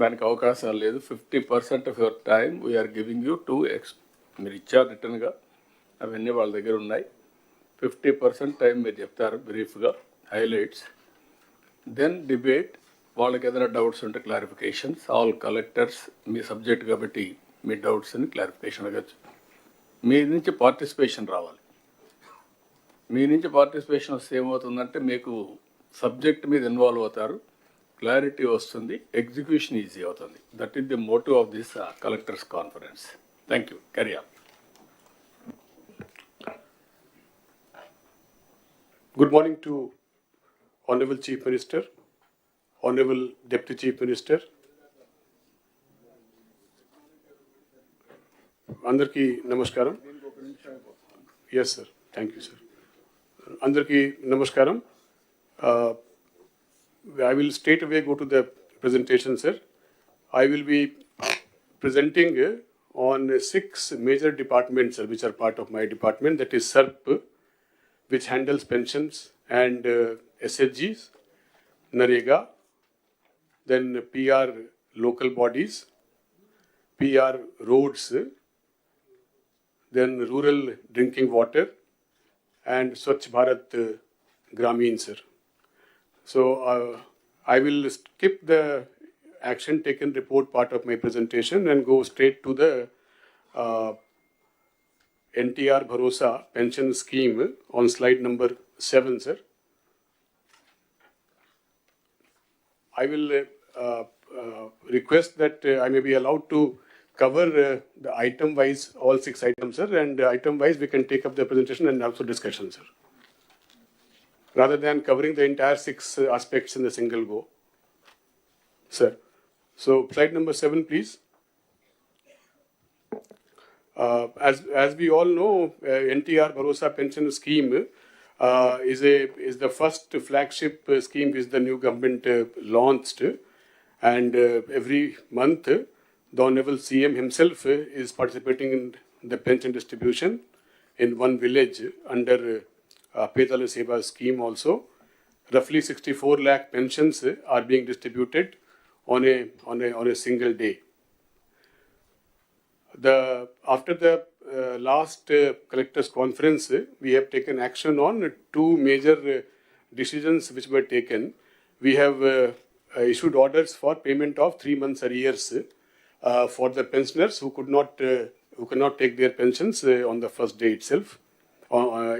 దానికి అవకాశం లేదు. 50% of your time we're giving you to మీరు ఇచ్చారు రిటర్న్గా, అవన్నీ వాళ్ళ దగ్గర ఉన్నాయి. 50% టైం మీరు చెప్తారు బ్రీఫ్గా హైలైట్స్, దెన్ డిబేట్. వాళ్ళకి ఏదైనా డౌట్స్ ఉంటే క్లారిఫికేషన్స్. ఆల్ కలెక్టర్స్ మీ సబ్జెక్ట్ కాబట్టి మీ డౌట్స్ని క్లారిఫికేషన్ అడగచ్చు. మీ నుంచి పార్టిసిపేషన్ రావాలి. మీ నుంచి పార్టిసిపేషన్ వస్తే ఏమవుతుందంటే మీకు సబ్జెక్ట్ మీద ఇన్వాల్వ్ అవుతారు, క్లారిటీ వస్తుంది, ఎగ్జిక్యూషన్ ఈజీ అవుతుంది. That is the motive of this collectors conference. Thank you. Carry on. Good morning to Honorable Chief Minister, Honorable Deputy Chief Minister, Andarki Namaskaram. Yes, sir. Thank you, sir. Andarki Namaskaram. I will straight away go to the presentation, sir. I will be presenting on 6 major departments, sir, which are part of my department. That is SERP, which handles pensions and SHGs, NREGA, then PR local bodies, PR roads, then rural drinking water, and Swachh Bharat Gramin, sir. So I will skip the action taken report part of my presentation and go straight to the NTR Bharosa pension scheme on slide number 7, sir. I will request that I may be allowed to cover the item wise, all 6 items, sir, and item wise we can take up the presentation and also discussion, sir, rather than covering the entire 6 aspects in the single go, sir. So slide number 7, please. As we all know, NTR Bharosa pension scheme is the first flagship scheme which the new government launched, and every month the Honorable CM himself is participating in the pension distribution in one village under Pedala Seva scheme also. Roughly 64 lakh pensions are being distributed on a single day. After the last collectors conference, we have taken action on 2 major decisions which were taken. We have issued orders for payment of 3 months arrears for the pensioners who cannot take their pensions on the first day itself,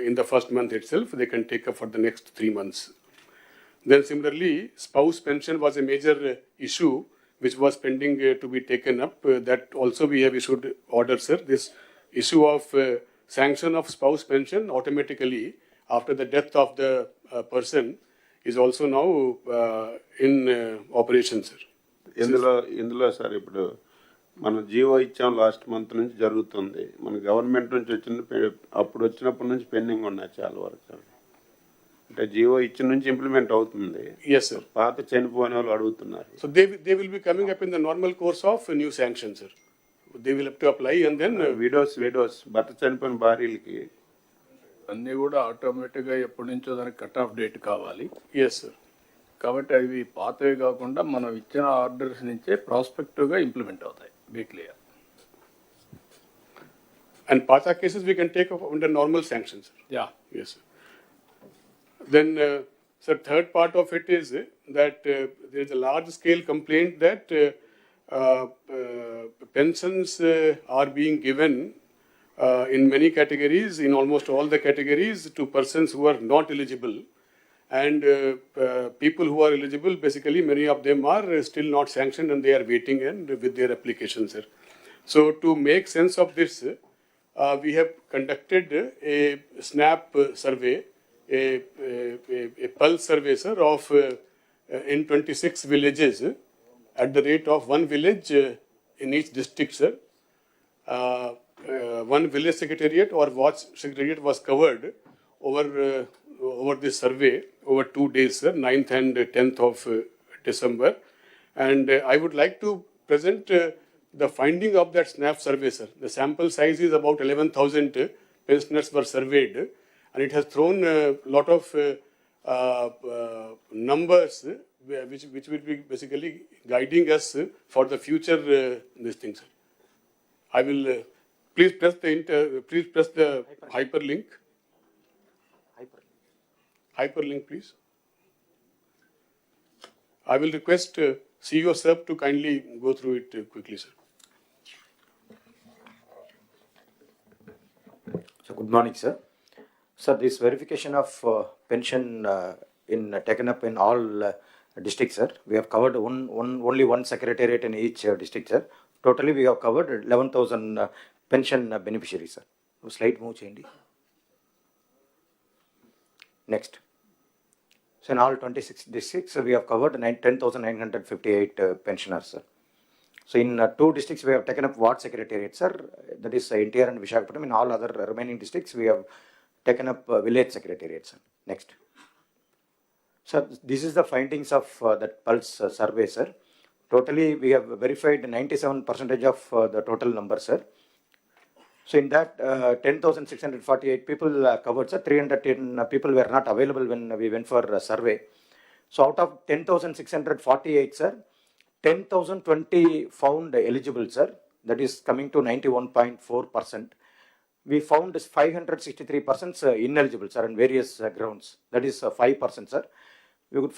in the first month itself. They can take up for the next 3 months. Then similarly, spouse pension was a major issue which was pending to be taken up. That also we have issued orders, sir. This issue of sanction of spouse pension automatically after the death of the person is also now in operation, sir. ఇందులో sir ఇప్పుడు మనం GO ఇచ్చాం last month నుంచి జరుగుతుంది. మన government నుంచి వచ్చినప్పటి నుంచి పెండింగ్ ఉన్నాయి చాలా వరకు. అంటే జీవో ఇచ్చిన నుంచి ఇంప్లిమెంట్ అవుతుంది. Yes, sir. పాత చనిపోయిన వాళ్ళు అడుగుతున్నారు. So they will be coming up in the normal course of new sanction, sir. They will have to apply and then widows భర్త చనిపోయిన భార్యలకి అన్నీ కూడా ఆటోమేటిక్గా ఎప్పటి నుంచో దానికి కట్ ఆఫ్ డేట్ కావాలి. yes, sir. కాబట్టి అవి పాతవి కాకుండా మనం ఇచ్చిన ఆర్డర్స్ నుంచే ప్రాస్పెక్టివ్గా ఇంప్లిమెంట్ అవుతాయి. Be clear. And Pata cases we can take up under normal sanctions, sir. Yeah. Yes, sir. Then, sir, third part of it is that there is a large scale complaint that pensions are being given in many categories, in almost all the categories, to persons who are not eligible. And people who are eligible, basically many of them are still not sanctioned and they are waiting and with their applications, sir. So to make sense of this, we have conducted a SNAP survey, a pulse survey, sir, of in 26 villages at the rate of 1 village in each district, sir. One village secretariat or watch secretariat was covered over this survey over 2 days, sir, 9th and 10th of December. And I would like to present the finding of that SNAP survey, sir. The sample size is about 11,000 pensioners were surveyed, and it has thrown a lot of numbers which will be basically guiding us for the future these things. I will please press the hyperlink. Hyperlink, please. I will request CEO sir to kindly go through it quickly, sir. So good morning, sir. Sir, this verification of pension taken up in all districts, sir. We have covered only one secretariat in each district, sir. Totally, we have covered 11,000 pension beneficiaries, sir. Slide move cheyandi. Next. So in all 26 districts, we have covered 10,958 pensioners, sir. So in 2 districts, we have taken up ward secretariat, sir. That is NTR and Visakhapatnam. In all other remaining districts, we have taken up village secretariat, sir. Next. Sir, this is the findings of that Pulse survey, sir. Totally, we have verified 97% of the total number, sir. So in that, 10,648 people covered, sir. 310 people were not available when we went for a survey. So out of 10,648, sir, 10,020 found eligible, sir. That is coming to 91.4%. We found 563 persons ineligible, sir, on various grounds. That is 5%, sir. We could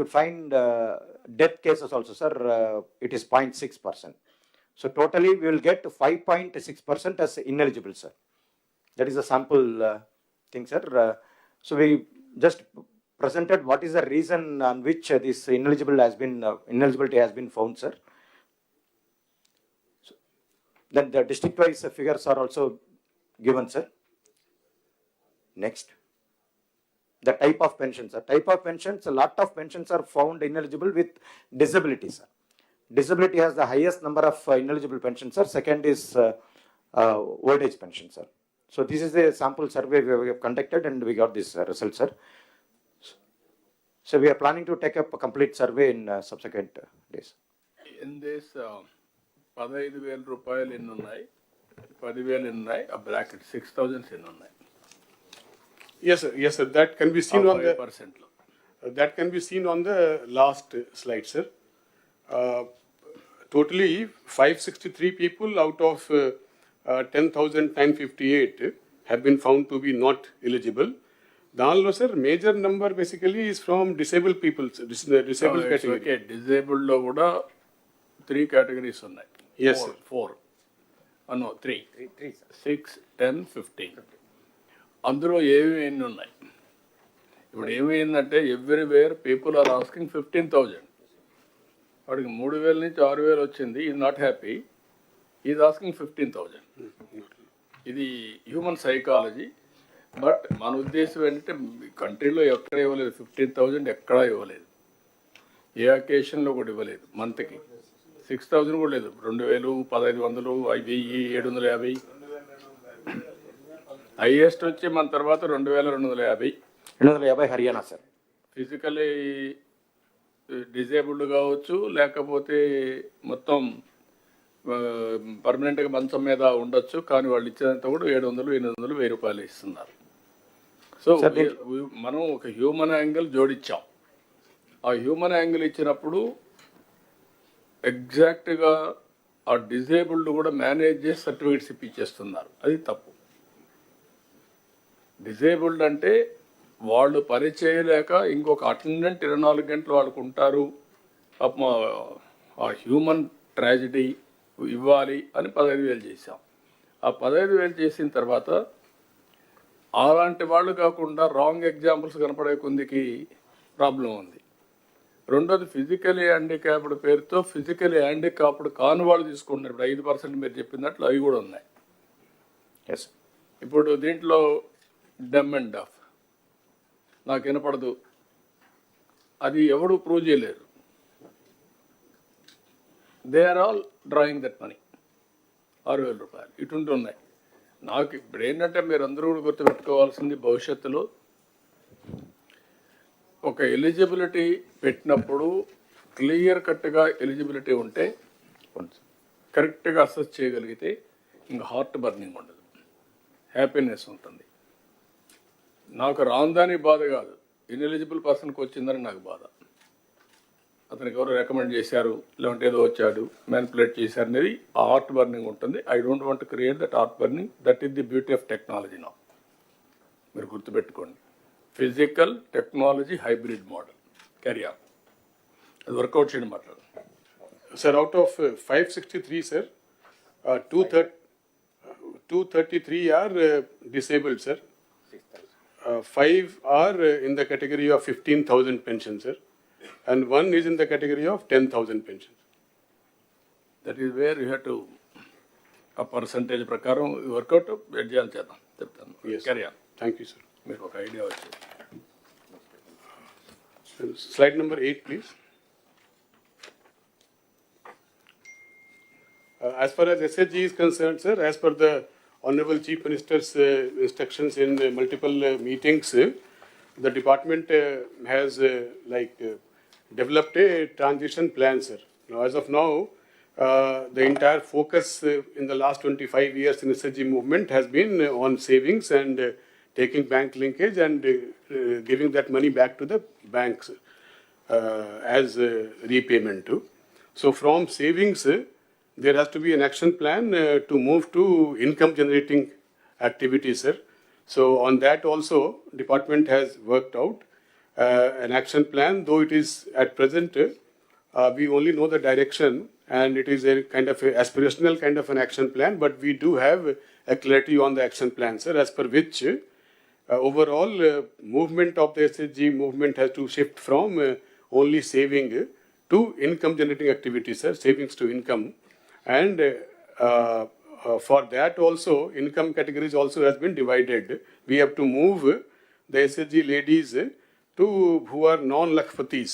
find death cases also, sir. It is 0.6%. So totally, we will get 5.6% as ineligible, sir. That is a sample thing, sir. So we just presented what is the reason on which this ineligibility has been found, sir. So, then the district-wise figures are also given, sir. Next. The type of pensions, sir. Type of pensions, a lot of pensions are found ineligible with disability, sir. Disability has the highest number of ineligible pensions, sir. Second is old age pension, sir. So this is a sample survey we have conducted and we got this result, sir. So we are planning to take up a complete survey in subsequent days. In this 15,000 రూపాయలు ఎన్ని ఉన్నాయి, 10,000 ఎన్ని ఉన్నాయి, ఆ bracket 6,000 ఎన్ని ఉన్నాయి? Yes, sir. Yes, sir. That can be seen on the 5%. that can be seen on the last slide, sir. Totally 563 people out of 10,958 have been found to be not eligible. Danlo, sir, major number basically is from disabled people, disabled category. Okay, disabled లో కూడా 3 categories ఉన్నాయి. Yes, sir. 4. No, 3. 6, 10, 15. అందులో ఏవి ఎన్ని ఉన్నాయి? ఇప్పుడు ఏమైందంటే everywhere people are asking 15,000. వాడికి 3,000 నుంచి 6,000 వచ్చింది. Is not happy. Is asking 15,000. ఇది హ్యూమన్ సైకాలజీ. బట్ మన ఉద్దేశం ఏంటంటే కంట్రీలో ఎక్కడ ఇవ్వలేదు 15,000, ఎక్కడా ఇవ్వలేదు. ఏ అకేషన్లో కూడా ఇవ్వలేదు. మంత్కి 6,000 కూడా లేదు. 2,000, 1,500, 1,000, 750. హైయెస్ట్ వచ్చి మన తర్వాత 2,250. 250 హర్యానా, సార్. ఫిజికలీ డిజేబుల్డ్ కావచ్చు, లేకపోతే మొత్తం పర్మనెంట్గా మంచం మీద ఉండొచ్చు. కానీ వాళ్ళు ఇచ్చేదంతా కూడా 700, 800, 1,000 రూపాయలు ఇస్తున్నారు. సో మనం ఒక హ్యూమన్ యాంగిల్ జోడించాం. ఆ హ్యూమన్ యాంగిల్ ఇచ్చినప్పుడు ఎగ్జాక్ట్గా ఆ డిజేబుల్డ్ కూడా మేనేజ్ చేసి సర్టిఫికేట్స్ ఇప్పించేస్తున్నారు. అది తప్పు. డిజేబుల్డ్ అంటే వాళ్ళు పని చేయలేక ఇంకొక అటెండెంట్ 24 గంటలు వాళ్ళకు ఉంటారు. ఆ హ్యూమన్ ట్రాజడీ ఇవ్వాలి అని 15,000 చేశాం. ఆ 15,000 చేసిన తర్వాత అలాంటి వాళ్ళు కాకుండా రాంగ్ ఎగ్జాంపుల్స్ కనపడే కొందికి ప్రాబ్లం ఉంది. రెండోది ఫిజికలీ హ్యాండిక్యాప్డ్ పేరుతో ఫిజికలీ హ్యాండిక్యాప్డ్ కాని వాళ్ళు తీసుకుంటున్నారు. ఇప్పుడు 5% మీరు చెప్పినట్లు అవి కూడా ఉన్నాయి. ఇప్పుడు దీంట్లో డమ్ అండ్ డఫ్ నాకు వినపడదు, అది ఎవడు ప్రూవ్ చేయలేరు. They are all drawing that money. 6,000 రూపాయలు ఇటువంటి ఉన్నాయి. నాకు ఇప్పుడు ఏంటంటే మీరు అందరూ కూడా గుర్తుపెట్టుకోవాల్సింది, భవిష్యత్తులో ఒక ఎలిజిబిలిటీ పెట్టినప్పుడు క్లియర్ కట్గా ఎలిజిబిలిటీ ఉంటే కరెక్ట్గా అసెస్ చేయగలిగితే ఇంకా హార్ట్ బర్నింగ్ ఉండదు, హ్యాపీనెస్ ఉంటుంది. నాకు రాందాని బాధ కాదు, ఇన్ఎలిజిబుల్ పర్సన్కి వచ్చిందని నాకు బాధ. అతనికి ఎవరు రికమెండ్ చేశారు లేదంటే ఏదో వచ్చాడు మ్యానిపులేట్ చేశారు అనేది ఆర్ట్ బర్నింగ్ ఉంటుంది. I don't want to create that art burning. That is the beauty of technology నా. మీరు గుర్తుపెట్టుకోండి, physical technology hybrid model. Carry on, అది వర్కౌట్ చేయడం మాట్లాడు. Sir, out of 563, sir, 233 are disabled, sir. 5 are in the category of 15,000 pensions, sir, and 1 is in the category of 10,000 pensions. That is where you have to ఆ percentage ప్రకారం work out చేయాలి చేద్దాం చెప్తాను. Yes. Carry on. Thank you, sir. మీకు ఒక idea వచ్చింది. Slide number 8, please. As far as SHG is concerned, sir, as per the Honorable Chief Minister's instructions in multiple meetings, the department has developed a transition plan, sir. Now, as of now, the entire focus in the last 25 years in SHG movement has been on savings and taking bank linkage and giving that money back to the banks as repayment too. So, from savings, there has to be an action plan to move to income generating activities, sir. So on that also, department has worked out an action plan, though it is at present, we only know the direction and it is a kind of a aspirational kind of an action plan, but we do have a clarity on the action plan, sir, as per which overall movement of the SHG movement has to shift from only saving to income generating activities, sir, savings to income. And for that also, income categories also has been divided. We have to move the SHG ladies to who are non-lakhpatis.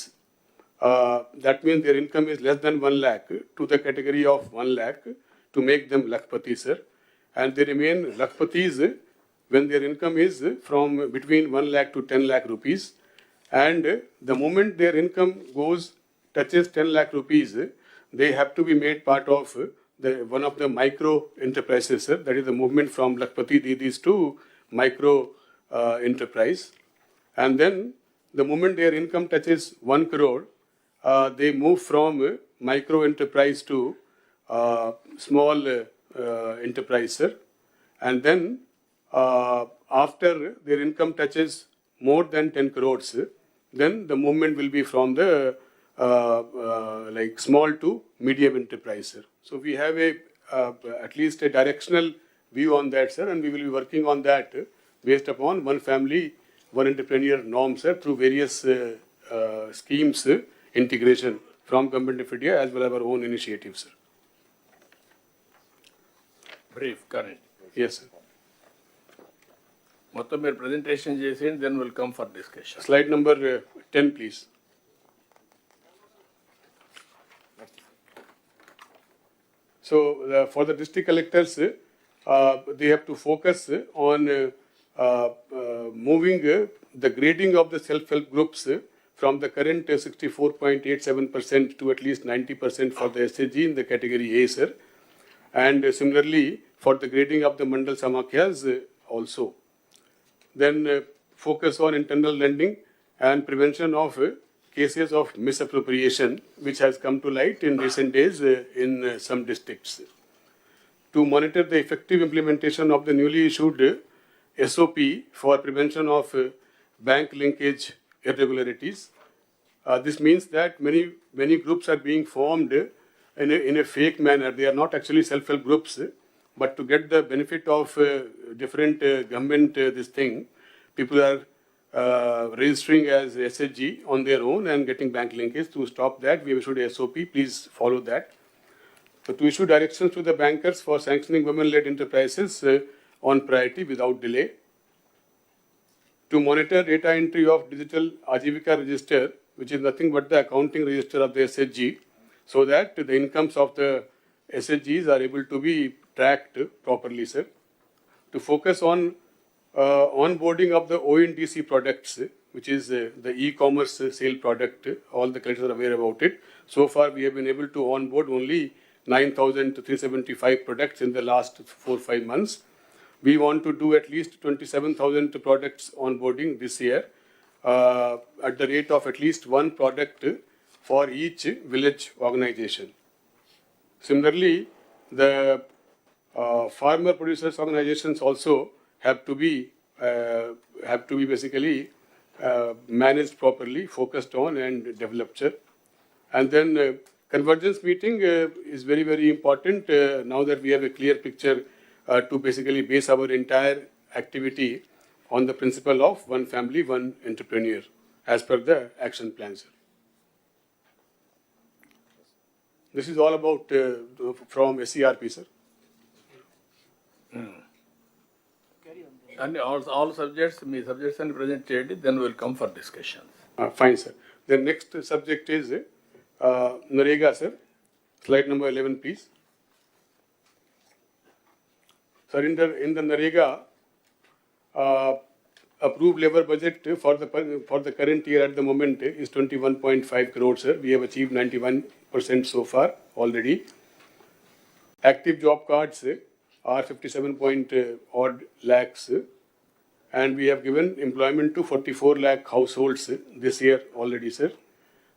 That means their income is less than 1 lakh to the category of 1 lakh to make them lakhpatis, sir. And they remain lakhpatis when their income is from between 1 lakh to 10 lakh rupees. And the moment their income touches 10 lakh rupees, they have to be made part of one of the micro enterprises, sir. That is the movement from Lakhpati Didis to micro enterprise. And then the moment their income touches 1 crore, they move from micro enterprise to small enterprise, sir. And then after their income touches more than 10 crores, then the movement will be from the small to medium enterprise, sir. So we have at least a directional view on that, sir, and we will be working on that based upon one family, one entrepreneur norm, sir, through various schemes, integration from Government of India as well as our own initiatives, sir. Brief current. Yes, sir. మొత్తం మీరు presentation చేసేయండి, then will come for discussion. Slide number 10, please. So for the district collectors, they have to focus on moving the grading of the self-help groups from the current 64.87% to at least 90% for the SHG in the category A, sir. And similarly for the grading of the Mandal Samakhyas also. Then focus on internal lending and prevention of cases of misappropriation, which has come to light in recent days in some districts. To monitor the effective implementation of the newly issued SOP for prevention of bank linkage irregularities. This means that many groups are being formed in a fake manner. They are not actually self-help groups, but to get the benefit of different government this thing, people are registering as SHG on their own and getting bank linkage. To stop that, we have issued a SOP. Please follow that. So to issue directions to the bankers for sanctioning women-led enterprises on priority without delay. To monitor data entry of digital Ajivika register, which is nothing but the accounting register of the SHG, so that the incomes of the SHGs are able to be tracked properly, sir. To focus on onboarding of the ONDC products, which is the e-commerce sale product. All the collectors are aware about it. So far, we have been able to onboard only 9,375 products in the last 4-5 months. We want to do at least 27,000 products onboarding this year at the rate of at least one product for each village organization. Similarly, the farmer producers organizations also have to be basically managed properly, focused on and developed, sir. And then convergence meeting is very, very important now that we have a clear picture to basically base our entire activity on the principle of one family, one entrepreneur, as per the action plan, sir. This is all about from SCRP, sir. And all subjects, me subjects and present చేయండి, then we'll come for discussions. Fine, sir. The next subject is NREGA, sir. Slide number 11, please. Sir, in the NREGA, approved labor budget for the current year at the moment is 21.5 crores, sir. We have achieved 91% so far already. Active job cards are 57 odd lakhs, and we have given employment to 44 lakh households this year already, sir.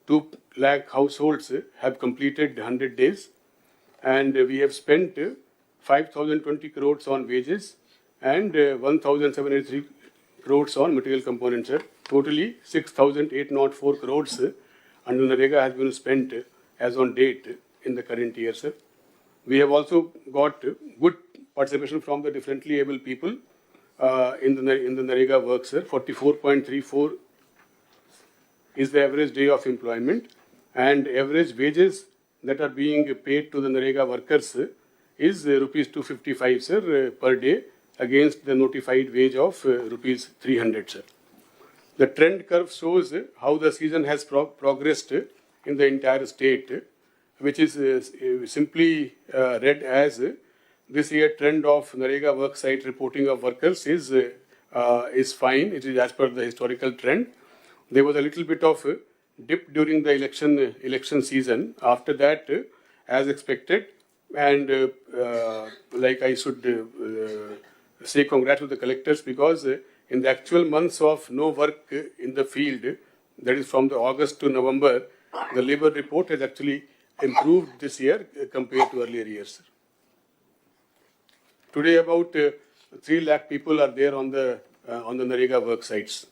2 lakh households have completed 100 days, and we have spent 5,020 crores on wages and 1,783 crores on material components, sir. Totally 6,804 crores under NREGA has been spent as on date in the current year, sir. We have also got good participation from the differently able people in the NREGA work, sir. 44.34 is the average day of employment, and average wages that are being paid to the NREGA workers is rupees 255, sir, per day, against the notified wage of rupees 300, sir. The trend curve shows how the season has progressed in the entire state, which is simply read as this year trend of NREGA worksite reporting of workers is fine. It is as per the historical trend. There was a little bit of a dip during the election season. After that, as expected, and like I should say congrats to the collectors, because in the actual months of no work in the field, that is from the August to November, the labor report has actually improved this year compared to earlier years. Today, about 3 lakh people are there on the NREGA work sites.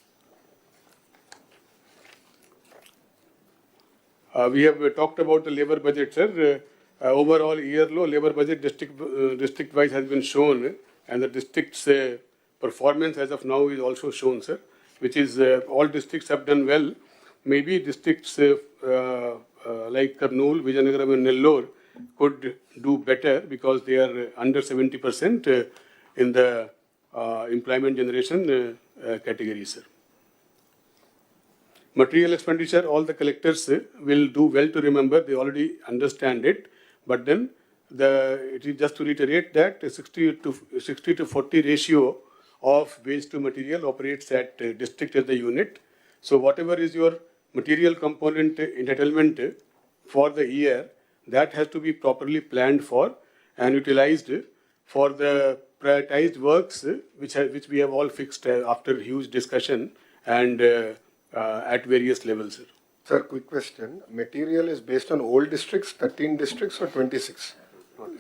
We have talked about the labor budget, sir. Overall year low labor budget district wise has been shown, and the district's performance as of now is also shown, sir, which is all districts have done well. Maybe districts like Kurnool, Vizianagaram and Nellore could do better because they are under 70% in the employment generation category, sir. Material expenditure, all the collectors will do well to remember, they already understand it, but then it is just to reiterate that 60 to 40 ratio of waste to material operates at district as the unit. So whatever is your material component entitlement for the year, that has to be properly planned for and utilized for the prioritized works which we have all fixed after huge discussion and at various levels. Sir, quick question. Material is based on old districts, 13 districts or 26?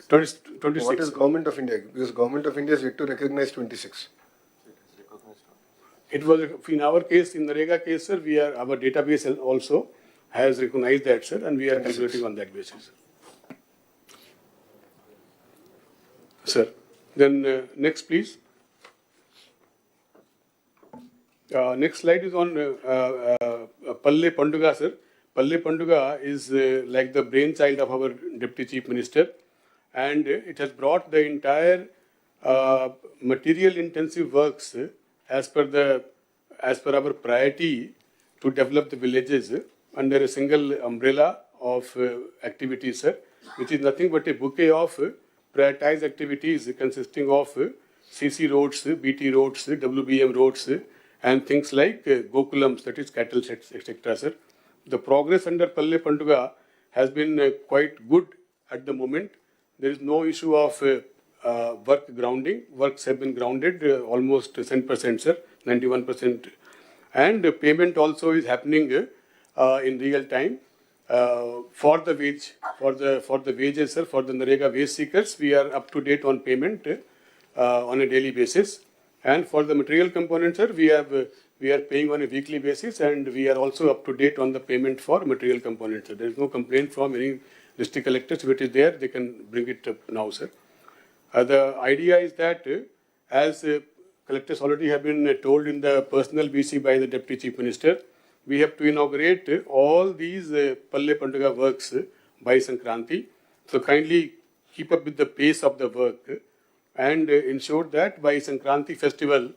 26. What is Government of India? Because Government of India is yet to recognize 26. It was in our case, in the NREGA case, sir, our database also has recognized that, sir, and we are calculating on that basis. Sir, then next, please. Next slide is on Palle Panduga, sir. Palle Panduga is like the brainchild of our Deputy Chief Minister, and it has brought the entire material-intensive works as per our priority to develop the villages under a single umbrella of activities, sir, which is nothing but a bouquet of prioritized activities consisting of CC roads, BT roads, WBM roads, and things like Gokulams, that is cattle sheds, etc., sir. The progress under Palle Panduga has been quite good at the moment. There is no issue of work grounding. Works have been grounded almost 10%, sir, 91%. And payment also is happening in real time. For the wages, sir, for the NREGA wage seekers, we are up to date on payment on a daily basis. And for the material component, sir, we are paying on a weekly basis, and we are also up to date on the payment for material components. There is no complaint from any district collectors. If it is there, they can bring it up now, sir. The idea is that, as collectors already have been told in the personal BC by the Deputy Chief Minister, we have to inaugurate all these Palle Panduga works by Sankranti. So kindly keep up with the pace of the work and ensure that by Sankranti festival,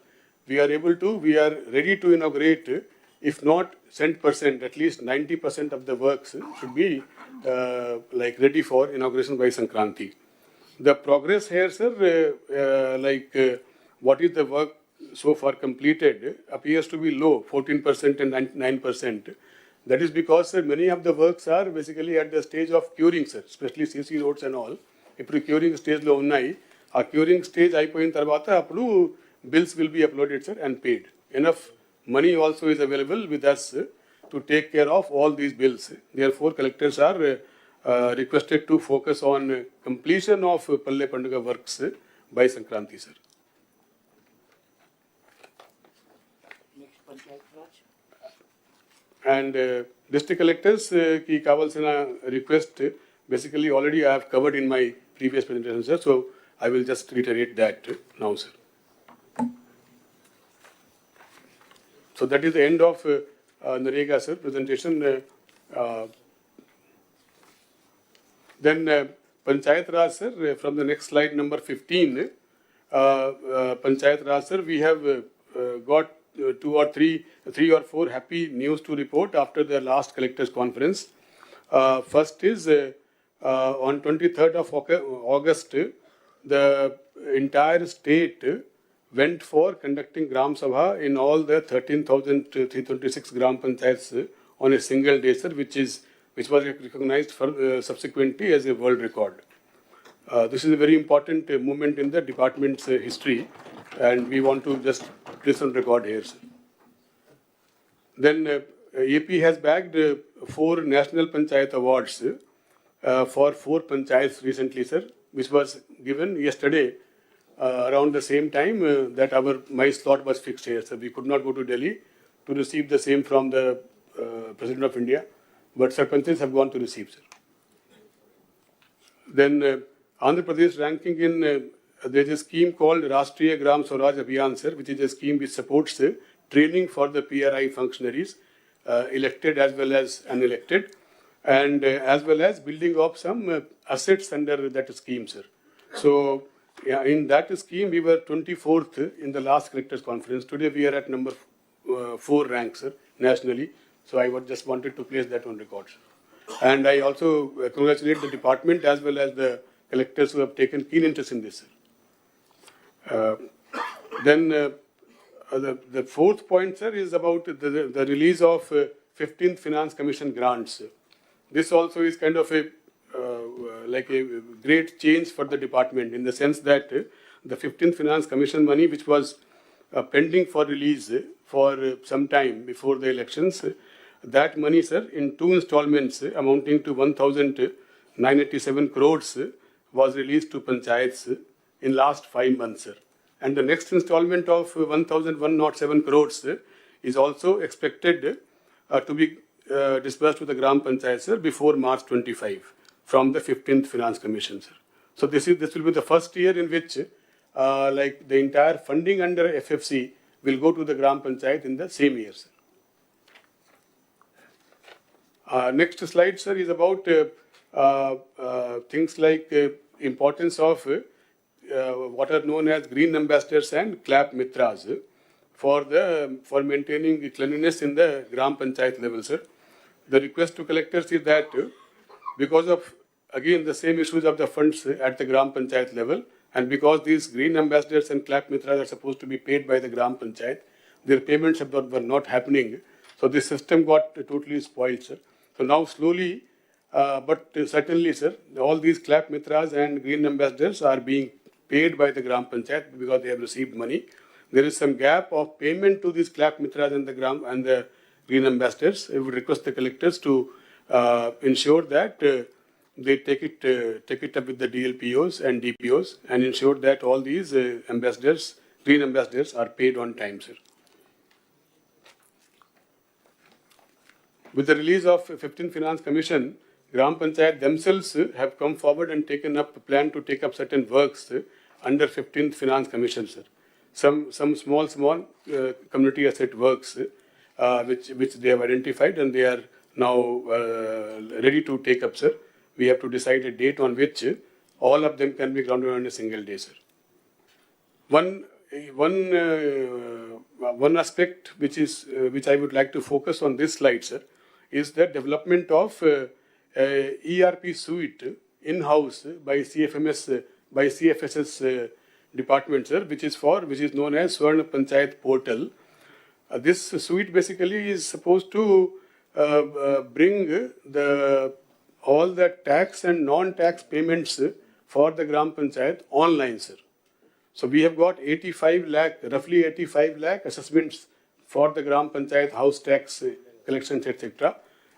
we are ready to inaugurate, if not 100%, at least 90% of the works should be ready for inauguration by Sankranti. The progress here, sir, what is the work so far completed appears to be low, 14% and 9%. That is because, sir, many of the works are basically at the stage of curing, sir, especially CC roads and all. If curing stage lo unnai, a curing stage aipoyin tarvata appudu bills will be uploaded, sir, and paid. Enough money also is available with us to take care of all these bills. Therefore, collectors are requested to focus on completion of Palle Panduga works by Sankranti, sir. And district collectors ki kavalsina request basically already I have covered in my previous presentation, sir. So I will just reiterate that now, sir. So that is the end of NREGA, sir, presentation. Then Panchayat Raj, sir, from the next slide, number 15. Panchayat Raj, sir, we have got three or four happy news to report after the last collectors conference. First is on 23rd of August, the entire state went for conducting Gram Sabha in all the 13,326 Gram Panchayats on a single day, sir, which was recognized subsequently as a world record. This is a very important moment in the department's history, and we want to just place on record here, sir. Then AP has bagged 4 National Panchayat Awards for 4 panchayats recently, sir, which was given yesterday around the same time that my slot was fixed here. So we could not go to Delhi to receive the same from the President of India, but sarpanches have gone to receive, sir. Then Andhra Pradesh ranking in, there is a scheme called Rashtriya Gram Swaraj Abhiyan, sir, which is a scheme which supports training for the PRI functionaries, elected as well as unelected, and as well as building up some assets under that scheme, sir. So yeah, in that scheme, we were 24th in the last collectors conference. Today we are at number 4 rank, sir, nationally. So I just wanted to place that on record, sir. And I also congratulate the department as well as the collectors who have taken keen interest in this, sir. Then the fourth point, sir, is about the release of 15th Finance Commission grants. This also is kind of a great change for the department, in the sense that the 15th Finance Commission money, which was pending for release for some time before the elections, that money, sir, in 2 installments amounting to 1,987 crores was released to panchayats in last 5 months, sir. And the next installment of 1,107 crores is also expected to be disbursed to the Gram Panchayat, sir, before March 25 from the 15th Finance Commission, sir. So this will be the first year in which the entire funding under FFC will go to the Gram Panchayat in the same year, sir. Next slide, sir, is about things like importance of what are known as green ambassadors and clap mitras for maintaining cleanliness in the Gram Panchayat level, sir. The request to collectors is that because of, again, the same issues of the funds at the Gram Panchayat level, and because these green ambassadors and clap mitras are supposed to be paid by the Gram Panchayat, their payments were not happening. So this system got totally spoiled, sir. So now slowly, but certainly, sir, all these clap mitras and green ambassadors are being paid by the Gram Panchayat because they have received money. There is some gap of payment to these clap mitras and the green ambassadors. I would request the collectors to ensure that they take it up with the DLPOs and DPOs and ensure that all these ambassadors, green ambassadors, are paid on time, sir. With the release of 15th Finance Commission, Gram Panchayat themselves have come forward and taken up a plan to take up certain works under 15th Finance Commission, sir. Some small community asset works which they have identified and they are now ready to take up, sir. We have to decide a date on which all of them can be grounded on a single day, sir. One aspect which I would like to focus on this slide, sir, is the development of ERP suite in-house by CFS's department, sir, which is known as Swarna Panchayat Portal. This suite basically is supposed to bring all the tax and non-tax payments for the Gram Panchayat online, sir. So we have got roughly 85 lakh assessments for the Gram Panchayat house tax collections, etc.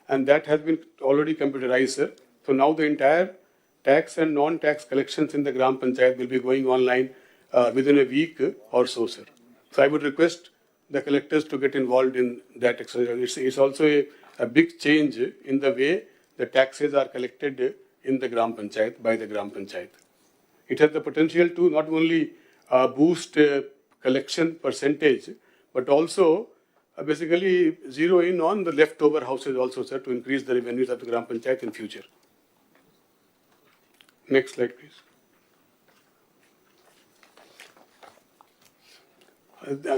And that has been already computerized, sir. So now the entire tax and non-tax collections in the Gram Panchayat will be going online within a week or so, sir. So I would request the collectors to get involved in that exercise. It's also a big change in the way the taxes are collected in the Gram Panchayat by the Gram Panchayat. It has the potential to not only boost collection percentage, but also basically zero in on the leftover houses also, sir, to increase the revenues of the Gram Panchayat in future. Next slide, please.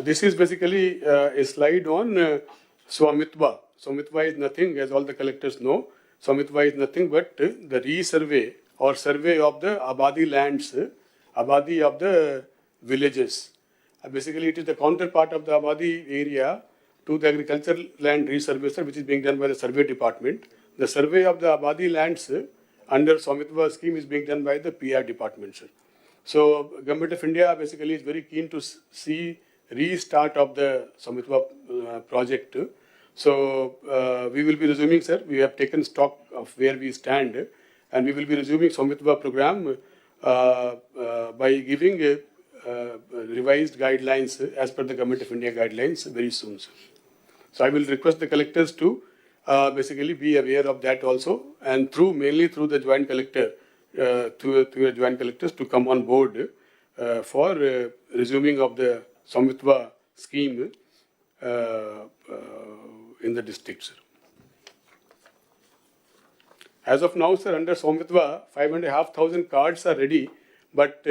This is basically a slide on Swamitva. Swamitva is nothing, as all the collectors know. Swamitva is nothing but the resurvey or survey of the Abadi lands, Abadi of the villages. Basically, it is the counterpart of the Abadi area to the agricultural land resurvey, sir, which is being done by the survey department. The survey of the Abadi lands under Swamitva scheme is being done by the PR department, sir. So, Government of India basically is very keen to see restart of the Swamitva project. So, we will be resuming, sir. We have taken stock of where we stand, and we will be resuming Swamitva program by giving revised guidelines as per the Government of India guidelines very soon, sir. So I will request the collectors to basically be aware of that also, and mainly through the joint collector, to your joint collectors to come on board for resuming of the Swamitva scheme in the district, sir. As of now, sir, under Swamitva, 5,500 cards are ready, but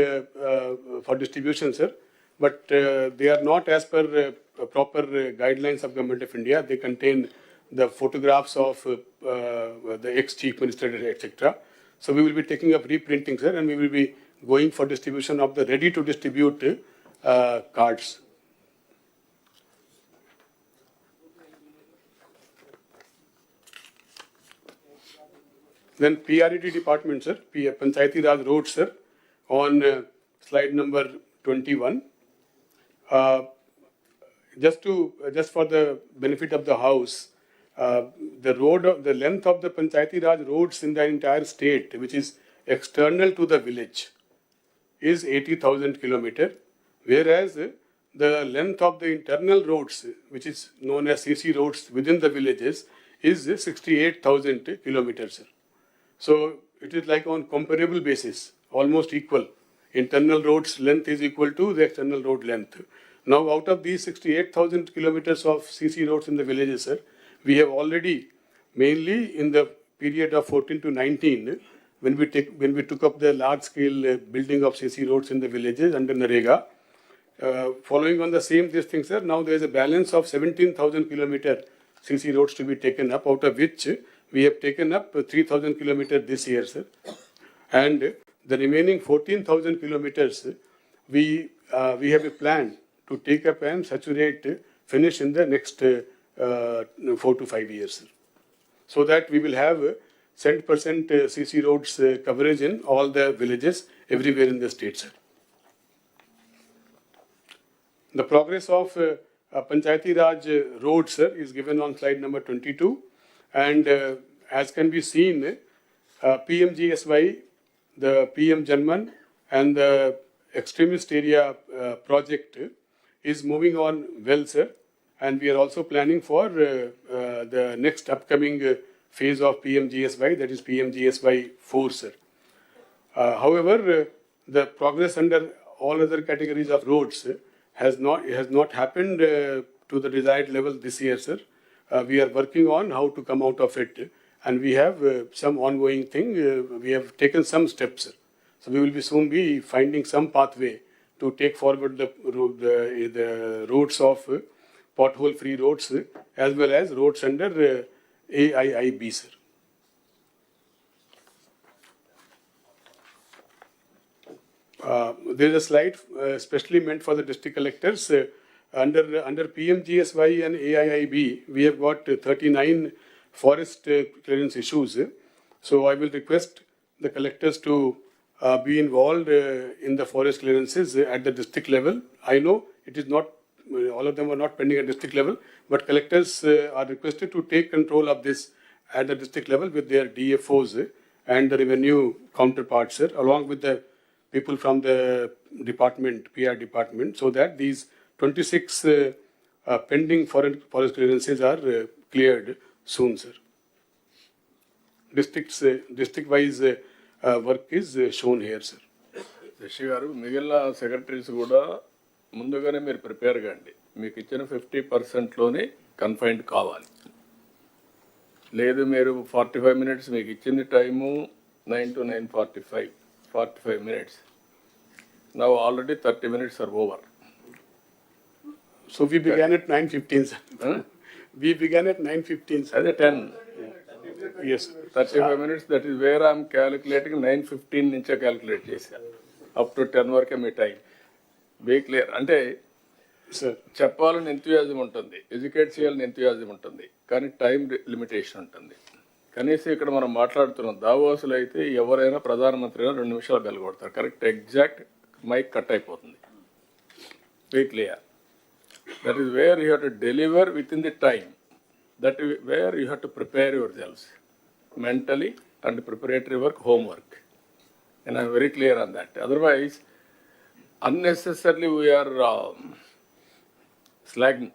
for distribution, sir. But they are not as per proper guidelines of Government of India. They contain the photographs of the ex-chief minister, etc. So we will be taking up reprinting, sir, and we will be going for distribution of the ready-to-distribute cards. Then PRED department, sir, Panchayati Raj road, sir, on slide number 21. Just for the benefit of the house, the length of the Panchayati Raj roads in the entire state, which is external to the village, is 80,000 kilometers, whereas the length of the internal roads, which is known as CC roads within the villages, is 68,000 kilometers, sir. So it is like on comparable basis, almost equal. Internal roads length is equal to the external road length. Now, out of these 68,000 kilometers of CC roads in the villages, sir, we have already, mainly in the period of 14 to 19, when we took up the large-scale building of CC roads in the villages under NREGA, following on the same this thing, sir, now there is a balance of 17,000 kilometer CC roads to be taken up, out of which we have taken up 3,000 kilometers this year, sir. And the remaining 14,000 kilometers, we have a plan to take up and saturate, finish in the next 4 to 5 years, sir. So that we will have 100% CC roads coverage in all the villages everywhere in the state, sir. The progress of Panchayati Raj roads, sir, is given on slide number 22. And as can be seen, PMGSY, the PM Janman and the extremist area project is moving on well, sir. And we are also planning for the next upcoming phase of PMGSY, that is PMGSY 4, sir. However, the progress under all other categories of roads has not happened to the desired level this year, sir. We are working on how to come out of it, and we have some ongoing thing. We have taken some steps, sir. So we will be soon be finding some pathway to take forward the roads of pothole-free roads as well as roads under AIIB, sir. There is a slide specially meant for the district collectors. Under PMGSY and AIIB, we have got 39 forest clearance issues. So I will request the collectors to be involved in the forest clearances at the district level. I know it is not, all of them are not pending at district level, but collectors are requested to take control of this at the district level with their DFOs and the revenue counterparts, along with the people from the department, PR department, so that these 26 pending forest clearances are cleared soon, sir. District-wise work is shown here, sir. Shashi garu మిగిలిన secretaries కూడా ముందుగానే మీరు prepare కండి. మీకు ఇచ్చిన 50%లోనే confined కావాలి. లేదు మీరు 45 minutes మీకు ఇచ్చింది time 9 to 9:45, 45 minutes. Now already 30 minutes are over. So we began at 9:15, sir. Huh? We began at 9:15, sir. అదే 10. Yes. 35 minutes, that is where I'm calculating 9:15 నుంచే క్యాలిక్యులేట్ చేశాను. అప్ టు 10 వరకే మీ టైం. Be clear. అంటే Sir. చెప్పాలని ఎంతూయాజం ఉంటుంది, educate చేయాలని ఎంతూయాజం ఉంటుంది, కానీ టైం లిమిటేషన్ ఉంటుంది. కనీసం ఇక్కడ మనం మాట్లాడుతున్నాం, దావోసులు అయితే ఎవరైనా ప్రధానమంత్రి అయినా 2 నిమిషాలు bell correct exact mic cut అయిపోతుంది. Be clear. That is where you have to deliver within the time. That is where you have to prepare yourselves mentally and preparatory work, homework. And I am very clear on that. Otherwise, unnecessarily we are slagging.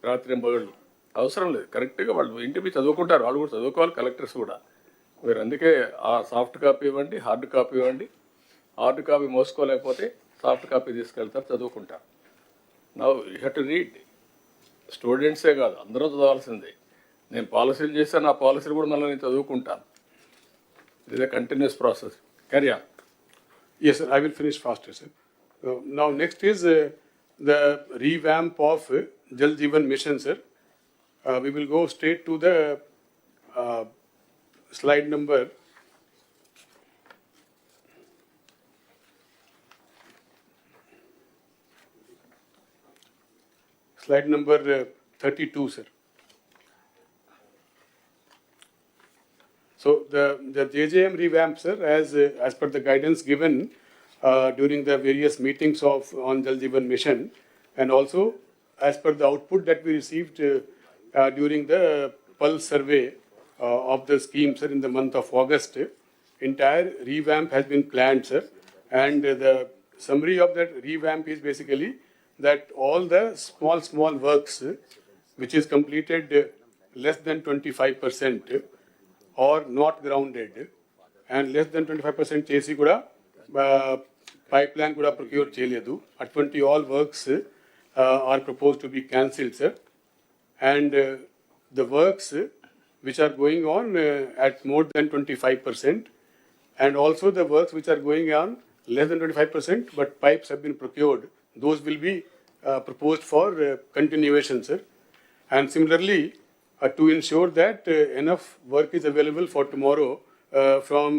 రాత్రి పగళ్ళు అవసరం లేదు. కరెక్ట్గా వాళ్ళు ఇంటికి చదువుకుంటారు, వాళ్ళు కూడా చదువుకోవాలి, కలెక్టర్స్ కూడా. మీరు అందుకే ఆ సాఫ్ట్ కాపీ ఇవ్వండి, హార్డ్ కాపీ ఇవ్వండి. హార్డ్ కాపీ మోసుకోలేకపోతే సాఫ్ట్ కాపీ తీసుకెళ్తారు, చదువుకుంటారు. Now you have to read. స్టూడెంట్సే కాదు, అందరూ చదవాల్సిందే. నేను పాలసీలు చేస్తాను, ఆ పాలసీలు కూడా మళ్ళీ నేను చదువుకుంటాను. It is a continuous process. Carry on. Yes, sir. I will finish faster, sir. Now, next is the revamp of Jal Jeevan Mission, sir. We will go straight to the slide number. Slide number 32, sir. So the JJM revamp, sir, as per the guidance given during the various meetings on Jal Jeevan Mission, and also as per the output that we received during the pulse survey of the scheme, sir, in the month of August, entire revamp has been planned, sir. And the summary of that revamp is basically that all the small works which is completed less than 25%. Or not grounded, and less than 25% చేసి కూడా pipe line కూడా procure చేయలేదు. అటువంటి all works are proposed to be cancelled, sir. And the works which are going on at more than 25%, and also the works which are going on less than 25%, but pipes have been procured, those will be proposed for continuation, sir. And similarly, to ensure that enough work is available for tomorrow from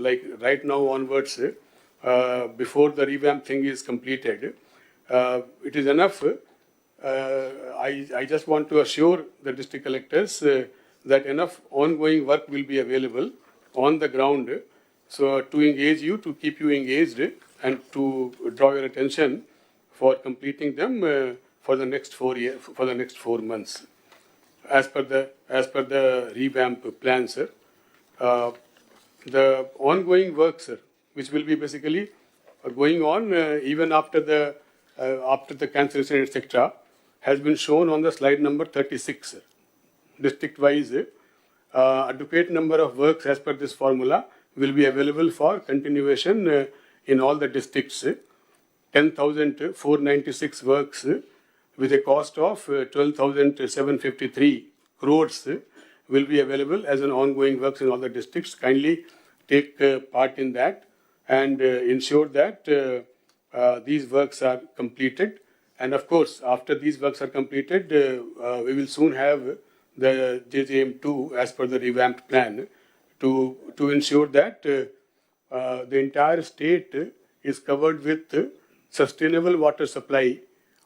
like right now onwards, before the revamp thing is completed, it is enough. I just want to assure the district collectors that enough ongoing work will be available on the ground, so to engage you, to keep you engaged, and to draw your attention for completing them for the next 4 months. as per the revamp plan, sir. The ongoing work, sir, which will be basically going on even after the cancellation, etc., has been shown on the slide number 36, sir. District-wise, adequate number of works as per this formula will be available for continuation in all the districts. 10,496 works with a cost of 12,753 crores will be available as an ongoing works in all the districts. Kindly take part in that and ensure that these works are completed. And of course, after these works are completed, we will soon have the JJM2 as per the revamped plan to ensure that the entire state is covered with sustainable water supply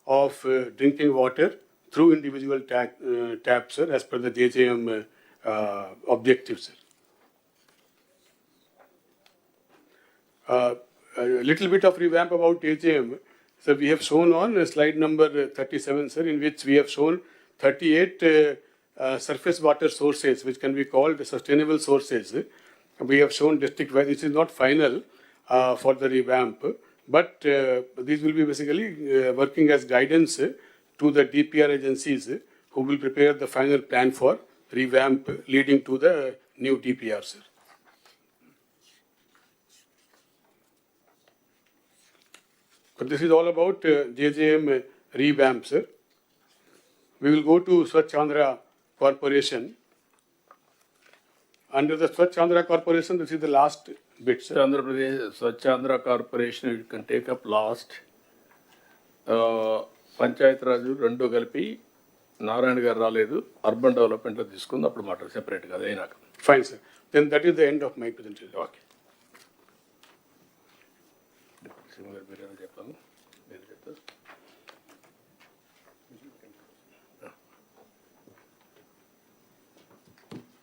of drinking water through individual taps, sir, as per the JJM objectives, sir. A little bit of revamp about JJM. So we have shown on slide number 37, sir, in which we have shown 38 surface water sources, which can be called sustainable sources. We have shown district-wise. This is not final for the revamp, but these will be basically working as guidance to the DPR agencies who will prepare the final plan for revamp leading to the new DPR, sir. But this is all about JJM revamp, sir. We will go to Swachh Andhra Corporation. Under the Swachh Andhra Corporation, this is the last bit, sir. Andhra Pradesh, Swachh Andhra Corporation, you can take up last. Panchayat Raj, rendu kalpi, Narayana garu raledu, urban development lo తీసుకుంది అప్పుడు మాట separate గా అయినాక. Fine, sir. Then that is the end of my presentation. Okay. మీరు చెప్పాను మీరు చెప్తారు.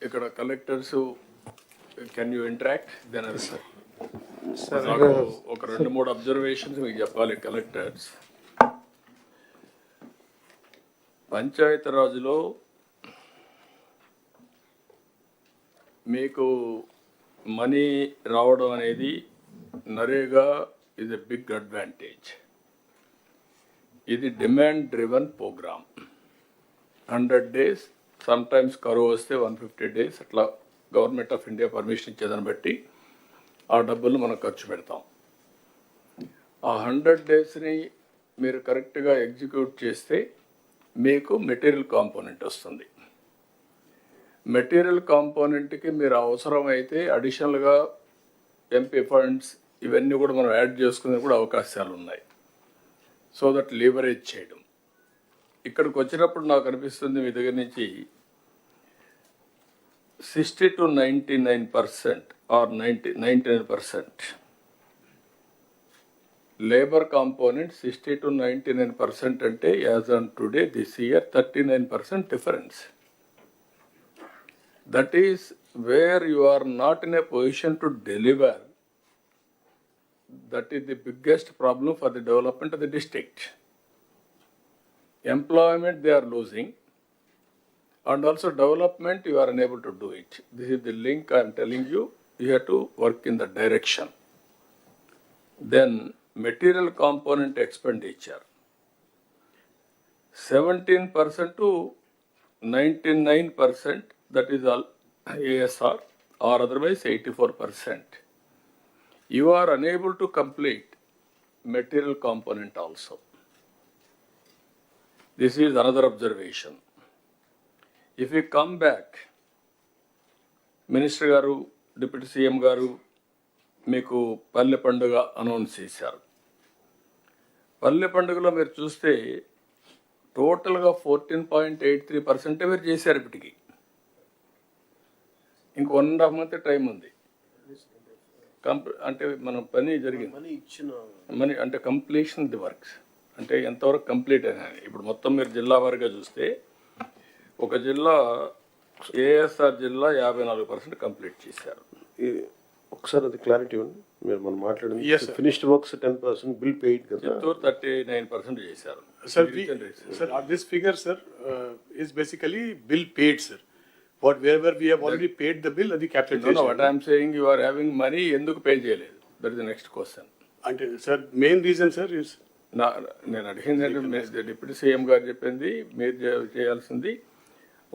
ఇక్కడ collectors can you interact then నాకు ఒక 2-3 అబ్జర్వేషన్స్ మీకు చెప్పాలి. కలెక్టర్స్ పంచాయతీ రాజులో మీకు మనీ రావడం అనేది NREGA is a big advantage. ఇది demand driven programme. 100 days, sometimes కరువు వస్తే 150 days అట్లా గవర్నమెంట్ ఆఫ్ ఇండియా పర్మిషన్ ఇచ్చేదాన్ని బట్టి ఆ డబ్బులు మనం ఖర్చు పెడతాం. ఆ 100 daysని మీరు కరెక్ట్గా ఎగ్జిక్యూట్ చేస్తే మీకు మెటీరియల్ కాంపోనెంట్ వస్తుంది. మెటీరియల్ కాంపోనెంట్కి మీరు అవసరమైతే అడిషనల్గా ఎంపీ ఫండ్స్ ఇవన్నీ కూడా మనం యాడ్ చేసుకునే కూడా అవకాశాలు ఉన్నాయి. సో దట్ లీవరేజ్ చేయడం. ఇక్కడికి వచ్చినప్పుడు నాకు అనిపిస్తుంది మీ దగ్గర నుంచి 60 to 99% or 99% labour component 60 to 99% అంటే as on today this year 39% difference. That is where you are not in a position to deliver. That is the biggest problem for the development of the district. Employment they are losing, and also development you are unable to do it. This is the link I am telling you. You have to work in that direction. Then material component expenditure 17% to 99%, that is all ASR, or otherwise 84%. You are unable to complete material component also. This is another observation. If we come back, Minister Garu, Deputy CM Garu, మీకు పల్లె పండుగ announce చేశారు. పల్లె పండుగలో మీరు చూస్తే టోటల్గా 14.83% మీరు చేశారు. ఇప్పటికి ఇంక 1.5 month టైం ఉంది. అంటే మనం పని జరిగింది మనీ అంటే కంప్లీషన్ ది వర్క్స్ అంటే ఎంతవరకు కంప్లీట్ అయినాయి. ఇప్పుడు మొత్తం మీరు జిల్లా వారిగా చూస్తే ఒక జిల్లా ఏఎస్ఆర్ జిల్లా 54% కంప్లీట్ చేశారు. ఒకసారి అది క్లారిటీ ఉంది. మీరు మనం మాట్లాడింది ఫినిష్డ్ వర్క్స్ 10%, బిల్ పెయిడ్ కదా 39% చేశారు. Sir, this figure, sir, is basically bill paid, sir. Wherever we have already paid the bill, అది capitalization. No, what I'm saying, you are having money, ఎందుకు పే చేయలేదు? That is the next question. అంటే sir main reason sir is నేను అడిగింది deputy CM గారు చెప్పింది, మీరు చేయాల్సింది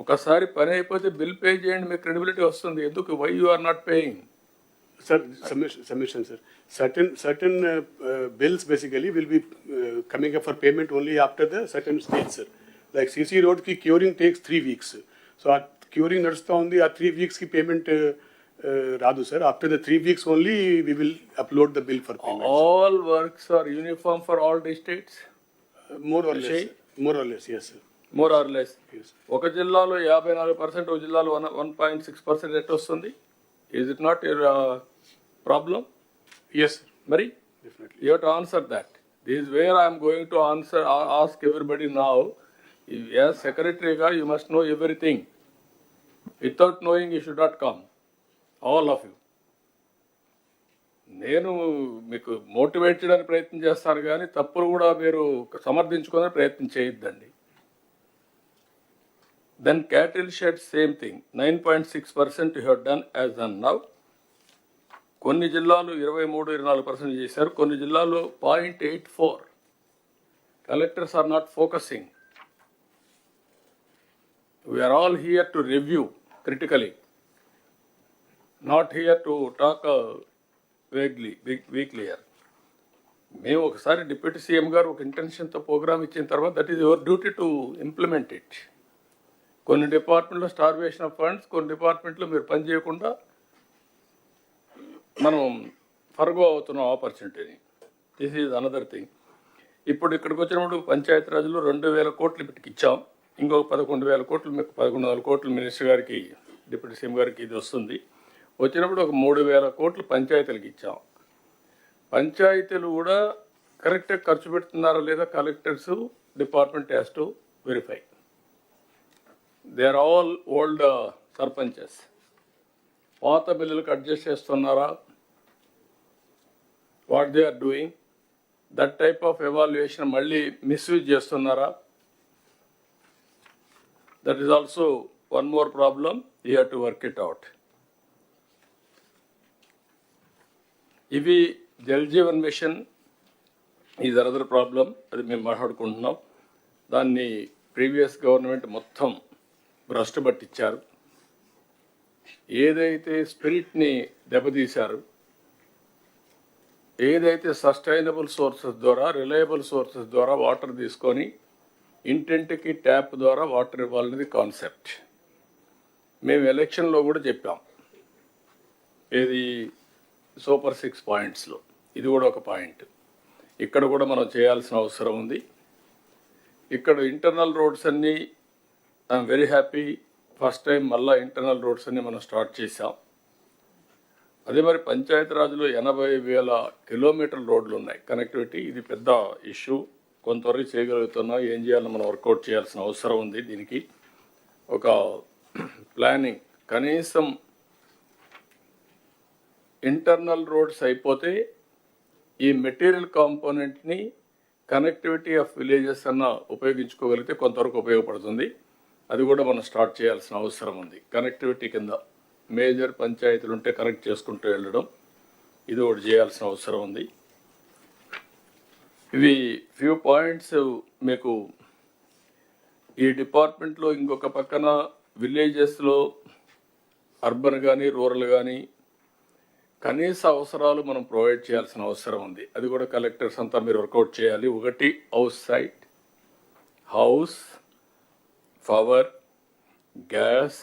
ఒకసారి పని అయిపోతే బిల్ పే చేయండి, మీకు క్రెడిబిలిటీ వస్తుంది. ఎందుకు why you are not paying? Sir, submission, sir. Certain bills basically will be coming up for payment only after the certain stage, sir. Like CC road ki curing takes 3 weeks. So our curing నడుస్తూ ఉంది, ఆ 3 weeks ki payment రాదు, sir. After the 3 weeks only we will upload the bill for payment. All works are uniform for all districts? More or less, more or less, yes, sir. More or less. ఒక జిల్లాలో 54%, ఒక జిల్లాలో 1.6% at వస్తుంది. Is it not your problem? Yes, sir. Mari? Definitely. You have to answer that. This is where I am going to ask everybody now. As secretary, you must know everything. Without knowing, you should not come. All of you. నేను మీకు motivate చేయడానికి ప్రయత్నం చేస్తాను, కానీ తప్పులు కూడా మీరు సమర్థించుకోవడానికి ప్రయత్నం చేయొద్దండి. Then cattle shed, same thing. 9.6% you have done as on now. కొన్ని జిల్లాలు 23-24% చేశారు, కొన్ని జిల్లాలు 0.84. Collectors are not focusing. We are all here to review critically, not here to talk weakly here. మేము ఒకసారి డిప్యూటీ సీఎం గారు ఒక ఇంటెన్షన్తో ప్రోగ్రామ్ ఇచ్చిన తర్వాత that is your duty to implement it. కొన్ని డిపార్ట్మెంట్లో స్టార్వేషన్ ఆఫ్ ఫండ్స్, కొన్ని డిపార్ట్మెంట్లో మీరు పని చేయకుండా మనం ఫర్గో అవుతున్నాం ఆపర్చునిటీని. This is another thing. ఇప్పుడు ఇక్కడికి వచ్చినప్పుడు పంచాయతీ రాజ్లో 2,000 కోట్లు ఇప్పటికి ఇచ్చాం. ఇంకొక 11,000 కోట్లు, మీకు 11,000 కోట్లు మినిస్టర్ గారికి, డిప్యూటీ సీఎం గారికి ఇది వస్తుంది. వచ్చినప్పుడు ఒక 3,000 కోట్లు పంచాయతీలకు ఇచ్చాం. పంచాయతీలు కూడా కరెక్ట్గా ఖర్చు పెడుతున్నారా లేదా collectors, department has to verify. They are all old sarpanches. పాత బిల్లులకు అడ్జస్ట్ చేస్తున్నారా, what they are doing, that type of evaluation మళ్ళీ మిస్యూజ్ చేస్తున్నారా? That is also one more problem, you have to work it out. ఇవి Jal Jeevan mission is another problem, అది మేము మాట్లాడుకుంటున్నాం. దాన్ని ప్రీవియస్ గవర్నమెంట్ మొత్తం భ్రష్టు పట్టించారు. ఏదైతే స్పిరిట్ని దెబ్బతీశారు, ఏదైతే సస్టైనబుల్ సోర్సెస్ ద్వారా, రిలయబుల్ సోర్సెస్ ద్వారా వాటర్ తీసుకొని ఇంటింటికి ట్యాప్ ద్వారా వాటర్ ఇవ్వాలనేది కాన్సెప్ట్. మేము ఎలక్షన్లో కూడా చెప్పాం, ఏది సూపర్ 6 పాయింట్స్లో ఇది కూడా ఒక పాయింట్. ఇక్కడ కూడా మనం చేయాల్సిన అవసరం ఉంది. ఇక్కడ ఇంటర్నల్ రోడ్స్ అన్నీ I'm very happy, first time మళ్ళీ ఇంటర్నల్ రోడ్స్ అన్నీ మనం స్టార్ట్ చేసాం. అదే మరి పంచాయతీ రాజ్లో 80,000 కిలోమీటర్ల రోడ్లు ఉన్నాయి కనెక్టివిటీ. ఇది పెద్ద ఇష్యూ, కొంతవరకు చేయగలుగుతున్నాం. ఏం చేయాలో మనం వర్కౌట్ చేయాల్సిన అవసరం ఉంది. దీనికి ఒక ప్లానింగ్, కనీసం ఇంటర్నల్ రోడ్స్ అయిపోతే ఈ మెటీరియల్ కాంపోనెంట్ని కనెక్టివిటీ ఆఫ్ విలేజెస్ అన్న ఉపయోగించుకోగలిగితే కొంతవరకు ఉపయోగపడుతుంది. అది కూడా మనం స్టార్ట్ చేయాల్సిన అవసరం ఉంది. కనెక్టివిటీ కింద మేజర్ పంచాయతీలు ఉంటే కనెక్ట్ చేసుకుంటూ వెళ్ళడం, ఇది ఒకటి చేయాల్సిన అవసరం ఉంది. ఇవి ఫ్యూ పాయింట్స్ మీకు ఈ డిపార్ట్మెంట్లో. ఇంకొక పక్కన విలేజెస్లో అర్బన్ కానీ రూరల్ కానీ కనీస అవసరాలు మనం ప్రొవైడ్ చేయాల్సిన అవసరం ఉంది. అది కూడా కలెక్టర్స్ అంతా మీరు వర్కౌట్ చేయాలి. ఒకటి house site, house, power, gas,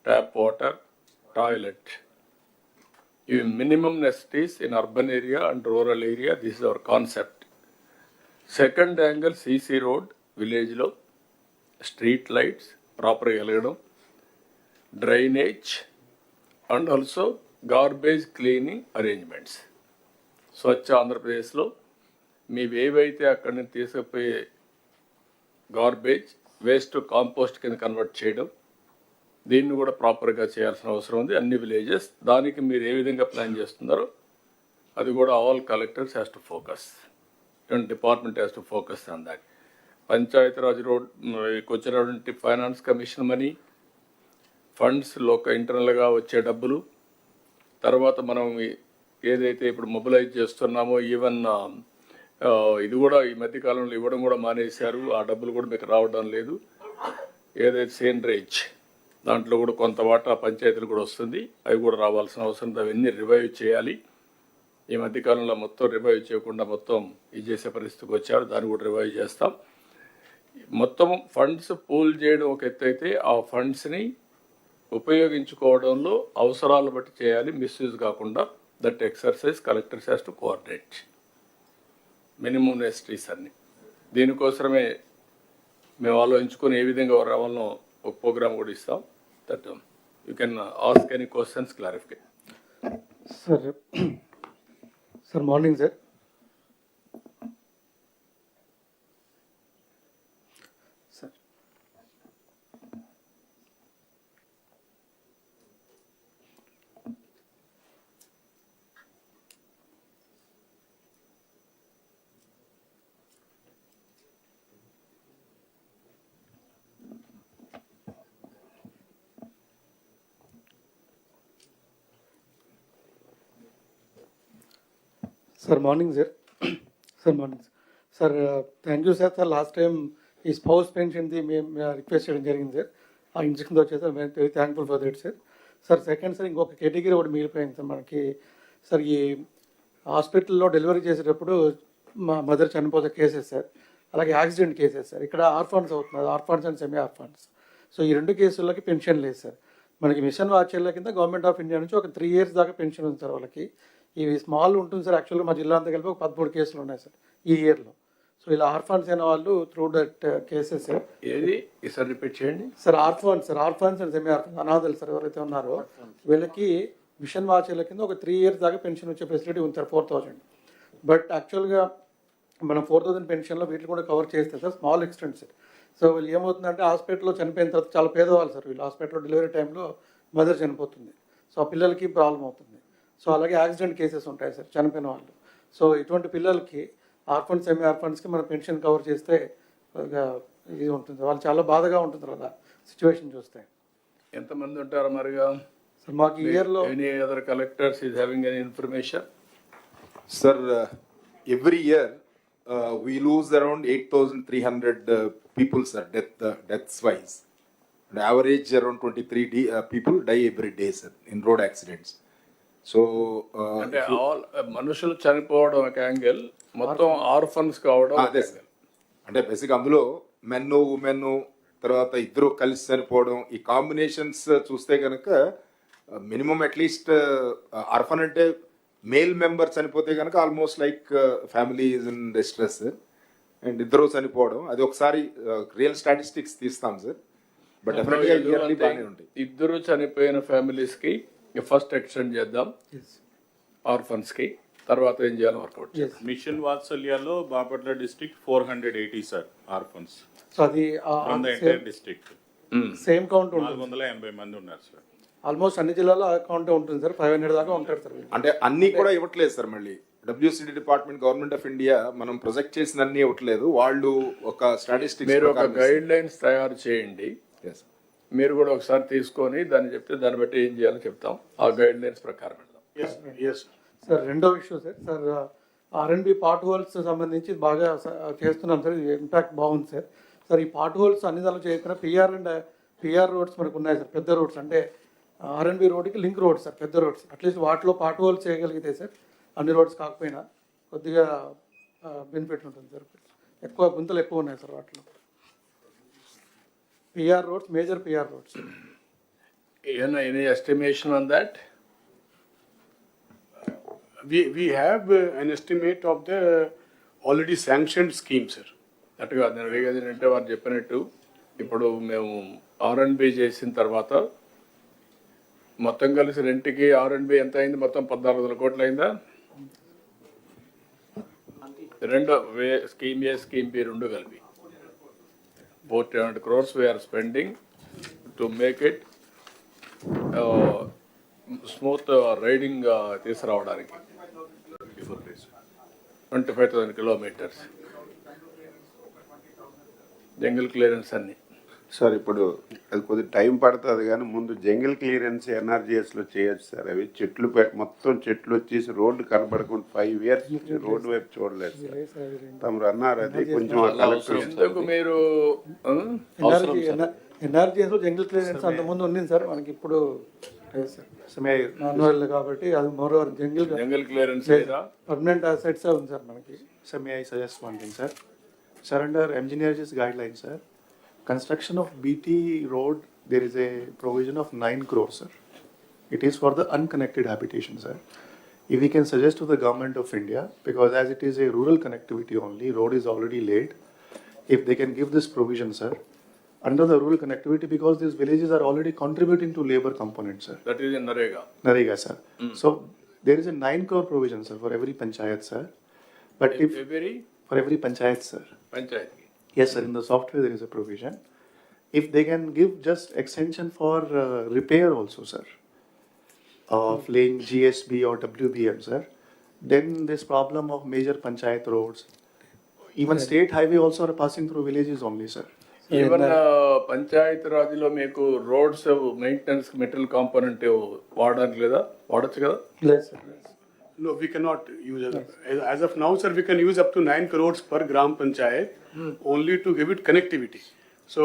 tap water, toilet. ఇవి minimum necessities in urban area and rural area. This is our concept. Second angle CC road విలేజ్లో, స్ట్రీట్ లైట్స్ ప్రాపర్గా వెలగడం, drainage and also garbage cleaning arrangements. Swachh ఆంధ్రప్రదేశ్లో మీవేవైతే అక్కడి నుంచి తీసుకుపోయే garbage waste compost కింద కన్వర్ట్ చేయడం, దీన్ని కూడా ప్రాపర్గా చేయాల్సిన అవసరం ఉంది అన్ని విలేజెస్. దానికి మీరు ఏ విధంగా ప్లాన్ చేస్తున్నారో అది కూడా all collectors has to focus and department has to focus on that. Panchayati Raj road వచ్చినటువంటి ఫైనాన్స్ కమిషన్ మనీ, ఫండ్స్ ఇంటర్నల్గా వచ్చే డబ్బులు, తర్వాత మనం ఏదైతే ఇప్పుడు మొబిలైజ్ చేస్తున్నామో ఈవెన్ ఇది కూడా ఈ మధ్యకాలంలో ఇవ్వడం కూడా మానేశారు, ఆ డబ్బులు కూడా మీకు రావడం లేదు. ఏదైతే NREGS దాంట్లో కూడా కొంత వాటా పంచాయతీలు కూడా వస్తుంది, అవి కూడా రావాల్సిన అవసరం, అవన్నీ రివైవ్ చేయాలి. ఈ మధ్యకాలంలో మొత్తం రివైవ్ చేయకుండా మొత్తం ఇది చేసే పరిస్థితికి వచ్చారు, దాన్ని కూడా రివైవ్ చేస్తాం. మొత్తం ఫండ్స్ పూల్ చేయడం ఒక ఎత్తు అయితే, ఆ ఫండ్స్ని ఉపయోగించుకోవడంలో అవసరాలు బట్టి చేయాలి, మిస్యూజ్ కాకుండా. That exercise collectors has to coordinate minimum నెసిటీస్ అన్ని. దీనికోసమే మేము ఆలోచించుకొని ఏ విధంగా రావాలనో ఒక ప్రోగ్రామ్ కూడా ఇస్తాం. That you can ask any questions, clarify. Sir morning sir. Sir morning sir. Sir morning sir. Thank you sir. Sir last time ఈ స్పౌస్ పెన్షన్ది మేము రిక్వెస్ట్ చేయడం జరిగింది సార్. ఆ ఇన్స్ట్రక్షన్తో వచ్చేసి sir very thankful for that sir. Sir second sir ఇంకొక category ఒకటి మిగిలిపోయింది sir మనకి. సార్ ఈ హాస్పిటల్లో డెలివరీ చేసేటప్పుడు మా మదర్ చనిపోతే కేసెస్ సార్, అలాగే యాక్సిడెంట్ కేసెస్ సార్. ఇక్కడ ఆర్ఫాన్స్ అవుతున్నారు, orphans and semi orphans. So ఈ రెండు కేసులకి పెన్షన్ లేదు సార్. మనకి మిషన్ వాచర్ల కింద గవర్నమెంట్ ఆఫ్ ఇండియా నుంచి ఒక 3 years దాకా పెన్షన్ ఉంది సార్ వాళ్ళకి. ఇవి స్మాల్ ఉంటుంది సార్. యాక్చువల్గా మా జిల్లా అంతా కలిపి ఒక 13 కేసులు ఉన్నాయి సార్ ఈ ఇయర్లో. సో ఇలా ఆర్ఫాన్స్ అయిన వాళ్ళు త్రూ దట్ కేసెస్ సార్. ఏది ఈసారి రిపీట్ చేయండి sir. Orphans sir, orphans and semi orphans అనాథలు సార్ ఎవరైతే ఉన్నారో వీళ్ళకి మిషన్ వాచర్ల కింద ఒక 3 years దాకా పెన్షన్ వచ్చే ఫెసిలిటీ ఉంది సార్, 4,000. బట్ యాక్చువల్గా మనం 4,000 పెన్షన్లో వీటిని కూడా కవర్ చేస్తే sir small extent sir. So వీళ్ళు ఏమవుతుందంటే హాస్పిటల్లో చనిపోయిన తర్వాత చాలా పేదవాళ్ళు సార్ వీళ్ళు. హాస్పిటల్లో డెలివరీ టైంలో మదర్ చనిపోతుంది, సో ఆ పిల్లలకి ప్రాబ్లం అవుతుంది. సో అలాగే యాక్సిడెంట్ కేసెస్ ఉంటాయి సార్ చనిపోయిన వాళ్ళు. సో ఇటువంటి పిల్లలకి ఆర్ఫన్స్ సెమీ ఆర్ఫన్స్కి మనం పెన్షన్ కవర్ చేస్తే ఇది ఉంటుంది. వాళ్ళు చాలా బాధగా ఉంటుంది కదా సిచ్యువేషన్ చూస్తే. ఎంతమంది ఉంటారు మరిగా సార్ మాకు ఈ ఇయర్లో any other collectors is having any information? Sir, every year we lose around 8,300 people, sir, deaths wise. On average, around 23 people die every day, sir, in road accidents. So, అంటే all మనుషులు చనిపోవడం ఒక angle, మొత్తం orphans కావడం అదే sir. అంటే basic అందులో men women తర్వాత ఇద్దరు కలిసి చనిపోవడం, ఈ కాంబినేషన్స్ చూస్తే కనుక మినిమం అట్లీస్ట్ ఆర్ఫన్ అంటే మేల్ మెంబర్ చనిపోతే కనుక almost like family is in distress. And ఇద్దరు చనిపోవడం అది ఒకసారి రియల్ స్టాటిస్టిక్స్ తీస్తాం సార్. బట్ డెఫినెట్గా ఇయర్లీ బాగానే ఉంటాయి. ఇద్దరు చనిపోయిన ఫ్యామిలీస్కి ఫస్ట్ ఎక్స్టెండ్ చేద్దాం, ఆర్ఫన్స్కి తర్వాత ఏం చేయాలో వర్కౌట్ చేద్దాం. మిషన్ వాత్సల్యాలో Bapatla district 480 sir orphans. So అది డిస్ట్రిక్ట్ సేమ్ కౌంట్ ఉంటుంది. 480 మంది ఉన్నారు సార్. ఆల్మోస్ట్ అన్ని జిల్లాలో అకౌంట్ ఉంటుంది సార్. 500 దాకా ఉంటారు సార్. అంటే అన్ని కూడా ఇవ్వట్లేదు సార్. మళ్ళీ WCD department government of India మనం ప్రొజెక్ట్ చేసిన అన్ని ఇవ్వట్లేదు. వాళ్ళు ఒక స్టాటిస్టిక్స్ మీరు ఒక గైడ్ లైన్స్ తయారు చేయండి, మీరు కూడా ఒకసారి తీసుకొని దాన్ని చెప్తే దాన్ని బట్టి ఏం చేయాలో చెప్తాం. ఆ గైడ్ లైన్స్ ప్రకారం వెళ్దాం. సార్ రెండో విషయం sir. Sir R&B part holes సంబంధించి బాగా చేస్తున్నాం సార్. ఇంపాక్ట్ బాగుంది సార్. సార్ ఈ పార్ట్ హోల్స్ అన్ని దానిలో చేయకుండా PR రోడ్స్ మనకు ఉన్నాయి సార్, పెద్ద రోడ్స్. అంటే R&B రోడ్కి లింక్ రోడ్స్ సార్, పెద్ద రోడ్స్. అట్లీస్ట్ వాటిలో పార్ట్ హోల్స్ చేయగలిగితే సార్ అన్ని రోడ్స్ కాకపోయినా కొద్దిగా బెనిఫిట్ ఉంటుంది సార్. ఎక్కువ గుంతలు ఎక్కువ ఉన్నాయి సార్ వాటిలో. PR roads, major PR roads. Any estimation on that? We have an estimate of the already sanctioned scheme, sir. అట్టుగా నేను వేగేదంటే వారు చెప్పినట్టు ఇప్పుడు మేము R&B చేసిన తర్వాత మొత్తం కలిసి రెంట్కి R&B ఎంత అయింది? మొత్తం 1,400 కోట్లు అయిందా? రెండు స్కీమ్ ఏ స్కీమ్ బి రెండు కలిపి 400 crores we are spending to make it smooth riding తీసుకురావడానికి 25,000 kilometers. జంగిల్ క్లియరెన్స్ అన్ని. సార్ ఇప్పుడు అది కొద్దిగా టైం పడుతుంది కానీ ముందు జంగిల్ క్లియరెన్స్ ఎన్ఆర్జీఎస్లో చేయొచ్చు సార్. అవి చెట్లు మొత్తం చెట్లు వచ్చేసి రోడ్డు కనబడకుండా 5 years రోడ్డు వైపు చూడలేదు సార్. తమరు అన్నారు అది కొంచెం ఎందుకు మీరు ఎన్ఆర్జీఎస్లో జంగిల్ క్లియరెన్స్ అంతకుముందు ఉంది సార్, మనకి ఇప్పుడు మాన్యువల్ కాబట్టి అది more over jungle clearance permanent assets ఉంది సార్ మనకి. Sir, may I suggest one thing, sir? Sir, under engineers guidelines, sir, construction of BT road, there is a provision of 9 crores, sir. It is for the unconnected habitation, sir. If we can suggest to the government of India, because as it is a rural connectivity only, road is already laid, if they can give this provision, sir, under the rural connectivity, because these villages are already contributing to labor component, sir. That is in NREGA. NREGS, sir. So there is a 9 crore provision, sir, for every panchayat, sir. But if for every panchayat, sir. Panchayati. Yes, sir. In the software there is a provision. If they can give just extension for repair also, sir, of laying GSB or WBM, sir, then this problem of major panchayat roads, even state highway also are passing through villages only, sir. Even panchayati రాజ్లో మీకు roads maintenance material component వాడడానికి లేదా? వాడచ్చు కదా? లేదు sir. No, we cannot use as of now, sir. We can use up to 9 crores per gram panchayat only to give it connectivity. So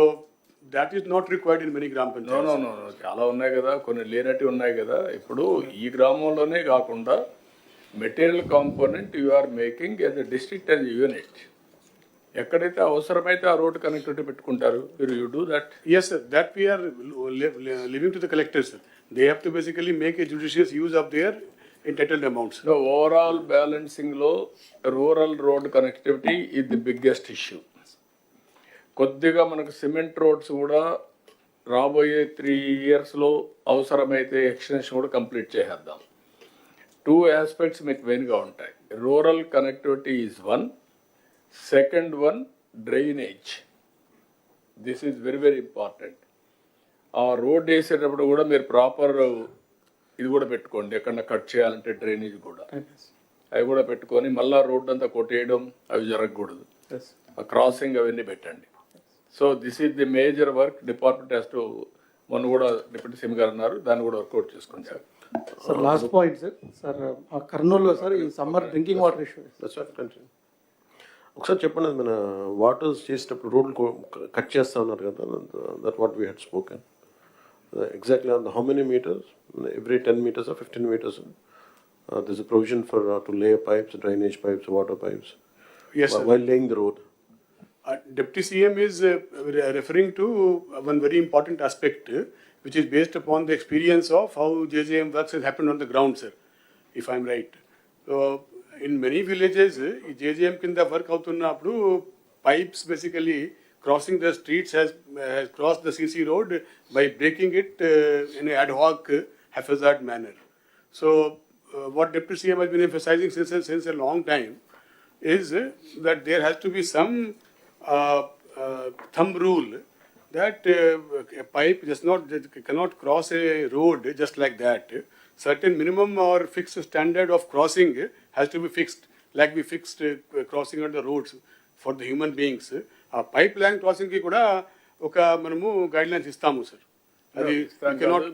that is not required in many gram panchayats. No చాలా ఉన్నాయి కదా, కొన్ని లేనట్టు ఉన్నాయి కదా. ఇప్పుడు ఈ గ్రామంలోనే కాకుండా material component you are making as a district as unit. ఎక్కడైతే అవసరమైతే ఆ రోడ్ కనెక్టివిటీ పెట్టుకుంటారు. You do that? Yes, sir. That we are leaving to the collectors, sir. They have to basically make a judicious use of their entitled amounts. So overall బ్యాలెన్సింగ్లో rural road connectivity is the biggest issue. కొద్దిగా మనకు cement roads కూడా రాబోయే 3 yearsలో అవసరమైతే extension కూడా complete చేసేద్దాం. 2 aspects మీకు మెయిన్గా ఉంటాయి. Rural connectivity is one, second one drainage. This is very very important. ఆ రోడ్ వేసేటప్పుడు కూడా మీరు ప్రాపర్ ఇది కూడా పెట్టుకోండి. ఎక్కడన్నా కట్ చేయాలంటే డ్రైనేజ్ కూడా అవి కూడా పెట్టుకొని మళ్ళీ రోడ్డు అంతా కొట్టేయడం అవి జరగకూడదు. ఆ క్రాసింగ్ అవన్నీ పెట్టండి. So this is the major work department has to. మొన్న కూడా డిప్యూటీ సీఎం గారు అన్నారు, దాన్ని కూడా వర్కౌట్ చేసుకోండి sir. Sir last point sir. Sir కర్నూలులో సార్ ఈ సమ్మర్ డ్రింకింగ్ వాటర్ ఇష్యూ. ఒకసారి చెప్పండి, మన వాటర్స్ చేసేటప్పుడు రోడ్లు కట్ చేస్తా ఉన్నారు కదా, that what we had spoken exactly on how many meters, every 10 meters or 15 meters, there's a provision for to lay pipes, drainage pipes, water pipes. Yes, sir. While laying the road. Deputy CM is referring to one very important aspect, which is based upon the experience of how JJM works has happened on the ground, sir, if I'm right. So in many villages, JJM kinda work avutunnappudu pipes basically crossing the streets has crossed the CC road by breaking it in an ad hoc haphazard manner. So what Deputy CM has been emphasizing since a long time is that there has to be some thumb rule that a pipe cannot cross a road just like that. Certain minimum or fixed standard of crossing has to be fixed, like we fixed crossing on the roads for the human beings. ఆ pipe line క్రాసింగ్కి కూడా ఒక మనము guide lines ఇస్తాము sir. అది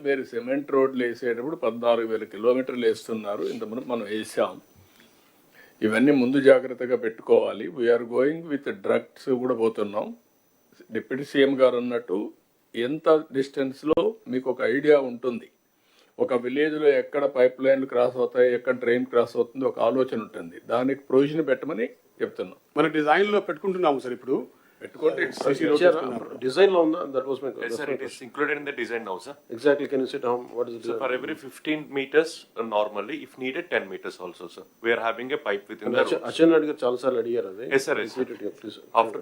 మీరు cement రోడ్లు వేసేటప్పుడు 14,000 kilometers వేస్తున్నారు. ఇంతకుముందు మనం వేసాం. ఇవన్నీ ముందు జాగ్రత్తగా పెట్టుకోవాలి. వీఆర్ గోయింగ్ విత్ డ్రగ్స్ కూడా పోతున్నాం. డిప్యూటీ సీఎం గారు అన్నట్టు ఎంత డిస్టెన్స్లో మీకు ఒక ఐడియా ఉంటుంది. ఒక విలేజ్లో ఎక్కడ పైప్ లైన్లు క్రాస్ అవుతాయి, ఎక్కడ డ్రైన్ క్రాస్ అవుతుంది, ఒక ఆలోచన ఉంటుంది. దానికి ప్రొవిజన్ పెట్టమని చెప్తున్నాం. మన డిజైన్లో పెట్టుకుంటున్నాము సార్. ఇప్పుడు పెట్టుకోండి. Design on that was my question. Yes, sir, it is included in the design now, sir. Exactly. Can you say what is the So for every 15 meters, normally, if needed, 10 meters also, sir. We are having a pipe within the road. Achan Reddy garu chaala saarlu adigaru ade. Yes, sir. Yes, sir. Please. After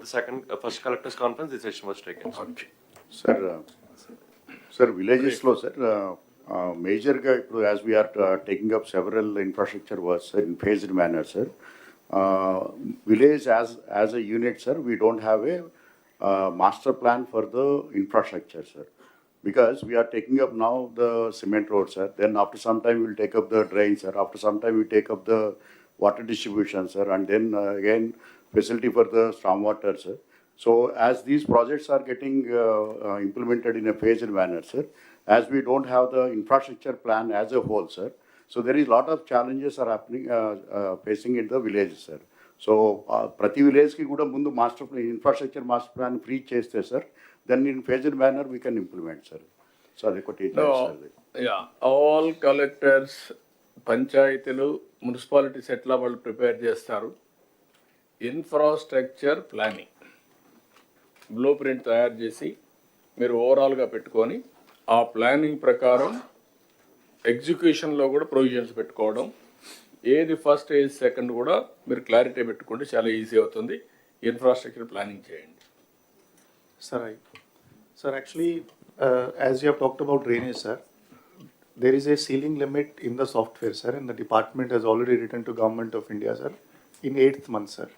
the first collectors conference, this decision was taken. Sir, villages lo sir, major ga ippudu as we are taking up several infrastructure works in phased manner, sir. Village as a unit, sir, we don't have a master plan for the infrastructure, sir, because we are taking up now the cement road, sir. Then after some time we'll take up the drains, sir. After some time we take up the water distribution, sir, and then again facility for the storm water, sir. So as these projects are getting implemented in a phased manner, sir, as we don't have the infrastructure plan as a whole, sir, so there is a lot of challenges are happening, facing in the villages, sir. So ప్రతి విలేజ్కి కూడా ముందు master infrastructure master plan free చేస్తే sir then in phased manner we can implement sir. So అది ఒకటి యా all collectors, పంచాయతీలు, municipalities ఎట్లా వాళ్ళు ప్రిపేర్ చేస్తారు, ఇన్ఫ్రాస్ట్రక్చర్ ప్లానింగ్ బ్లూ ప్రింట్ తయారు చేసి మీరు ఓవరాల్గా పెట్టుకొని ఆ ప్లానింగ్ ప్రకారం ఎగ్జిక్యూషన్లో కూడా ప్రొవిజన్స్ పెట్టుకోవడం, ఏది ఫస్ట్ ఏది సెకండ్ కూడా మీరు క్లారిటీ పెట్టుకుంటే చాలా ఈజీ అవుతుంది. ఇన్ఫ్రాస్ట్రక్చర్ ప్లానింగ్ చేయండి. Sir, actually, as you have talked about drainage, sir, there is a ceiling limit in the software, sir, and the department has already written to Government of India, sir, in 8th month, sir,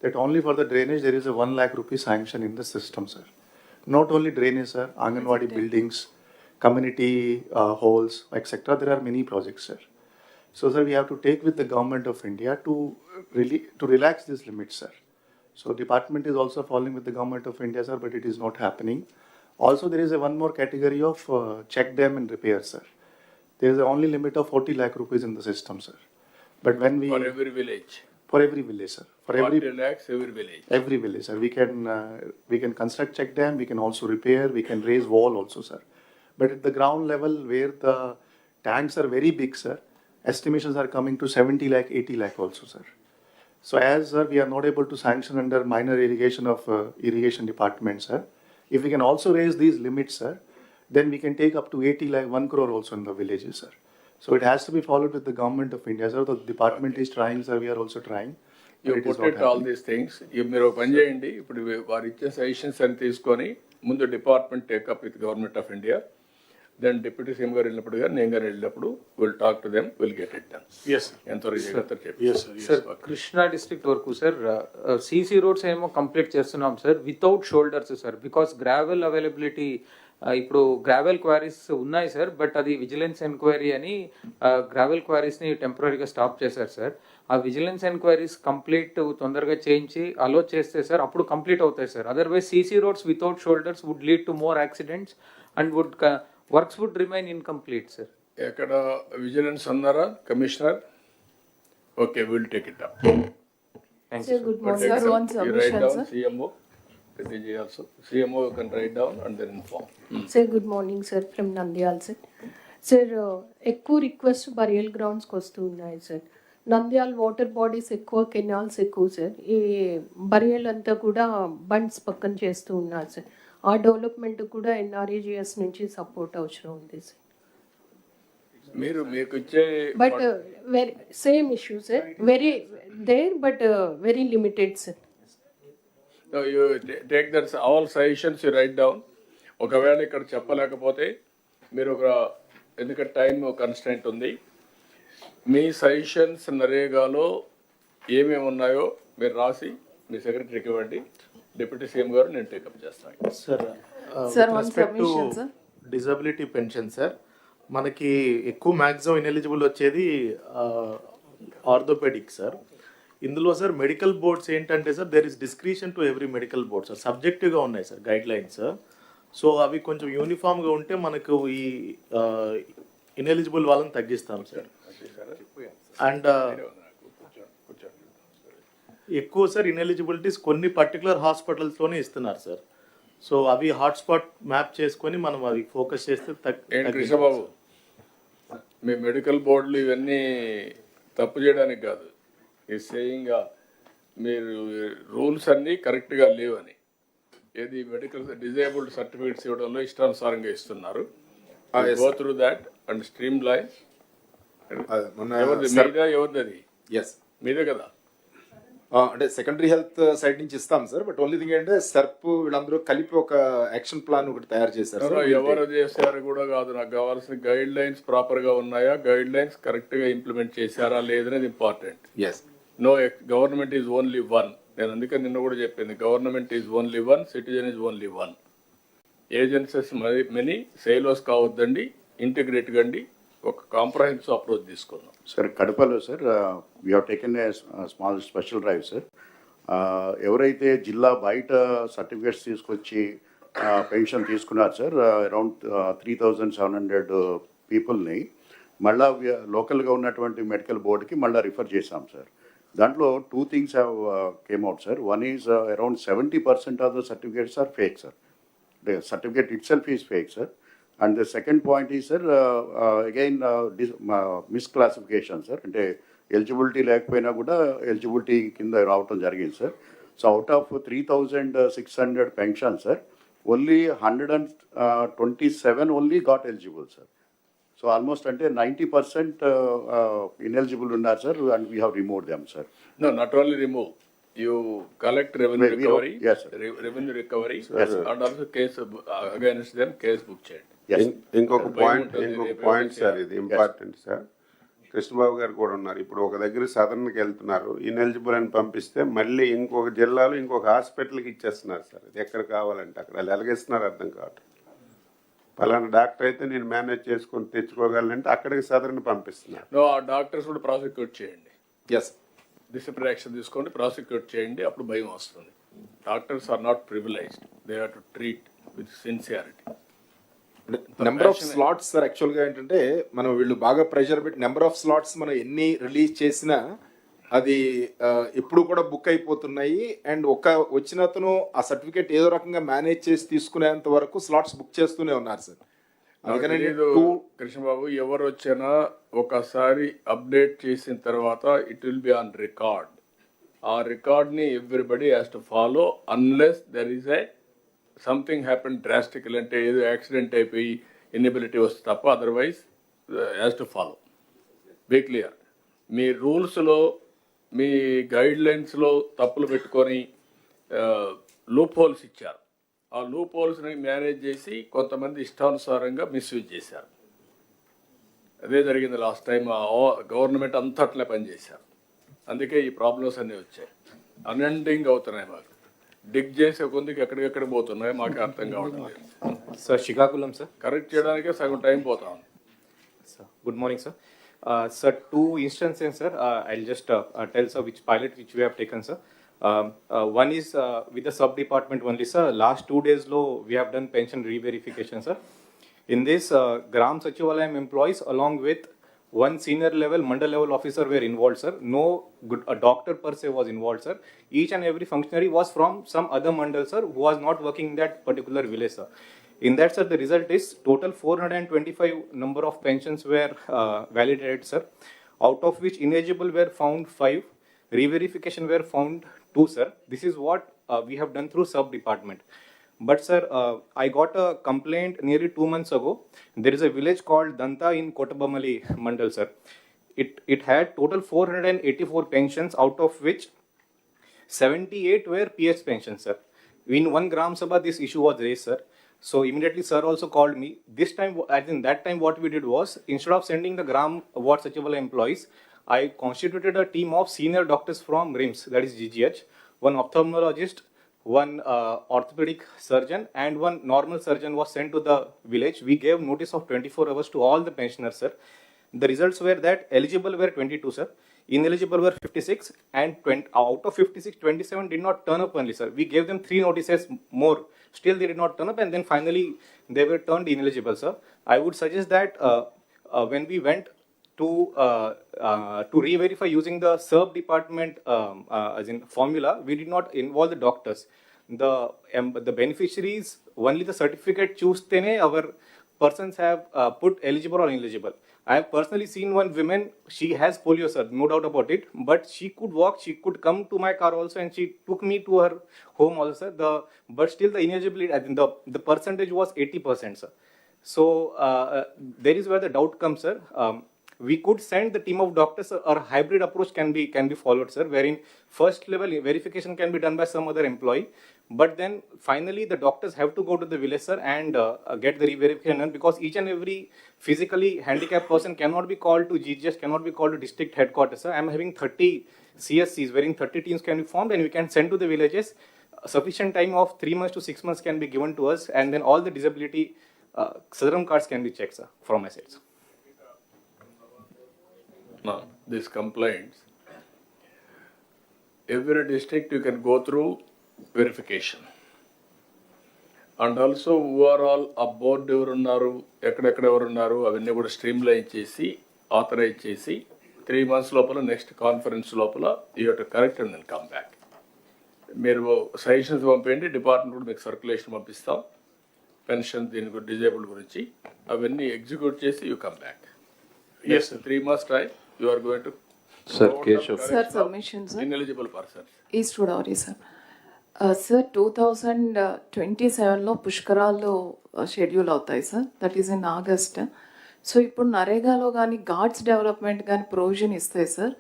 that only for the drainage there is a 1 lakh rupee sanction in the system, sir. Not only drainage, sir, Anganwadi buildings, community halls, etc. There are many projects, sir. So, sir, we have to take with the Government of India to relax this limit, sir. So, department is also following with the Government of India, sir, but it is not happening. Also, there is a one more category of check dam and repair, sir. There is a only limit of 40 lakh rupees in the system, sir. But when we For every village. For every village, sir. For 40 lakhs every village. Every village, sir. We can construct check dam. We can also repair. We can raise wall also, sir. But at the ground level, where the tanks are very big, sir, estimations are coming to 70 lakh, 80 lakh also, sir. So as sir, we are not able to sanction under minor irrigation of irrigation department, sir. If we can also raise these limits, sir, then we can take up to 80 lakh, 1 crore also in the villages, sir. So it has to be followed with the Government of India, sir. The department is trying, sir. We are also trying. You put it all these things. మీరు ఒక పని చేయండి, ఇప్పుడు వారు ఇచ్చే suggestions అని తీసుకొని ముందు department take up with government of India, then deputy CM గారు వెళ్ళినప్పుడు కానీ నేను గారు వెళ్ళినప్పుడు will talk to them, will get it done. ఎంతవరకు చెప్పి సార్ కృష్ణా డిస్ట్రిక్ట్ వరకు సార్ సీసీ రోడ్స్ ఏమో కంప్లీట్ చేస్తున్నాం sir without shoulders sir, because gravel availability ఇప్పుడు గ్రావెల్ క్వారీస్ ఉన్నాయి సార్, బట్ అది విజిలెన్స్ ఎంక్వైరీ అని గ్రావెల్ క్వారీస్ని టెంపరీగా స్టాప్ చేశారు సార్. ఆ విజిలెన్స్ ఎంక్వైరీస్ కంప్లీట్ తొందరగా చేయించి అలో చేస్తే సార్ అప్పుడు కంప్లీట్ అవుతాయి sir. Otherwise CC roads without shoulders would lead to more accidents and works would remain incomplete sir. ఎక్కడ విజిలెన్స్ ఉన్నారా commissioner? Okay, will take it up. Good morning, sir. One submission, sir. CMO, also CMO can write down and then inform. Sir, good morning, sir. From Nandyal, sir. Sir, ఎక్కువ request burial గ్రౌండ్స్కి వస్తూ ఉన్నాయి sir. Nandyal water bodies ఎక్కువ, canals ఎక్కువ sir. ఈ burial అంతా కూడా bunds పక్కన చేస్తూ ఉన్నారు సార్. ఆ డెవలప్మెంట్ కూడా NREGS నుంచి సపోర్ట్ అవసరం ఉంది సార్. మీకు ఇచ్చే but very same issue sir, very there but very limited sir. You take that all suggestions you write down. ఒకవేళ ఇక్కడ చెప్పలేకపోతే మీరు ఎందుకంటే టైం కన్స్టెంట్ ఉంది, మీ సజెషన్స్ నరేగాలో ఏమేమి ఉన్నాయో మీరు రాసి మీ సెక్రటరీకి ఇవ్వండి. డిప్యూటీ సీఎం గారు నేను టేకప్ చేస్తాను. Sir one submission sir. Disability pension sir, మనకి ఎక్కువ మ్యాక్సిమం ఇన్ఎలిజిబుల్ వచ్చేది ఆర్థోపెడిక్ సార్. ఇందులో సార్ మెడికల్ బోర్డ్స్ ఏంటంటే sir there is discretion to every medical board sir, సబ్జెక్టివ్గా ఉన్నాయి సార్ గైడ్ లైన్స్. సో అవి కొంచెం యూనిఫామ్గా ఉంటే మనకు ఈ ఇన్ఎలిజిబుల్ వాళ్ళని తగ్గిస్తాం సార్. అండ్ ఎక్కువ సార్ ఇన్ఎలిజిబిలిటీస్ కొన్ని పర్టికులర్ హాస్పిటల్స్లోనే ఇస్తున్నారు సార్. సో అవి హాట్స్పాట్ మ్యాప్ చేసుకొని మనం అవి ఫోకస్ చేస్తే కృష్ణబాబు, మీ మెడికల్ బోర్డులు ఇవన్నీ తప్పు చేయడానికి కాదు, ఈ సేయింగ్ మీరు రూల్స్ అన్నీ కరెక్ట్గా లేవని. ఏది మెడికల్ డిజేబుల్డ్ సర్టిఫికేట్స్ ఇవ్వడంలో ఇష్టానుసారంగా ఇస్తున్నారు. Go through that and stream line. ఎవరిది? మీదే కదా. అంటే సెకండరీ హెల్త్ సైడ్ నుంచి ఇస్తాం సార్, బట్ ఓన్లీ థింగ్ ఏంటంటే సర్ప్ వీళ్ళందరూ కలిపి ఒక యాక్షన్ ప్లాన్ ఒకటి తయారు చేశారు. ఎవరు చేశారు కూడా కాదు, నాకు కావాల్సిన గైడ్ లైన్స్ ప్రాపర్ గా ఉన్నాయా, గైడ్ లైన్స్ కరెక్ట్ గా ఇంప్లిమెంట్ చేశారా లేదనేది important. No government is only one. నేను అందుకని నిన్న కూడా చెప్పింది, government is only one, citizen is only one. Agencies many, silos కావద్దండి, ఇంటిగ్రేట్ కండి, ఒక కాంప్రహెన్సివ్ అప్రోచ్ తీసుకుందాం. సార్ కడపలో sir we have taken a small special drive sir. ఎవరైతే జిల్లా బయట సర్టిఫికేట్స్ తీసుకొచ్చి పెన్షన్ తీసుకున్నారు సార్, అరౌండ్ 3,700 పీపుల్ని మళ్ళా లోకల్గా ఉన్నటువంటి మెడికల్ బోర్డుకి మళ్ళీ రిఫర్ చేశాం సార్. దాంట్లో 2 things have came out, sir. One is around 70% of the certificates are fake, sir. The certificate itself is fake, sir. And the second point is, sir, again, misclassification, sir. అంటే eligibility లేకపోయినా కూడా eligibility కింద రావటం జరిగింది sir. So out of 3,600 pension sir, only 127 only got eligible sir. So almost అంటే 90% ineligible uన్నారు sir, and we have removed them, sir. No, not only remove. You collect revenue recovery. Yes, sir. Revenue recovery. Yes, sir. And also case against them case book చేయండి. Yes. ఇంకొక point sir, ఇది important sir. Krishnababu గారు కూడా ఉన్నారు. ఇప్పుడు ఒక దగ్గర సదర్న్కి వెళ్తున్నారు, ఇన్ఎలిజిబుల్ అని పంపిస్తే మళ్ళీ ఇంకొక జిల్లాలో ఇంకొక హాస్పిటల్కి ఇచ్చేస్తున్నారు సార్. అది ఎక్కడ కావాలంటే అక్కడ వాళ్ళు ఎలాగేస్తున్నారు అర్థం కావట్లేదు. పలానా డాక్టర్ అయితే నేను మేనేజ్ చేసుకొని తెచ్చుకోగలనంటే అక్కడికి సదరని పంపిస్తున్నారు. నో, ఆ డాక్టర్స్ కూడా ప్రాసిక్యూట్ చేయండి. ఎస్, డిసిప్లినరీ యాక్షన్ తీసుకోండి, ప్రాసిక్యూట్ చేయండి, అప్పుడు భయం వస్తుంది. Doctors are not privileged, they have to treat with sincerity. Number of slots sir, యాక్చువల్గా ఏంటంటే మనం వీళ్ళు బాగా ప్రెషర్ పెట్టి నెంబర్ ఆఫ్ స్లాట్స్ మనం ఎన్ని రిలీజ్ చేసినా అది ఎప్పుడు కూడా బుక్ అయిపోతున్నాయి. అండ్ వచ్చిన అతను ఆ సర్టిఫికేట్ ఏదో రకంగా మేనేజ్ చేసి తీసుకునేంత వరకు స్లాట్స్ బుక్ చేస్తూనే ఉన్నారు సార్. అందుకని కృష్ణబాబు, ఎవరు వచ్చినా ఒకసారి అప్డేట్ చేసిన తర్వాత it will be on record. ఆ రికార్డ్ని everybody has to follow unless there is a something happen drastical, అంటే ఏదో యాక్సిడెంట్ అయిపోయి ఇన్ఎబిలిటీ వస్తే తప్ప, otherwise has to follow. Be clear. మీ రూల్స్లో మీ గైడ్ లైన్స్లో తప్పులు పెట్టుకొని లూప్ హోల్స్ ఇచ్చారు. ఆ లూప్ హోల్స్ని మేనేజ్ చేసి కొంతమంది ఇష్టానుసారంగా మిస్యూజ్ చేశారు. అదే జరిగింది లాస్ట్ టైం. గవర్నమెంట్ అంతా అట్లే పనిచేశారు. అందుకే ఈ ప్రాబ్లమ్స్ అన్నీ వచ్చాయి. అన్ఎండింగ్ అవుతున్నాయి. మాకు డిగ్ చేసే కొందికి ఎక్కడికెక్కడ పోతున్నాయి మాకు అర్థం కావడం లేదు సార్. శ్రీకాకుళం సార్, కరెక్ట్ చేయడానికే సగం టైం పోతా ఉంది sir. Good morning sir. Sir, 2 instances, sir. I'll just tell sir which pilot which we have taken, sir. One is with the sub department only, sir. Last 2 days low we have done pension re-verification, sir. In this, Gram Sachivalayam employees along with one senior level mandal level officer were involved, sir. No a doctor per se was involved, sir. Each and every functionary was from some other mandal, sir, who was not working in that particular village, sir. In that, sir, the result is total 425 number of pensions were validated, sir. Out of which ineligible were found 5, re-verification were found 2, sir. This is what we have done through sub department. But sir, I got a complaint nearly 2 months ago. There is a village called Danta in Kotabamali Mandal, sir. It had total 484 pensions, out of which 78 were PS pensions, sir. In one Gram Sabha, this issue was raised, sir. So immediately sir also called me. This time, as in that time, what we did was, instead of sending the Gram Ward Sachivala employees, I constituted a team of senior doctors from RIMS, that is GGH, one ophthalmologist, one orthopedic surgeon, and one normal surgeon was sent to the village. We gave notice of 24 hours to all the pensioners, sir. The results were that eligible were 22, sir. Ineligible were 56, and out of 56, 27 did not turn up only, sir. We gave them 3 notices more. Still they did not turn up, and then finally they were turned ineligible, sir. I would suggest that when we went to re-verify using the SERB department as in formula, we did not involve the doctors. The beneficiaries, only the certificate choose tene our persons have put eligible or ineligible. I have personally seen one woman, she has polio, sir, no doubt about it, but she could walk, she could come to my car also, and she took me to her home also, sir. But still the ineligibility, I think the percentage was 80%, sir. So there is where the doubt comes, sir. We could send the team of doctors, or hybrid approach can be followed, sir, wherein first level verification can be done by some other employee, but then finally the doctors have to go to the village, sir, and get the re-verification done, because each and every physically handicapped person cannot be called to GGS, cannot be called to district headquarters, sir. I am having 30 CSCs, wherein 30 teams can be formed, and we can send to the villages. Sufficient time of 3 months to 6 months can be given to us, and then all the disability Sadram cards can be checked, sir, from my side, sir. Now, these complaints, every district you can go through verification. And also overall ఆ board ఎవరు ఉన్నారు, ఎక్కడెక్కడ ఎవరు ఉన్నారు, అవన్నీ కూడా streamline చేసి authorise చేసి 3 months లోపల నెక్స్ట్ కాన్ఫరెన్స్ లోపల you have to correct and then come back. మీరు సజెషన్స్ పంపేయండి, డిపార్ట్మెంట్ కూడా మీకు సర్క్యులేషన్ పంపిస్తాం పెన్షన్ దీని డిజేబుల్డ్ గురించి, అవన్నీ ఎగ్జిక్యూట్ చేసి you come back. Yes, sir. 3 months time you are going to Sir, Keshav. Sir, submission, sir. ineligible persons. East Godavari, sir. Sir, 2027లో పుష్కరాలు షెడ్యూల్ అవుతాయి sir, that is in August. So ఇప్పుడు నరేగాలో కానీ Ghats development కానీ provision ఇస్తాయి sir.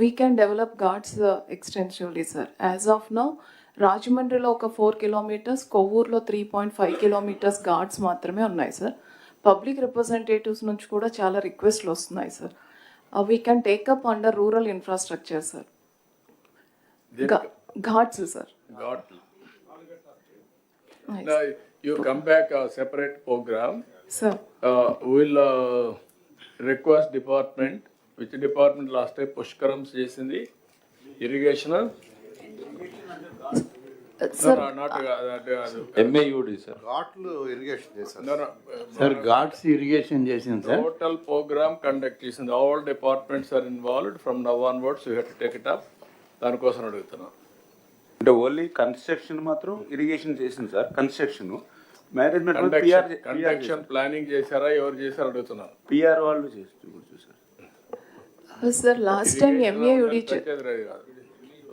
We can develop Ghats extensively sir. As of now రాజమండ్రిలో ఒక 4 kilometers, కొవ్వూరులో 3.5 kilometers Ghats మాత్రమే ఉన్నాయి సార్. పబ్లిక్ రిప్రజెంటేటివ్స్ నుంచి కూడా చాలా రిక్వెస్ట్లు వస్తున్నాయి sir. We can take up under rural infrastructure sir. Ghats sir. Got now you come back a separate program. Sir. Will request department, which department last time pushkarams చేసింది, irrigation? Sir, not MAUD, sir. ఘాట్లు irrigation చేశారు. no, sir Ghats irrigation చేసింది sir. total program conduct చేసింది. All departments are involved from now onwards. You have to take it up. దానికోసం అడుగుతున్నాను. అంటే only construction మాత్రం irrigation చేసింది sir. Construction management conduction planning చేశారా, ఎవరు చేశారు అడుగుతున్నాను. పిఆర్ వాళ్ళు చూసారు సార్ లాస్ట్ టైం ఎంఏయుడి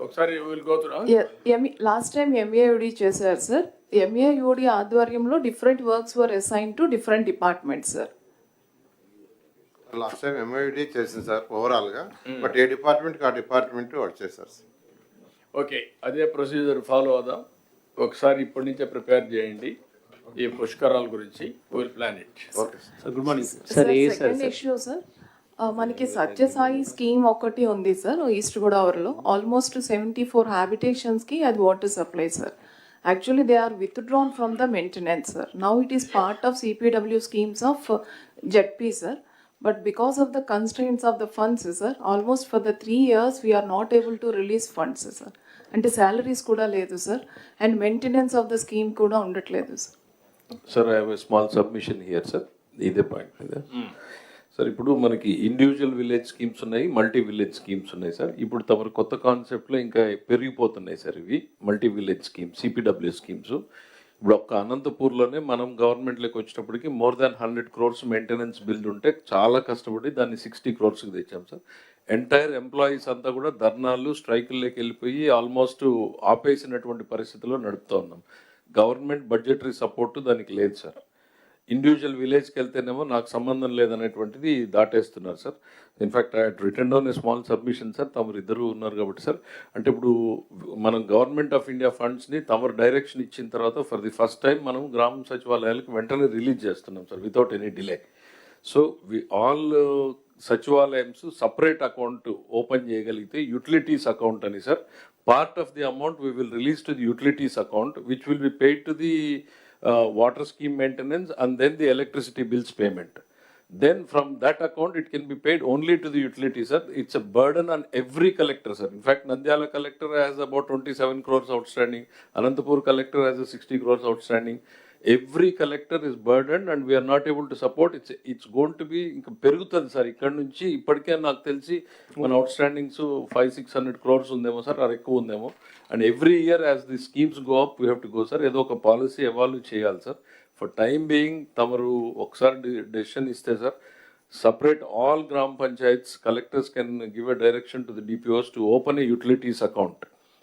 ఒకసారి will go through. Last time MAUD చేశారు సార్. ఎంఏయుడి ఆధ్వర్యంలో different works were assign to different departments sir. Last time MID చేసింది సార్ ఓవరాల్గా, బట్ ఏ డిపార్ట్మెంట్కి ఆ డిపార్ట్మెంట్ వాళ్ళు చేశారు సార్. ఓకే, అదే ప్రొసీజర్ ఫాలో అవుదాం. ఒకసారి ఇప్పటి నుంచే ప్రిపేర్ చేయండి ఈ పుష్కరాల గురించి. Will plan it. Okay sir, good morning sir. Sir second issue sir, మనకి సత్యసాయి స్కీమ్ ఒకటి ఉంది సార్ ఈస్ట్ గోదావరిలో. ఆల్మోస్ట్ 74 హ్యాబిటేషన్స్కి అది water supply sir. Actually they are withdrawn from the maintenance sir. Now it is part of CPW schemes of ZP sir. But because of the constraints of the funds, sir, almost for the 3 years we are not able to release funds, sir. And the salaries kuda ledu, sir. And maintenance of the scheme kuda undatledu, sir. Sir, I have a small submission here, sir. ఇదే point మీద sir, ఇప్పుడు మనకి individual village schemes ఉన్నాయి, multi village schemes ఉన్నాయి sir. ఇప్పుడు తమరు కొత్త కాన్సెప్ట్లో ఇంకా పెరిగిపోతున్నాయి సార్ ఇవి multi village schemes, CPW schemes. ఇప్పుడు ఒక్క అనంతపూర్లోనే మనం గవర్నమెంట్లోకి వచ్చేటప్పటికి more than 100 crores maintenance bill ఉంటే చాలా కష్టపడి దాన్ని 60 crores తెచ్చాం సార్. ఎంటైర్ ఎంప్లాయీస్ అంతా కూడా ధర్నాలు, స్ట్రైకుల్లోకి వెళ్ళిపోయి ఆల్మోస్ట్ ఆపేసినటువంటి పరిస్థితిలో నడుపుతూ ఉన్నాం. గవర్నమెంట్ బడ్జెటరీ సపోర్టు దానికి లేదు సార్. ఇండివిజువల్ విలేజ్కి వెళ్తేనేమో నాకు సంబంధం లేదనేటువంటిది దాటేస్తున్నారు sir. In fact I had written down a small submission sir. తమరు ఇద్దరు ఉన్నారు కాబట్టి సార్, అంటే ఇప్పుడు మనం గవర్నమెంట్ ఆఫ్ ఇండియా ఫండ్స్ని తమరు డైరెక్షన్ ఇచ్చిన తర్వాత ఫర్ ది ఫస్ట్ టైం మనం గ్రామ సచివాలయాలకు వెంటనే రిలీజ్ చేస్తున్నాం sir without any delay. So all సచివాలయమ్స్ సపరేట్ అకౌంట్ ఓపెన్ చేయగలిగితే యూటిలిటీస్ అకౌంట్ అని sir, part of the amount we will release to the utilities account which will be paid to the water scheme maintenance and then the electricity bills payment. Then from that account it can be paid only to the utility, sir. It's a burden on every collector, sir. In fact, Nandyala collector has about 27 crores outstanding. Anantapur collector has a 60 crores outstanding. Every collector is burdened and we are not able to support. It's going to be ఇంకా పెరుగుతుంది sir. ఇక్కడ నుంచి ఇప్పటికే నాకు తెలిసి మన అవుట్స్టాండింగ్స్ 500-600 crores ఉందేమో sir, అది ఎక్కువ ఉందేమో. And every year as the schemes go up we have to go sir. ఏదో ఒక పాలసీ ఎవాల్వ్ చేయాలి సార్. ఫర్ టైమ్ బీయింగ్ తమరు ఒకసారి డెసిషన్ ఇస్తే sir, separate all gram panchayats, collectors can give a direction to the DPOs to open a utilities account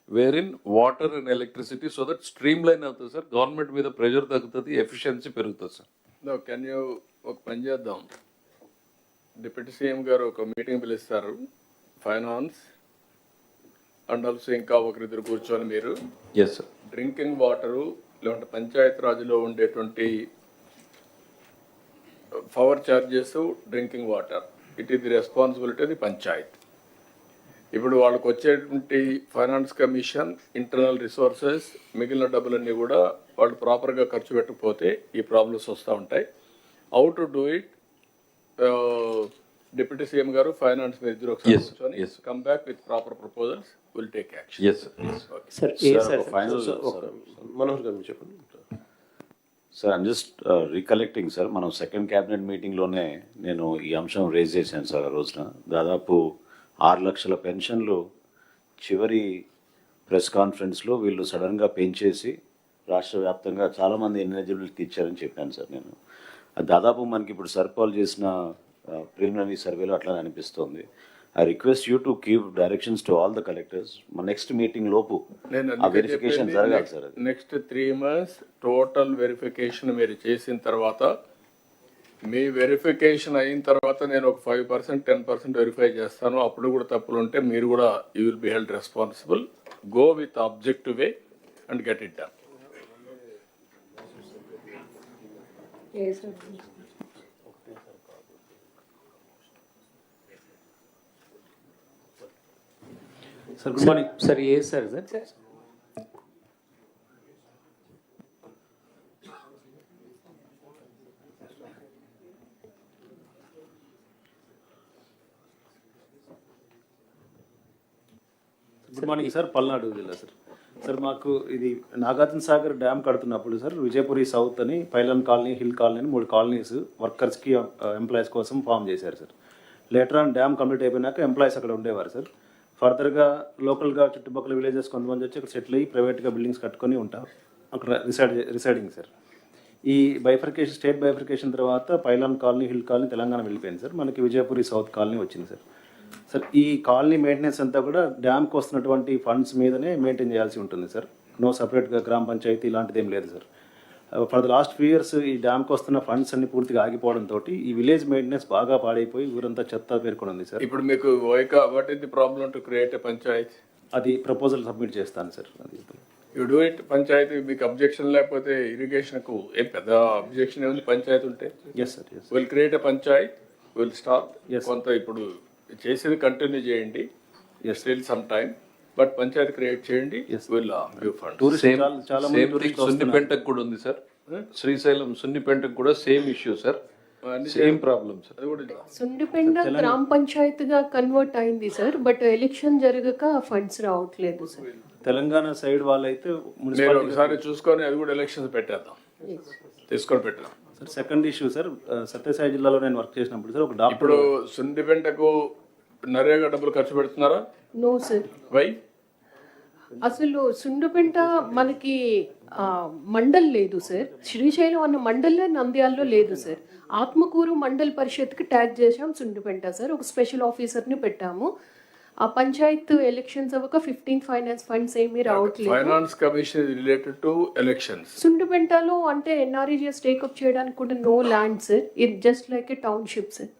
wherein water and electricity, so that streamline అవుతుంది sir. Government మీద pressure తగ్గుతుంది, efficiency పెరుగుతుంది sir. Can you ఒక పని చేద్దాం, deputy CM గారు ఒక meeting పిలుస్తారు, ఫైనాన్స్ అండ్ ఆల్సో ఇంకా ఒకరిద్దరు కూర్చొని మీరు ఎస్ సార్ డ్రింకింగ్ వాటరు లేదంటే పంచాయత్ రాజ్లో ఉండేటువంటి power charges, drinking water, it is the responsibility of the Panchayat. ఇప్పుడు వాళ్ళకి వచ్చేటువంటి ఫైనాన్స్ కమిషన్, ఇంటర్నల్ రిసోర్సెస్, మిగిలిన డబ్బులన్నీ కూడా వాళ్ళు ప్రాపర్గా ఖర్చు పెట్టకపోతే ఈ ప్రాబ్లమ్స్ వస్తూ ఉంటాయి. How to do it, deputy CM గారు ఫైనాన్స్ మీద ఇద్దరు ఒకసారి కూర్చొని come back with proper proposals will take action. Manohar గారు మీరు చెప్పండి. Sir I'm just recollecting sir, మనం సెకండ్ క్యాబినెట్ మీటింగ్లోనే నేను ఈ అంశం రేజ్ చేశాను సార్. ఆ రోజున దాదాపు 6 లక్షల పెన్షన్లు చివరి ప్రెస్ కాన్ఫరెన్స్లో వీళ్ళు సడన్గా పెంచేసి రాష్ట్ర వ్యాప్తంగా చాలామంది ఎలిజిబిలిటీ ఇచ్చారని చెప్పాను సార్ నేను. అది దాదాపు మనకి ఇప్పుడు సర్పాల్ చేసిన ప్రిలిమినరీ సర్వేలో అట్లా అనిపిస్తుంది. I request you to give directions to all the collectors. My next meeting lopu a verification జరగాలి sir. Next 3 months total verification మీరు చేసిన తర్వాత, మీ వెరిఫికేషన్ అయిన తర్వాత నేను ఒక 5% 10% వెరిఫై చేస్తాను. అప్పుడు కూడా తప్పులు ఉంటే మీరు కూడా you will be held responsible. Go with objective way and get it done. Sir, good morning. Sir, yes, sir. Good morning sir, Palnadu జిల్లా సార్. సార్ మాకు ఇది నాగార్జున సాగర్ డ్యామ్ కడుతున్నప్పుడు సార్ విజయపురి సౌత్ అని పైలన్ కాలనీ, హిల్ కాలనీ అని 3 colonies వర్కర్స్కి employees కోసం form చేశారు sir. Later on dam complete అయిపోయినాక ఎంప్లాయీస్ అక్కడ ఉండేవారు సార్. ఫర్దర్గా లోకల్గా చుట్టుపక్కల విలేజెస్ కొంతమంది వచ్చి అక్కడ సెటిల్ అయ్యి ప్రైవేట్గా బిల్డింగ్స్ కట్టుకొని ఉంటారు, అక్కడ రిసైడింగ్ సార్. ఈ బైఫర్కేషన్, స్టేట్ బైఫర్కేషన్ తర్వాత pylon colony, hill colony Telangana వెళ్ళిపోయింది సార్. మనకి విజయపురి సౌత్ కాలనీ వచ్చింది సార్. సార్ ఈ కాలనీ మెయింటెనెన్స్ అంతా కూడా డ్యామ్కి వస్తున్నటువంటి ఫండ్స్ మీదనే మెయింటైన్ చేయాల్సి ఉంటుంది సార్. నో సపరేట్గా గ్రామ పంచాయతీ ఇలాంటిది ఏం లేదు sir. For the last 2 years ఈ డ్యామ్కి వస్తున్న ఫండ్స్ అన్ని పూర్తిగా ఆగిపోవడంతో ఈ విలేజ్ మెయింటెనెన్స్ బాగా పాడైపోయి ఊరంతా చెత్త పేర్కొని ఉంది సార్. ఇప్పుడు మీకు what is the problem to create a Panchayat? అది ప్రపోజల్ సబ్మిట్ చేస్తాను సార్. అది యూ డూ ఇట్. పంచాయతీ మీకు అబ్జెక్షన్ లేకపోతే ఇరిగేషన్కు ఏం పెద్ద అబ్జెక్షన్ ఏముంది పంచాయతీ ఉంటే? Yes sir, yes. Will create a panchayat, will start. కొంత ఇప్పుడు చేసేది కంటిన్యూ చేయండి, still some time, but panchayati create చేయండి. Will give funds. సున్నిపెంటకు కూడా ఉంది సార్, శ్రీశైలం సున్నిపెంటకు కూడా same issue sir, same problem sir. Sundipenta గ్రామ పంచాయతీగా కన్వర్ట్ అయింది సార్, బట్ ఎలక్షన్ జరగక ఫండ్స్ రావట్లేదు సార్. తెలంగాణ సైడ్ వాళ్ళైతే మీరు ఒకసారి చూసుకొని అది కూడా ఎలక్షన్స్ పెట్టేద్దాం, తీసుకొని పెట్టాం sir. Second issue sir, Satyasai జిల్లాలో నేను వర్క్ చేసినప్పుడు సార్ ఒక డాక్టర్. ఇప్పుడు సుండిపెంటకు నరేగా డబ్బులు ఖర్చు పెడుతున్నారా? No sir. వై? అసలు సుండుపెంట మనకి మండల్ లేదు సార్. శ్రీశైలం అన్న మండలే నంద్యాలలో లేదు సార్. ఆత్మకూరు మండల్ పరిషత్కి ట్యాగ్ చేసాం సుండుపెంట సార్. ఒక స్పెషల్ ఆఫీసర్ని పెట్టాము. ఆ పంచాయత్ ఎలక్షన్స్ అవ్వక 15 ఫైనాన్స్ ఫండ్స్ ఏమీ రావట్లేదు. Finance commission related to elections. సుండుపెంటలో అంటే NREGS టేకప్ చేయడానికి కూడా no land sir. It just like a township sir.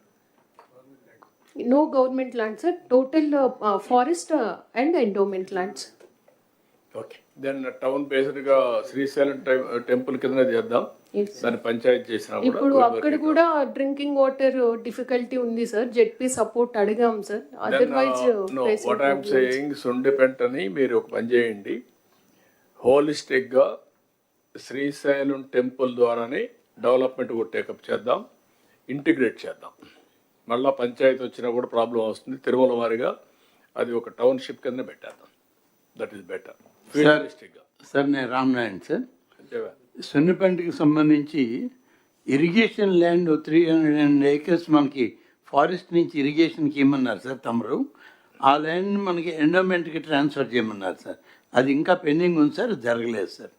No government land sir. Total forest and endowment lands. Okay, then town based గా Srisailam temple కింద చేద్దాం. దాన్ని పంచాయతీ చేసిన ఇప్పుడు అక్కడ కూడా డ్రింకింగ్ వాటర్ డిఫికల్టీ ఉంది సార్. జెడ్పీ సపోర్ట్ అడిగాం sir. Otherwise what I'm saying, సుండిపెంటని మీరు ఒక పని చేయండి, హోలిస్టిక్ గా శ్రీశైలం టెంపుల్ ద్వారానే డెవలప్మెంట్ కూడా టేకప్ చేద్దాం, ఇంటిగ్రేట్ చేద్దాం. మళ్ళీ పంచాయతీ వచ్చినా కూడా ప్రాబ్లం వస్తుంది. తిరుమల వారిగా అది ఒక టౌన్షిప్ కింద పెట్టేద్దాం. That is better. సార్ నేను రామనారాయణ సార్. సున్నిపెంటకి సంబంధించి ఇరిగేషన్ ల్యాండ్ 300 acres మనకి ఫారెస్ట్ నుంచి ఇరిగేషన్కి ఇమ్మన్నారు సార్ తమరు. ఆ ల్యాండ్ మనకి ఎండోమెంట్కి ట్రాన్స్ఫర్ చేయమన్నారు సార్. అది ఇంకా పెండింగ్ ఉంది సార్, జరగలేదు సార్.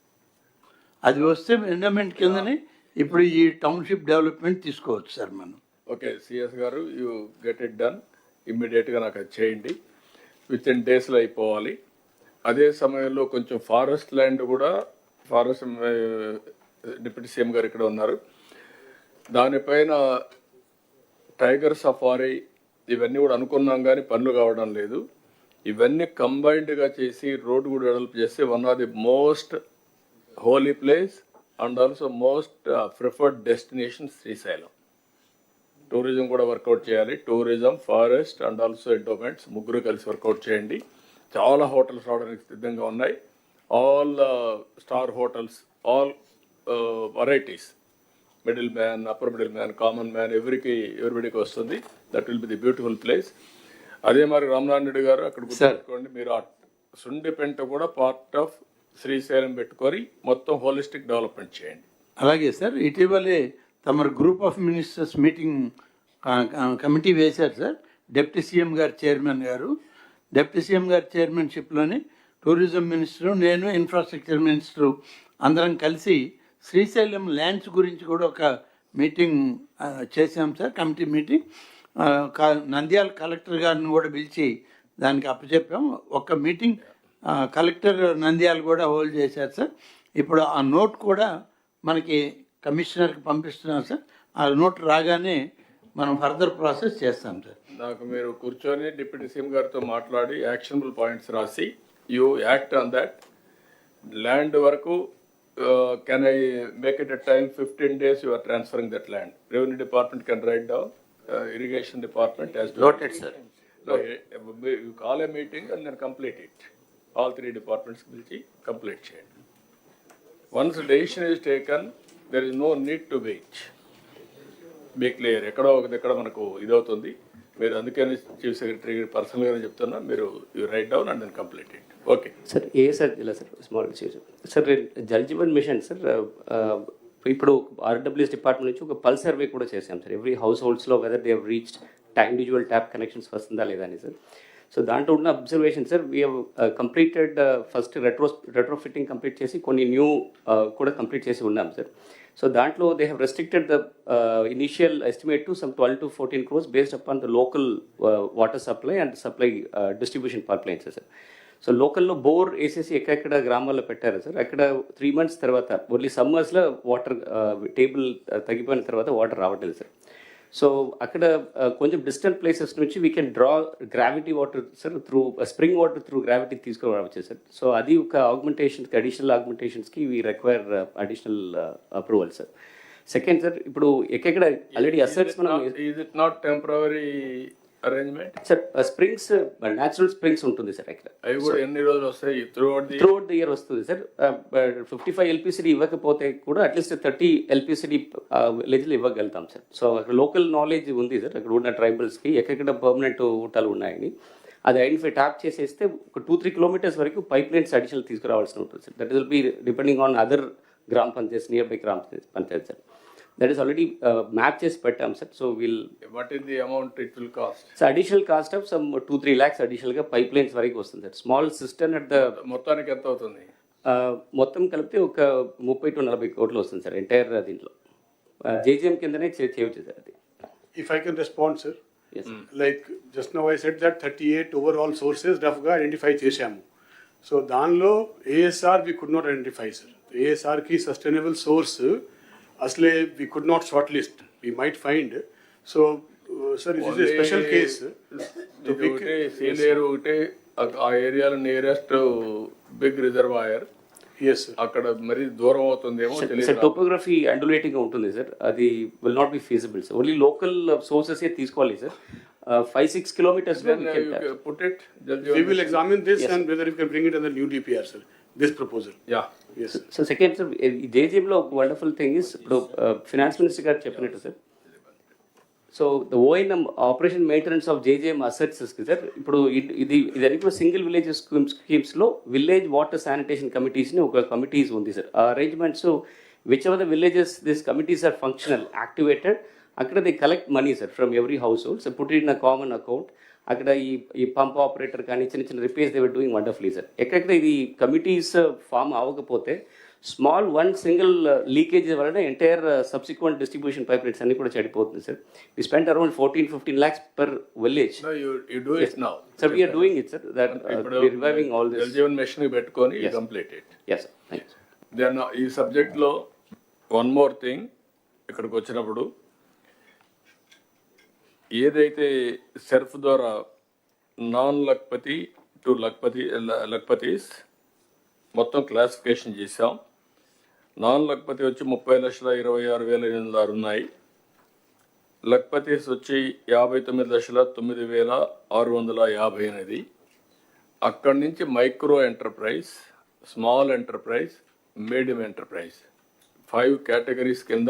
అది వస్తే ఎండోమెంట్ కిందనే ఇప్పుడు ఈ టౌన్షిప్ డెవలప్మెంట్ తీసుకోవచ్చు సార్ మనం. ఓకే సిఎస్ గారు, యూ గెట్ ఇట్ డన్ ఇమ్మీడియట్గా. నాకు అది చేయండి, విత్ ఇన్ డేస్లో అయిపోవాలి. అదే సమయంలో కొంచెం ఫారెస్ట్ ల్యాండ్ కూడా, ఫారెస్ట్ డిప్యూటీ సీఎం గారు ఇక్కడ ఉన్నారు, దానిపైన టైగర్ సఫారీ ఇవన్నీ కూడా అనుకున్నాం కానీ పనులు కావడం లేదు. ఇవన్నీ కంబైన్డ్గా చేసి రోడ్డు కూడా డెవలప్ చేస్తే one of the most holy place and also most preferred destination Srisailam. Tourism కూడా వర్కౌట్ చేయాలి. Tourism, forest and also endowments ముగ్గురు కలిసి వర్కౌట్ చేయండి. చాలా హోటల్స్ రావడానికి సిద్ధంగా ఉన్నాయి. All star hotels, all varieties middle man, upper middle man, common man, ఎవరిబడికి వస్తుంది. That will be the beautiful place. అదే మరి రామనారాయణ రెడ్డి గారు అక్కడ గుర్తుపెట్టుకోండి, మీరు సుండిపెంట కూడా పార్ట్ ఆఫ్ శ్రీశైలం పెట్టుకొని మొత్తం హోలిస్టిక్ డెవలప్మెంట్ చేయండి. అలాగే సార్, ఇటీవలే తమ group of ministers meeting committee వేశారు సార్. డిప్యూటీ సీఎం గారు చైర్మన్ గారు, డిప్యూటీ సీఎం గారి చైర్మన్షిప్లోని టూరిజం మినిస్టరు, నేను ఇన్ఫ్రాస్ట్రక్చర్ మినిస్టరు అందరం కలిసి శ్రీశైలం ల్యాండ్స్ గురించి కూడా ఒక మీటింగ్ చేశాం sir, committee meeting. Nandyal collector గారిని కూడా పిలిచి దానికి అప్పచెప్పాం. ఒక మీటింగ్ కలెక్టర్ నంద్యాల కూడా హోల్డ్ చేశారు సార్. ఇప్పుడు ఆ నోట్ కూడా మనకి కమిషనర్కి పంపిస్తున్నారు సార్. ఆ నోట్ రాగానే మనం ఫర్దర్ ప్రాసెస్ చేస్తాం సార్. నాకు మీరు కూర్చొని డిప్యూటీ సీఎం గారితో మాట్లాడి యాక్షనబుల్ పాయింట్స్ రాసి you act on that. Land వరకు can I make it a time 15 days you are transferring that land. Revenue department can write down, irrigation department has to. Noted, sir. You call a meeting and then complete it. All 3 departments will complete చేయండి. Once a decision is taken, there is no need to wait. Be clear. ఎక్కడో ఒక దగ్గర మనకు ఇదవుతుంది. మీరు అందుకని chief secretary పర్సనల్గానే చెప్తున్నా, మీరు you write down and then complete it. Okay sir. Sir ఇలా sir small sir, Jal Jeevan mission sir, ఇప్పుడు ఆర్డబ్ల్యూఎస్ డిపార్ట్మెంట్ నుంచి ఒక పల్స్ సర్వే కూడా చేసాం సార్. ఎవ్రీ హౌస్ హోల్డ్స్లో whether they have reached individual tap connections వస్తుందా లేదా అని సార్. సో దాంట్లో ఉన్న observation sir, we have completed first retro fitting complete చేసి కొన్ని న్యూ కూడా కంప్లీట్ చేసి ఉన్నాం సార్. సో దాంట్లో they have restricted the initial estimate to some 12 to 14 crores based upon the local water supply and supply distribution pipelines sir. So లోకల్లో bore వేసేసి ఎక్కడెక్కడ గ్రామాల్లో పెట్టారు సార్. అక్కడ 3 months తర్వాత ఓన్లీ సమ్మర్స్లో వాటర్ టేబుల్ తగ్గిపోయిన తర్వాత వాటర్ రావట్లేదు సార్. సో అక్కడ కొంచెం డిస్టెంట్ ప్లేసెస్ నుంచి we can draw gravity water sir, through spring water through gravity తీసుకురావచ్చు సార్. సో అది ఒక ఆగ్మెంటేషన్స్కి, అడిషనల్ ఆగ్మెంటేషన్స్కి we require additional approval sir. Second sir, ఇప్పుడు ఎక్కడ ఆల్రెడీ అసెట్స్ మనం is it not temporary arrangement sir, springs natural springs ఉంటుంది sir అక్కడ. అవి కూడా ఎన్ని రోజులు వస్తాయి? త్రూఅవుట్ ద ఇయర్ వస్తుంది సార్. 55 LPCD ఇవ్వకపోతే కూడా అట్లీస్ట్ 30 LPCD విలేజ్లు ఇవ్వగలుగుతాం సార్. సో అక్కడ లోకల్ నాలెడ్జ్ ఉంది సార్, అక్కడ ఉన్న ట్రైబల్స్కి ఎక్కడ పర్మనెంట్ ఊటాలు ఉన్నాయని అది ఐడెంటిఫై ట్యాప్ చేసేస్తే ఒక 2-3 kilometers వరకు పైప్ లైన్స్ అడిషనల్ తీసుకురావాల్సి ఉంటుంది sir. That will B depending on other గ్రామ పంచాయత్, నియర్ బై గ్రామ Panchayat sir. That is already map చేసి పెట్టాం sir. So will what is the amount it will cost? So additional cost of some 2-3 lakhs అడిషనల్గా pipe lines వరకు వస్తుంది sir. Small system at the మొత్తానికి ఎంత అవుతుంది? మొత్తం కలిపితే ఒక 30 to 40 crores వస్తుంది సార్ ఎంటైర్ దీంట్లో. జేజీఎం కిందనే చేయవచ్చు సార్ అది. If I can respond, sir. Yes. Like just now I said that 38 overall sources రఫ్గా ఐడెంటిఫై చేశాము. సో దానిలో ASR we could not identify, sir. ASR కి సస్టైనబుల్ సోర్స్ అసలే we could not shortlist. We might find. So, sir, this is a special case. Senior ఒకటి ఆ ఏరియాలో nearest big reservoir. Yes, sir. అక్కడ మరి దూరం అవుతుందేమో తెలియదు. సార్ టోపోగ్రఫీ అండులేటింగ్గా ఉంటుంది సార్, అది will not be feasible sir. Only local sources తీసుకోవాలి sir. 5-6 kilometers put it. We will examine this and whether we can bring it under new DPR, sir. This proposal. Yeah. Yes. So second sir, జేజీఎంలో ఒక wonderful thing is, ఇప్పుడు finance minister గారు చెప్పినట్టు sir, so the ONM operation maintenance of JGM assets sir. ఇప్పుడు ఇది ఇప్పుడు single village స్కీమ్స్లో village water sanitation కమిటీస్ని ఒక కమిటీస్ ఉంది సార్. ఆ arrangements which ever the villages this committees are functional, activated, అక్కడ they collect money sir from every household. So put in a common account. అక్కడ ఈ pump operator కానీ చిన్న repairs they were doing wonderfully sir. ఎక్కడెక్కడ ఇది committees form అవ్వకపోతే small single leakage వలన entire subsequent distribution pipelines అన్ని కూడా చెడిపోతుంది sir. We spend around 14-15 lakhs per village. No, you do it now. Sir, we are doing it, sir. That we are reviving all this. Jal Jeevan Mission పెట్టుకొని complete it. Yes, sir. Thank you. Then ఈ సబ్జెక్ట్లో one more thing, ఇక్కడికి వచ్చినప్పుడు ఏదైతే సెర్ఫ్ ద్వారా non Lakhpati to లక్పతీస్ మొత్తం classification చేసాం. Non Lakhpati వచ్చి 30,26,806 ఉన్నాయి. లక్పతీస్ వచ్చి 59,09,658. అక్కడి నుంచి micro enterprise, small enterprise, medium enterprise 5 categories కింద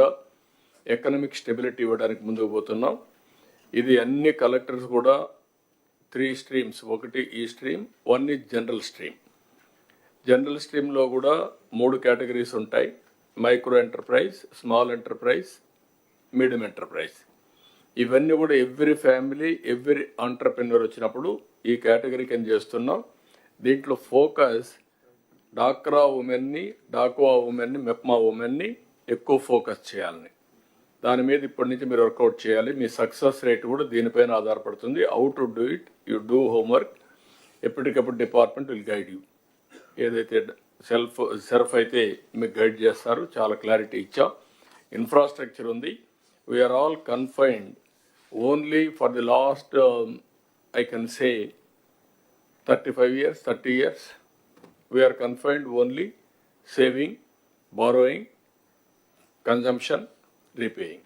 ఎకనామిక్ స్టెబిలిటీ ఇవ్వడానికి ముందుకు పోతున్నాం. ఇది అన్ని కలెక్టర్స్ కూడా 3 streams, ఒకటి ఈ stream, 1 is general stream. General స్ట్రీమ్లో కూడా 3 కేటగిరీస్ ఉంటాయి: micro enterprise, small enterprise, medium enterprise. ఇవన్నీ కూడా ఎవ్రీ ఫ్యామిలీ, ఎవ్రీ ఆంటర్ప్రెన్యూర్ వచ్చినప్పుడు ఈ కేటగిరీ కింద చేస్తున్నాం. దీంట్లో ఫోకస్ డాక్రా ఉమెన్ని, డాక్వా ఉమెన్ని, మెప్మా ఉమెన్ని ఎక్కువ ఫోకస్ చేయాలని, దాని మీద ఇప్పటి నుంచి మీరు వర్కౌట్ చేయాలి. మీ సక్సెస్ రేట్ కూడా దీనిపైన ఆధారపడుతుంది. How to do it, you do homework. ఎప్పటికప్పుడు డిపార్ట్మెంట్ విల్ గైడ్ యూ. ఏదైతే సెర్ఫ్ అయితే మీకు గైడ్ చేస్తారు. చాలా క్లారిటీ ఇచ్చాం. ఇన్ఫ్రాస్ట్రక్చర్ ఉంది. We're all confined only for the last I can say 35 years, 30 years. We are confined only saving, borrowing, consumption, repaying.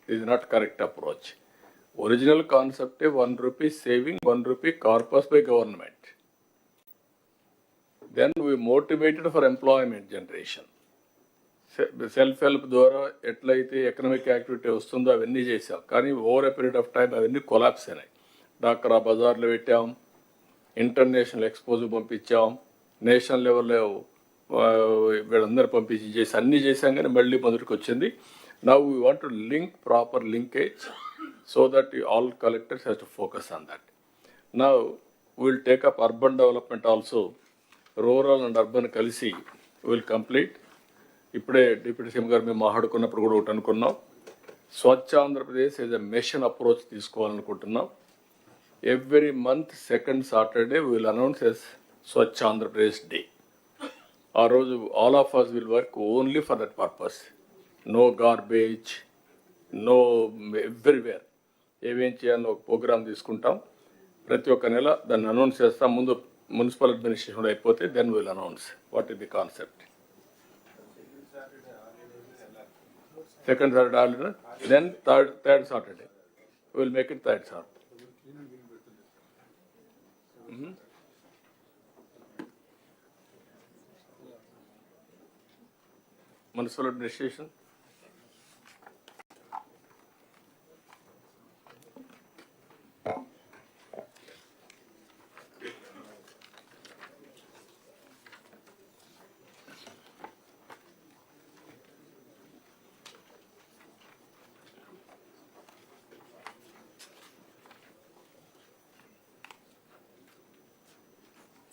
This is not correct approach. Original concept is 1 rupee saving, 1 rupee corpus by government. Then we motivated for employment generation. Self help ద్వారా ఎట్లయితే economic activity వస్తుందో అవన్నీ చేసాం. కానీ over a period of time అవన్నీ collapse అయినాయి. డాక్రా బజార్లో పెట్టాం, ఇంటర్నేషనల్ ఎక్స్పోజ్ పంపించాం, నేషనల్ లెవెల్లో వీళ్ళందరూ పంపించి చేసి అన్నీ చేసాం. కానీ మళ్ళీ మొదటికి వచ్చింది. Now we want to link proper linkage so that all collectors has to focus on that. Now will take up urban development also. Rural and urban కలిసి విల్ కంప్లీట్. ఇప్పుడే డిప్యూటీ సీఎం గారు మేము మాట్లాడుకున్నప్పుడు కూడా ఒకటి అనుకున్నాం, Swachh Andhra Pradesh is a mission approach తీసుకోవాలనుకుంటున్నాం. Every month second Saturday will announce as Swachh Andhra Pradesh day. ఆ రోజు all of us will work only for that purpose. No garbage, no everywhere. ఏమేం చేయాలో ఒక ప్రోగ్రామ్ తీసుకుంటాం. ప్రతి ఒక్క నెల దాన్ని అనౌన్స్ చేస్తాం. ముందు మున్సిపల్ అడ్మినిస్ట్రేషన్ అయిపోతే then will announce what is the concept. Second Saturday, then third Saturday. We will make it third Saturday. Municipal administration.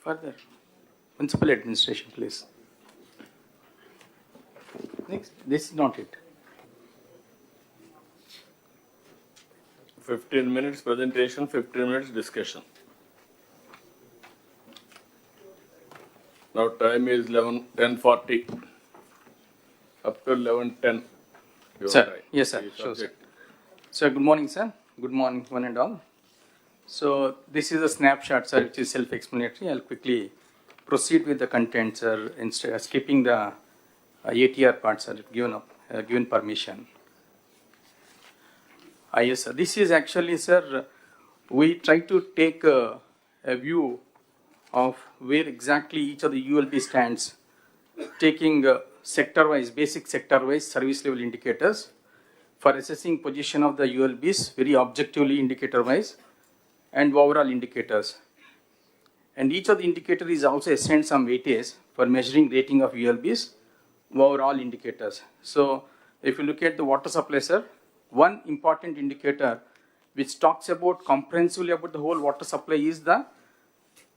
Further, municipal administration, please. Next, this is not it. 15 minutes presentation, 15 minutes discussion. Now time is 10:40. Up to 11:10. Sir, yes sir, sure sir. Sir, good morning sir. Good morning one and all. So this is a snapshot sir, which is self-explanatory. I'll quickly proceed with the content sir, instead of skipping the ATR part sir, given permission. Yes sir, this is actually sir, we try to take a view of where exactly each of the ULB stands, taking sector-wise, basic sector-wise service level indicators for assessing position of the ULBs, very objectively indicator-wise, and overall indicators. And each of the indicator is also assigned some weightage for measuring rating of ULBs, overall indicators. So if you look at the water supply, sir, one important indicator which talks about comprehensively about the whole water supply is the,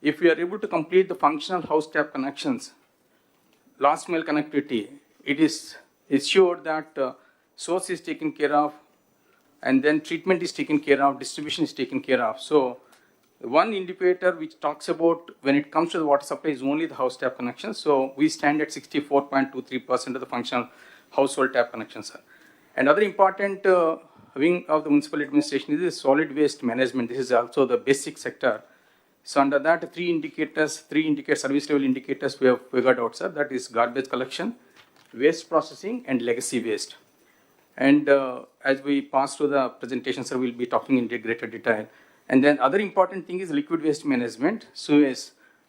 if we are able to complete the functional house tap connections, last mile connectivity, it is sure that source is taken care of, and then treatment is taken care of, distribution is taken care of. So one indicator which talks about when it comes to the water supply is only the house tap connections. So we stand at 64.23% of the functional household tap connections. Sir. Another important wing of the municipal administration is the solid waste management. This is also the basic sector. So under that, three indicators, service level indicators we have figured out, sir. That is garbage collection, waste processing, and legacy waste. And as we pass through the presentation, sir, we'll be talking in greater detail. And then other important thing is liquid waste management, sewage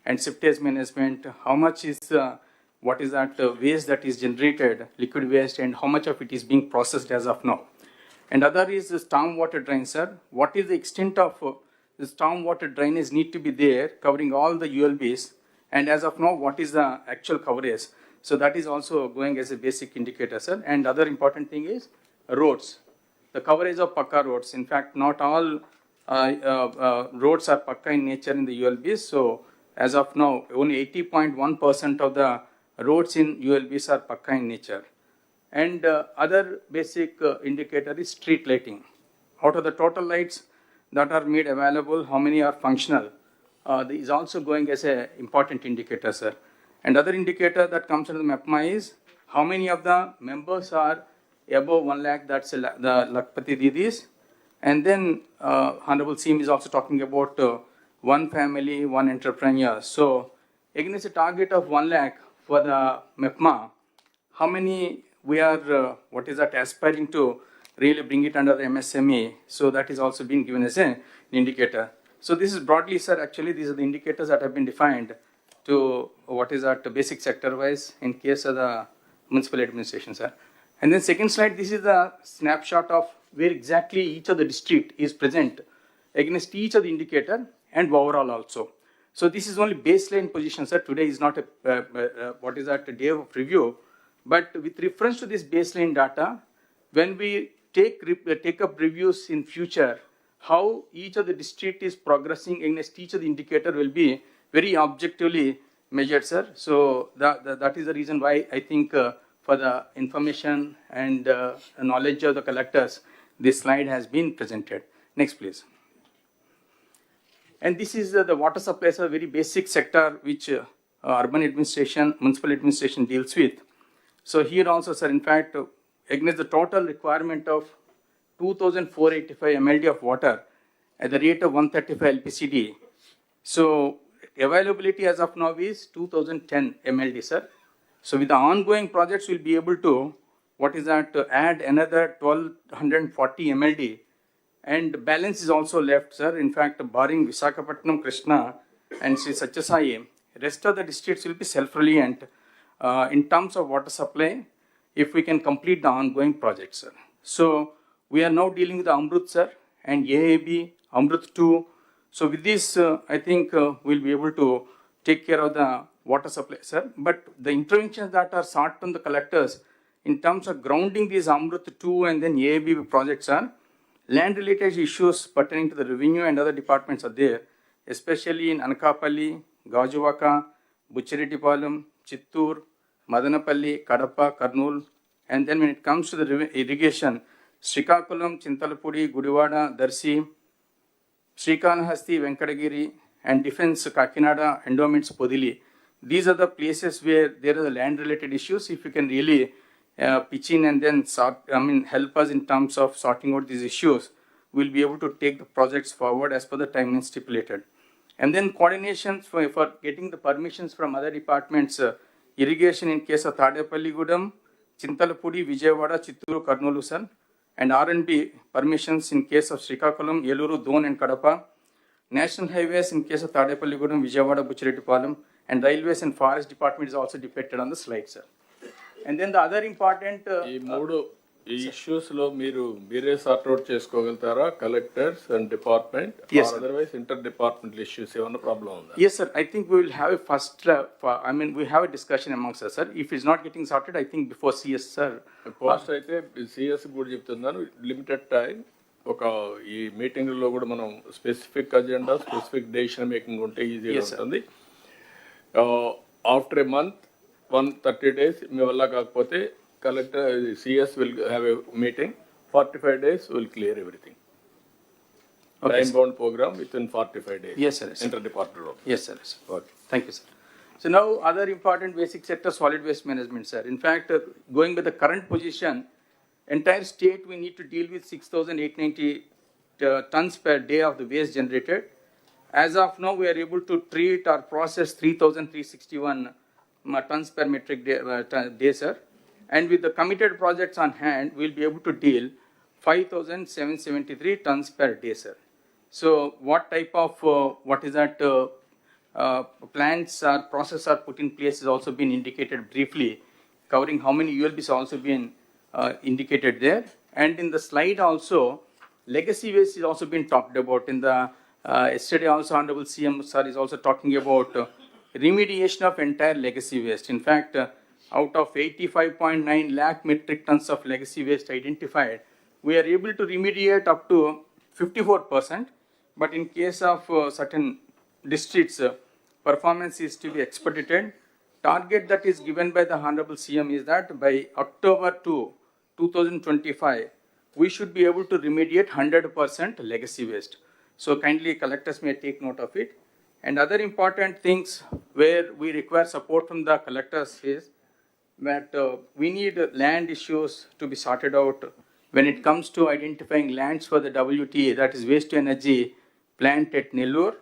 and septage management. How much is what is that waste that is generated, liquid waste, and how much of it is being processed as of now. And other is the stormwater drain, sir. What is the extent of the stormwater drainage need to be there, covering all the ULBs, and as of now, what is the actual coverage? So that is also going as a basic indicator, sir. And other important thing is roads. The coverage of Pakka roads. In fact, not all roads are Pakka in nature in the ULBs. So as of now, only 80.1% of the roads in ULBs are Pakka in nature. And other basic indicator is street lighting. Out of the total lights that are made available, how many are functional? Is also going as an important indicator, sir. And other indicator that comes into the MAPMA is how many of the members are above 1 lakh, that's the Lakpati Didis. And then Honorable CM is also talking about one family, one entrepreneur. So against a target of 1 lakh for the MAPMA, how many we are, aspiring to really bring it under the MSME? So that is also being given as an indicator. So this is broadly, sir, actually these are the indicators that have been defined to basic sector-wise in case of the municipal administration, sir. And then second slide, this is the snapshot of where exactly each of the district is present against each of the indicator and overall also. So this is only baseline position, sir. Today is not a day of review, but with reference to this baseline data, when we take up reviews in future, how each of the district is progressing against each of the indicator will be very objectively measured, sir. So that is the reason why I think for the information and knowledge of the collectors, this slide has been presented. Next, please. And this is the water supply, a very basic sector which urban administration, municipal administration deals with. So here also, sir, in fact, against the total requirement of 2,485 MLD of water at the rate of 135 LPCD. So availability as of now is 2,010 MLD, sir. So with the ongoing projects, we'll be able to, add another 1,240 MLD. And balance is also left, sir. In fact, barring Visakhapatnam, Krishna, and Sri Satyasai, rest of the districts will be self-reliant in terms of water supply if we can complete the ongoing projects, sir. So we are now dealing with the Amrut, sir, and AAB, Amrut 2. So with this, I think we'll be able to take care of the water supply, sir. But the interventions that are sought from the collectors in terms of grounding these Amrut 2 and then AAB projects are land-related issues pertaining to the revenue and other departments are there, especially in Anakapalli, Gajuvaka, Buchiritipalam, Chittur, Madanapalli, Kadapa, Kurnool. And then when it comes to the irrigation, Srikakulam, Chintalapudi, Gudivada, Darsi, Srikanahasti, Venkatagiri, and defense Kakinada, endowments Podili. These are the places where there are the land-related issues. If you can really pitch in and then help us in terms of sorting out these issues, we'll be able to take the projects forward as per the timeline stipulated. And then coordination for getting the permissions from other departments, irrigation in case of Tadepalli Gudam, Chintalapudi, Vijayawada, Chitturu, Kurnool, sir, and R&B permissions in case of Srikakulam, Yeluru, Don, and Kadapa, national highways in case of Tadepalli Gudam, Vijayawada, Buchiritipalam, and railways and forest department is also depicted on the slide, sir. And then the other important issues lo mere sort out cheskogaltara, collectors and department, yes, or otherwise interdepartmental issues evana problem unda? Yes, sir. I think we will have a first we have a discussion amongst us, sir. If it's not getting sorted, I think before CS, sir. Post aithe CS kuda cheptunnanu, limited time oka ee meeting lo kuda manam specific agenda, specific decision making unte easy ga untundi. After a month, 130 days, me valla kakapothe collector CS will have a meeting. 45 days will clear everything. Okay, time bound program within 45 days. Yes, sir. Interdepartmental. Yes, sir. Okay. Thank you, sir. So now other important basic sector, solid waste management, sir. In fact, going by the current position, entire state we need to deal with 6,890 tons per day of the waste generated. As of now, we are able to treat or process 3,361 tons per metric day, sir. And with the committed projects on hand, we'll be able to deal 5,773 tons per day, sir. So what type of, plans or process are put in place is also been indicated briefly, covering how many ULBs also been indicated there. And in the slide also, legacy waste is also been talked about. In the yesterday also, Honorable CM sir is also talking about remediation of entire legacy waste. In fact, out of 85.9 lakh metric tons of legacy waste identified, we are able to remediate up to 54%. But in case of certain districts, performance is to be expedited. Target that is given by the Honorable CM is that by October 2, 2025, we should be able to remediate 100% legacy waste. So kindly collectors may take note of it. And other important things where we require support from the collectors is that we need land issues to be sorted out when it comes to identifying lands for the WTA, that is waste to energy plant at Nellore,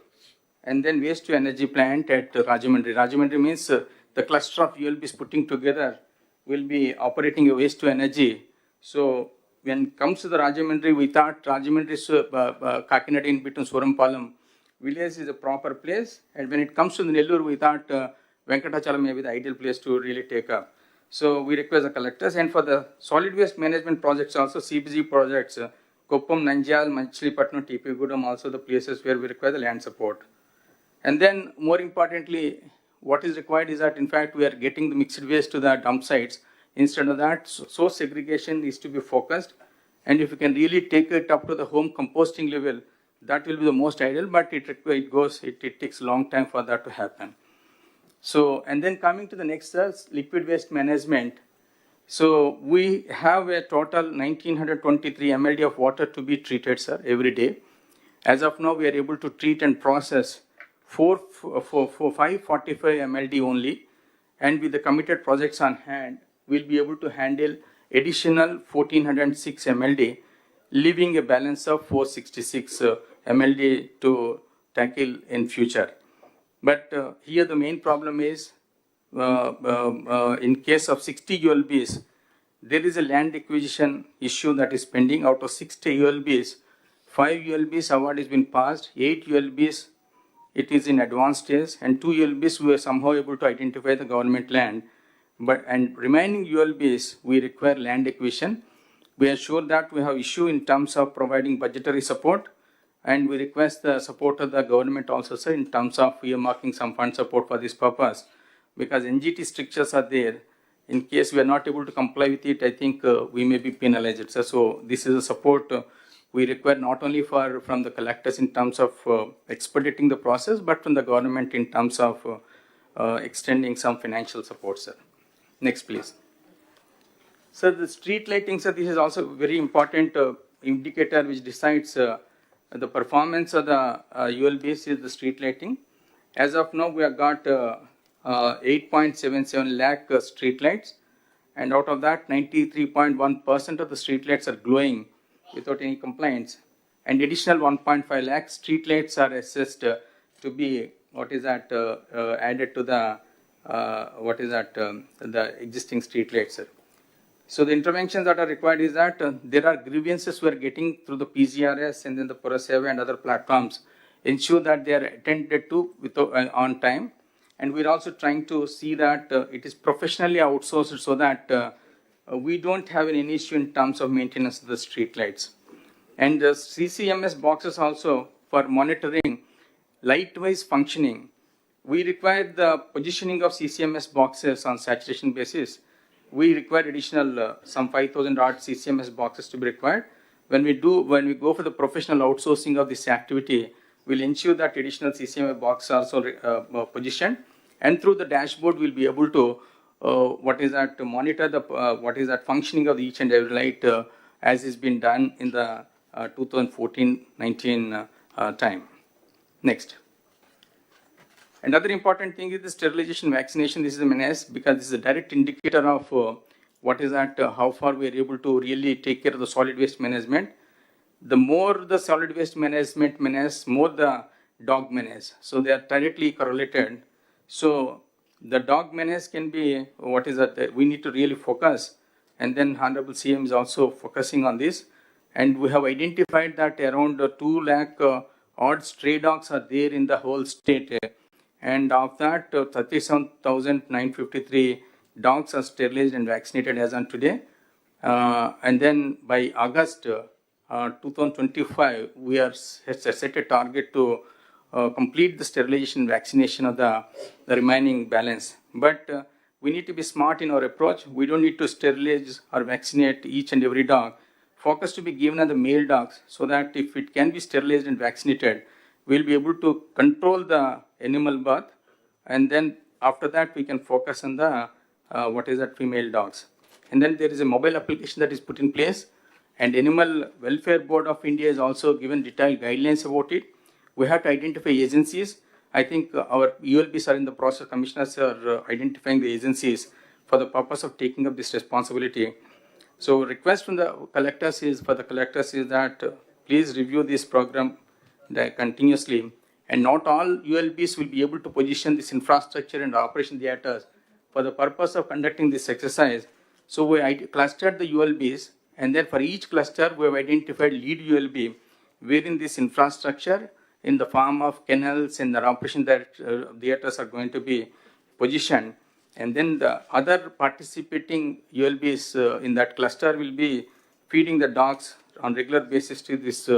and then waste to energy plant at Rajahmundry. Rajahmundry means the cluster of ULBs putting together will be operating a waste to energy. So when it comes to the Rajahmundry, we thought Rajahmundry's Kakinada in between Surampalam village is a proper place. And when it comes to the Nellore, we thought Venkatachalam may be the ideal place to really take up. So we request the collectors. And for the solid waste management projects also, CBG projects, Koppam, Nanjal, Machilipatnam, TP Gudam, also the places where we require the land support. And then more importantly, what is required is that in fact we are getting the mixed waste to the dump sites. Instead of that, source segregation is to be focused. And if you can really take it up to the home composting level, that will be the most ideal, but it takes a long time for that to happen. So, and then coming to the next, liquid waste management. So we have a total 1923 MLD of water to be treated, sir, every day. As of now, we are able to treat and process 545 MLD only, and with the committed projects on hand, we'll be able to handle additional 1406 MLD, leaving a balance of 466 MLD to tackle in future. But here the main problem is, in case of 60 ULBs, there is a land acquisition issue that is pending. Out of 60 ULBs, 5 ULBs award has been passed, 8 ULBs it is in advanced stage, and 2 ULBs we were somehow able to identify the government land. And remaining ULBs, we require land acquisition. We are sure that we have issue in terms of providing budgetary support, and we request the support of the government also, sir, in terms of earmarking some fund support for this purpose, because NGT strictures are there. In case we are not able to comply with it, I think we may be penalized, sir. So this is a support we require not only from the collectors in terms of expediting the process, but from the government in terms of extending some financial support, sir. Next, please. Sir, the street lighting, sir, this is also a very important indicator which decides the performance of the ULBs is the street lighting. As of now, we have got 8.77 lakh street lights, and out of that, 93.1% of the street lights are glowing without any complaints. And additional 1.5 lakh street lights are assessed to be added to the the existing street lights, sir. So the interventions that are required is that there are grievances we are getting through the PGRS and then the Puraseva and other platforms. Ensure that they are attended to on time. And we're also trying to see that it is professionally outsourced so that we don't have any issue in terms of maintenance of the street lights. And the CCMS boxes also for monitoring light-wise functioning. We require the positioning of CCMS boxes on saturation basis. We require additional some 5,000 odd CCMS boxes to be required. When we go for the professional outsourcing of this activity, we'll ensure that additional CCMS boxes are also positioned, and through the dashboard we'll be able to monitor the functioning of each and every light as has been done in the 2014-19 time. Next. Another important thing is the sterilization vaccination. This is a menace because this is a direct indicator of how far we are able to really take care of the solid waste management. The more the solid waste management menace, more the dog menace. So they are directly correlated. So the dog menace can be we need to really focus. And then Honorable CM is also focusing on this. And we have identified that around 2 lakh odd stray dogs are there in the whole state. and of that 37,953 dogs are sterilized and vaccinated as on today. And then by August 2025, we are set a target to complete the sterilization vaccination of the remaining balance. But we need to be smart in our approach. We don't need to sterilize or vaccinate each and every dog. Focus to be given on the male dogs so that if it can be sterilized and vaccinated, we'll be able to control the animal birth, and then after that we can focus on the female dogs. And then there is a mobile application that is put in place, and Animal Welfare Board of India is also given detailed guidelines about it. We have to identify agencies. I think our ULBs are in the process, commissioners are identifying the agencies for the purpose of taking up this responsibility. So request from the collectors is that please review this program continuously, and not all ULBs will be able to position this infrastructure and operation theaters for the purpose of conducting this exercise. So we clustered the ULBs, and then for each cluster we have identified lead ULB wherein this infrastructure in the form of kennels and the operation theaters are going to be positioned. And then the other participating ULBs in that cluster will be feeding the dogs on regular basis to this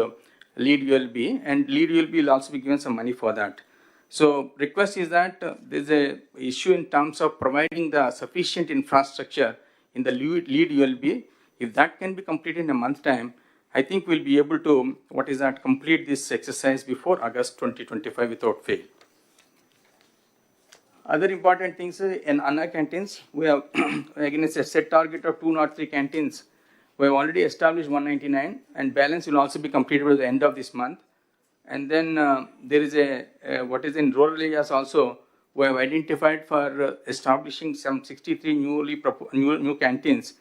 lead ULB, and lead ULB will also be given some money for that. So request is that there's a issue in terms of providing the sufficient infrastructure in the lead ULB. If that can be completed in a month time, I think we'll be able to complete this exercise before August 2025 without fail. Other important things in Anna canteens, we have against a set target of 203 canteens. We have already established 199, and balance will also be completed by the end of this month. And then there is in rural areas also, we have identified for establishing some 63 new canteens,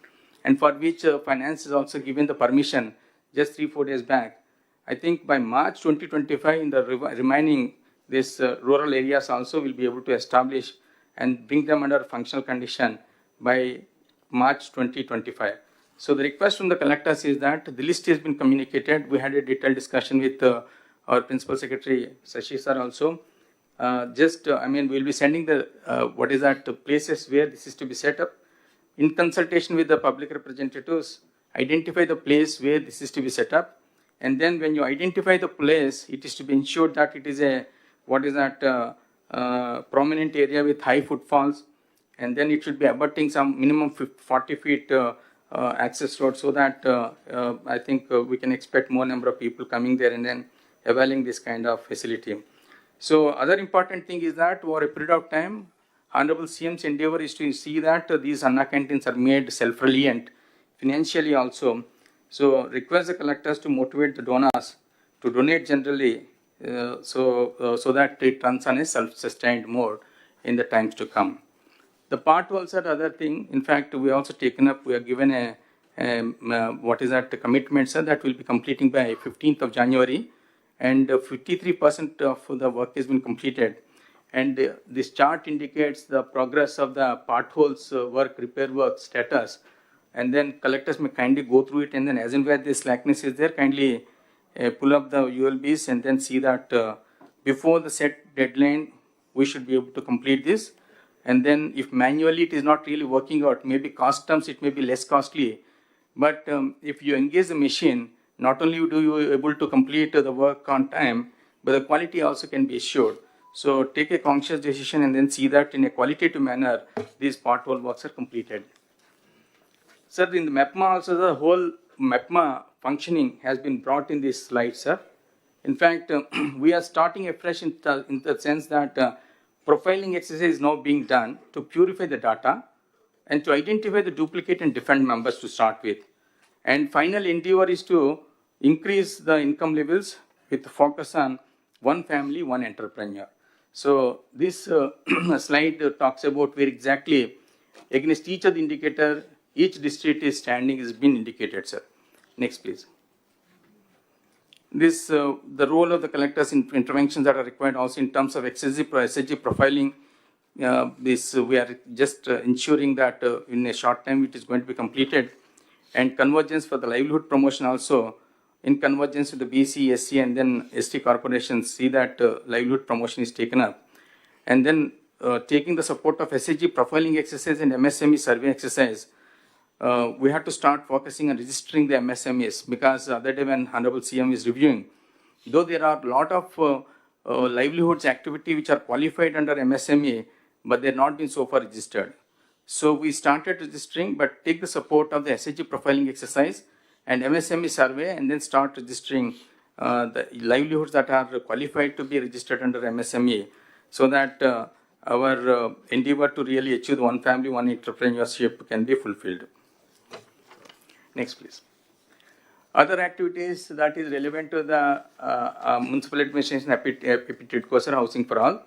and for which finance is also given the permission just 3-4 days back. I think by March 2025, in the remaining rural areas also will be able to establish and bring them under functional condition by March 2025. So the request from the collectors is that the list has been communicated. We had a detailed discussion with our Principal Secretary Sashi sir also. We'll be sending the places where this is to be set up. In consultation with the public representatives, identify the place where this is to be set up. And then when you identify the place, it is to be ensured that it is a prominent area with high footfalls, and then it should be abutting some minimum 40 feet access road, so that I think we can expect more number of people coming there and then availing this kind of facility. So other important thing is that over a period of time, Honorable CM's endeavor is to see that these Anna canteens are made self-reliant financially also. So request the collectors to motivate the donors to donate generally, so that it runs on a self-sustained mode in the times to come. The part also the other thing, in fact, we also taken up, we are given a commitment, sir, that will be completing by 15th of January, and 53% of the work has been completed. And this chart indicates the progress of the potholes repair work status. And then collectors may kindly go through it, and then as and where this slackness is there, kindly pull up the ULBs and then see that before the set deadline, we should be able to complete this. And then if manually it is not really working out, maybe cost terms it may be less costly. But if you engage the machine, not only do you able to complete the work on time, but the quality also can be assured. So take a conscious decision and then see that in a qualitative manner, these pothole works are completed. Sir, in the MEPMA also, the whole MEPMA functioning has been brought in this slide, sir. In fact, we are starting afresh in the sense that profiling exercise is now being done to purify the data and to identify the duplicate and defend members to start with. And final endeavor is to increase the income levels with the focus on one family, one entrepreneur. So this slide talks about where exactly against each of the indicator, each district is standing has been indicated, sir. Next, please. This, the role of the collectors in interventions that are required also in terms of SSG profiling. We are just ensuring that in a short time it is going to be completed. And convergence for the livelihood promotion also, in convergence with the BC, SC, and then ST corporations, see that livelihood promotion is taken up. and then taking the support of SHG profiling exercise and MSME survey exercise, we had to start focusing on registering the MSMEs, because the other day when Honorable CM is reviewing, though there are a lot of livelihoods activity which are qualified under MSME, but they're not been so far registered. So we started registering, but take the support of the SHG profiling exercise and MSME survey, and then start registering the livelihoods that are qualified to be registered under MSME, so that our endeavor to really achieve one family, one entrepreneurship can be fulfilled. Next, please. Other activities that is relevant to the municipal administration appetite housing for all.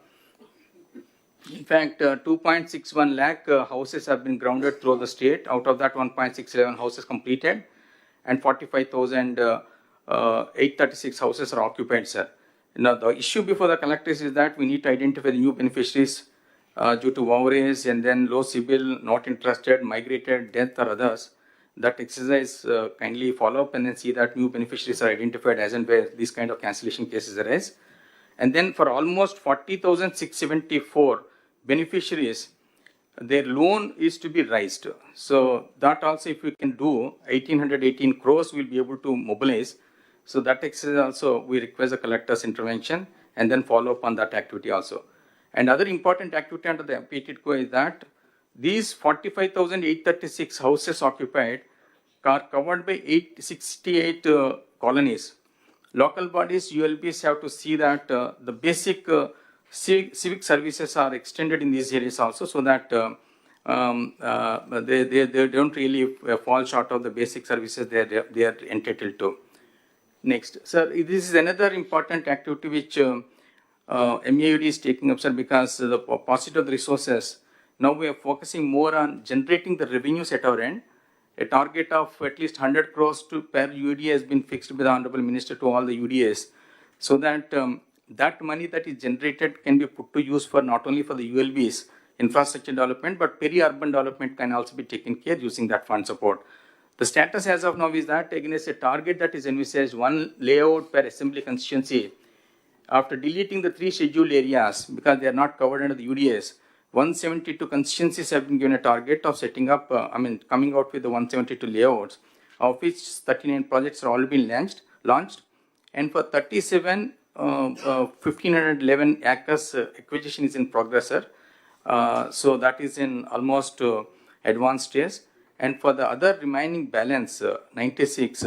In fact, 2.61 lakh houses have been grounded through the state. Out of that, 1.67 houses completed, and 45,836 houses are occupied, sir. Now, the issue before the collectors is that we need to identify the new beneficiaries due to overage and then low CIBIL, not interested, migrated, death or others. That exercise kindly follow up and then see that new beneficiaries are identified as and where these kind of cancellation cases arise. And then for almost 40,674 beneficiaries, their loan is to be raised. So that also, if we can do 1,818 crores, we'll be able to mobilize. So that exercise also, we request the collector's intervention and then follow up on that activity also. And other important activity under the PTIDCO is that these 45,836 houses occupied are covered by 868 colonies. Local bodies, ULBs have to see that the basic civic services are extended in these areas also, so that they don't really fall short of the basic services they are entitled to. Next, sir, this is another important activity which MAUD is taking up, sir, because the paucity of the resources. Now we are focusing more on generating the revenues at our end. A target of at least 100 crores per UDA has been fixed by the Honorable Minister to all the UDAs, so that that money that is generated can be put to use for not only for the ULBs, infrastructure development, but peri-urban development can also be taken care using that fund support. The status as of now is that against a target that is envisaged, one layout per assembly constituency, after deleting the 3 scheduled areas because they are not covered under the UDAs, 172 constituencies have been given a target of setting up, coming out with the 172 layouts, of which 39 projects are already been launched. And for 37, 1,511 acres acquisition is in progress, sir. So that is in almost advanced stage. And for the other remaining balance, 96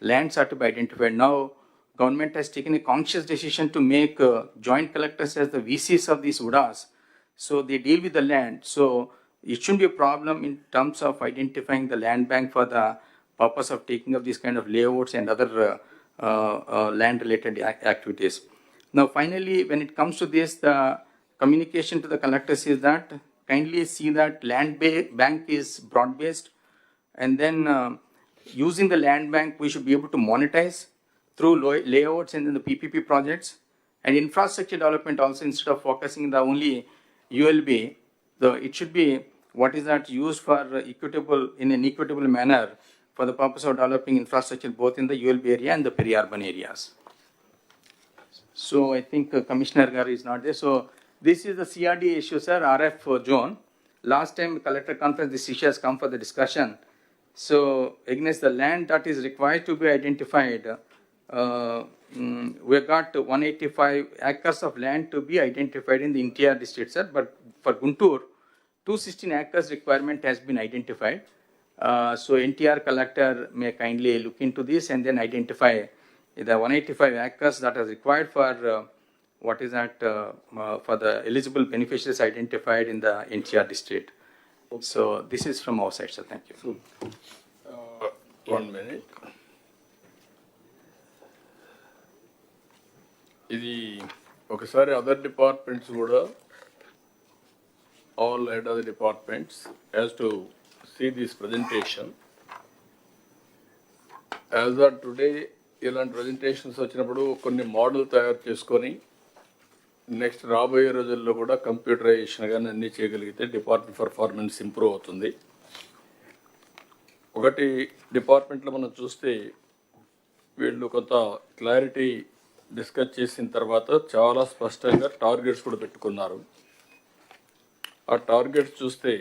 lands are to be identified. Now, government has taken a conscious decision to make joint collectors as the VCs of these UDAs. So they deal with the land. So it shouldn't be a problem in terms of identifying the land bank for the purpose of taking up these kind of layouts and other land related activities. Now finally, when it comes to this, the communication to the collectors is that kindly see that land bank is broad based, and then using the land bank we should be able to monetize through layouts and then the PPP projects, and infrastructure development also, instead of focusing the only ULB, it should be what is that used for equitable, in an equitable manner for the purpose of developing infrastructure both in the ULB area and the peri-urban areas. So I think Commissioner Gar is not there. So this is the CRD issue, sir, RF zone. Last time collector conference, this issue has come for the discussion. So against the land that is required to be identified, we got 185 acres of land to be identified in the entire district, sir. But for Guntur, 216 acres requirement has been identified. So NTR collector may kindly look into this and then identify the 185 acres that are required for what is that for the eligible beneficiaries identified in the NTR district. So this is from our side, sir. Thank you. 1 minute. ఇది ఒకసారి other departments కూడా all head of the departments has to see this presentation. As of today, ఇలాంటి presentations వచ్చినప్పుడు కొన్ని model తయారు చేసుకొని next రాబోయే రోజుల్లో కూడా కంప్యూటరైజేషన్ కానీ అన్నీ చేయగలిగితే డిపార్ట్మెంట్ పర్ఫార్మెన్స్ ఇంప్రూవ్ అవుతుంది. ఒకటి డిపార్ట్మెంట్లో మనం చూస్తే వీళ్ళు కొంత క్లారిటీ డిస్కస్ చేసిన తర్వాత చాలా స్పష్టంగా టార్గెట్స్ కూడా పెట్టుకున్నారు. ఆ టార్గెట్స్ చూస్తే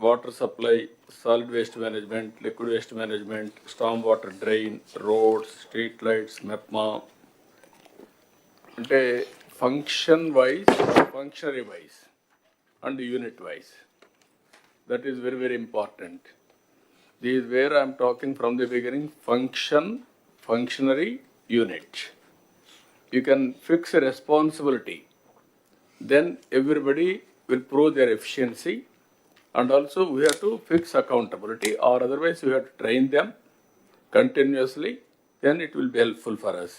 water supply, solid waste management, liquid waste management, storm water drain, roads, street lights, MEPMA, అంటే function wise, functionary wise and unit wise. That is very, very important. This is where I am talking from the beginning, functionary unit. You can fix a responsibility. Then everybody will prove their efficiency, and also we have to fix accountability, or otherwise we have to train them continuously, then it will be helpful for us.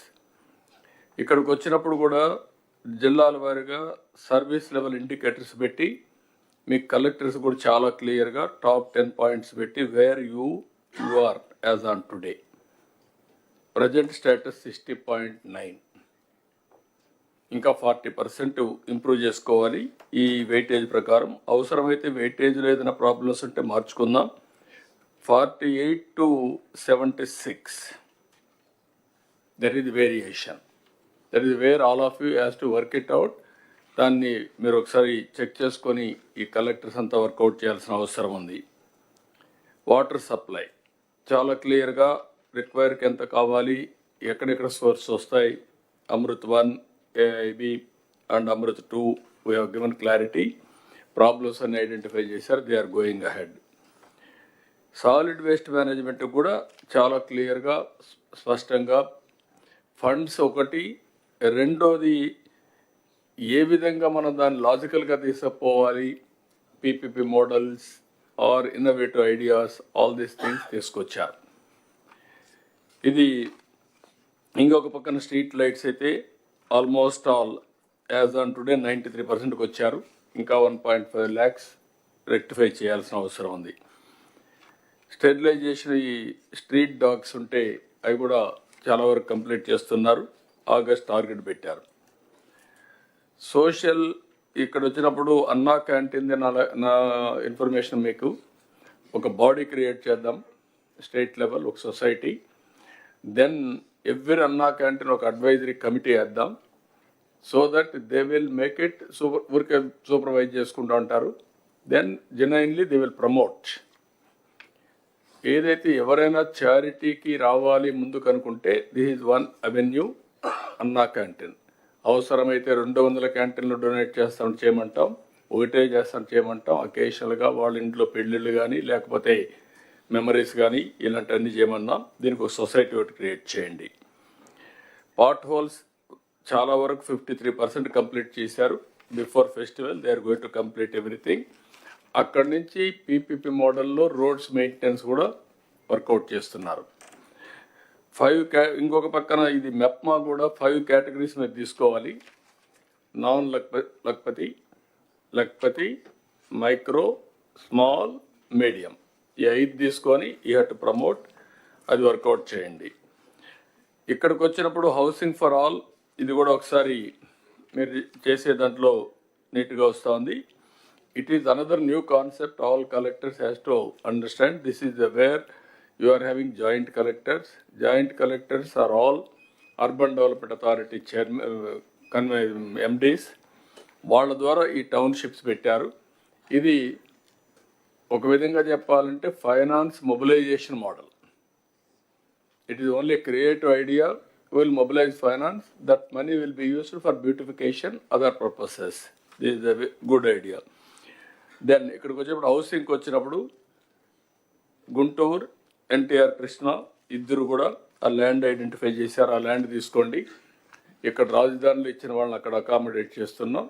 ఇక్కడికి వచ్చినప్పుడు కూడా జిల్లాల వారీగా service level indicators పెట్టి మీకు collectors కూడా చాలా క్లియర్గా టాప్ 10 పాయింట్స్ పెట్టి where you are as on today. Present status 60.9, ఇంకా 40% ఇంప్రూవ్ చేసుకోవాలి ఈ వెయిటేజ్ ప్రకారం. అవసరమైతే వెయిటేజ్లో ఏదైనా ప్రాబ్లమ్స్ ఉంటే మార్చుకుందాం. 48 to 76, that is variation. That is wear all of you has to work it out. దాన్ని మీరు ఒకసారి చెక్ చేసుకొని ఈ కలెక్టర్స్ అంతా వర్కౌట్ చేయాల్సిన అవసరం ఉంది. వాటర్ సప్లై చాలా క్లియర్గా రిక్వైర్కి ఎంత కావాలి, ఎక్కడెక్కడ సోర్స్ వస్తాయి. Amrut 1, AIB and Amrut 2 we have given clarity. Problems అన్ని ఐడెంటిఫై చేశారు, they are going ahead. Solid waste management కూడా చాలా క్లియర్గా స్పష్టంగా ఫండ్స్ ఒకటి, రెండోది ఏ విధంగా మనం దాన్ని లాజికల్గా తీసుకుపోవాలి, PPP models or innovative ideas, all these things తీసుకొచ్చారు. ఇది ఇంకొక పక్కన స్ట్రీట్ లైట్స్ అయితే almost all as on today 93%కి వచ్చారు. ఇంకా 1.5 lakhs రెక్టిఫై చేయాల్సిన అవసరం ఉంది. స్టెరిలైజేషన్, ఈ స్ట్రీట్ డాగ్స్ ఉంటే అవి కూడా చాలా వరకు కంప్లీట్ చేస్తున్నారు. ఆగస్ట్ టార్గెట్ పెట్టారు. సోషల్ ఇక్కడ వచ్చినప్పుడు అన్నా క్యాంటీన్ నా ఇన్ఫర్మేషన్ మీకు ఒక బాడీ క్రియేట్ చేద్దాం, స్టేట్ లెవెల్ ఒక society. Then every Anna canteen ఒక అడ్వైజరీ కమిటీ వేద్దాం, so that they will make it ఊరికే సూపర్వైజ్ చేసుకుంటూ ఉంటారు. Then genuinely they will promote. ఏదైతే ఎవరైనా చారిటీకి రావాలి ముందుకు అనుకుంటే this is one avenue, Anna canteen. అవసరమైతే 200 క్యాంటీన్లు డొనేట్ చేస్తాం చేయమంటాం, ఒకటే చేస్తాం చేయమంటాం. అకేషనల్గా వాళ్ళ ఇంట్లో పెళ్ళిళ్ళు కానీ లేకపోతే మెమరీస్ కానీ ఇలాంటివన్నీ చేయమన్నాం. దీనికి ఒక సొసైటీ ఒకటి క్రియేట్ చేయండి. పాట్ హోల్స్ చాలా వరకు 53% కంప్లీట్ చేశారు. Before festival they are going to complete everything. అక్కడి నుంచి పీపీపీ మోడల్లో రోడ్స్ మెయింటెనెన్స్ కూడా వర్కౌట్ చేస్తున్నారు. 5 ఇంకొక పక్కన ఇది మెప్మా కూడా 5 కేటగిరీస్ మీద తీసుకోవాలి. Non Lakhpati, micro, small, medium, ఈ 5 తీసుకొని యూ హ్యావ్ టు ప్రమోట్. అది వర్కౌట్ చేయండి. ఇక్కడికి వచ్చినప్పుడు హౌసింగ్ ఫర్ ఆల్, ఇది కూడా ఒకసారి మీరు చేసే దాంట్లో నీట్గా వస్తుంది. It is another new concept all collectors has to understand. This is where you are having joint collectors. Joint collectors are all Urban Development Authority MDs. వాళ్ళ ద్వారా ఈ టౌన్షిప్స్ పెట్టారు. ఇది ఒక విధంగా చెప్పాలంటే finance mobilisation model. It is only a creative idea. We will mobilize finance. That money will be used for beautification, other purposes. This is a good idea. Then ఇక్కడికి వచ్చేప్పుడు హౌసింగ్కి వచ్చినప్పుడు గుంటూరు, ఎన్టీఆర్, కృష్ణ ఇద్దరు కూడా ఆ ల్యాండ్ ఐడెంటిఫై చేశారు. ఆ ల్యాండ్ తీసుకోండి. ఇక్కడ రాజధానిలో ఇచ్చిన వాళ్ళని అక్కడ అకామిడేట్ చేస్తున్నాం.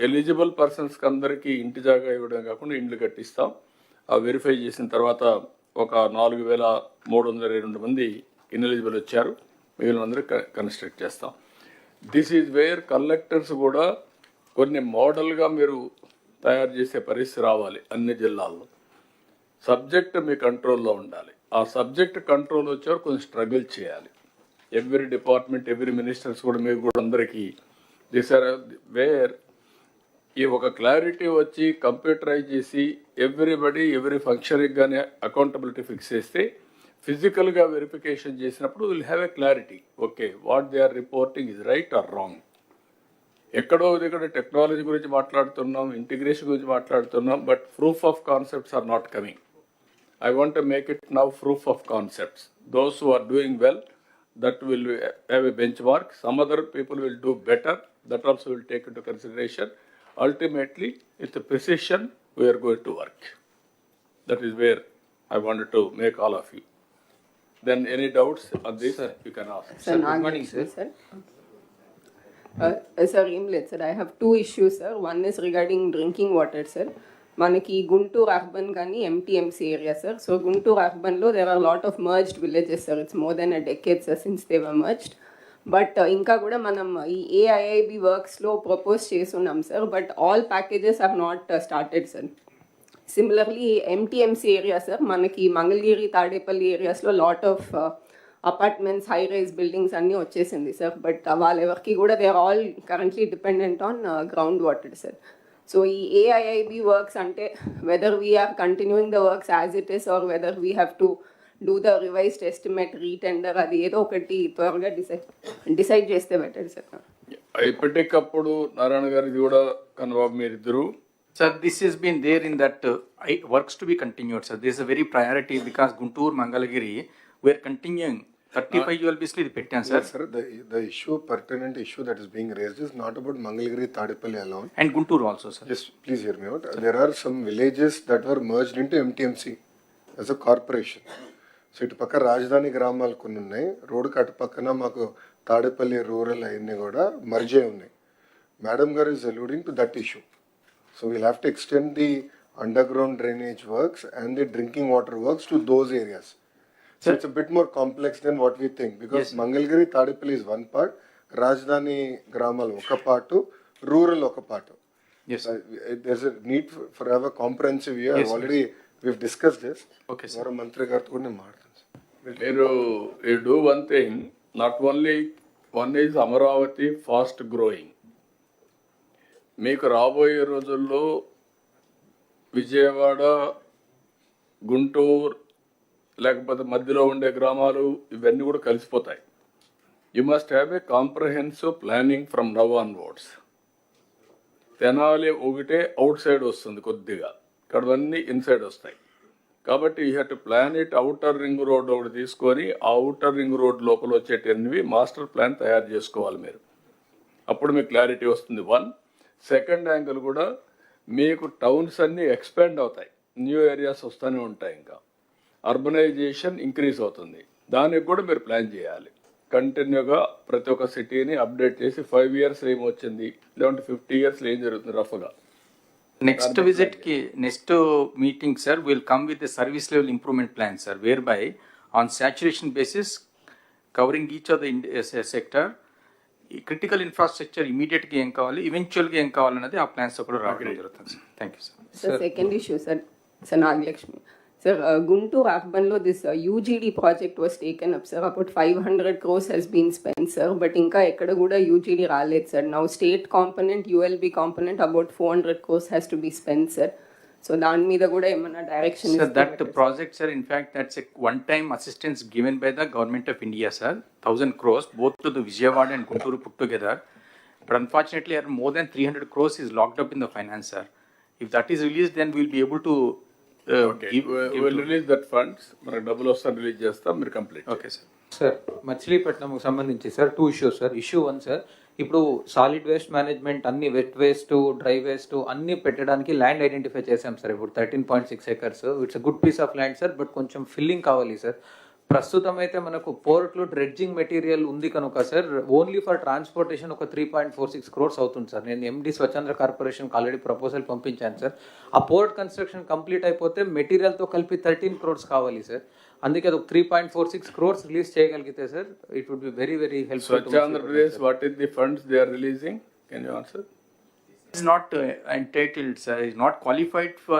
ఎలిజిబుల్ పర్సన్స్కి అందరికీ ఇంటి జాగా ఇవ్వడం కాకుండా ఇండ్లు కట్టిస్తాం. ఆ వెరిఫై చేసిన తర్వాత ఒక 4,322 మంది ఇన్ఎలిజిబుల్ వచ్చారు. మిగిలిన అందరూ కన్స్ట్రక్ట్ చేస్తాం. దిస్ ఈజ్ వేర్ కలెక్టర్స్ కూడా కొన్ని మోడల్గా మీరు తయారు చేసే పరిస్థితి రావాలి అన్ని జిల్లాల్లో. సబ్జెక్ట్ మీ కంట్రోల్లో ఉండాలి. ఆ సబ్జెక్ట్ కంట్రోల్ వచ్చేవారు కొంచెం స్ట్రగుల్ చేయాలి. ఎవ్రీ డిపార్ట్మెంట్, ఎవ్రీ మినిస్టర్స్ కూడా మీకు కూడా అందరికీ దిస్ ఆర్ వేర్ ఈ ఒక క్లారిటీ వచ్చి కంప్యూటరైజ్ చేసి ఎవ్రీ ఫంక్షన్కి కానీ అకౌంటబిలిటీ ఫిక్స్ చేస్తే ఫిజికల్గా వెరిఫికేషన్ చేసినప్పుడు will have a clarity. Okay, what they are reporting is right or wrong. ఎక్కడో ఇక్కడ టెక్నాలజీ గురించి మాట్లాడుతున్నాం, ఇంటిగ్రేషన్ గురించి మాట్లాడుతున్నాం, but proof of concepts are not coming. I want to make it now proof of concepts. Those who are doing well, that will have a benchmark. Some other people will do better. That also will take into consideration. Ultimately, it's a precision we are going to work. That is where I wanted to make all of you. Then any doubts on this, you can ask. Sir, good morning, sir. Sir, sir, I have two issues, sir. One is regarding drinking water, sir. మనకి Guntur urban కానీ MTMC area sir. So Guntur అర్బన్లో there are lot of merged villages sir. It's more than a decade sir since they were merged. But ఇంకా కూడా మనం ఈ AIIB వర్క్స్లో propose చేస్తున్నాం sir. But all packages are not started sir. Similarly MTMC area sir, మనకి మంగళగిరి తాడేపల్లి ఏరియాస్లో lot of apartments, high rise buildings అన్నీ వచ్చేసింది సార్. బట్ వాళ్ళెవరికి కూడా they are all currently dependent on ground water sir. So AIIB works ante whether we are continuing the works as it is or whether we have to do the revised estimate, retender, adi edo okati tvarga decide cheste better sir. ఇప్పటికప్పుడు నారాయణ గారు ఇది కూడా కనుబాబు మీరిద్దరు. Sir, this has been there in that works to be continued, sir. This is a very priority because Guntur, Mangalagiri, we are continuing. 35 ULBs ఇది పెట్టాం sir. Sir, the issue, pertinent issue that is being raised is not about Mangalagiri, Tadipalli alone. And Guntur also, sir. Just please hear me out. There are some villages that were merged into MTMC as a corporation. So ఇటు పక్క రాజధాని గ్రామాలు కొన్ని ఉన్నాయి, రోడ్డుకి అటు పక్కన మాకు తాడేపల్లి రూరల్ అవన్నీ కూడా మర్జ్ అయి ఉన్నాయి. మేడం గారు is alluding to that issue. So we'll have to extend the underground drainage works and the drinking water works to those areas. So it's a bit more complex than what we think because Mangalgiri, Tadipalli is one part, Rajdhani Gramal oka part, rural oka part. Yes. There's a need for have a comprehensive year. Yes, Already we've discussed this. Okay, sir. Mantri garu kuda maartanu. You do one thing, not only one is Amaravati fast growing. మీకు రాబోయే రోజుల్లో విజయవాడ, గుంటూరు లేకపోతే మధ్యలో ఉండే గ్రామాలు ఇవన్నీ కూడా కలిసిపోతాయి. You must have a comprehensive planning from now onwards. Tenali ఒకటే అవుట్ సైడ్ వస్తుంది కొద్దిగా, ఇక్కడవన్నీ ఇన్సైడ్ వస్తాయి. కాబట్టి you have to plan it. Outer ring road ఒకటి తీసుకొని ఆ అవుటర్ రింగ్ రోడ్ లోపల వచ్చేటవి మాస్టర్ ప్లాన్ తయారు చేసుకోవాలి మీరు. అప్పుడు మీకు క్లారిటీ వస్తుంది. వన్ సెకండ్ యాంగిల్ కూడా మీకు టౌన్స్ అన్నీ ఎక్స్పాండ్ అవుతాయి, న్యూ ఏరియాస్ వస్తూనే ఉంటాయి, ఇంకా అర్బనైజేషన్ ఇంక్రీజ్ అవుతుంది. దానికి కూడా మీరు ప్లాన్ చేయాలి. కంటిన్యూగా ప్రతి ఒక్క సిటీని అప్డేట్ చేసి 5 years ఏమొచ్చింది, లేదంటే 50 years ఏం జరుగుతుంది రఫ్గా. నెక్స్ట్ విజిట్కి next meeting sir will come with the service level improvement plan sir, whereby on saturation basis covering each of the sector, critical infrastructure ఇమీడియట్గా ఏం కావాలి, ఈవెన్చువల్గా ఏం కావాలన్నది ఆ ప్లాన్స్ కూడా రావడం జరుగుతుంది sir. Thank you sir. Sir, second issue, sir. Sir, Nagalakshmi. Sir, Guntur Arbanlo, this UGD project was taken up, sir. About 500 crores has been spent, sir. But inka ekkada kuda UGD ralet, sir. Now state component, ULB component, about 400 crores has to be spent, sir. So dan meeda kuda emana direction Sir, that project, sir, in fact, that's a one-time assistance given by the government of India, sir. 1,000 crores, both to the Vijayawada and Guntur put together. But unfortunately, more than 300 crores is locked up in the finance, sir. If that is released, then we'll be able to we'll release that funds. మనకు డబ్బులు వస్తాను release చేస్తాం, మీరు complete. Okay sir. Sir, మచిలీపట్నంకు సంబంధించి sir 2 issues sir. Issue 1 sir, ఇప్పుడు solid waste management అన్ని wet waste, dry waste అన్ని పెట్టడానికి ల్యాండ్ ఐడెంటిఫై చేశాం సార్. ఇప్పుడు 13.6 acres. It's a good piece of land sir, but కొంచెం ఫిల్లింగ్ కావాలి సార్. ప్రస్తుతం అయితే మనకు పోర్ట్లో డ్రెడ్జింగ్ మెటీరియల్ ఉంది కనుక సార్, ఓన్లీ ఫర్ ట్రాన్స్పోర్టేషన్ ఒక 3.46 crores అవుతుంది సార్. నేను ఎండి స్వచ్ఛంద్ర కార్పొరేషన్కి ఆల్రెడీ ప్రపోజల్ పంపించాను సార్. ఆ పోర్ట్ కన్స్ట్రక్షన్ కంప్లీట్ అయిపోతే మెటీరియల్తో కలిపి 13 crores కావాలి సార్. అందుకే అది ఒక 3.46 crores రిలీజ్ చేయగలిగితే sir, it would be very very helpful. Swachh Andhra Pradesh, what is the funds they are releasing? Can you answer? Is not entitled, sir, is not qualified for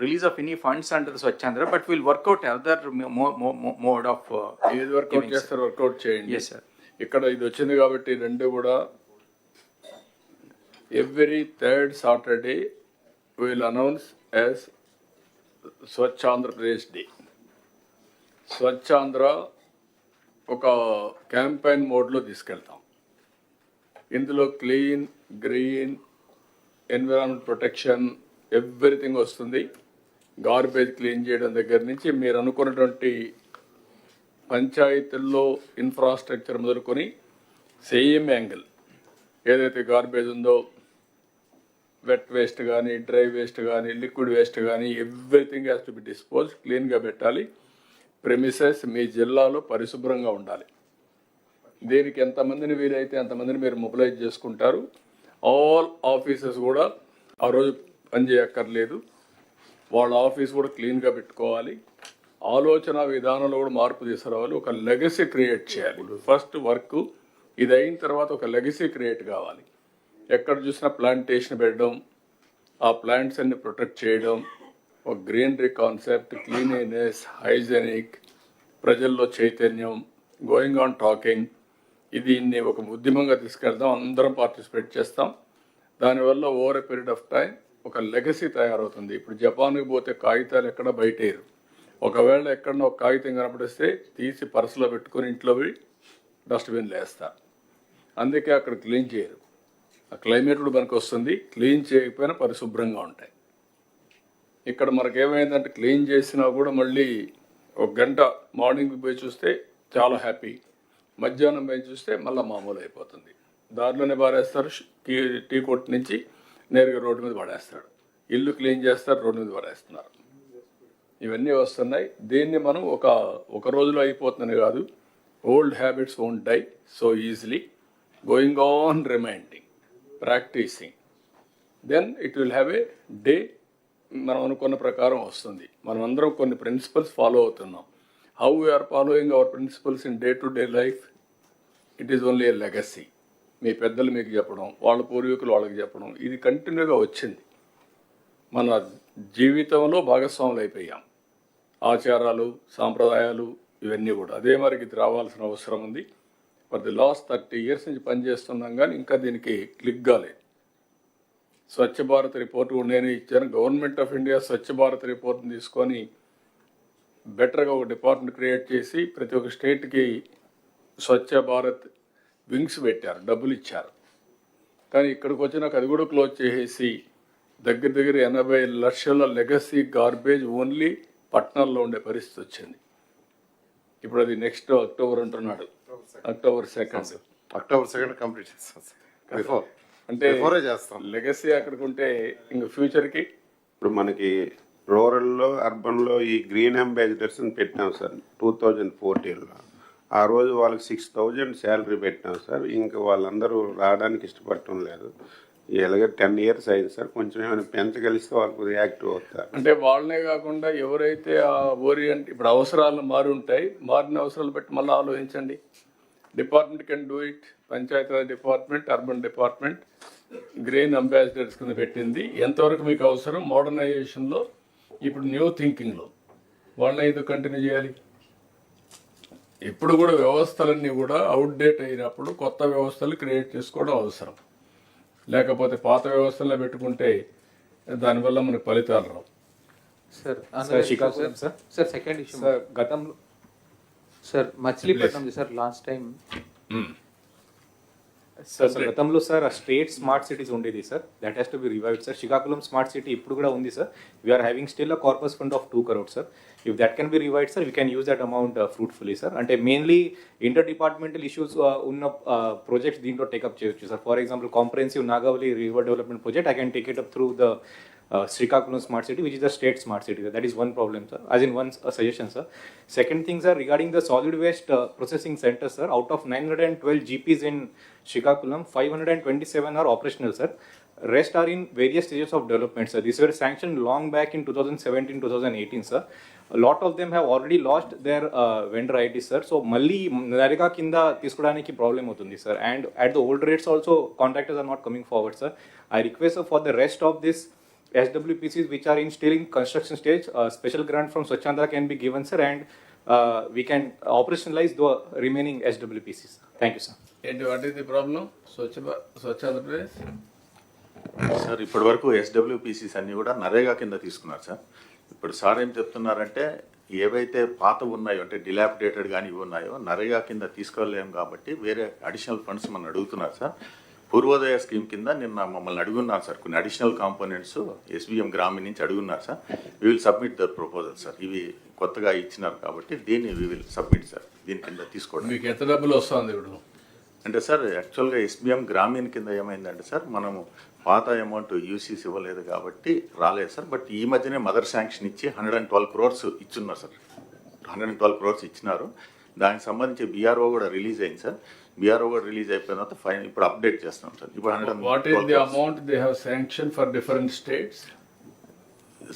release of any funds under the Swachhandra, but we'll work out other mode of ఏది work out చేస్తారు work out చేయండి. Yes, sir. ఇక్కడ ఇది వచ్చింది కాబట్టి రెండు కూడా every 3rd Saturday will announce as Swachh Andhra Pradesh day. Swachhandhra ఒక క్యాంపెయిన్ మోడ్లో తీసుకెళ్తాం. ఇందులో clean green, environment protection, everything వస్తుంది. గార్బేజ్ క్లీన్ చేయడం దగ్గర నుంచి మీరు అనుకున్నటువంటి పంచాయతీల్లో ఇన్ఫ్రాస్ట్రక్చర్ మొదలుకొని సేమ్ యాంగిల్ ఏదైతే గార్బేజ్ ఉందో, వెట్ వేస్ట్ కానీ, డ్రై వేస్ట్ కానీ, లిక్విడ్ వేస్ట్ కానీ, everything has to be dispose. క్లీన్గా పెట్టాలి. ప్రెమిసెస్ మీ జిల్లాలో పరిశుభ్రంగా ఉండాలి. దీనికి ఎంతమందిని వీలైతే అంతమందిని మీరు మొబిలైజ్ చేసుకుంటారు. ఆల్ ఆఫీసెస్ కూడా ఆ రోజు పనిచేయక్కర్లేదు. వాళ్ళ ఆఫీస్ కూడా క్లీన్గా పెట్టుకోవాలి. ఆలోచన విధానంలో కూడా మార్పు తీసుకురావాలి. ఒక లెగసీ క్రియేట్ చేయాలి. ఫస్ట్ వర్క్ ఇది అయిన తర్వాత ఒక లెగసీ క్రియేట్ కావాలి. ఎక్కడ చూసినా ప్లాంటేషన్ పెట్టడం, ఆ ప్లాంట్స్ అన్ని ప్రొటెక్ట్ చేయడం, ఒక గ్రీనరీ కాన్సెప్ట్, క్లీనినెస్, హైజెనిక్, ప్రజల్లో చైతన్యం, గోయింగ్ ఆన్ టాకింగ్, దీన్ని ఒక ఉద్యమంగా తీసుకెళ్దాం. అందరం పార్టిసిపేట్ చేస్తాం. దానివల్ల over a period of time ఒక లెగసీ తయారవుతుంది. ఇప్పుడు జపాన్కి పోతే కాగితాలు ఎక్కడ బయటేరు. ఒకవేళ ఎక్కడన్నా ఒక కాగితం కనపడిస్తే తీసి పర్సులో పెట్టుకుని ఇంట్లో పోయి డస్ట్బిన్లో వేస్తారు. అందుకే అక్కడ క్లీన్ చేయరు. ఆ క్లైమేట్ కూడా మనకు వస్తుంది. క్లీన్ చేయకపోయినా పరిశుభ్రంగా ఉంటాయి. ఇక్కడ మనకేమైందంటే క్లీన్ చేసినా కూడా మళ్ళీ ఒక గంట మార్నింగ్ పోయి చూస్తే చాలా హ్యాపీ, మధ్యాహ్నం పోయి చూస్తే మళ్ళీ మామూలు అయిపోతుంది. దారిలోనే పారేస్తారు. టీ కొట్టు నుంచి నేరుగా రోడ్డు మీద పడేస్తాడు. ఇల్లు క్లీన్ చేస్తారు, రోడ్డు మీద పడేస్తున్నారు. ఇవన్నీ వస్తున్నాయి. దీన్ని మనం ఒక రోజులో అయిపోతుందని కాదు. Old habits won't die so easily. Going on reminding, practising, then it will have a day. మనం అనుకున్న ప్రకారం వస్తుంది. మనం అందరం కొన్ని ప్రిన్సిపల్స్ ఫాలో అవుతున్నాం. How we are following our principles in day to day life, it is only a legacy. మీ పెద్దలు మీకు చెప్పడం, వాళ్ళ పూర్వీకులు వాళ్ళకి చెప్పడం, ఇది కంటిన్యూగా వచ్చింది. మన జీవితంలో భాగస్వాములు అయిపోయాం. ఆచారాలు, సాంప్రదాయాలు ఇవన్నీ కూడా అదే మరికి ఇది రావాల్సిన అవసరం ఉంది. ఫర్ ది లాస్ట్ 30 years నుంచి పనిచేస్తున్నాం కానీ ఇంకా దీనికి క్లిక్ కాలేదు. స్వచ్ఛ భారత్ రిపోర్ట్ కూడా నేను ఇచ్చాను. Government of India Swachh Bharat రిపోర్ట్ని తీసుకొని బెటర్గా ఒక డిపార్ట్మెంట్ క్రియేట్ చేసి ప్రతి ఒక్క స్టేట్కి స్వచ్ఛ భారత్ వింగ్స్ పెట్టారు, డబ్బులు ఇచ్చారు. కానీ ఇక్కడికి వచ్చినాక అది కూడా క్లోజ్ చేసేసి దగ్గర 80 లక్షల లెగసీ గార్బేజ్ ఓన్లీ పట్టణాల్లో ఉండే పరిస్థితి వచ్చింది. ఇప్పుడు అది నెక్స్ట్ అక్టోబర్ అంటున్నాడు. అక్టోబర్ 2 కంప్లీట్ చేస్తాం. అంటే లెగసీ అక్కడికి ఉంటే ఇంక ఫ్యూచర్కి ఇప్పుడు మనకి రూరల్లో, అర్బన్లో ఈ గ్రీన్ అంబాసిడర్స్ అని పెట్టినాం సార్ 2014లో. ఆ రోజు వాళ్ళకి 6,000 శాలరీ పెట్టినాం సార్. ఇంకా వాళ్ళందరూ రావడానికి ఇష్టపడటం లేదు. ఇలాగే 10 years అయింది సార్. కొంచెం ఏమైనా పెంచగలిస్తే వాళ్ళకు రియాక్టివ్ అవుతారు. అంటే వాళ్ళనే కాకుండా ఎవరైతే ఆ ఓరియంట్ ఇప్పుడు అవసరాలు మారుంటాయి, మారిన అవసరాలు బట్టి మళ్ళీ ఆలోచించండి. Department can do it. Panchayat Raj department, urban department green ambassadors కింద పెట్టింది. ఎంతవరకు మీకు అవసరం మోడర్నైజేషన్లో, ఇప్పుడు న్యూ థింకింగ్లో వాళ్ళని ఎందుకు కంటిన్యూ చేయాలి? ఇప్పుడు కూడా వ్యవస్థలన్నీ కూడా అవుట్డేట్ అయినప్పుడు కొత్త వ్యవస్థలు క్రియేట్ చేసుకోవడం అవసరం. లేకపోతే పాత వ్యవస్థల్లో పెట్టుకుంటే దానివల్ల మనకు ఫలితాలు రావు. సార్ సెకండ్ ఇష్యూ సార్, గతంలో sir Machilipatnam sir last time sir గతంలో సార్ స్టేట్ స్మార్ట్ సిటీస్ ఉండేది sir. That has to be revived sir. Srikakulam smart city ఇప్పుడు కూడా ఉంది sir. We are having still a corpus fund of 2 crores sir. If that can be revived sir, we can use that amount fruitfully sir. అంటే mainly inter departmental issues ఉన్న projects దీంట్లో take up చేయొచ్చు sir. For example comprehensive Nagavali river development project, I can take it up through the Srikakulam smart city, which is the state smart city. That is one problem, sir. As in one suggestion, sir. Second thing, sir, regarding the solid waste processing center, sir. Out of 912 GPs in Srikakulam, 527 are operational, sir. Rest are in various stages of development, sir. These were sanctioned long back in 2017-2018, sir. A lot of them have already lost their vendor IDs, sir. So, malli NREGA kinda తీసుకురానికి problem అవుతుంది, sir. And at the old rates also, contractors are not coming forward, sir. I request, sir, for the rest of this SWPCs which are in still in construction stage, special grant from Swachandra can be given, sir, and we can operationalize the remaining SWPCs. Thank you, sir. And what is the problem? Swachandra place? Sir ఇప్పటి వరకు ఎస్డబ్ల్యూపీసీస్ అన్నీ కూడా నరేగా కింద తీసుకున్నారు sir. ఇప్పుడు sir ఏం చెప్తున్నారంటే ఏవైతే పాత ఉన్నాయో అంటే డిలాపిడేటెడ్ కానీ ఇవి ఉన్నాయో నరేగా కింద తీసుకోలేము కాబట్టి వేరే అడిషనల్ ఫండ్స్ మనం అడుగుతున్నారు సార్. పూర్వోదయ స్కీమ్ కింద నిన్న మమ్మల్ని అడుగున్నారు సార్, కొన్ని అడిషనల్ కాంపోనెంట్స్ ఎస్బిఎం గ్రామీణ నుంచి అడుగున్నారు sir. We will submit the proposal sir. ఇవి కొత్తగా ఇచ్చినారు కాబట్టి దీన్ని వీ విల్ సబ్మిట్ సార్. దీని కింద తీసుకోవడం. మీకు ఎంత డబ్బులు వస్తుంది ఇప్పుడు? అంటే సార్ యాక్చువల్గా ఎస్బిఎం గ్రామీణ కింద ఏమైందంటే సార్, మనము పాత అమౌంట్ యూసీస్ ఇవ్వలేదు కాబట్టి రాలేదు సార్. బట్ ఈ మధ్యనే మదర్ శాంక్షన్ ఇచ్చి 112 crores ఇచ్చున్నారు సార్. 112 crores ఇచ్చినారు. దానికి సంబంధించి బీఆర్ఓ కూడా రిలీజ్ అయింది సార్. బీఆర్ఓ కూడా రిలీజ్ అయిపోయిన తర్వాత ఫైన్ ఇప్పుడు అప్డేట్ చేస్తాం సార్. ఇప్పుడు what is the amount they have sanction for different states?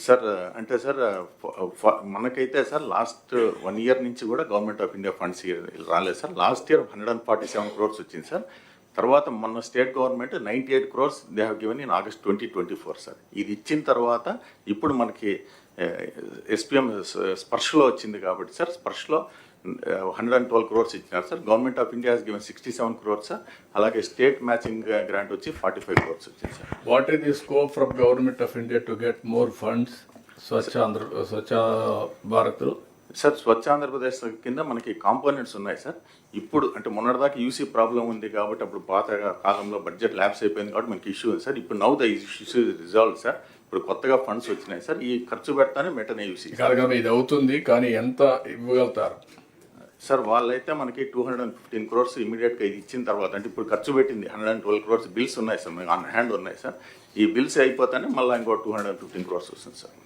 Sir అంటే సార్ మనకైతే సార్ లాస్ట్ 1 year నుంచి కూడా గవర్నమెంట్ ఆఫ్ ఇండియా ఫండ్స్ రాలేదు సార్. లాస్ట్ ఇయర్ 147 crores వచ్చింది సార్. తర్వాత మొన్న state government 98 crores they have given in August 2024 sir. ఇది ఇచ్చిన తర్వాత ఇప్పుడు మనకి ఎస్పీఎం స్పర్శలో వచ్చింది కాబట్టి సార్, స్పర్శలో 112 crores ఇచ్చినారు sir. Government of India has given 67 crores sir. అలాగే స్టేట్ మ్యాచింగ్ గ్రాంట్ వచ్చి 45 crores వచ్చింది sir. What is the scope from government of India to get more funds Swachh Bharat? Sir Swachh Andhra Pradesh కింద మనకి కాంపోనెంట్స్ ఉన్నాయి సార్. ఇప్పుడు అంటే మొన్నటిదాకా యూసీ ప్రాబ్లం ఉంది కాబట్టి అప్పుడు పాత కాలంలో బడ్జెట్ ల్యాబ్స్ అయిపోయింది కాబట్టి మనకి ఇష్యూ ఉంది సార్. ఇప్పుడు now the issue resolve sir. ఇప్పుడు కొత్తగా ఫండ్స్ వచ్చినాయి సార్. ఈ ఖర్చు పెడతానే వెంటనే యూసీ ఇది అవుతుంది కానీ ఎంత ఇవ్వగలుగుతారు సార్? వాళ్ళైతే మనకి 215 crores ఇమీడియట్గా ఇది ఇచ్చిన తర్వాత, అంటే ఇప్పుడు ఖర్చు పెట్టింది 112 crores బిల్స్ ఉన్నాయి సార్, మనకి ఆన్ హ్యాండ్ ఉన్నాయి సార్. ఈ బిల్స్ అయిపోతానే మళ్ళీ ఇంకో 215 crores వస్తుంది సార్.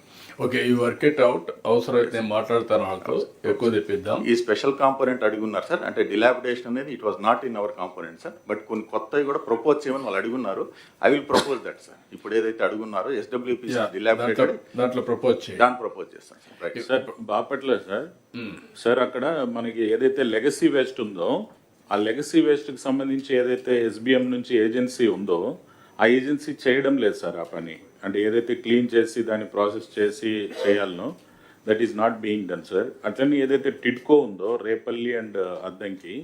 ఓకే, ఈ వర్క్ ఇట్ అవుట్. అవసరమైతే నేను మాట్లాడతాను, వాళ్ళతో ఎక్కువ తెప్పిద్దాం. ఈ స్పెషల్ కాంపోనెంట్ అడుగున్నారు సార్. అంటే డిలాబిడేషన్ అనేది it was not in our component sir. But కొన్ని కొత్తవి కూడా ప్రపోజ్ చేయమని వాళ్ళు అడుగున్నారు. I will propose that sir. ఇప్పుడు ఏదైతే అడుగున్నారో ఎస్డబ్ల్యూపీసీ డిలాబిడేటెడ్ దాంట్లో ప్రపోజ్ చేయాలి, దాన్ని ప్రపోజ్ చేస్తాను sir. Right sir. Bapatla sir, sir అక్కడ మనకి ఏదైతే లెగసీ వేస్ట్ ఉందో ఆ లెగసీ వేస్ట్కి సంబంధించి ఏదైతే ఎస్బిఎం నుంచి ఏజెన్సీ ఉందో ఆ ఏజెన్సీ చేయడం లేదు సార్ ఆ పని. అంటే ఏదైతే క్లీన్ చేసి దాన్ని ప్రాసెస్ చేసి చేయాలనో that is not being done sir. అట్లనే ఏదైతే టిడ్కో ఉందో రేపల్లి అండ్ అద్దంకి,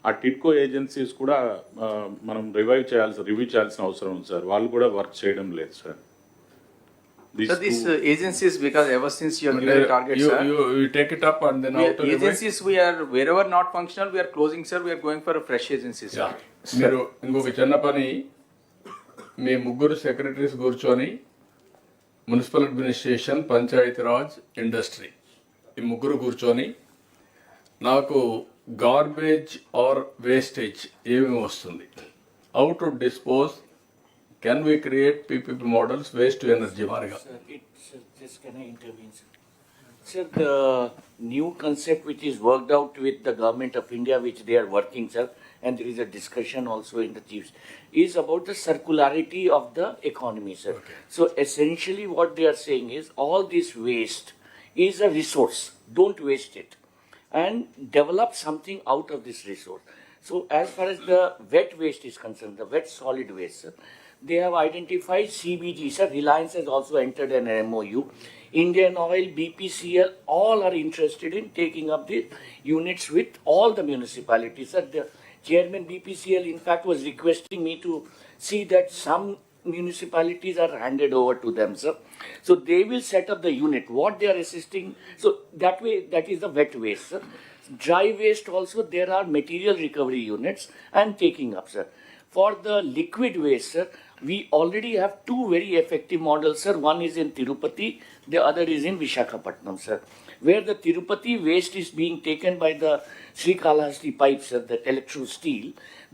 ఆ టిడ్కో ఏజెన్సీస్ కూడా మనం రివ్యూ చేయాల్సిన అవసరం ఉంది సార్. వాళ్ళు కూడా వర్క్ చేయడం లేదు sir. So these agencies, because ever since you are given targets, sir, you take it up and then agencies we are wherever not functional we are closing, sir. We are going for a fresh agency, sir. మీరు ఇంకొక చిన్న పని, మీ ముగ్గురు secretaries కూర్చొని municipal administration, Panchayati Raj, industry, ఈ ముగ్గురు కూర్చొని నాకు గార్బేజ్ ఆర్ వేస్టేజ్ ఏమేమి వస్తుంది, how to dispose, can we create PPP models, waste to energy మారిగా. Just can I intervene, sir? Sir, the new concept which is worked out with the government of India, which they are working, sir, and there is a discussion also in the chiefs, is about the circularity of the economy, sir. Okay. So essentially what they are saying is all this waste is a resource. Don't waste it and develop something out of this resource. So as far as the wet waste is concerned, the wet solid waste, sir, they have identified CBG, sir. Reliance has also entered an MOU. Indian Oil, BPCL, all are interested in taking up the units with all the municipalities. Sir, the chairman BPCL in fact was requesting me to see that some municipalities are handed over to them, sir. So they will set up the unit. What they are assisting, so that way, that is the wet waste, sir. Dry waste also, there are material recovery units and taking up, sir. For the liquid waste, sir, we already have two very effective models, sir. One is in Tirupati, the other is in Visakhapatnam, sir. Where the Tirupati waste is being taken by the Srikalahasti pipes, sir, the electro steel,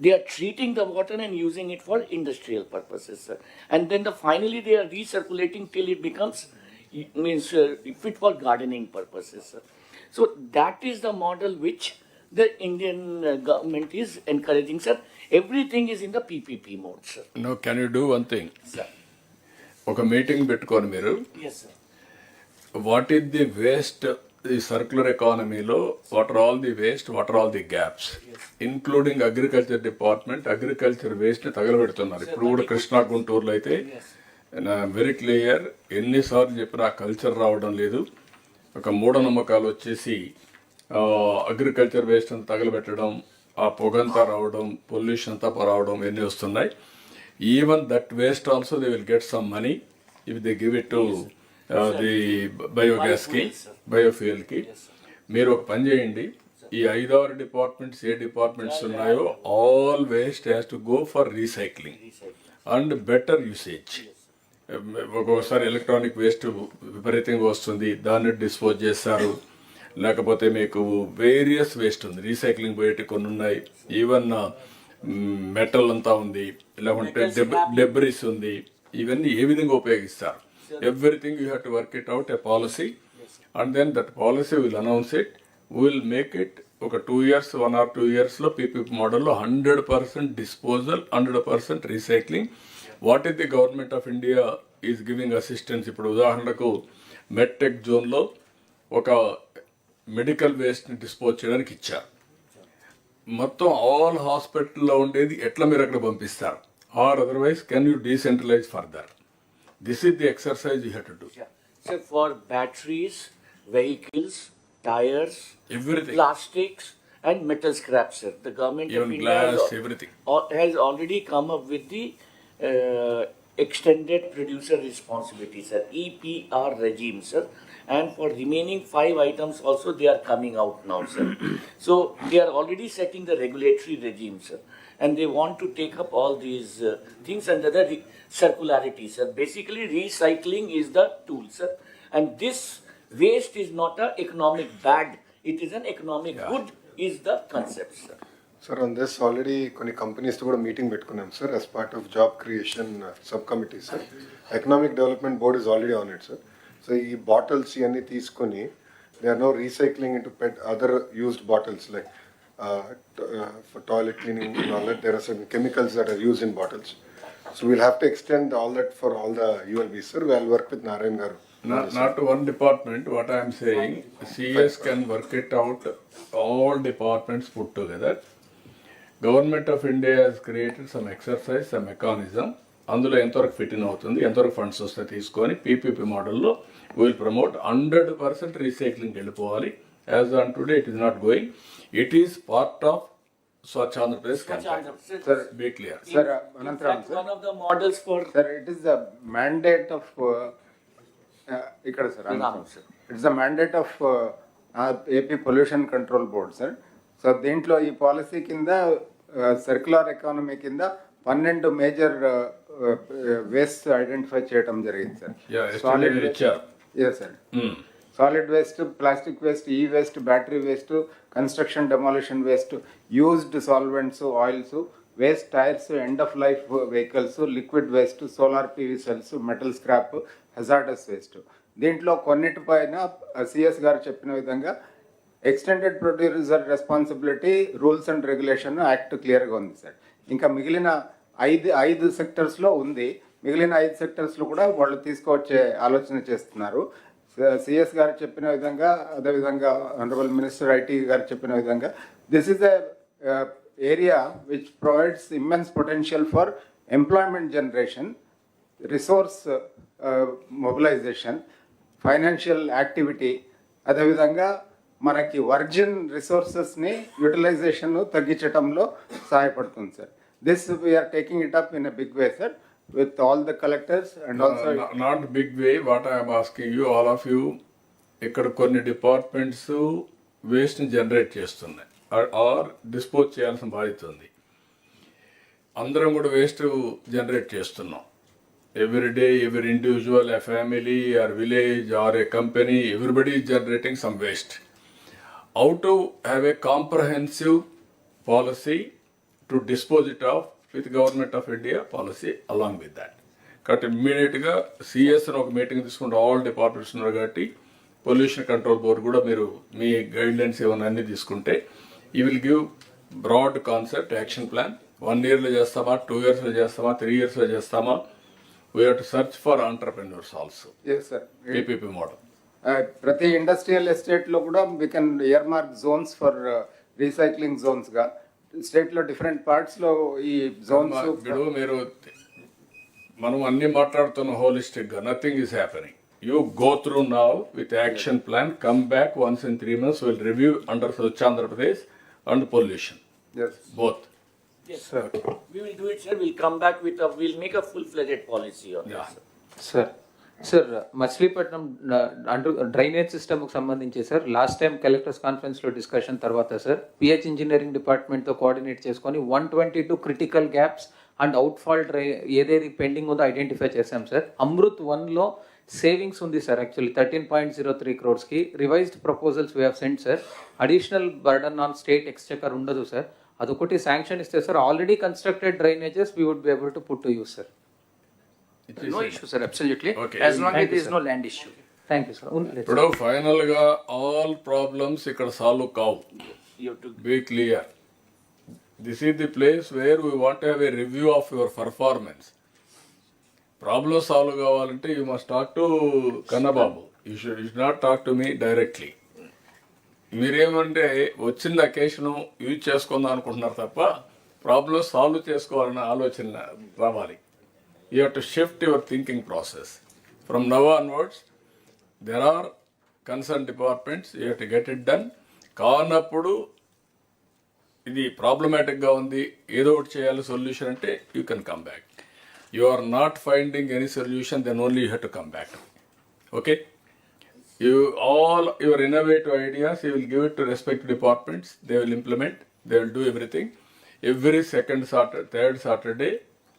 they are treating the water and using it for industrial purposes, sir. And then finally they are recirculating till it becomes fit for gardening purposes, sir. So that is the model which the Indian government is encouraging, sir. Everything is in the PPP mode, sir. No, can you do one thing? Sir. ఒక meeting పెట్టుకోని మీరు, Yes, sir. What is the waste, ఈ circular ఎకానమీలో what are all the waste, what are all the gaps, including agriculture department agriculture waste ని తగలబెడుతున్నారు. ఇప్పుడు కూడా కృష్ణా గుంటూరులో అయితే వెరీ క్లియర్, ఎన్నిసార్లు చెప్పినా కల్చర్ రావడం లేదు. ఒక మూఢనమ్మకాలు వచ్చేసి అగ్రికల్చర్ వేస్ట్ అంతా తగలబెట్టడం, ఆ పొగంతా రావడం, పొల్యూషన్ అంతా రావడం, ఇవన్నీ వస్తున్నాయి. Even that waste also they will get some money if they give it to the బయోగ్యాస్కి, బయోఫ్యూయల్కి. మీరు ఒక పని చేయండి, ఈ 5-6 డిపార్ట్మెంట్స్ ఏ డిపార్ట్మెంట్స్ ఉన్నాయో all waste has to go for recycling and better usage. ఒక్కొక్కసారి ఎలక్ట్రానిక్ వేస్ట్ విపరీతంగా వస్తుంది, దాన్ని డిస్పోజ్ చేస్తారు. లేకపోతే మీకు వేరియస్ వేస్ట్ ఉంది, రీసైక్లింగ్ పోయేటి కొన్ని ఉన్నాయి, ఈవెన్ మెటల్ అంతా ఉంది, లేకుంటే డెబ్రిస్ ఉంది. ఇవన్నీ ఏ విధంగా ఉపయోగిస్తారు? Everything you have to work it out a policy and then that policy will announce it, will make it. ఒక 2 years, 1 or 2 years పీపీపీ మోడల్లో 100% disposal, 100% recycling. What is the government of India is giving assistance? ఇప్పుడు ఉదాహరణకు medtech జోన్లో ఒక medical వేస్ట్ని dispose చేయడానికి ఇచ్చారు. మొత్తం all హాస్పిటల్లో ఉండేది ఎట్లా మీరు అక్కడ పంపిస్తారు? Or otherwise can you decentralise further? This is the exercise you have to do. So for batteries, vehicles, tires, everything, plastics and metal scrap, sir, the government even of India glass, everything has already come up with the extended producer responsibility, sir, EPR regime, sir. And for remaining 5 items also they are coming out now, sir. So they are already setting the regulatory regime, sir, and they want to take up all these things under the circularity, sir. Basically recycling is the tool, sir, and this waste is not a economic bad, it is an economic good is the concept, sir. Sir, on this already కొన్ని companies తో కూడా meeting పెట్టుకున్నాం సార్, as part of job creation sub committee sir. Economic development board is already on it sir. So ఈ bottles ఇవన్నీ తీసుకొని they are no recycling into PET other used bottles like for toilet cleaning and all that. There are some chemicals that are used in bottles. So we'll have to extend all that for all the ULBs sir. Wheel work with Narayan గారు. Not one department, what I am saying, CS can work it out, all departments put together. Government of India has created some exercise, some mechanism. అందులో ఎంతవరకు fit in అవుతుంది, ఎంతవరకు funds వస్తాయి తీసుకొని PPP మోడల్లో will promote 100% recycling వెళ్ళిపోవాలి. As on today it is not going. It is part of Swachh Andhra Pradesh campaign. Sir, be clear. Sir, Anantaram, sir. One of the models for Sir, it is the mandate of ikkada sir. It's the mandate of AP Pollution Control Board, sir. So దీంట్లో ఈ policy కింద circular economy కింద 12 major waste identify చేయడం జరిగింది sir. Solid sir, solid waste, plastic waste, e-waste, battery waste, construction demolition waste, used solvents, oils, waste tyres, end of life vehicles, liquid waste, solar PV cells, metal scrap, hazardous waste. దీంట్లో కొన్నిటిపైన CS గారు చెప్పిన విధంగా extended producer responsibility rules and regulation act క్లియర్గా ఉంది sir. ఇంకా మిగిలిన ఐదు సెక్టర్స్లో ఉంది. మిగిలిన 5 సెక్టర్స్లో కూడా వాళ్ళు తీసుకువచ్చే ఆలోచన చేస్తున్నారు. సిఎస్ గారు చెప్పిన విధంగా, అదేవిధంగా ఆనరబుల్ మినిస్టర్ ఐటీ గారు చెప్పిన విధంగా, this is a area which provides immense potential for employment generation, resource mobilisation, financial activity, అదేవిధంగా మనకి వర్జిన్ రిసోర్సెస్ని యూటిలైజేషన్ తగ్గించడంలో సహాయపడుతుంది సార్. This we're taking it up in a big way sir with all the collectors and also not big way. What I am asking you, all of you, ఇక్కడ కొన్ని departments waste ని generate చేస్తున్నాయి are dispose చేయాల్సిన బాధ్యత ఉంది. అందరం కూడా waste generate చేస్తున్నాం. Every day, every individual, a family or village or a company, everybody is generating some waste. How to have a comprehensive policy to dispose it off with Government of India policy along with that. కాబట్టి ఇమ్మీడియట్గా CS అని ఒక meeting తీసుకుంటే all departments ఉన్నారు కాబట్టి pollution control board కూడా మీరు మీ guidelines ఏమైనా అన్నీ తీసుకుంటే you will give broad concept action plan. 1 yearలో చేస్తామా, 2 yearsలో చేస్తామా, 3 yearsలో చేస్తామా? We have to search for entrepreneurs also. Yes sir, PPP model. ప్రతి ఇండస్ట్రియల్ ఎస్టేట్లో కూడా we can earmark zones for recycling జోన్స్గా. స్టేట్లో డిఫరెంట్ పార్ట్స్లో ఈ జోన్స్. ఇప్పుడు మీరు మనం అన్ని మాట్లాడుతున్న హోలిస్టిక్గా, nothing is happening. You go through now with action plan, come back once in 3 months, will review under Swachh Andhra Pradesh and pollution. Both. Yes, sir. We will do it, sir. We'll come back with we'll make a full-fledged policy on this. Sir, sir Machilipatnam under drainage సిస్టమ్కి సంబంధించి sir last time collectors కాన్ఫరెన్స్లో discussion తర్వాత sir PH engineering డిపార్ట్మెంట్తో coordinate చేసుకొని 122 critical gaps and outfall ఏదేది pending ఉందో identify చేశాం sir. Amrut 1లో సేవింగ్స్ ఉంది sir actually 13.03 crores. Revised proposals we have sent sir. Additional burden on state exchequer ఉండదు సార్. అదొకటి శాంక్షన్ ఇస్తే sir already constructed drainages we would be able to put to use sir. No issue, sir. Absolutely. Okay. As long as there is no land issue. Thank you sir. ఇప్పుడు final గా all problems ఇక్కడ solve కావు. Be clear. This is the place where we want have a review of your performance. Problem solve కావాలంటే you must talk to Kannababu. You should not talk to me డైరెక్ట్లీ. మీరేమంటే వచ్చిన occasion use చేసుకుందాం అనుకుంటున్నారు తప్ప problem solve చేసుకోవాలన్న ఆలోచన రావాలి. You have to shift your thinking process. From now onwards, there are concerned departments, you have to get it done. కానప్పుడు ఇది ప్రాబ్లమాటిక్గా ఉంది, ఏదో ఒకటి చేయాలి సొల్యూషన్ అంటే you can come back. You are not finding any solution, then only you have to come back. Okay, you all your innovative ideas, you will give it to respective departments, they will implement, they will do everything. Every second Saturday, third Saturday,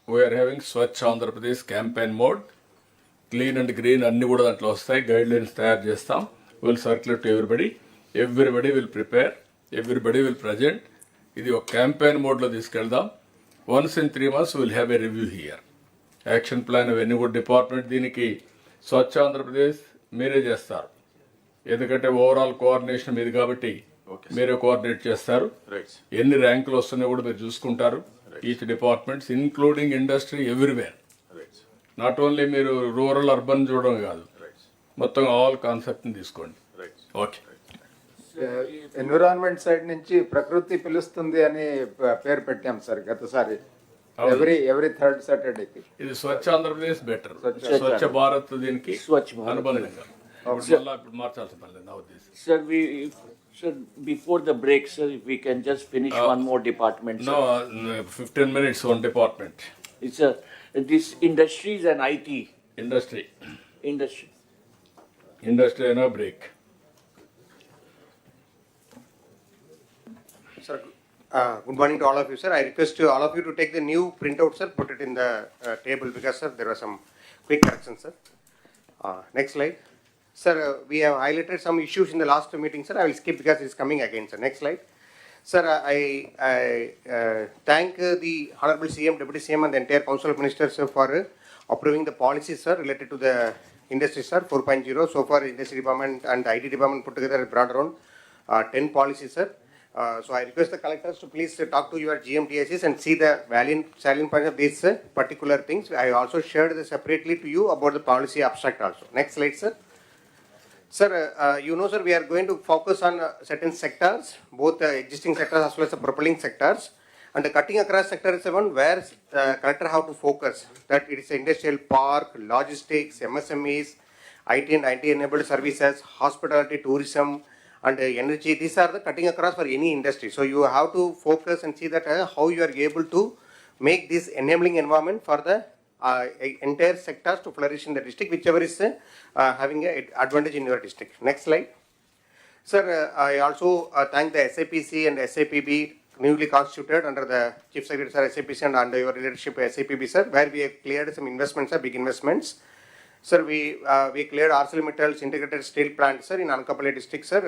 we are having Swachh Andhra Pradesh campaign mode. Clean and green అన్ని కూడా దాంట్లో వస్తాయి. Guide lines తయారు చేస్తాం. Will circulate to everybody will prepare, everybody will present. ఇది ఒక campaign మోడ్లో తీసుకెళ్దాం. Once in 3 months will have a review here. Action plan అవన్నీ కూడా డిపార్ట్మెంట్ దీనికి స్వచ్ఛ ఆంధ్రప్రదేశ్ మీరే చేస్తారు. ఎందుకంటే ఓవరాల్ కోఆర్డినేషన్ మీది కాబట్టి మీరే కోఆర్డినేట్ చేస్తారు. ఎన్ని ర్యాంకులు వస్తున్నాయో కూడా మీరు చూసుకుంటారు. Each departments including industry everywhere. Not only మీరు రూరల్ అర్బన్ చూడడం కాదు, మొత్తం ఆల్ కాన్సెప్ట్ని తీసుకోండి. ఓకే. ఎన్విరాన్మెంట్ సైడ్ నుంచి ప్రకృతి పిలుస్తుంది అని పేరు పెట్టాం సార్ గతసారి. ఎవ్రీ థర్డ్ సాటర్డేకి ఇది స్వచ్ఛ ఆంధ్రప్రదేశ్ బెటర్, స్వచ్ఛ భారత్ దీనికి అనుబంధంగా ఇప్పుడు మార్చాల్సిన పని లేదు నా ఉద్దేశం. Sir, before the break, sir, if we can just finish one more department. No, 15 minutes one department. It's this industries and IT. Industry. Industry, no break. Sir, good morning to all of you, sir. I request all of you to take the new printout, sir, put it in the table because, sir, there was some quick corrections, sir. Next slide. Sir, we have highlighted some issues in the last meeting, sir. I will skip because it's coming again, sir. Next slide. Sir, I thank the Honorable CM, Deputy CM and the entire Council of Ministers, sir, for approving the policies, sir, related to the industry, sir, 4.0. So far, Industry Department and IT Department put together brought around 10 policies, sir. So I request the collectors to please talk to your GMTSs and see the salient points of these particular things. I also shared this separately to you about the policy abstract also. Next slide, sir. Sir, you know, sir, we are going to focus on certain sectors, both existing sectors as well as the propelling sectors. And the cutting across sector is the one where the collector have to focus. That it is industrial park, logistics, MSMEs, IT and IT-enabled services, hospitality, tourism, and energy. These are the cutting across for any industry. So you have to focus and see that how you are able to make this enabling environment for the entire sectors to flourish in the district, whichever is having an advantage in your district. Next slide. Sir, I also thank the SAPC and SAPB newly constituted under the Chief Secretary, sir, SAPC and under your leadership SAPB, sir, where we have cleared some investments, sir, big investments. Sir, we cleared ArcelorMittal's integrated steel plant, sir, in Anakapalli district, sir.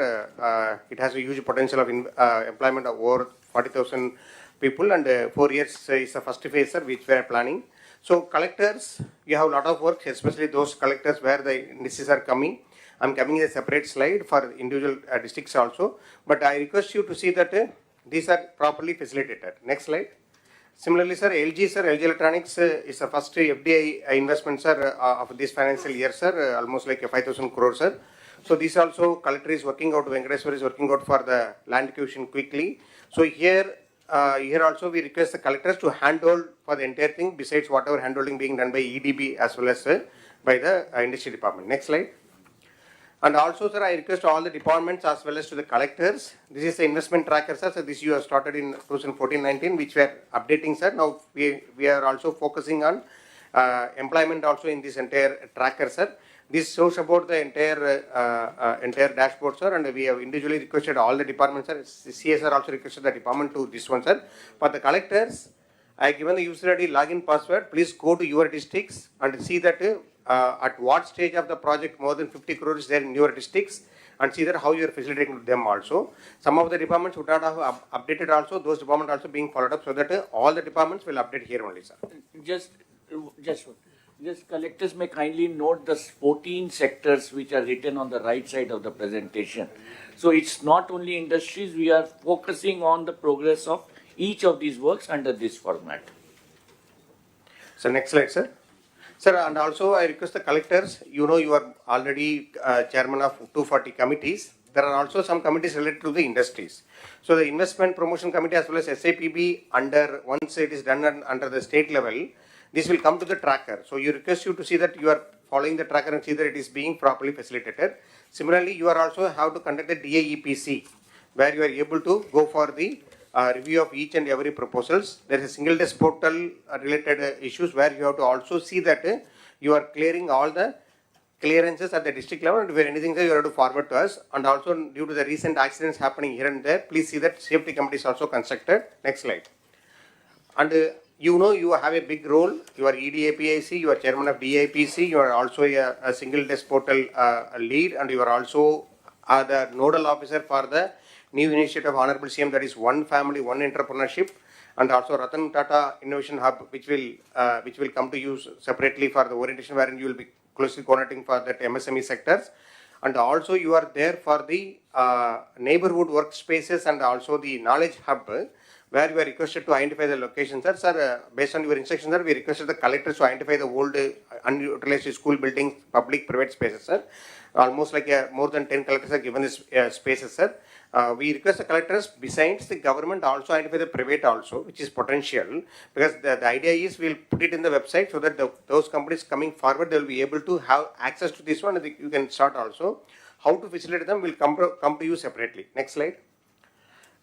It has a huge potential of employment of over 40,000 people, and 4 years is the first phase, sir, which we are planning. So collectors, you have a lot of work, especially those collectors where the indices are coming. I'm coming a separate slide for individual districts also, but I request you to see that these are properly facilitated. Next slide. Similarly, sir, LG, sir, LG Electronics is the first FDI investment, sir, of this financial year, sir, almost like 5,000 crores, sir. So this also collector is working out, Venkateswar is working out for the land acquisition quickly. So here also we request the collectors to handhold for the entire thing besides whatever handholding being done by EDB as well as by the industry department. Next slide. And also, sir, I request all the departments as well as to the collectors. This is the investment tracker, sir. So this you have started in 2014-19, which we are updating, sir. Now we are also focusing on employment also in this entire tracker, sir. This shows about the entire dashboard, sir, and we have individually requested all the departments, sir. CSR also requested the department to this one, sir. For the collectors, I have given the user ID login password. Please go to your districts and see that at what stage of the project more than 50 crores is there in your districts, and see that how you are facilitating them also. Some of the departments would not have updated also, those departments also being followed up, so that all the departments will update here only, sir. Just collectors may kindly note the 14 sectors which are written on the right side of the presentation. So it's not only industries, we are focusing on the progress of each of these works under this format. So next slide, sir. Sir, and also I request the collectors, you know you are already chairman of 240 committees. There are also some committees related to the industries. So the investment promotion committee as well as SAPB once it is done under the state level, this will come to the tracker. So you request you to see that you are following the tracker and see that it is being properly facilitated. Similarly, you are also have to conduct the DAEPC, where you are able to go for the review of each and every proposals. There is a single desk portal related issues where you have to also see that you are clearing all the clearances at the district level, and where anything there you have to forward to us. And also due to the recent accidents happening here and there, please see that safety committee is also constructed. Next slide. And you know you have a big role. You are EDAPIC, you are chairman of DIPC, you are also a single desk portal lead, and you are also the nodal officer for the new initiative of Honorable CM, that is One Family, One Entrepreneurship, and also Ratan Tata Innovation Hub, which will come to you separately for the orientation, wherein you will be closely coordinating for that MSME sectors. And also you are there for the neighborhood workspaces and also the knowledge hub, where you are requested to identify the locations. Sir, based on your instructions, sir, we requested the collectors to identify the old unutilized school buildings, public, private spaces, sir. Almost like more than 10 collectors are given this spaces, sir. We request the collectors, besides the government, also identify the private also, which is potential, because the idea is we'll put it in the website so that those companies coming forward, they will be able to have access to this one, and you can start also. How to facilitate them will come to you separately. Next slide.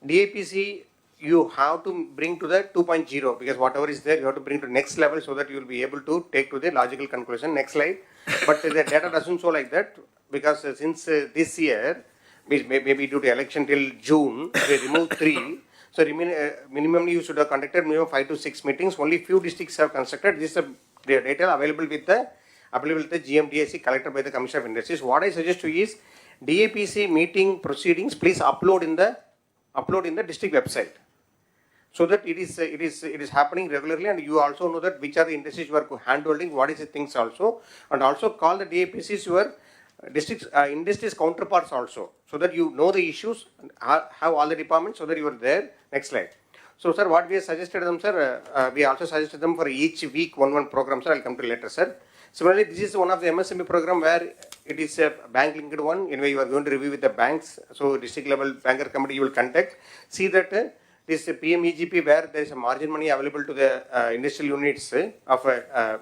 DAPC, you have to bring to the 2.0, because whatever is there, you have to bring to next level so that you will be able to take to the logical conclusion. Next slide. But the data doesn't show like that, because since this year, maybe due to election till June, they removed 3. So minimally you should have conducted minimum 5 to 6 meetings. Only few districts have constructed. This is the data available with the GMDSC collected by the Commissioner of Industries. What I suggest to you is DAPC meeting proceedings, please upload in the district website, so that it is happening regularly, and you also know that which are the industries you are handholding, what is the things also, and also call the DAPCs your districts industries counterparts also, so that you know the issues, have all the departments, so that you are there. Next slide. So sir, what we have suggested them, sir, we also suggested them for each week one program, sir. I'll come to later, sir. Similarly, this is one of the MSME program where it is a bank linked one. Anyway, you are going to review with the banks. So district level banker committee you will contact. See that this PMEGP, where there is a margin money available to the industrial units of a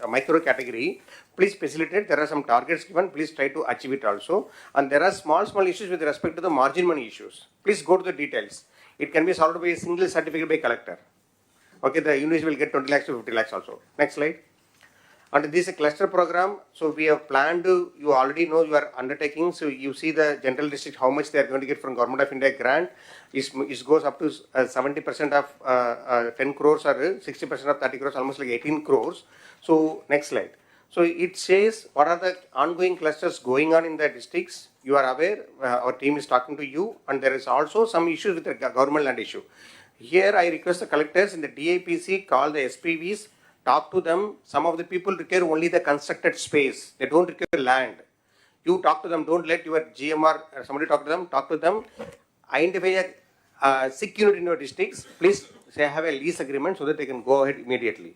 micro category, please facilitate. There are some targets given. Please try to achieve it also. And there are small issues with respect to the margin money issues. Please go to the details. It can be solved by a single certificate by collector. Okay, the units will get 20 lakhs to 50 lakhs also. Next slide. And this is a cluster program. So we have planned, you already know you are undertaking. So you see the general district, how much they are going to get from Government of India grant. It goes up to 70% of 10 crores or 60% of 30 crores, almost like 18 crores. So next slide. So it says what are the ongoing clusters going on in the districts. You are aware, our team is talking to you, and there is also some issues with the government land issue. Here I request the collectors in the DAPC, call the SPVs, talk to them. Some of the people require only the constructed space. They don't require land. You talk to them. Don't let your GMR or somebody talk to them. Identify a sick unit in your districts. Please say have a lease agreement so that they can go ahead immediately.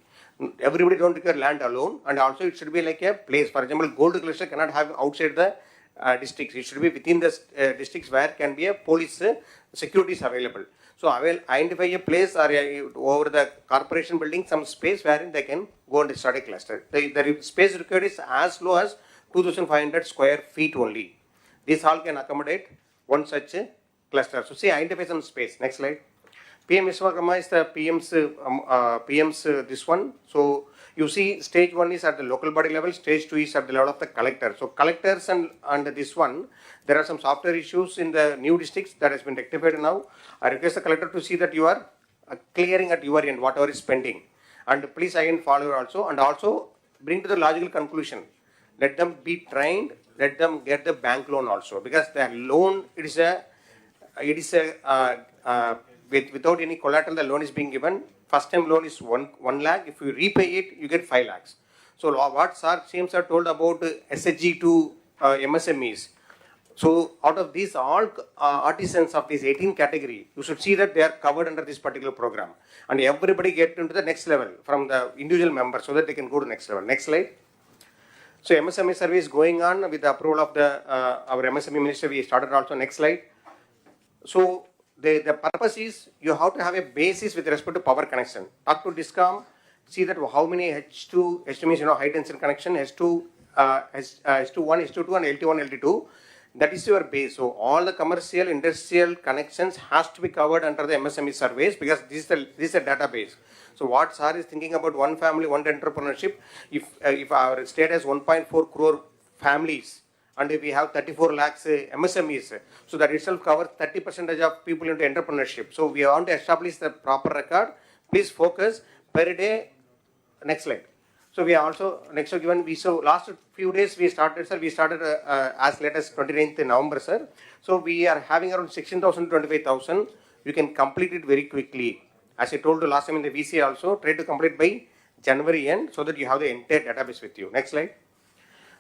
Everybody don't require land alone, and also it should be like a place. For example, gold cluster cannot have outside the districts. It should be within the districts where can be a police security is available. So I will identify a place or over the corporation building some space wherein they can go and start a cluster. The space required is as low as 2,500 square feet only. This hall can accommodate one such cluster. So see, identify some space. Next slide. PM Vishwakarma is the PM's this one. So You see, stage 1 is at the local body level, stage 2 is at the level of the collector. So collectors and this one, there are some software issues in the new districts that has been rectified now. I request the collector to see that you are clearing at your end whatever is pending. And please again follow also, and also bring to the logical conclusion. Let them be trained, let them get the bank loan also, because the loan, without any collateral, the loan is being given. First time loan is 1 lakh. If you repay it, you get 5 lakhs. So what CM sir told about SHG to MSMEs. So out of these all artisans of this 18 category, you should see that they are covered under this particular program. And everybody get into the next level from the individual members so that they can go to next level. Next slide. So MSME survey is going on with the approval of the our MSME minister. We started also. Next slide. So the purpose is you have to have a basis with respect to power connection. Talk to Discom, see that how many H2 means high density connection, H2, H21, H2 and LT1, LT2. That is your base. So all the commercial, industrial connections has to be covered under the MSME surveys, because this is a database. So what sir is thinking about one family, one entrepreneurship. If our state has 1.4 crore families, and if we have 34 lakhs MSMEs, so that itself covers 30% of people into entrepreneurship. So we want to establish the proper record. Please focus per day. Next slide. So we are also next given. So last few days we started, sir. We started as late as 29th November, sir. So we are having around 16,000 to 25,000. You can complete it very quickly. As I told you last time in the VC also, try to complete by January end so that you have the entire database with you. Next slide.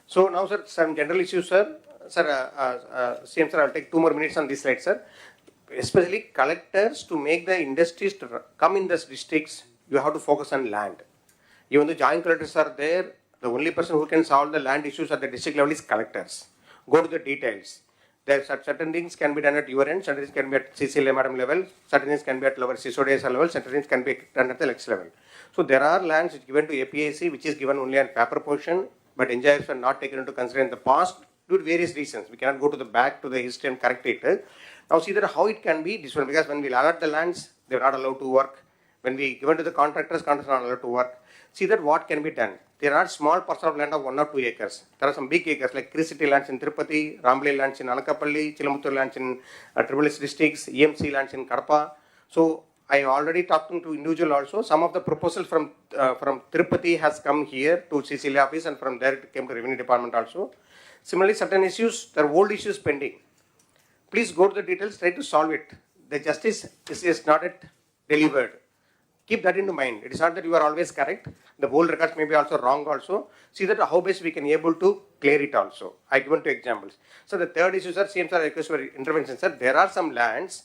So now, sir, some general issues, sir. CM sir, I'll take 2 more minutes on this slide, sir. Especially collectors, to make the industries to come in these districts, you have to focus on land. Even the joint collectors are there, the only person who can solve the land issues at the district level is collectors. Go to the details. There are certain things can be done at your end, certain things can be at CCLA madam level, certain things can be at lower CSODS level, certain things can be done at the next level. So there are lands which given to APIC, which is given only on paper portion, but engineers are not taken into consideration in the past due to various reasons. We cannot go to the back to the history and correct it. Now see that how it can be this one, because when we allot the lands, they are not allowed to work. When we given to the contractors are not allowed to work. See that what can be done. There are small parcels of land of 1 or 2 acres. There are some big acres like City lands in Tirupati, Ramble lands in Anakapalli, Chilamuttur lands in Triple districts, EMC lands in Kadapa. So I already talked to individual also. Some of the proposals from Tirupati has come here to CCLA office, and from there it came to Revenue Department also. Similarly, certain issues, there are old issues pending. Please go to the details, try to solve it. The justice is not yet delivered. Keep that into mind. It is not that you are always correct. The whole records may be also wrong also. See that how best we can able to clear it also. I given 2 examples. So the third issue, sir, CM sir, I request for intervention, sir. There are some lands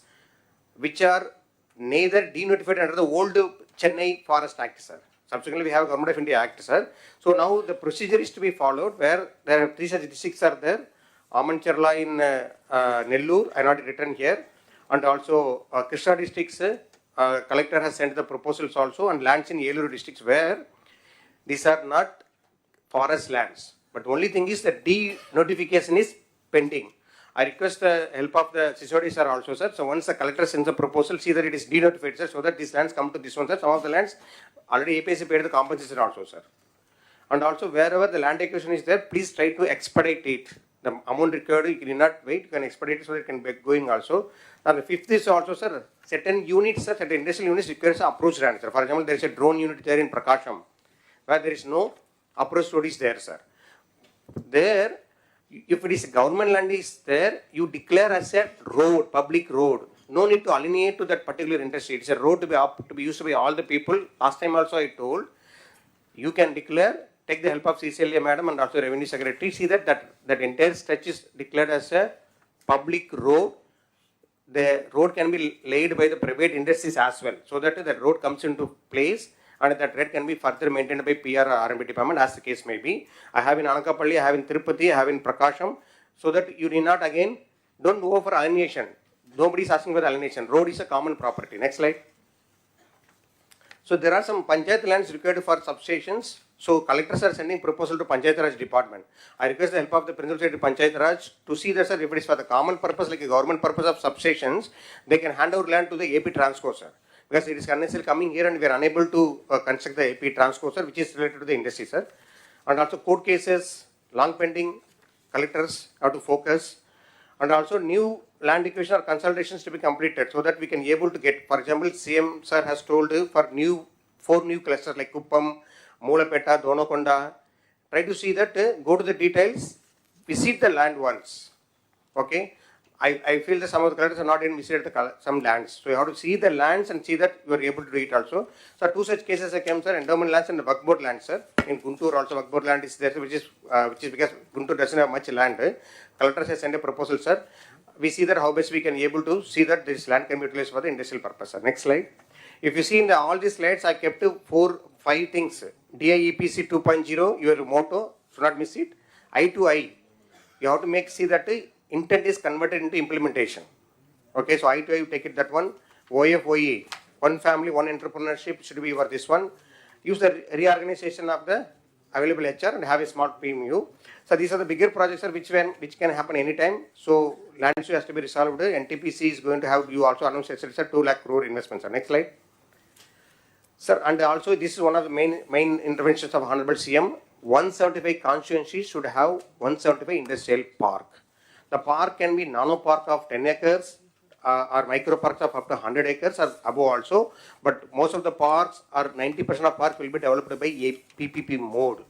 which are neither denotified under the old Chennai Forest Act, sir. Subsequently, we have Government of India Act, sir. So now the procedure is to be followed, where there are 3 such districts are there. Amancherla in Nellore, I not written here, and also Krishna districts. Collector has sent the proposals also, and lands in Yellow districts where these are not forest lands. But the only thing is that denotification is pending. I request the help of the CSOD sir also, sir. So once the collector sends a proposal, see that it is denotified, sir, so that these lands come to this one, sir. Some of the lands already APC paid the compensation also, sir. And also wherever the land acquisition is there, please try to expedite it. The amount required, you cannot wait, you can expedite it so that it can be going also. Now the 5th is also, sir, certain units, sir, certain industrial units requires approach land, sir. For example, there is a drone unit there in Prakasham, where there is no approach road is there, sir. There, if it is government land is there, you declare as a road, public road. No need to alienate to that particular industry. It's a road to be used by all the people. Last time also I told, you can declare, take the help of CCLA madam and also Revenue Secretary, see that entire stretch is declared as a public road. The road can be laid by the private industries as well, so that the road comes into place, and that road can be further maintained by PR or R&B department, as the case may be. I have in Anakapalli, I have in Tirupati, I have in Prakasham, so that you need not again, don't go for alienation. Nobody is asking for the alienation. Road is a common property. Next slide. So there are some Panchayat lands required for substations. So collectors are sending proposal to Panchayat Raj department. I request the help of the Principal Secretary Panchayat Raj to see that, sir, if it is for the common purpose, like a government purpose of substations, they can hand over land to the AP Transco, sir. because it is unnecessarily coming here and we are unable to construct the AP transco, sir, which is related to the industry, sir. And also court cases, long pending, collectors have to focus, and also new land acquisition or consultations to be completed so that we can be able to get, for example, CM sir has told for 4 new clusters like Kuppam, Moolapeta, Donakonda. Try to see that, go to the details, visit the land once. Okay, I feel that some of the collectors are not even visited some lands, so you have to see the lands and see that you are able to do it also. So 2 such cases I came, sir, endowment lands and the Waqf board land, sir. In Guntur also Waqf board land is there, which is because Guntur doesn't have much land. Collectors has sent a proposal, sir. We see that how best we can be able to see that this land can be utilized for the industrial purpose, sir. Next slide. If you see in all these slides, I kept 4-5 things. DIEPC 2.0, your motto, should not miss it. I to I, you have to see that intent is converted into implementation. Okay, so I to I, you take it that one. OFOE, one family, one entrepreneurship should be for this one. Use the reorganization of the available HR and have a smart PMU. So these are the bigger projects, sir, which can happen anytime. So land issue has to be resolved. NTPC is going to have, you also announced, sir, 2 lakh crore investments. Sir. Next slide. Sir, and also this is one of the main interventions of Honorable CM. 175 constituencies should have 175 industrial park. The park can be nano park of 10 acres or micro parks of up to 100 acres or above also. But most of the parks or 90% of park will be developed by a PPP mode.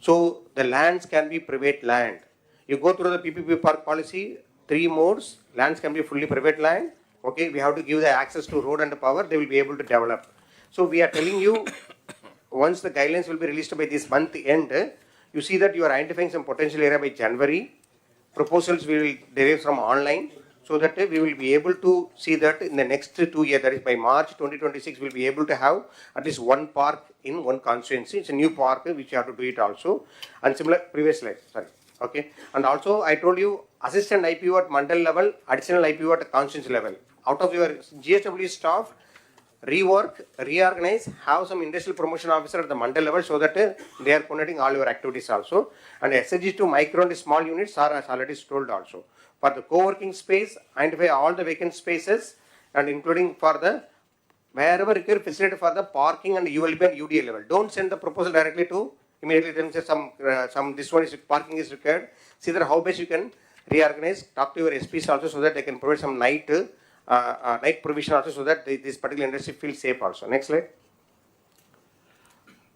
So the lands can be private land. You go through the PPP park policy, 3 modes. Lands can be fully private land. Okay, we have to give the access to road and power. They will be able to develop. So we are telling you, once the guidelines will be released by this month end, you see that you are identifying some potential area by January. Proposals we will derive from online, so that we will be able to see that in the next 2 years, that is by March 2026, we will be able to have at least 1 park in 1 constituency. It's a new park which you have to do it also. And similar, previous slide, sorry. Okay, and also I told you assistant IPO at mandal level, additional IPO at constituency level. Out of your GSW staff, rework, reorganize, have some industrial promotion officer at the mandal level so that they are coordinating all your activities also. And SHG to micro and small units are as already told also. For the co-working space, identify all the vacant spaces and including for the wherever required facility for the parking and ULB and UDA level. Don't send the proposal directly to immediately then say some this one is parking is required. See that how best you can reorganize. Talk to your SPs also so that they can provide some night provision also so that this particular industry feels safe also. Next slide.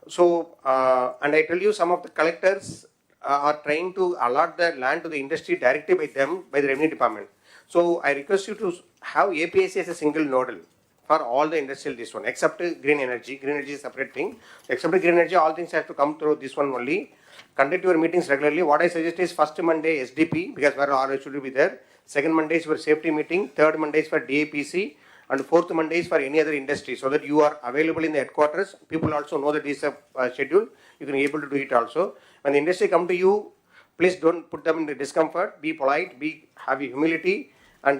So and I tell you some of the collectors are trying to allot the land to the industry directly by them, by the revenue department. So I request you to have APIC as a single nodal for all the industrial this one, except green energy. Green energy is a separate thing. Except green energy, all things have to come through this one only. Conduct your meetings regularly. What I suggest is first Monday SDP, because where all should be there. Second Monday is for safety meeting. Third Monday is for DAPC. And fourth Monday is for any other industry, so that you are available in the headquarters. People also know that this is a schedule. You can be able to do it also. When the industry come to you, please don't put them in the discomfort. Be polite, have humility, and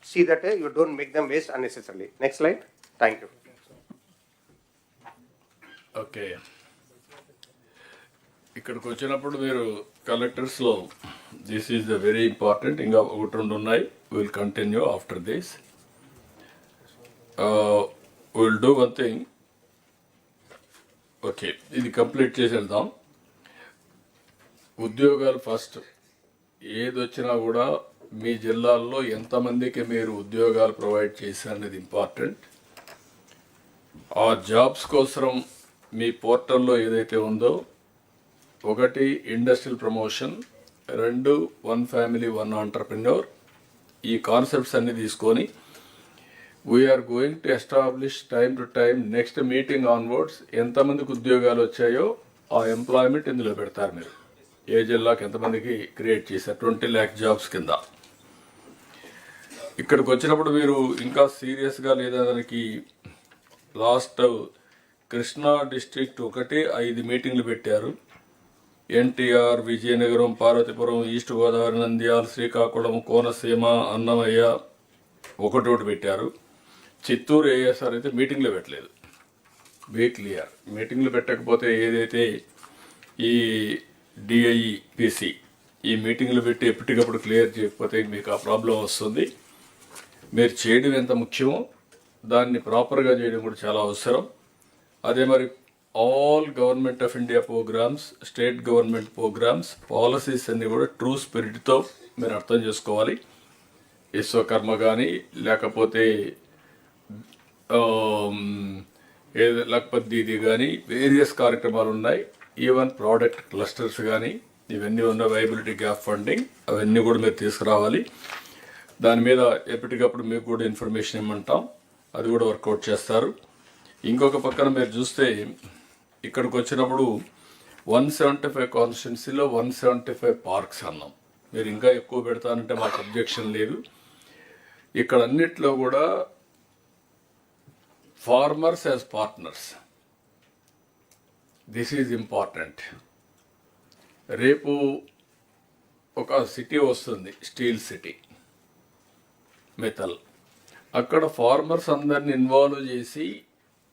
see that you don't make them waste unnecessarily. Next slide. Thank you. Okay. ఇక్కడికి వచ్చినప్పుడు మీరు కలెక్టర్స్లో this is the very important. ఇంకా 1-2 ఉన్నాయి. Will continue after this. Will do one thing. Okay, ఇది complete చేసేద్దాం. ఉద్యోగాలు first. ఏది వచ్చినా కూడా మీ జిల్లాల్లో ఎంతమందికి మీరు ఉద్యోగాలు ప్రొవైడ్ చేశారనేది ఇంపార్టెంట్. ఆ జాబ్స్ కోసం మీ పోర్టల్లో ఏదైతే ఉందో, 1 ఇండస్ట్రియల్ ప్రమోషన్, 2 1 ఫ్యామిలీ 1 ఆంటర్ప్రెన్యూర్, ఈ కాన్సెప్ట్స్ అన్ని తీసుకొని we're going to establish time to time next meeting onwards ఎంతమందికి ఉద్యోగాలు వచ్చాయో ఆ ఎంప్లాయ్మెంట్ ఇందులో పెడతారు. మీరు ఏ జిల్లాకి ఎంతమందికి క్రియేట్ చేశారు 20 lakh జాబ్స్ కింద. ఇక్కడికి వచ్చినప్పుడు మీరు ఇంకా సీరియస్గా లేదా దానికి లాస్ట్ కృష్ణా డిస్ట్రిక్ట్ 5 మీటింగ్లు పెట్టారు. ఎన్టీఆర్, విజయనగరం, పార్వతీపురం, ఈస్ట్ గోదావరి, నంద్యాల, శ్రీకాకుళం, కోనసీమ, అన్నమయ్య ఒకటి పెట్టారు. చిత్తూరు ఏఎస్ఆర్ అయితే మీటింగ్లో పెట్టలేదు. Be clear. మీటింగ్లు పెట్టకపోతే ఏదైతే ఈ డిఐపిసి ఈ మీటింగ్లు పెట్టి ఎప్పటికప్పుడు క్లియర్ చేయకపోతే మీకు ఆ ప్రాబ్లం వస్తుంది. మీరు చేయడం ఎంత ముఖ్యమో దాన్ని ప్రాపర్గా చేయడం కూడా చాలా అవసరం. అదే మరి all government of India programmes, state government programmes, policies అన్నీ కూడా ట్రూ స్పిరిట్తో మీరు అర్థం చేసుకోవాలి. విశ్వకర్మ కానీ లేకపోతే ఏదో లక్పత్ దీది కానీ వేరియస్ కార్యక్రమాలు ఉన్నాయి. ఈవెన్ ప్రోడక్ట్ క్లస్టర్స్ కానీ ఇవన్నీ ఉన్న వైబిలిటీ గ్యాప్ ఫండింగ్ అవన్నీ కూడా మీరు తీసుకురావాలి. దాని మీద ఎప్పటికప్పుడు మీకు కూడా ఇన్ఫర్మేషన్ ఇమ్మంటాం, అది కూడా వర్కౌట్ చేస్తారు. ఇంకొక పక్కన మీరు చూస్తే ఇక్కడికి వచ్చినప్పుడు 175 కాన్స్టిట్యున్సీలో 175 పార్క్స్ అన్నాం. మీరు ఇంకా ఎక్కువ పెడతానంటే మాకు అబ్జెక్షన్ లేదు. ఇక్కడ అన్నిట్లో కూడా farmers as partners, this is important. రేపు ఒక సిటీ వస్తుంది, స్టీల్ సిటీ, మెటల్. అక్కడ ఫార్మర్స్ అందరిని ఇన్వాల్వ్ చేసి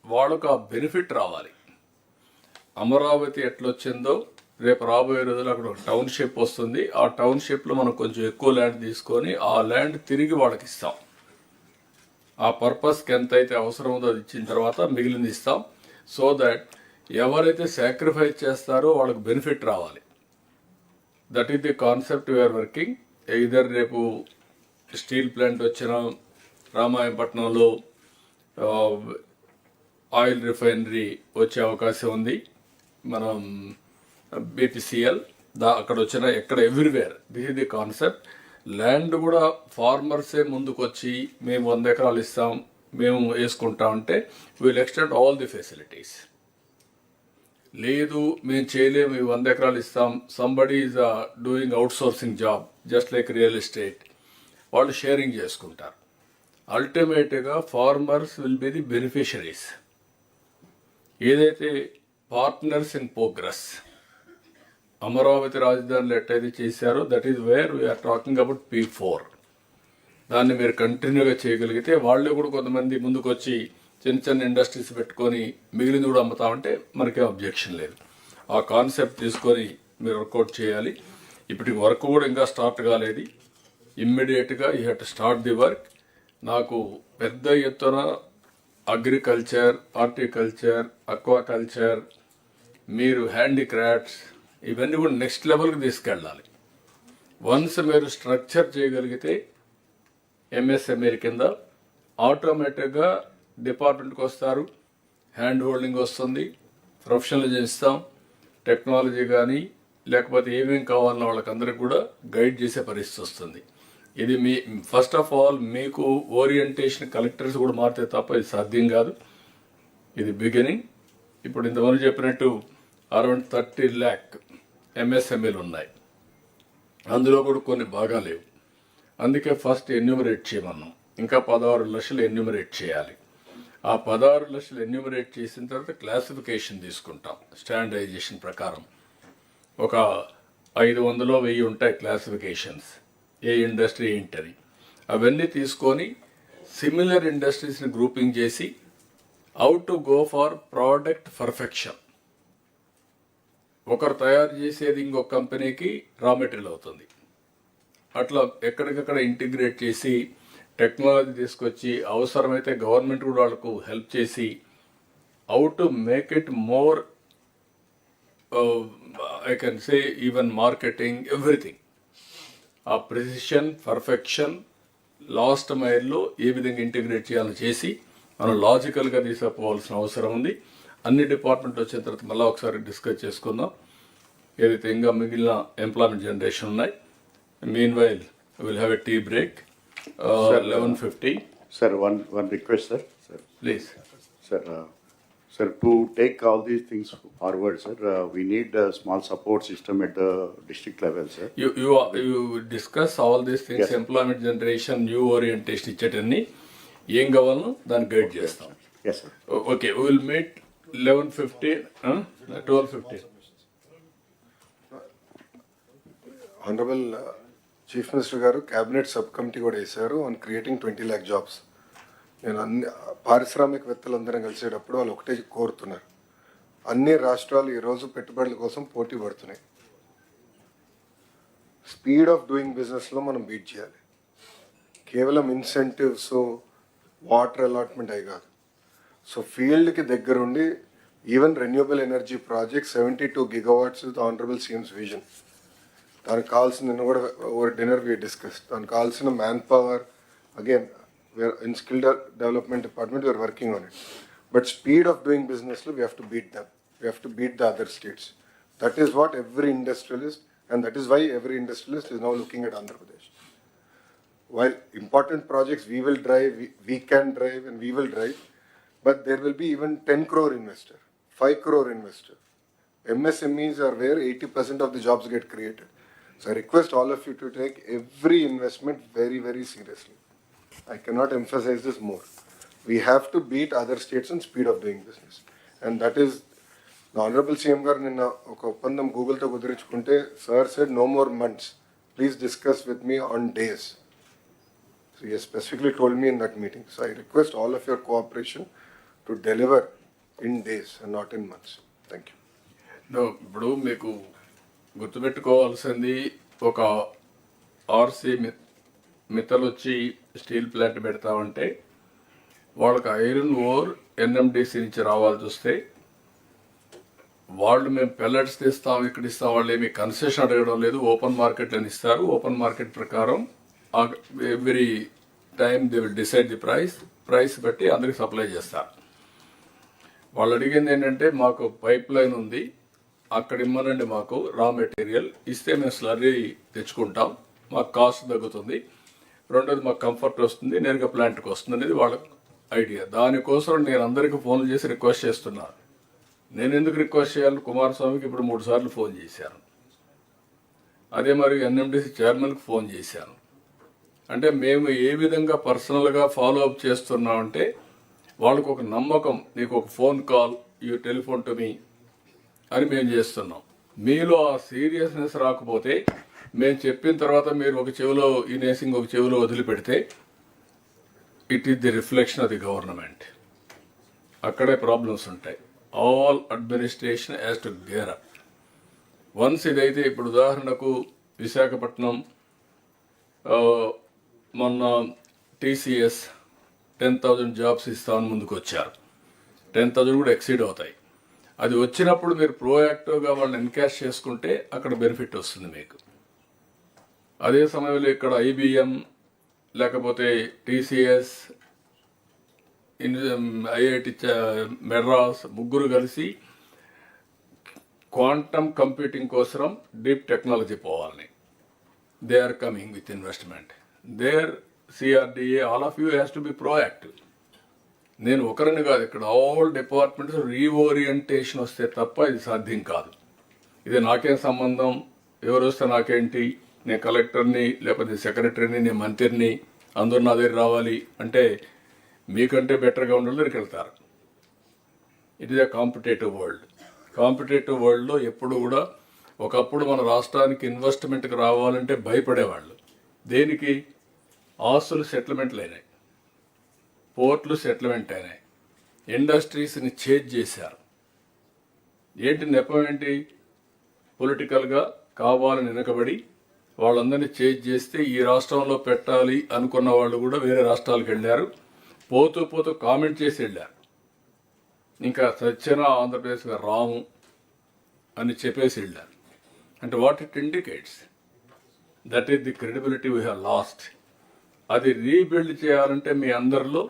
వాళ్ళకు ఆ బెనిఫిట్ రావాలి. అమరావతి ఎట్లొచ్చిందో రేపు రాబోయే రోజులు అక్కడ ఒక టౌన్షిప్ వస్తుంది. ఆ టౌన్షిప్లో మనం కొంచెం ఎక్కువ ల్యాండ్ తీసుకొని ఆ ల్యాండ్ తిరిగి వాళ్ళకి ఇస్తాం. ఆ పర్పస్కి ఎంతైతే అవసరం ఉందో అది ఇచ్చిన తర్వాత మిగిలింది ఇస్తాం. సో దట్ ఎవరైతే సాక్రిఫైస్ చేస్తారో వాళ్ళకి బెనిఫిట్ రావాలి. That is the concept we're working. ఇదర్ రేపు స్టీల్ ప్లాంట్ వచ్చిన రామాయపట్నంలో ఆయిల్ రిఫైనరీ వచ్చే అవకాశం ఉంది. మనం బీపీసీఎల్ అక్కడ వచ్చిన ఎక్కడ everywhere this is the concept. Land కూడా ఫార్మర్సే ముందుకు వచ్చి మేము 100 ఎకరాలు ఇస్తాం, మేము వేసుకుంటామంటే will extend all the facilities. లేదు మేము చేయలేము, 100 ఎకరాలు ఇస్తాం, somebody is doing outsourcing job just like real estate, వాళ్ళు షేరింగ్ చేసుకుంటారు. అల్టిమేట్గా farmers will be the beneficiaries. ఏదైతే పార్ట్నర్స్ ఇన్ ప్రోగ్రెస్ అమరావతి రాజధానిలో ఎట్టయితే చేశారో that is where we are talking about P4. దాన్ని మీరు కంటిన్యూగా చేయగలిగితే వాళ్ళే కూడా కొంతమంది ముందుకు వచ్చి చిన్న చిన్న ఇండస్ట్రీస్ పెట్టుకొని మిగిలింది కూడా అమ్ముతామంటే మనకేం అబ్జెక్షన్ లేదు. ఆ కాన్సెప్ట్ తీసుకొని మీరు వర్కౌట్ చేయాలి. ఇప్పటికి వర్క్ కూడా ఇంకా స్టార్ట్ కాలేదు. ఇమ్మీడియట్గా you have to start the work. నాకు పెద్ద ఎత్తున అగ్రికల్చర్, హార్టికల్చర్, అక్వాకల్చర్, మీరు హ్యాండీక్రాఫ్ట్స్ ఇవన్నీ కూడా నెక్స్ట్ లెవెల్కి తీసుకెళ్ళాలి. వన్స్ మీరు స్ట్రక్చర్ చేయగలిగితే ఎంఎస్ఎంఈ కింద ఆటోమేటిక్గా డిపార్ట్మెంట్కి వస్తారు, హ్యాండ్ హోల్డింగ్ వస్తుంది, ప్రొఫెషనలైజేషన్ ఇస్తాం, టెక్నాలజీ కానీ లేకపోతే ఏమేమి కావాలన్న వాళ్ళకందరికీ కూడా గైడ్ చేసే పరిస్థితి వస్తుంది. ఇది మీ ఫస్ట్ ఆఫ్ ఆల్ మీకు ఓరియంటేషన్ కలెక్టర్స్ కూడా మారితే తప్ప ఇది సాధ్యం కాదు. ఇది బిగినింగ్. ఇప్పుడు ఇంతమంది చెప్పినట్టు అరౌండ్ 30 lakh ఎంఎస్ఎంఈలు ఉన్నాయి. అందులో కూడా కొన్ని బాగా లేవు. అందుకే ఫస్ట్ ఎన్యూమరేట్ చేయమన్నాం. ఇంకా 16 లక్షలు ఎన్యూమరేట్ చేయాలి. ఆ 16 లక్షలు ఎన్యూమరేట్ చేసిన తర్వాత క్లాసిఫికేషన్ తీసుకుంటాం. స్టాండర్డైజేషన్ ప్రకారం ఒక 500 1000 ఉంటాయి క్లాసిఫికేషన్స్, ఏ ఇండస్ట్రీ ఏంటని. అవన్నీ తీసుకొని సిమిలర్ ఇండస్ట్రీస్ని గ్రూపింగ్ చేసి how to go for product perfection. ఒకరు తయారు చేసేది ఇంకొక కంపెనీకి రా మెటీరియల్ అవుతుంది. అట్లా ఎక్కడికక్కడ ఇంటిగ్రేట్ చేసి టెక్నాలజీ తీసుకొచ్చి అవసరమైతే గవర్నమెంట్ కూడా వాళ్ళకు హెల్ప్ చేసి how to make it more I can say even marketing everything. ఆ ప్రిసిషన్, పర్ఫెక్షన్, లాస్ట్ మైల్లో ఏ విధంగా ఇంటిగ్రేట్ చేయాలని చేసి మనం లాజికల్గా తీసుకుపోవాల్సిన అవసరం ఉంది. అన్ని డిపార్ట్మెంట్ వచ్చిన తర్వాత మళ్ళీ ఒకసారి డిస్కస్ చేసుకుందాం. ఏదైతే ఇంకా మిగిలిన ఎంప్లాయ్మెంట్ జనరేషన్ ఉన్నాయి. Meanwhile will have a tea break 11:50. Sir, one request, sir. Please. Sir, to take all these things forward, sir, we need a small support system at the district level, sir. You discuss all these things, Yes. employment generation, new orientation ఇచ్చేటన్ని ఏం కావాలో దాన్ని guide చేస్తాం. Yes, sir. Okay, we will meet 11:50, 12:50. Honourable chief minister గారు cabinet sub committee కూడా వేశారు on creating 20 lakh jobs. నేను అన్ని పారిశ్రామికవేత్తలందరం కలిసేటప్పుడు వాళ్ళు ఒకటే కోరుతున్నారు, అన్ని రాష్ట్రాలు ఈరోజు పెట్టుబడుల కోసం పోటీ పడుతున్నాయి. స్పీడ్ ఆఫ్ డూయింగ్ బిజినెస్లో మనం బీట్ చేయాలి. కేవలం ఇన్సెంటివ్స్, వాటర్ అలాట్మెంట్ అయి కాదు. సో ఫీల్డ్కి దగ్గరుండి even renewable energy project 72 gigawatts the honourable CMs vision. దానికి కావాల్సిన నిన్న కూడా ఓవర్ డిన్నర్ వి డిస్కస్. దానికి కావాల్సిన manpower again we are in skill development department we are working on it. But speed of doing బిజినెస్లో we have to beat them. We have to beat the other states. That is what every industrialist and that is why every industrialist is now looking at Andhra Pradesh. While important projects we will drive, we can drive and we will drive, but there will be even 10 crore investor, 5 crore investor. MSMEs are where 80% of the jobs get created. So I request all of you to take every investment very, very seriously. I cannot emphasize this more. We have to beat other states on speed of doing business. And that is, the Honorable CM గారు నిన్న ఒక ఒప్పందం గూగుల్తో కుదిరించుకుంటే sir said no more months, please discuss with me on days. So he specifically told me in that meeting. So I request all of your cooperation to deliver in days and not in months. Thank you. No, ఇప్పుడు మీకు గుర్తుపెట్టుకోవాల్సింది ఒక RC మిత్తలు వచ్చి steel plant పెడతామంటే వాళ్ళకి iron ore NMDC నుంచి రావాల్సి వస్తే వాళ్ళు మేము పెల్లెట్స్ తీస్తాం ఇక్కడ ఇస్తాం, వాళ్ళు ఏమి కన్సెషన్ అడగడం లేదు, ఓపెన్ మార్కెట్ అని ఇస్తారు. ఓపెన్ మార్కెట్ ప్రకారం every time they will decide the price బట్టి అందరికి సప్లై చేస్తారు. వాళ్ళు అడిగింది ఏంటంటే మాకు పైప్ లైన్ ఉంది, అక్కడ ఇమ్మనండి, మాకు రా మెటీరియల్ ఇస్తే మేము స్లర్రీ తెచ్చుకుంటాం, మాకు కాస్ట్ తగ్గుతుంది, రెండోది మాకు కంఫర్ట్ వస్తుంది, నేరుగా ప్లాంట్కి వస్తుంది అనేది వాళ్ళ ఐడియా. దానికోసం నేను అందరికీ ఫోన్లు చేసి రిక్వెస్ట్ చేస్తున్నాను. నేను ఎందుకు రిక్వెస్ట్ చేయాలి? కుమారస్వామికి ఇప్పుడు 3 సార్లు ఫోన్ చేశాను, అదే మరి ఎన్ఎండిసి చైర్మన్కి ఫోన్ చేశాను. అంటే మేము ఏ విధంగా పర్సనల్గా ఫాలో అప్ చేస్తున్నామంటే వాళ్ళకు ఒక నమ్మకం, నీకు ఒక phone call, you telephone to me అని మేము చేస్తున్నాం. మీలో ఆ సీరియస్నెస్ రాకపోతే మేము చెప్పిన తర్వాత మీరు ఒక చెవిలో ఈనేసి ఇంకొక చెవిలో వదిలిపెడితే it is the reflection of the government. అక్కడే ప్రాబ్లమ్స్ ఉంటాయి. All administration has to gear up. Once ఇదైతే ఇప్పుడు ఉదాహరణకు విశాఖపట్నం మొన్న టీసీఎస్ 10,000 జాబ్స్ ఇస్తామని ముందుకు వచ్చారు. 10,000 కూడా ఎక్సీడ్ అవుతాయి. అది వచ్చినప్పుడు మీరు ప్రోయాక్టివ్గా వాళ్ళని ఎన్కాష్ చేసుకుంటే అక్కడ బెనిఫిట్ వస్తుంది మీకు. అదే సమయంలో ఇక్కడ ఐబిఎం లేకపోతే టీసీఎస్, ఐఐటి మెడ్రాస్ ముగ్గురు కలిసి క్వాంటమ్ కంప్యూటింగ్ కోసం డీప్ టెక్నాలజీ పోవాలని they are coming with investment. There CRDA all of you has to be proactive. నేను ఒకరిని కాదు, ఇక్కడ ఆల్ డిపార్ట్మెంట్స్ రీఓరియంటేషన్ వస్తే తప్ప ఇది సాధ్యం కాదు. ఇది నాకేం సంబంధం, ఎవరు వస్తే నాకేంటి, నేను కలెక్టర్ని లేకపోతే సెక్రటరీని, నేను మంత్రిని, అందరూ నా దగ్గర రావాలి అంటే మీకంటే బెటర్గా ఉండే దగ్గరికి వెళ్తారు. It is a competitive world. Competitive వరల్డ్లో ఎప్పుడు కూడా ఒకప్పుడు మన రాష్ట్రానికి ఇన్వెస్ట్మెంట్కి రావాలంటే భయపడేవాళ్ళు. దేనికి? ఆస్తులు సెటిల్మెంట్లు అయినాయి, పోర్ట్లు సెటిల్మెంట్ అయినాయి, ఇండస్ట్రీస్ని చేంజ్ చేశారు. ఏంటి నెపం ఏంటి? పొలిటికల్గా కావాలని వెనకబడి వాళ్ళందరినీ చేంజ్ చేస్తే ఈ రాష్ట్రంలో పెట్టాలి అనుకున్న వాళ్ళు కూడా వేరే రాష్ట్రాలకు వెళ్ళారు. పోతూ పోతూ కామెంట్ చేసి వెళ్ళారు. ఇంకా సత్యన ఆంధ్రప్రదేశ్గా రాము అని చెప్పేసి వెళ్ళారు. అంటే what it indicates? That is the credibility we have lost. అది రీబిల్డ్ చేయాలంటే మీ అందరిలో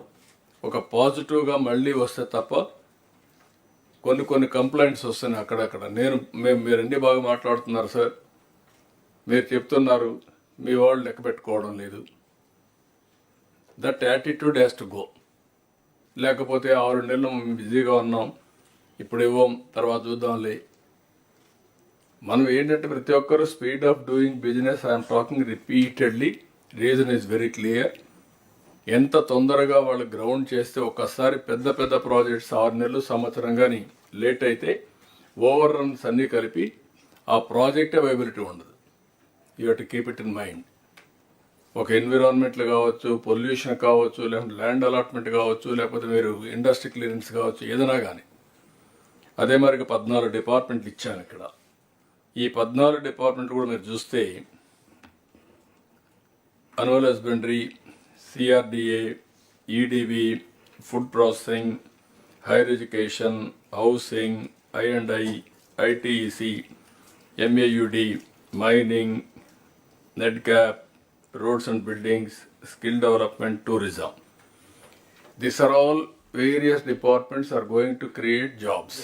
ఒక పాజిటివ్గా మళ్ళీ వస్తే తప్ప కొన్ని కంప్లైంట్స్ వస్తున్నాయి అక్కడక్కడ. మీరు అన్ని బాగా మాట్లాడుతున్నారు సార్, మీరు చెప్తున్నారు, మీ వాళ్ళు లెక్క పెట్టుకోవడం లేదు. That attitude has to go. లేకపోతే 6 నెలలు బిజీగా ఉన్నాం, ఇప్పుడు ఇవ్వం, తర్వాత చూద్దాంలే. మనం ఏంటంటే ప్రతి ఒక్కరు speed of doing business, I'm talking repeatedly, reason is very clear. ఎంత తొందరగా వాళ్ళు గ్రౌండ్ చేస్తే ఒక్కసారి పెద్ద పెద్ద ప్రాజెక్ట్స్ 6 నెలలు సంవత్సరం కానీ లేట్ అయితే ఓవర్ రన్స్ అన్నీ కలిపి ఆ ప్రాజెక్టే అవైలబిలిటీ ఉండదు. You have to keep it in mind. ఒక ఎన్విరాన్మెంట్లు కావచ్చు, పొల్యూషన్ కావచ్చు, లేకపోతే ల్యాండ్ అలాట్మెంట్ కావచ్చు, లేకపోతే మీరు ఇండస్ట్రీ క్లియరెన్స్ కావచ్చు, ఏదైనా కానీ. అదే మరికి 14 డిపార్ట్మెంట్లు ఇచ్చాను ఇక్కడ. ఈ 14 డిపార్ట్మెంట్లు కూడా మీరు చూస్తే animal husbandry, CRDA, EDV, food processing, higher education, housing, I&I, ITEC, MAUD, mining, NEDCAP, roads and buildings, skill development, tourism. These are all various departments are going to create jobs.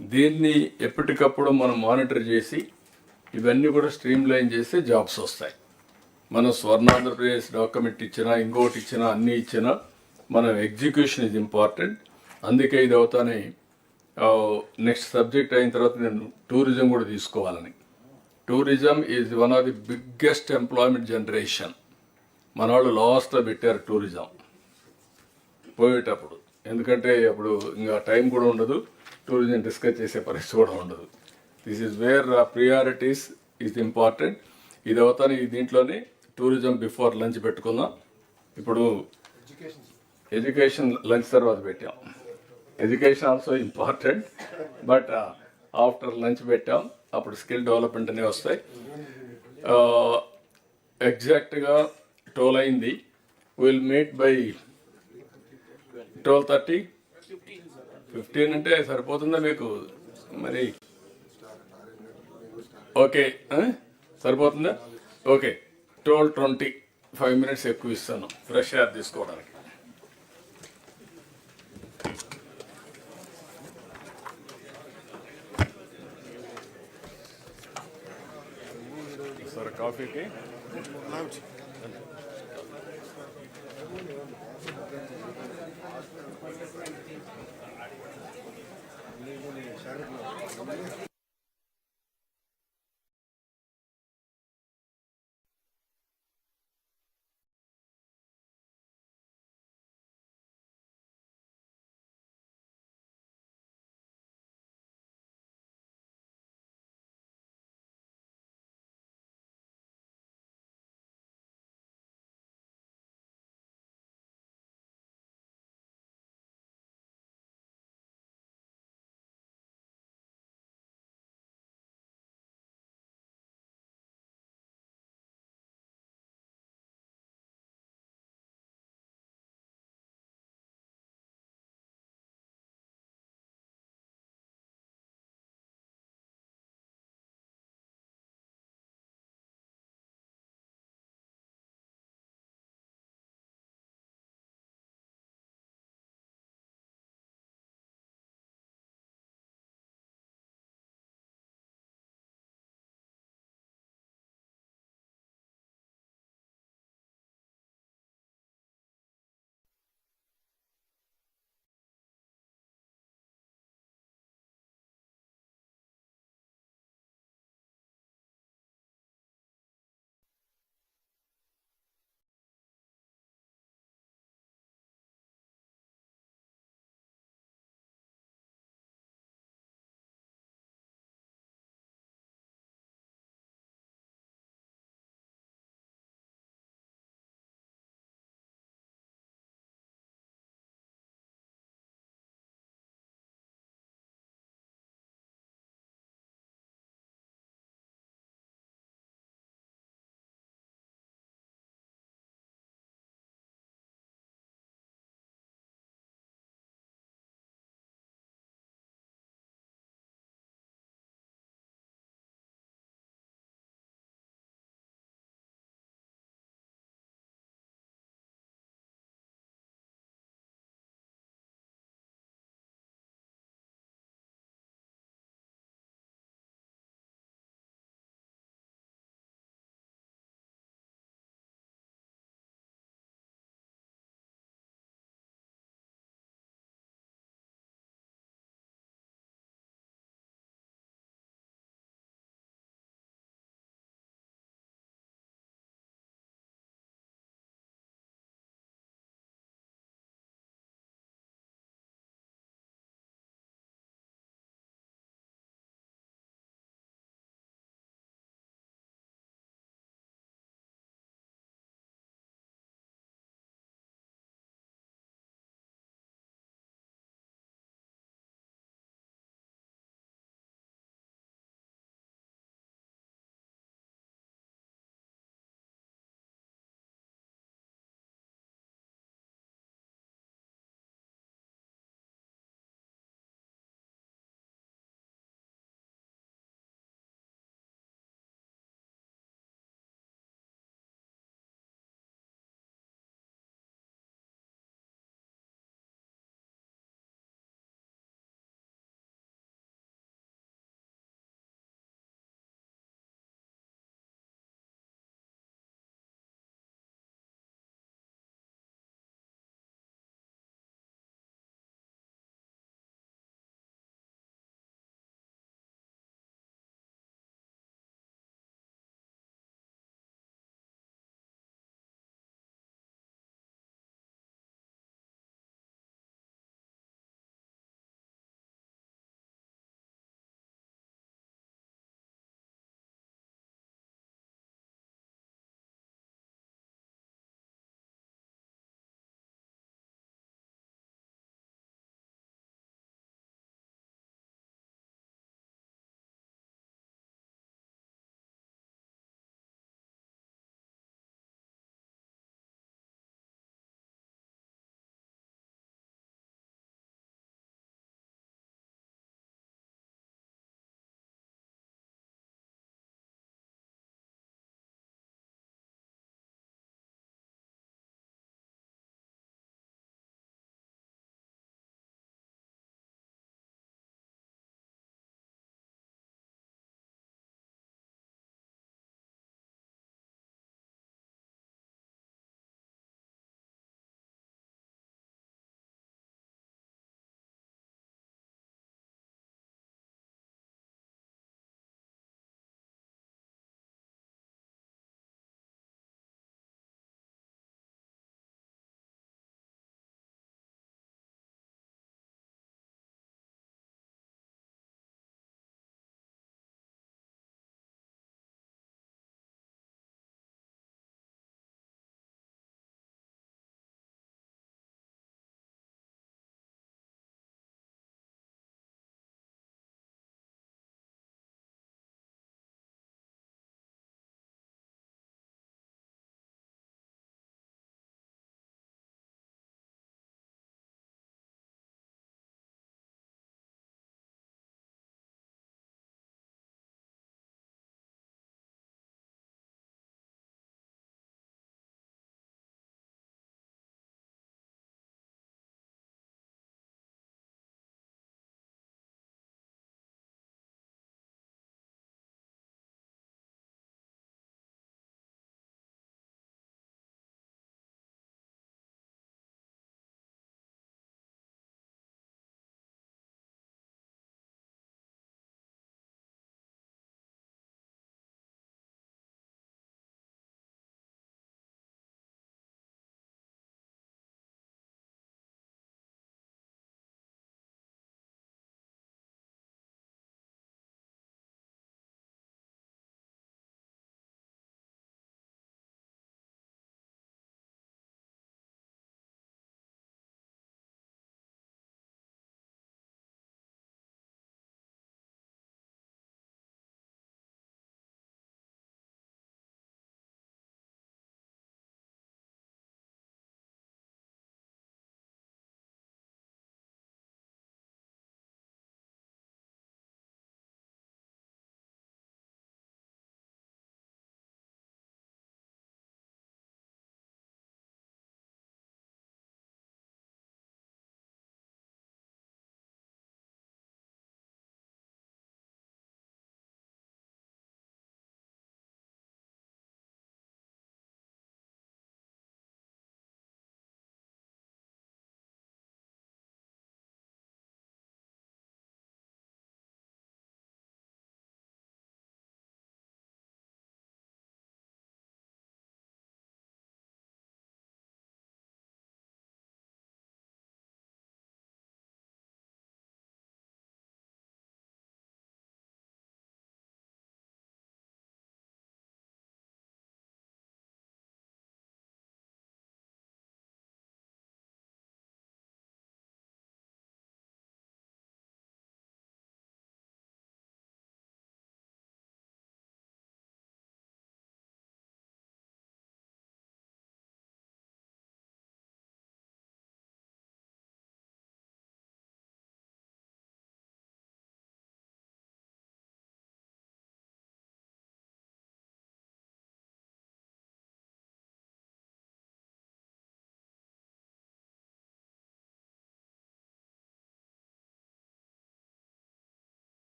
దీన్ని ఎప్పటికప్పుడు మనం మానిటర్ చేసి ఇవన్నీ కూడా streamline చేసి jobs వస్తాయి. మనం Swarnandhra Pradesh document ఇచ్చినా ఇంకోటి ఇచ్చినా అన్నీ ఇచ్చినా మనం ఎగ్జిక్యూషన్ ఇస్ ఇంపార్టెంట్. అందుకే ఇది అవుతానే నెక్స్ట్ సబ్జెక్ట్ అయిన తర్వాత నేను టూరిజం కూడా తీసుకోవాలని. Tourism is one of the biggest employment generation. మన వాళ్ళు లాస్ట్లో పెట్టారు టూరిజం పోయేటప్పుడు, ఎందుకంటే అప్పుడు ఇంకా టైం కూడా ఉండదు, టూరిజం డిస్కస్ చేసే పరిస్థితి కూడా ఉండదు. This is wear priorities is important. ఇది అవుతానే దీంట్లోనే టూరిజం బిఫోర్ లంచ్ పెట్టుకుందాం. ఇప్పుడు ఎడ్యుకేషన్ లంచ్ తర్వాత పెట్టాం. Education also important, but after lunch పెట్టాం. అప్పుడు స్కిల్ డెవలప్మెంట్ అనేవి వస్తాయి. ఎగ్జాక్ట్గా 12 అయింది. Will meet by 12:30. 15 అంటే సరిపోతుందా మీకు? మరి ఓకే, సరిపోతుందా? ఓకే, 12:20, 5 minutes ఎక్కువ ఇస్తాను ఫ్రెష్ ఎయిర్ తీసుకోవడానికి. సరే, కాఫీకి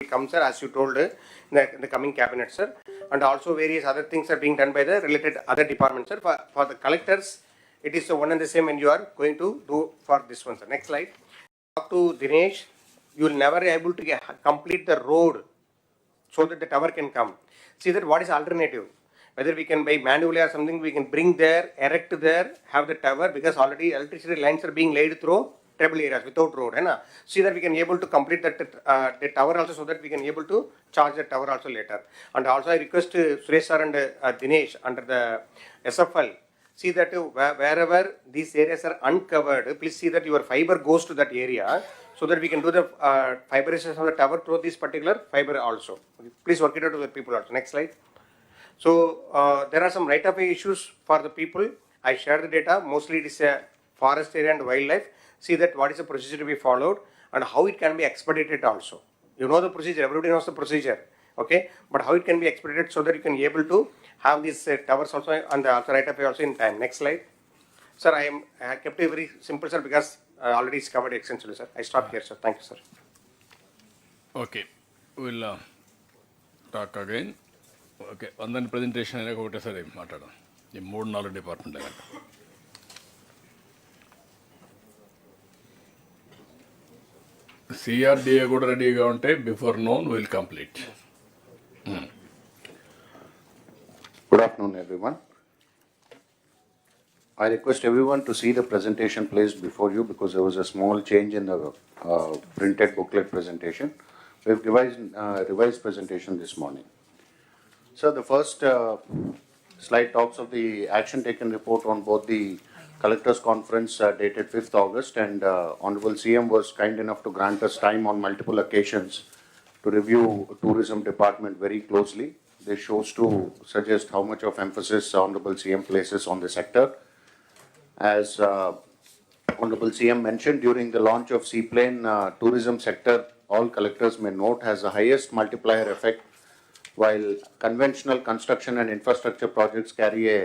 come, sir, as you told in the coming cabinet, sir. And also various other things are being done by the related other departments, sir. For the collectors, it is the one and the same when you are going to do for this one, sir. Next slide. Talk to Dinesh. You will never be able to complete the road so that the tower can come. See that what is alternative? Whether we can by manually or something, we can bring there, erect there, have the tower, because already electricity lines are being laid through tribal areas without road. See that we can able to complete that the tower also, so that we can able to charge the tower also later. And also I request Suresh sir and Dinesh under the SFL, see that wherever these areas are uncovered, please see that your fiber goes to that area, so that we can do the fiberization of the tower through this particular fiber also. Please work it out to the people also. Next slide. So there are some right-of-way issues for the people. I shared the data. Mostly it is a forest area and wildlife. See that what is the procedure to be followed and how it can be expedited also. You know the procedure. Everybody knows the procedure. Okay, but how it can be expedited so that you can be able to have these towers also and the right-of-way also in time. Next slide. Sir, I kept it very simple, sir, because already it's covered extensively, sir. I stop here, sir. Thank you, sir. Okay, we'll talk again. Okay, అందరి presentation అయినా ఒకటేసారి మాట్లాడదాం ఈ 3-4 department అయినా. CRDA కూడా రెడీగా ఉంటే before known will complete. Good afternoon, everyone. I request everyone to see the presentation placed before you, because there was a small change in the printed booklet presentation. We've revised presentation this morning. So the first slide talks of the action taken report on both the collectors conference dated 5th August, and Honorable CM was kind enough to grant us time on multiple occasions to review tourism department very closely. This shows to suggest how much of emphasis Honorable CM places on the sector. As Honorable CM mentioned, during the launch of Seaplane, tourism sector, all collectors may note, has the highest multiplier effect, while conventional construction and infrastructure projects carry a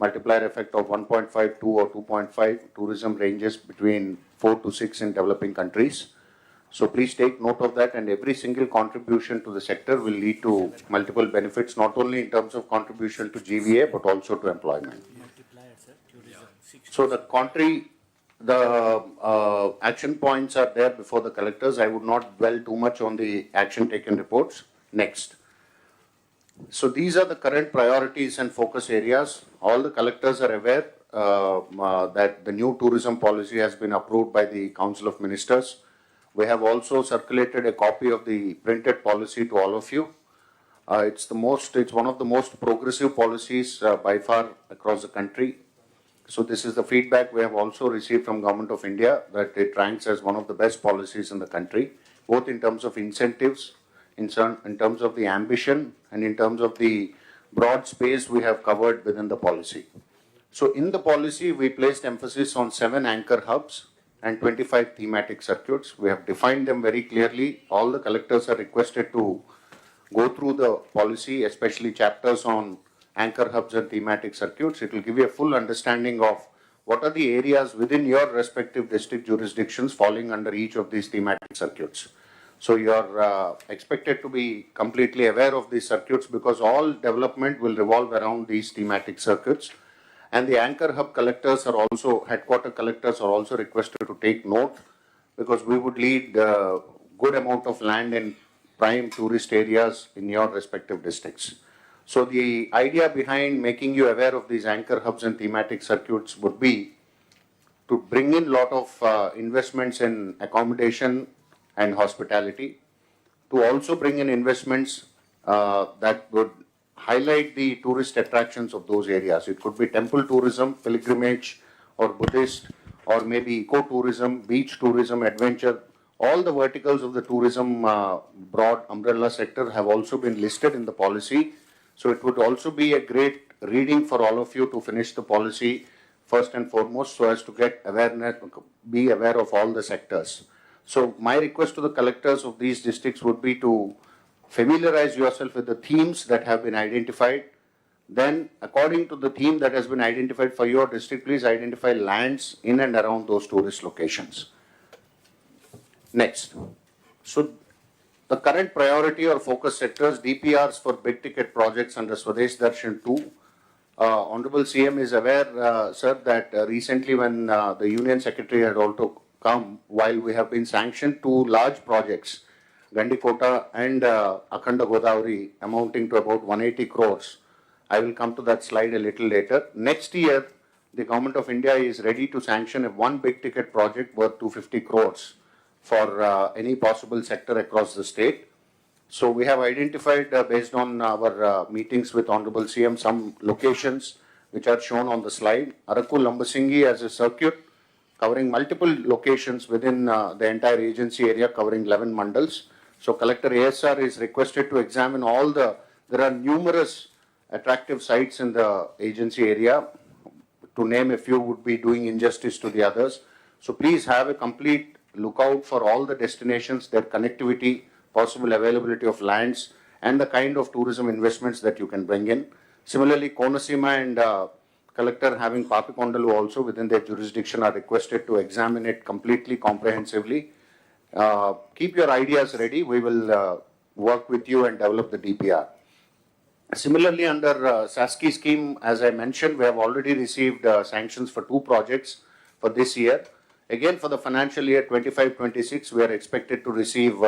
multiplier effect of 1.5, 2 or 2.5. Tourism ranges between 4 to 6 in developing countries. So please take note of that, and every single contribution to the sector will lead to multiple benefits, not only in terms of contribution to GVA, but also to employment. So the action points are there before the collectors. I would not dwell too much on the action taken reports. Next. So these are the current priorities and focus areas. All the collectors are aware that the new tourism policy has been approved by the Council of Ministers. We have also circulated a copy of the printed policy to all of you. It's one of the most progressive policies by far across the country. So this is the feedback we have also received from Government of India, that it ranks as one of the best policies in the country, both in terms of incentives, in terms of the ambition, and in terms of the broad space we have covered within the policy. So in the policy, we placed emphasis on 7 anchor hubs and 25 thematic circuits. We have defined them very clearly. All the collectors are requested to go through the policy, especially chapters on anchor hubs and thematic circuits. It will give you a full understanding of what are the areas within your respective district jurisdictions falling under each of these thematic circuits. So you are expected to be completely aware of these circuits, because all development will revolve around these thematic circuits. And the anchor hub collectors are also, headquarter collectors are also requested to take note, because we would lead a good amount of land in prime tourist areas in your respective districts. So the idea behind making you aware of these anchor hubs and thematic circuits would be to bring in a lot of investments in accommodation and hospitality, to also bring in investments that would highlight the tourist attractions of those areas. It could be temple tourism, pilgrimage, or Buddhist, or maybe eco-tourism, beach tourism, adventure. All the verticals of the tourism broad umbrella sector have also been listed in the policy. So it would also be a great reading for all of you to finish the policy first and foremost, so as to get awareness, be aware of all the sectors. So my request to the collectors of these districts would be to familiarize yourself with the themes that have been identified. Then, according to the theme that has been identified for your district, please identify lands in and around those tourist locations. Next. So The current priority or focus sectors, DPRs for big ticket projects under Swadesh Darshan 2. Honorable CM is aware, sir, that recently when the Union Secretary had also come, while we have been sanctioned two large projects, Gandikota and Akhanda Godavari, amounting to about 180 crores. I will come to that slide a little later. Next year, the Government of India is ready to sanction one big ticket project worth 250 crores for any possible sector across the state. So we have identified, based on our meetings with Honorable CM, some locations which are shown on the slide. Araku Lambasingi as a circuit covering multiple locations within the entire agency area, covering 11 mandals. So Collector ASR is requested to examine there are numerous attractive sites in the agency area. To name a few would be doing injustice to the others. So please have a complete lookout for all the destinations, their connectivity, possible availability of lands, and the kind of tourism investments that you can bring in. Similarly, Konasima and Collector having Papikondalu also within their jurisdiction are requested to examine it completely, comprehensively. Keep your ideas ready. We will work with you and develop the DPR. Similarly, under SASKI scheme, as I mentioned, we have already received sanctions for two projects for this year. Again, for the financial year 25-26, we are expected to receive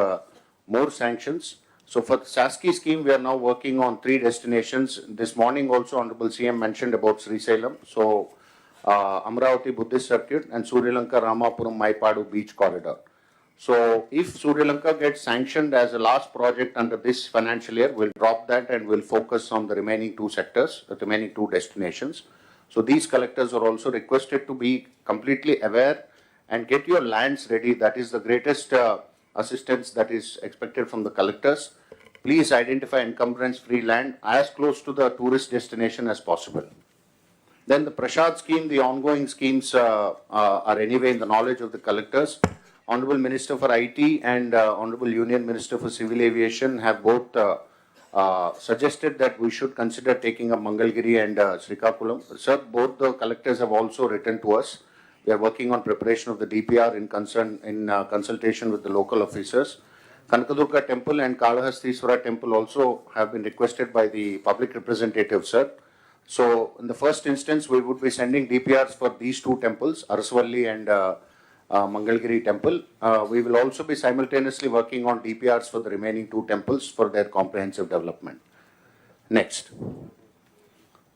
more sanctions. So for the SASKI scheme, we are now working on 3 destinations. This morning also, Honorable CM mentioned about Sri Salem. So Amravati Buddhist Circuit and Sri Lanka Ramapuram Maipadu Beach Corridor. So if Sri Lanka gets sanctioned as a last project under this financial year, we'll drop that and we'll focus on the remaining 2 sectors, the remaining 2 destinations. So these collectors are also requested to be completely aware and get your lands ready. That is the greatest assistance that is expected from the collectors. Please identify encumbrance-free land as close to the tourist destination as possible. Then the Prashad scheme, the ongoing schemes are anyway in the knowledge of the collectors. Honorable Minister for IT and Honorable Union Minister for Civil Aviation have both suggested that we should consider taking up Mangalgiri and Srikakulam. Sir, both the collectors have also written to us. We are working on preparation of the DPR in consultation with the local officers. Kanakadurga Temple and Kalahastiswara Temple also have been requested by the public representative, sir. So in the first instance, we would be sending DPRs for these 2 temples, Arasvalli and Mangalgiri Temple. We will also be simultaneously working on DPRs for the remaining 2 temples for their comprehensive development. Next.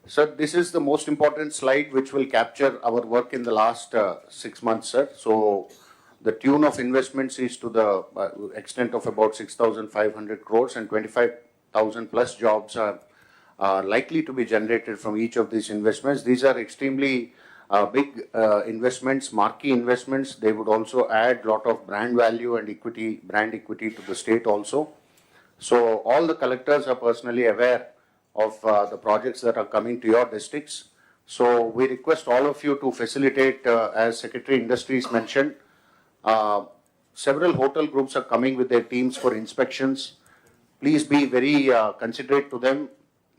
Sir, this is the most important slide which will capture our work in the last 6 months, sir. So the tune of investments is to the extent of about 6,500 crores and 25,000 plus jobs are likely to be generated from each of these investments. These are extremely big investments, marquee investments. They would also add a lot of brand value and equity, brand equity to the state also. So all the collectors are personally aware of the projects that are coming to your districts. So we request all of you to facilitate, as Secretary Industries mentioned, several hotel groups are coming with their teams for inspections. Please be very considerate to them.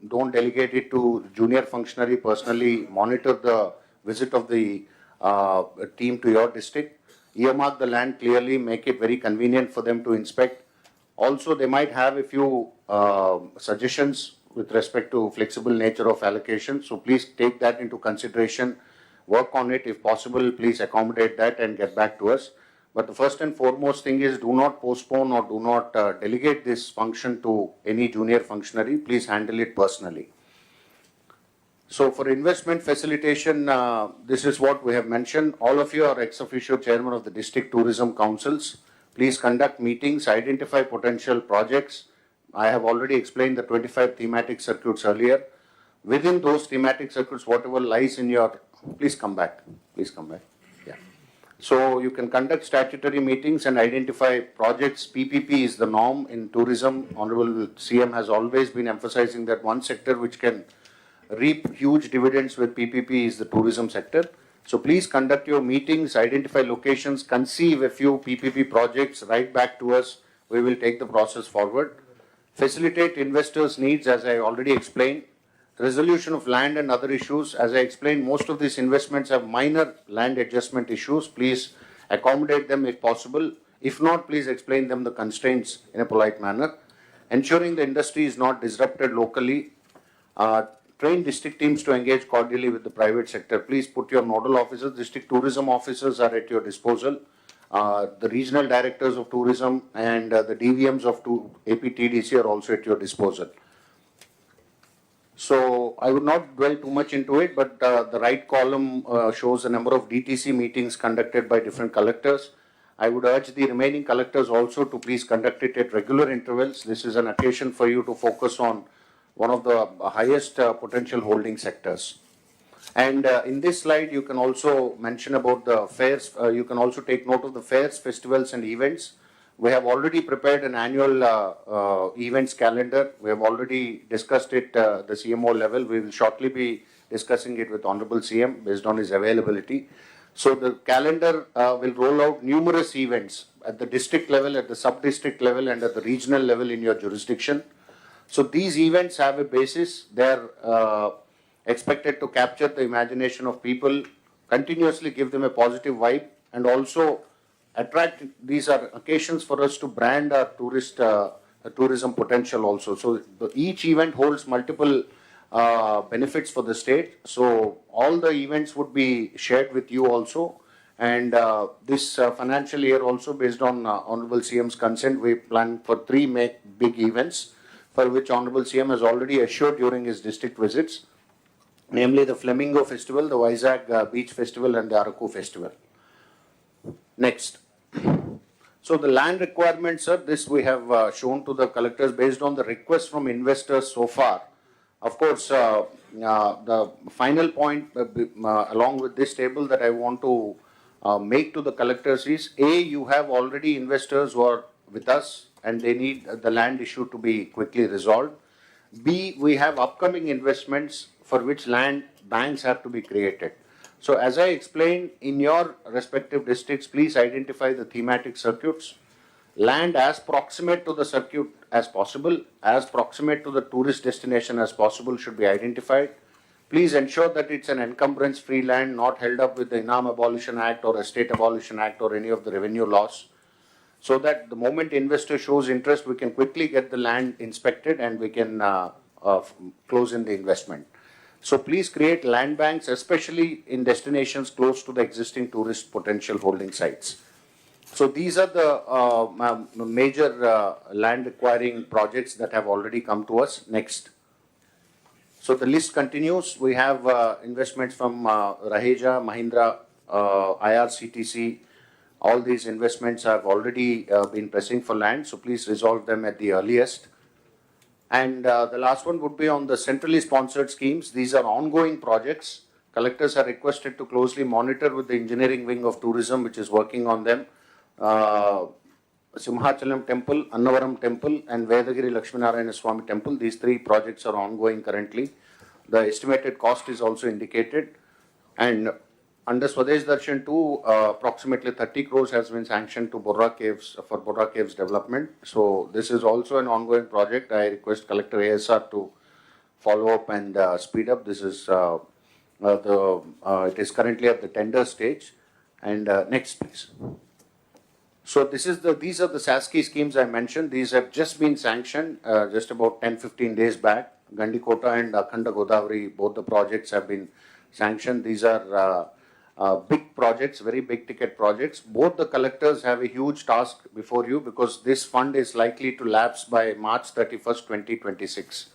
Don't delegate it to junior functionary. Personally monitor the visit of the team to your district. Earmark the land clearly, make it very convenient for them to inspect. Also, they might have a few suggestions with respect to flexible nature of allocation. So please take that into consideration. Work on it. If possible, please accommodate that and get back to us. But the first and foremost thing is do not postpone or do not delegate this function to any junior functionary. Please handle it personally. So for investment facilitation, this is what we have mentioned. All of you are ex officio chairman of the district tourism councils. Please conduct meetings, identify potential projects. I have already explained the 25 thematic circuits earlier. Within those thematic circuits, whatever lies in your, please come back. Please come back. Yeah. So you can conduct statutory meetings and identify projects. PPP is the norm in tourism. Honorable CM has always been emphasizing that one sector which can reap huge dividends with PPP is the tourism sector. So please conduct your meetings, identify locations, conceive a few PPP projects, write back to us. We will take the process forward. Facilitate investors' needs, as I already explained. Resolution of land and other issues. As I explained, most of these investments have minor land adjustment issues. Please accommodate them if possible If not, please explain them the constraints in a polite manner. Ensuring the industry is not disrupted locally. Train district teams to engage cordially with the private sector. Please put your nodal officers, district tourism officers are at your disposal. The regional directors of tourism and the DVMs of APTDC are also at your disposal. So I would not dwell too much into it, but the right column shows the number of DTC meetings conducted by different collectors. I would urge the remaining collectors also to please conduct it at regular intervals. This is an occasion for you to focus on one of the highest potential holding sectors. And in this slide, you can also mention about the fairs. You can also take note of the fairs, festivals, and events. We have already prepared an annual events calendar. We have already discussed it at the CMO level. We will shortly be discussing it with Honorable CM based on his availability. So the calendar will roll out numerous events at the district level, at the sub-district level, and at the regional level in your jurisdiction. So these events have a basis. They're expected to capture the imagination of people, continuously give them a positive vibe, and also attract. These are occasions for us to brand our tourism potential also. So each event holds multiple benefits for the state. So all the events would be shared with you also. And this financial year also, based on Honorable CM's consent, we plan for 3 big events, for which Honorable CM has already assured during his district visits, namely the Flamingo Festival, the Vizag Beach Festival, and the Araku Festival. Next. So the land requirements, sir, this we have shown to the collectors based on the request from investors so far. Of course, the final point along with this table that I want to make to the collectors is, A, you have already investors who are with us and they need the land issue to be quickly resolved. B, we have upcoming investments for which land banks have to be created. So as I explained, in your respective districts, please identify the thematic circuits. Land as proximate to the circuit as possible, as proximate to the tourist destination as possible should be identified. Please ensure that it's an encumbrance-free land, not held up with the Inam Abolition Act or Estate Abolition Act or any of the revenue laws, so that the moment investor shows interest, we can quickly get the land inspected and we can close in the investment. So please create land banks, especially in destinations close to the existing tourist potential holding sites. So these are the major land acquiring projects that have already come to us. Next. So the list continues. We have investments from Raheja, Mahindra, IRCTC. All these investments have already been pressing for land, so please resolve them at the earliest. And the last one would be on the centrally sponsored schemes. These are ongoing projects. Collectors are requested to closely monitor with the engineering wing of tourism, which is working on them. Simhachalam Temple, Annavaram Temple, and Vedagiri Lakshminarayana Swami Temple. These 3 projects are ongoing currently. The estimated cost is also indicated. And under Swadesh Darshan 2, approximately 30 crores has been sanctioned to Borra Caves for Borra Caves development. So this is also an ongoing project. I request Collector ASR to follow up and speed up. This is it is currently at the tender stage. And next, please. So these are the SASKI schemes I mentioned. These have just been sanctioned just about 10-15 days back. Gandikota and Akhanda Godavari, both the projects have been sanctioned. These are big projects, very big ticket projects. Both the collectors have a huge task before you because this fund is likely to lapse by March 31st, 2026.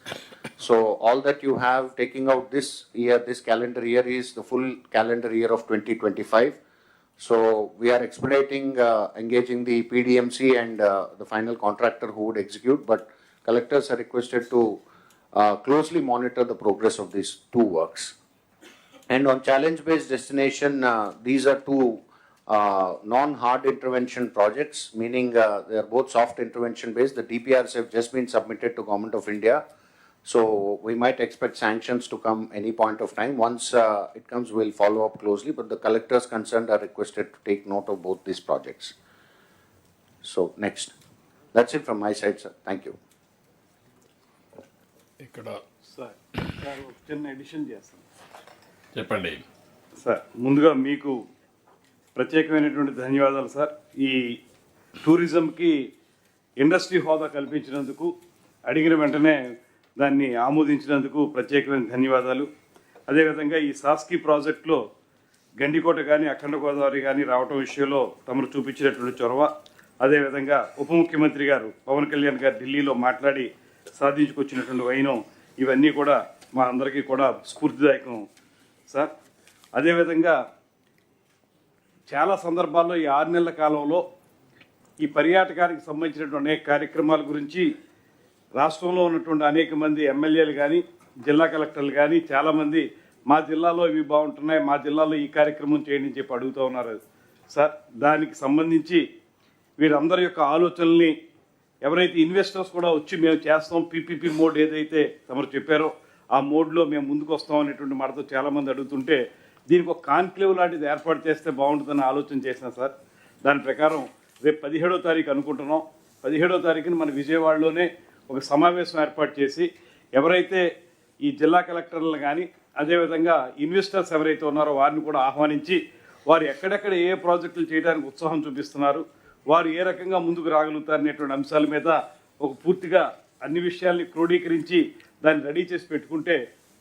So all that you have taking out this year, this calendar year, is the full calendar year of 2025. So we are expediting, engaging the PDMC and the final contractor who would execute, but collectors are requested to closely monitor the progress of these 2 works. And on challenge-based destination, these are 2 non-hard intervention projects, meaning they are both soft intervention based. The DPRs have just been submitted to Government of India. So we might expect sanctions to come any point of time. Once it comes, we'll follow up closely, but the collectors concerned are requested to take note of both these projects. So next. That's it from my side, sir. Thank you. Sir ఒక చిన్న edition చేస్తాను. చెప్పండి sir ముందుగా మీకు ప్రత్యేకమైనటువంటి ధన్యవాదాలు sir. ఈ టూరిజంకి industry హోదా కల్పించినందుకు, అడిగిన వెంటనే దాన్ని ఆమోదించినందుకు ప్రత్యేకమైన ధన్యవాదాలు. అదేవిధంగా ఈ సాస్కీ ప్రాజెక్టులో గండికోట కానీ అఖండ గోదావరి కానీ రావటం విషయంలో తమరు చూపించినటువంటి చొరవ, అదేవిధంగా ఉప ముఖ్యమంత్రి గారు పవన్ కళ్యాణ్ గారు ఢిల్లీలో మాట్లాడి సాధించుకొచ్చినటువంటి వైనం, ఇవన్నీ కూడా మా అందరికీ కూడా స్ఫూర్తిదాయకం సార్. అదేవిధంగా చాలా సందర్భాల్లో ఈ 6 నెలల కాలంలో ఈ పర్యాటకానికి సంబంధించినటువంటి అనేక కార్యక్రమాల గురించి రాష్ట్రంలో ఉన్నటువంటి అనేక మంది ఎమ్మెల్యేలు కానీ జిల్లా కలెక్టర్లు కానీ చాలామంది మా జిల్లాలో ఇవి బాగుంటున్నాయి, మా జిల్లాలో ఈ కార్యక్రమం చేయండి అని చెప్పి అడుగుతూ ఉన్నారు సార్. దానికి సంబంధించి వీరందరి యొక్క ఆలోచనల్ని ఎవరైతే ఇన్వెస్టర్స్ కూడా వచ్చి మేము చేస్తాం, పీపీపీ మోడ్ ఏదైతే తమరు చెప్పారో ఆ మోడ్లో మేము ముందుకు వస్తాం అనేటువంటి మాటతో చాలామంది అడుగుతుంటే దీనికి ఒక కాన్క్లేవ్ లాంటిది ఏర్పాటు చేస్తే బాగుంటుందని ఆలోచన చేసిన సార్. దాని ప్రకారం రేపు 17వ తారీఖు అనుకుంటున్నాం. 17వ తారీఖున మన విజయవాడలోనే ఒక సమావేశం ఏర్పాటు చేసి ఎవరైతే ఈ జిల్లా కలెక్టర్లను కానీ అదేవిధంగా ఇన్వెస్టర్స్ ఎవరైతే ఉన్నారో వారిని కూడా ఆహ్వానించి వారు ఎక్కడెక్కడ ఏ ప్రాజెక్టులు చేయడానికి ఉత్సాహం చూపిస్తున్నారు, వారు ఏ రకంగా ముందుకు రాగలుగుతారనేటువంటి అంశాల మీద ఒక పూర్తిగా అన్ని విషయాల్ని క్రోడీకరించి దాన్ని రెడీ చేసి పెట్టుకుంటే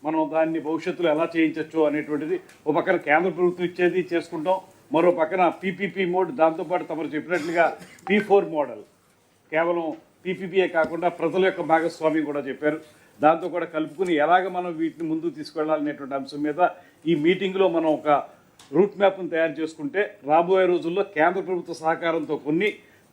మనం దాన్ని భవిష్యత్తులో ఎలా చేయించవచ్చు అనేటువంటిది ఒక పక్కన కేంద్ర ప్రభుత్వం ఇచ్చేది చేసుకుంటాం, మరో పక్కన పీపీపీ మోడ్, దాంతోపాటు తమరు చెప్పినట్లుగా P4 మోడల్, కేవలం పీపీపీఏ కాకుండా ప్రజల యొక్క భాగస్వామ్యం కూడా చెప్పారు, దాంతో కూడా కలుపుకుని ఎలాగ మనం వీటిని ముందుకు తీసుకెళ్లాలనేటువంటి అంశం మీద ఈ మీటింగ్లో మనం ఒక రూట్ మ్యాప్ను తయారు చేసుకుంటే రాబోయే రోజుల్లో కేంద్ర ప్రభుత్వ సహకారంతో కొన్ని,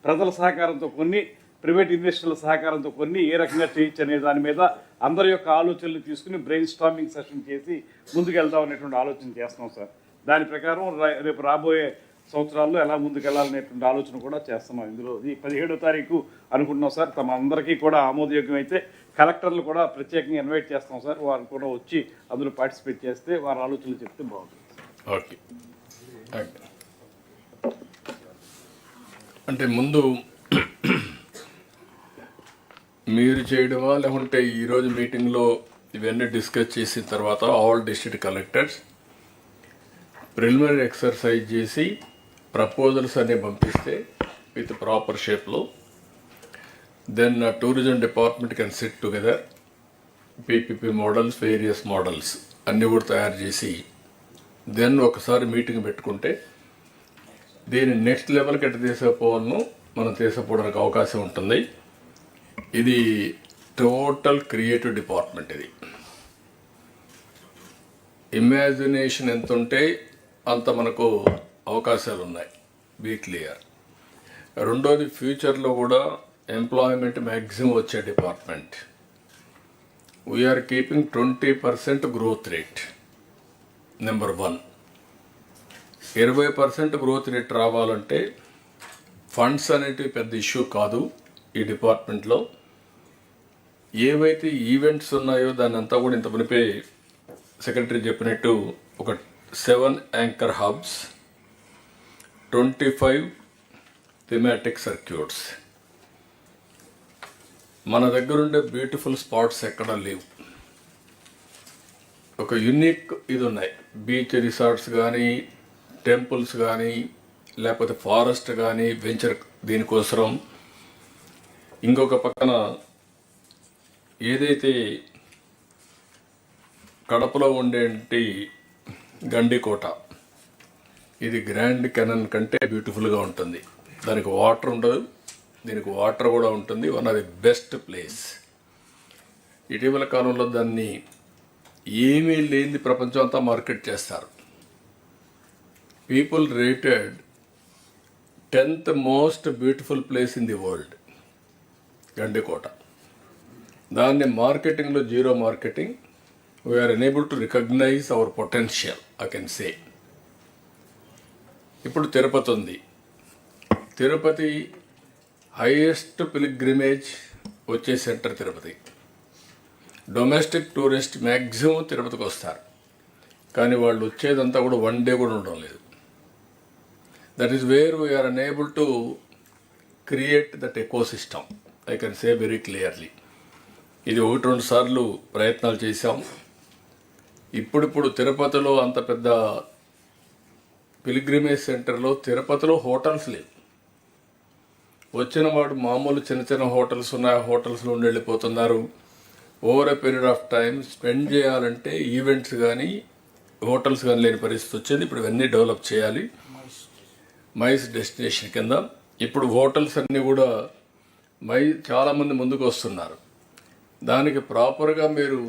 ప్రజల సహకారంతో కొన్ని, ప్రైవేట్ ఇన్వెస్టర్ల సహకారంతో కొన్ని ఏ రకంగా చేయొచ్చు అనే దాని మీద అందరి యొక్క ఆలోచనలు తీసుకుని బ్రెయిన్ స్టార్మింగ్ సెషన్ చేసి ముందుకు వెళ్దాం అనేటువంటి ఆలోచన చేస్తున్నాం సార్. దాని ప్రకారం రేపు రాబోయే సంవత్సరాల్లో ఎలా ముందుకు వెళ్ళాలనేటువంటి ఆలోచన కూడా చేస్తున్నాం. ఇందులో ఈ 17వ తారీఖు అనుకుంటున్నాం సార్. తమ అందరికీ కూడా ఆమోదయోగ్యం అయితే కలెక్టర్లు కూడా ప్రత్యేకంగా ఇన్వైట్ చేస్తాం సార్. వారు కూడా వచ్చి అందులో పార్టిసిపేట్ చేస్తే వారి ఆలోచనలు చెప్తే బాగుంటుంది. ఓకే, అంటే ముందు మీరు చేయడమా లేకుంటే ఈరోజు మీటింగ్లో ఇవన్నీ డిస్కస్ చేసిన తర్వాత all district collectors preliminary exercise చేసి ప్రపోజల్స్ అన్నీ పంపిస్తే విత్ ప్రాపర్ షేప్లో, then tourism department can sit together PPP models, various models అన్నీ కూడా తయారు చేసి దెన్ ఒకసారి మీటింగ్ పెట్టుకుంటే దీన్ని నెక్స్ట్ లెవెల్కి ఎట్లా తీసుకుపోవాలను మనం తీసుకుపోవడానికి అవకాశం ఉంటుంది. ఇది టోటల్ క్రియేటివ్ డిపార్ట్మెంట్. ఇది ఇమాజినేషన్ ఎంత ఉంటే అంత మనకు అవకాశాలు ఉన్నాయి, బీ క్లియర్. రెండోది ఫ్యూచర్లో కూడా ఎంప్లాయ్మెంట్ మ్యాక్సిమం వచ్చే department. We are keeping 20% growth rate. Number 1. 20% growth rate రావాలంటే ఫండ్స్ అనేటివి పెద్ద ఇష్యూ కాదు. ఈ డిపార్ట్మెంట్లో ఏవైతే ఈవెంట్స్ ఉన్నాయో దాన్ని అంతా కూడా ఇంత మునిపే సెక్రటరీ చెప్పినట్టు ఒక 7 యాంకర్ హబ్స్, 25 థీమాటిక్ సర్క్యూట్స్. మన దగ్గర ఉండే బ్యూటిఫుల్ స్పాట్స్ ఎక్కడా లేవు. ఒక యూనిక్ ఇది ఉన్నాయి, బీచ్ రిసార్ట్స్ కానీ, టెంపుల్స్ కానీ, లేకపోతే ఫారెస్ట్ కానీ వెంచర్ దీనికోసం. ఇంకొక పక్కన ఏదైతే కడపలో ఉండేటి గండికోట, ఇది గ్రాండ్ కెనన్ కంటే బ్యూటిఫుల్గా ఉంటుంది. దానికి వాటర్ ఉండదు, దీనికి వాటర్ కూడా ఉంటుంది. One of the best place. ఇటీవల కాలంలో దాన్ని ఏమీ లేని ప్రపంచం అంతా మార్కెట్ చేస్తారు. People rated 10th most beautiful place in the world Gandikota. దాన్ని మార్కెటింగ్లో zero marketing. We are enable to recognise our potential, I can say. ఇప్పుడు తిరుపతి ఉంది. తిరుపతి హైయెస్ట్ పిలిగ్రిమేజ్ వచ్చే centre Tirupati. Domestic tourist maximum తిరుపతికి వస్తారు, కానీ వాళ్ళు వచ్చేదంతా కూడా 1 డే కూడా ఉండడం లేదు. That is where we are unable to create that ecosystem, I can say very clearly. ఇది 1-2 సార్లు ప్రయత్నాలు చేశాం. ఇప్పుడు తిరుపతిలో అంత పెద్ద పిలిగ్రిమేజ్ సెంటర్లో తిరుపతిలో హోటల్స్ లేవు. వచ్చిన వాడు మామూలు చిన్న చిన్న హోటల్స్ ఉన్నాయి, ఆ హోటల్స్లో ఉండి వెళ్ళిపోతున్నారు. Over a period of time spend చేయాలంటే ఈవెంట్స్ కానీ హోటల్స్ కానీ లేని పరిస్థితి వచ్చింది. ఇప్పుడు ఇవన్నీ డెవలప్ చేయాలి మైస్ డెస్టినేషన్ కింద. ఇప్పుడు హోటల్స్ అన్నీ కూడా చాలామంది ముందుకు వస్తున్నారు. దానికి ప్రాపర్గా మీరు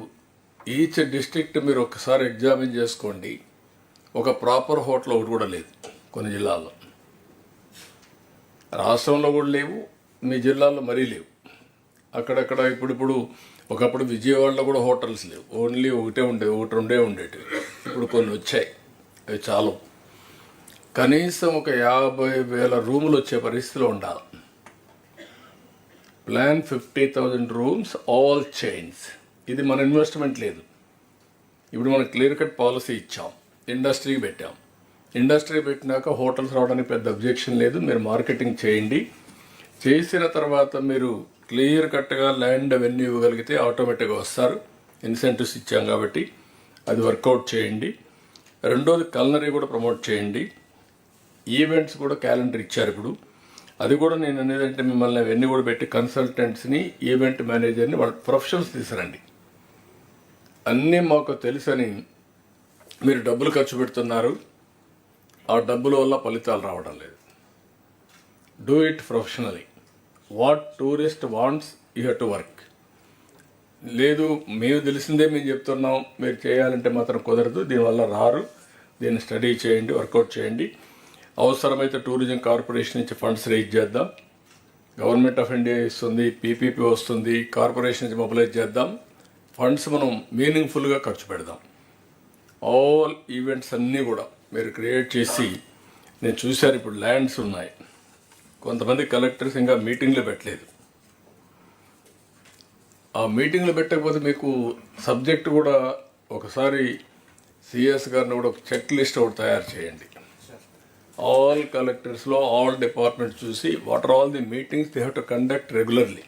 ఈచ్ డిస్ట్రిక్ట్ మీరు ఒకసారి ఎగ్జామిన్ చేసుకోండి. ఒక ప్రాపర్ హోటల్ ఒకటి కూడా లేదు కొన్ని జిల్లాల్లో, రాష్ట్రంలో కూడా లేవు, మీ జిల్లాలో మరీ లేవు. అక్కడక్కడ ఇప్పుడు ఒకప్పుడు విజయవాడలో కూడా హోటల్స్ లేవు, ఓన్లీ ఒకటి రెండే ఉండేటివి. ఇప్పుడు కొన్ని వచ్చాయి, అవి చాలు. కనీసం ఒక 50,000 రూములు వచ్చే పరిస్థితిలో ఉండాలి. Plan 50,000 rooms, all chains. ఇది మన ఇన్వెస్ట్మెంట్ లేదు. ఇప్పుడు మనం క్లియర్ కట్ పాలసీ ఇచ్చాం, ఇండస్ట్రీకి పెట్టాం. ఇండస్ట్రీ పెట్టినాక హోటల్స్ రావడానికి పెద్ద అబ్జెక్షన్ లేదు. మీరు మార్కెటింగ్ చేయండి. చేసిన తర్వాత మీరు క్లియర్ కట్గా ల్యాండ్ అవన్నీ ఇవ్వగలిగితే ఆటోమేటిక్గా వస్తారు. ఇన్సెంటివ్స్ ఇచ్చాం కాబట్టి అది వర్కౌట్ చేయండి. రెండోది కల్నరీ కూడా ప్రమోట్ చేయండి. ఈవెంట్స్ కూడా క్యాలెండర్ ఇచ్చారు ఇప్పుడు. అది కూడా నేను అనేదంటే మిమ్మల్ని అవన్నీ కూడా పెట్టి కన్సల్టెంట్స్ని, ఈవెంట్ మేనేజర్ని, వాళ్ళ ప్రొఫెషనల్స్ తీసుకురండి. అన్నీ మాకు తెలుసని మీరు డబ్బులు ఖర్చు పెడుతున్నారు, ఆ డబ్బుల వల్ల ఫలితాలు రావడం లేదు. Do it professionally. What tourist wants you have to work. లేదు మేము తెలిసిందే మేము చెప్తున్నాం, మీరు చేయాలంటే మాత్రం కుదరదు, దీనివల్ల రారు. దీన్ని స్టడీ చేయండి, వర్కౌట్ చేయండి. అవసరమైతే టూరిజం కార్పొరేషన్ నుంచి ఫండ్స్ రేజ్ చేద్దాం. గవర్నమెంట్ ఆఫ్ ఇండియా ఇస్తుంది, పీపీపీ వస్తుంది, కార్పొరేషన్ నుంచి మొబిలైజ్ చేద్దాం. ఫండ్స్ మనం మీనింగ్ఫుల్గా ఖర్చు పెడదాం. ఆల్ ఈవెంట్స్ అన్నీ కూడా మీరు క్రియేట్ చేసి, నేను చూశాను ఇప్పుడు ల్యాండ్స్ ఉన్నాయి, కొంతమంది కలెక్టర్స్ ఇంకా మీటింగ్లు పెట్టలేదు. ఆ మీటింగ్లు పెట్టకపోతే మీకు సబ్జెక్ట్ కూడా ఒకసారి సిఎస్ గారిని కూడా ఒక చెక్ లిస్ట్ ఒకటి తయారు చేయండి. ఆల్ కలెక్టర్స్లో ఆల్ డిపార్ట్మెంట్స్ చూసి what are all the meetings they have to conduct regularly.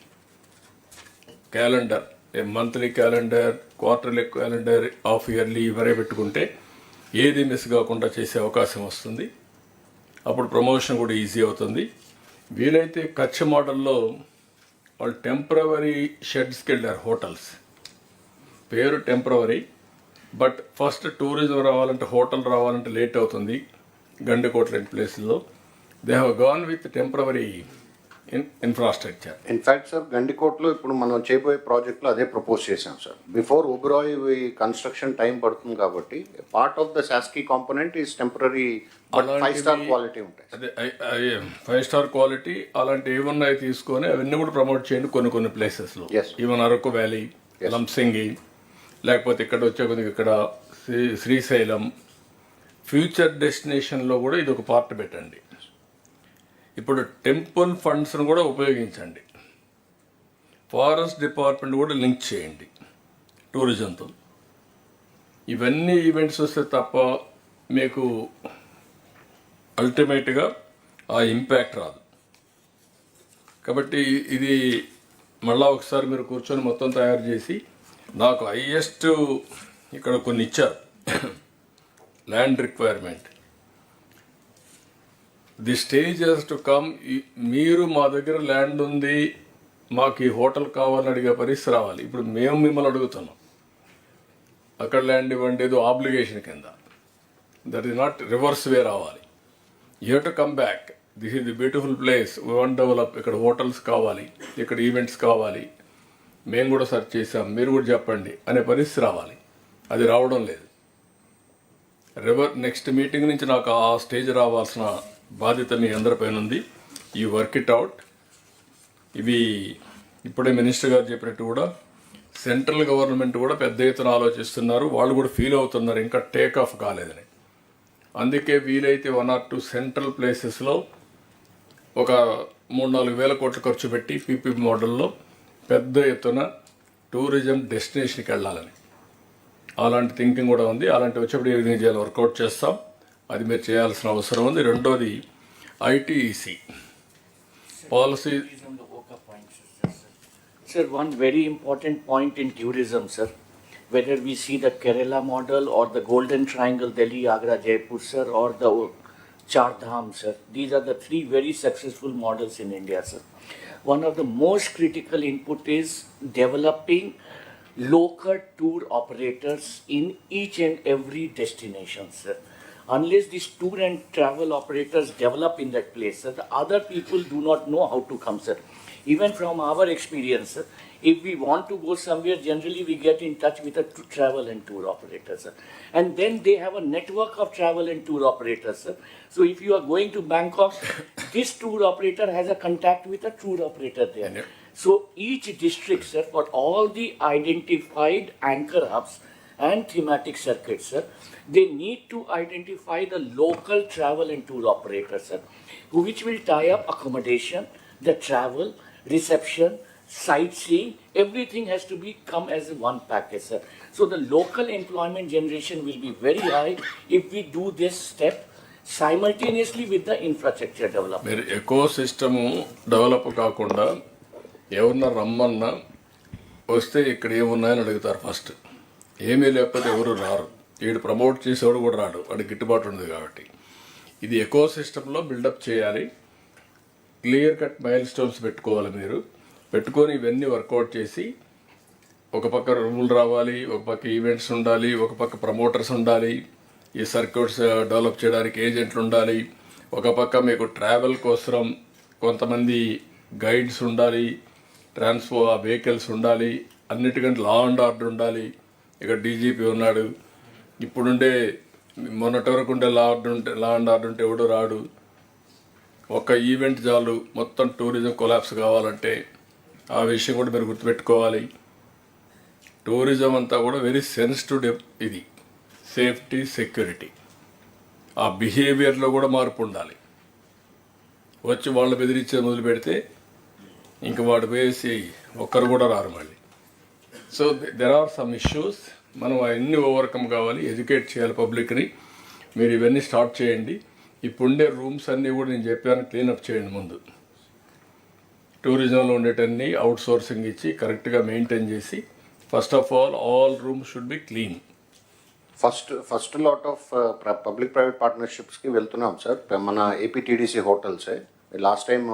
Calendar, monthly calendar, quarterly calendar, half yearly ఇవరే పెట్టుకుంటే ఏది మిస్ కాకుండా చేసే అవకాశం వస్తుంది. అప్పుడు ప్రమోషన్ కూడా ఈజీ అవుతుంది. వీలైతే కచ్చ మోడల్లో వాళ్ళు టెంపరవరీ షెడ్స్కి వెళ్ళారు. హోటల్స్ పేరు టెంపరవరీ, బట్ ఫస్ట్ టూరిజం రావాలంటే, హోటల్ రావాలంటే లేట్ అవుతుంది. గండికోట లాంటి ప్లేస్లో they have gone with temporary infrastructure. In fact sir, గండికోటలో ఇప్పుడు మనం చేయబోయే ప్రాజెక్ట్లో అదే ప్రపోజ్ చేశాం sir. Before Oberoi construction time పడుతుంది కాబట్టి part of the SASCI component is temporary, 5-star quality ఉంటాయి. అదే 5-star క్వాలిటీ అలాంటి ఏమున్నాయి తీసుకొని అవన్నీ కూడా ప్రమోట్ చేయండి. కొన్ని ప్లేసెస్లో ఈవెన్ అరకు వ్యాలీ, లంసింగి, లేకపోతే ఇక్కడ వచ్చే కొద్దిగా ఇక్కడ శ్రీశైలం, ఫ్యూచర్ డెస్టినేషన్లో కూడా ఇది ఒక పార్ట్ పెట్టండి. ఇప్పుడు టెంపుల్ ఫండ్స్ను కూడా ఉపయోగించండి. ఫారెస్ట్ డిపార్ట్మెంట్ కూడా లింక్ చేయండి టూరిజంతో. ఇవన్నీ ఈవెంట్స్ వస్తే తప్ప మీకు అల్టిమేట్గా ఆ ఇంపాక్ట్ రాదు. కాబట్టి ఇది మళ్ళా ఒకసారి మీరు కూర్చొని మొత్తం తయారు చేసి, నాకు హైయెస్ట్ ఇక్కడ కొన్ని ఇచ్చారు land requirement. The stage has to come. మీరు మా దగ్గర ల్యాండ్ ఉంది, మాకు ఈ హోటల్ కావాలని అడిగే పరిస్థితి రావాలి. ఇప్పుడు మేము మిమ్మల్ని అడుగుతున్నాం, అక్కడ ల్యాండ్ ఇవ్వండి, ఏదో ఆబ్లిగేషన్ కింద. దట్ ఈస్ నాట్ రివర్స్ వే రావాలి. You have to come back. This is the beautiful place, we want develop. ఇక్కడ హోటల్స్ కావాలి, ఇక్కడ ఈవెంట్స్ కావాలి, మేము కూడా సెర్చ్ చేసాం, మీరు కూడా చెప్పండి అనే పరిస్థితి రావాలి. అది రావడం లేదు. నెక్స్ట్ మీటింగ్ నుంచి నాకు ఆ స్టేజ్ రావాల్సిన బాధ్యత మీ అందరిపైన ఉంది. ఈ వర్క్ ఇట్ అవుట్. ఇవి ఇప్పుడే మినిస్టర్ గారు చెప్పినట్టు కూడా సెంట్రల్ గవర్నమెంట్ కూడా పెద్ద ఎత్తున ఆలోచిస్తున్నారు. వాళ్ళు కూడా ఫీల్ అవుతున్నారు ఇంకా టేక్ ఆఫ్ కాలేదని. అందుకే వీలైతే 1 or 2 సెంట్రల్ ప్లేసెస్లో ఒక 3-4 వేల కోట్లు ఖర్చు పెట్టి పీపీ మోడల్లో పెద్ద ఎత్తున టూరిజం డెస్టినేషన్కి వెళ్ళాలని అలాంటి థింకింగ్ కూడా ఉంది. అలాంటి వచ్చేప్పుడు ఏ విధంగా చేయాలి వర్కౌట్ చేస్తాం. అది మీరు చేయాల్సిన అవసరం ఉంది. రెండోది ITEC policy. Sir, one very important point in tourism, sir. Whether we see the Kerala model or the Golden Triangle, Delhi, Agra, Jaipur, sir, or the Char Dham, sir. These are the three very successful models in India, sir. One of the most critical input is developing local tour operators in each and every destination, sir. Unless these tour and travel operators develop in that place, sir, the other people do not know how to come, sir. Even from our experience, sir, if we want to go somewhere, generally we get in touch with a travel and tour operator, sir. And then they have a network of travel and tour operators, sir. So if you are going to Bangkok, this tour operator has a contact with a tour operator there. So each district, sir, for all the identified anchor hubs and thematic circuits, sir, they need to identify the local travel and tour operators, sir, which will tie up accommodation, the travel, reception, sightseeing, everything has to be come as one package, sir. So the local employment generation will be very high if we do this step simultaneously with the infrastructure development. మీరు eco system develop కాకుండా ఎవరన్నా రమ్మన్నా వస్తే ఇక్కడ ఏమున్నాయని అడుగుతారు first. ఏమీ లేకపోతే ఎవరు రారు. వీడు ప్రమోట్ చేసేవాడు కూడా రాడు, వాడికి గిట్టుబాటు ఉంది కాబట్టి. ఇది ఎకో సిస్టంలో బిల్డప్ చేయాలి. క్లియర్ కట్ మైల్ స్టోన్స్ పెట్టుకోవాలి. మీరు పెట్టుకొని ఇవన్నీ వర్కౌట్ చేసి ఒక పక్క రూల్ రావాలి, ఒక పక్క ఈవెంట్స్ ఉండాలి, ఒక పక్క ప్రమోటర్స్ ఉండాలి, ఈ సర్క్యూట్స్ డెవలప్ చేయడానికి ఏజెంట్లు ఉండాలి, ఒక పక్క మీకు ట్రావెల్ కోసం కొంతమంది గైడ్స్ ఉండాలి, వెహికల్స్ ఉండాలి, అన్నిటికంటే లా అండ్ ఆర్డర్ ఉండాలి. ఇక్కడ డీజీపీ ఉన్నాడు. ఇప్పుడుండే మొన్నటి వరకు ఉండే లా అండ్ ఆర్డర్ ఉంటే ఎవడు రాడు. ఒక ఈవెంట్ చాలు మొత్తం టూరిజం కొలాప్స్ కావాలంటే. ఆ విషయం కూడా మీరు గుర్తుపెట్టుకోవాలి. టూరిజం అంతా కూడా వెరీ సెన్సిటివ్ ఇది. సేఫ్టీ, సెక్యూరిటీ, ఆ బిహేవియర్లో కూడా మార్పు ఉండాలి. వచ్చి వాళ్ళు బెదిరించేది మొదలు పెడితే ఇంక వాడు వేసి ఒక్కరు కూడా రారు మళ్ళీ. So there are some issues. మనం అవన్నీ ఓవర్కమ్ కావాలి, ఎడ్యుకేట్ చేయాలి పబ్లిక్ని. మీరు ఇవన్నీ స్టార్ట్ చేయండి. ఇప్పుడుండే రూమ్స్ అన్నీ కూడా నేను చెప్పాను క్లీనప్ చేయండి ముందు. టూరిజంలో ఉండేటన్నీ అవుట్ సోర్సింగ్ ఇచ్చి కరెక్ట్గా మెయింటైన్ చేసి first of all rooms should be clean. First lot of public private పార్ట్నర్షిప్స్కి వెళ్తున్నాం సార్. మన ఏపీటీడీసీ హోటల్సే last time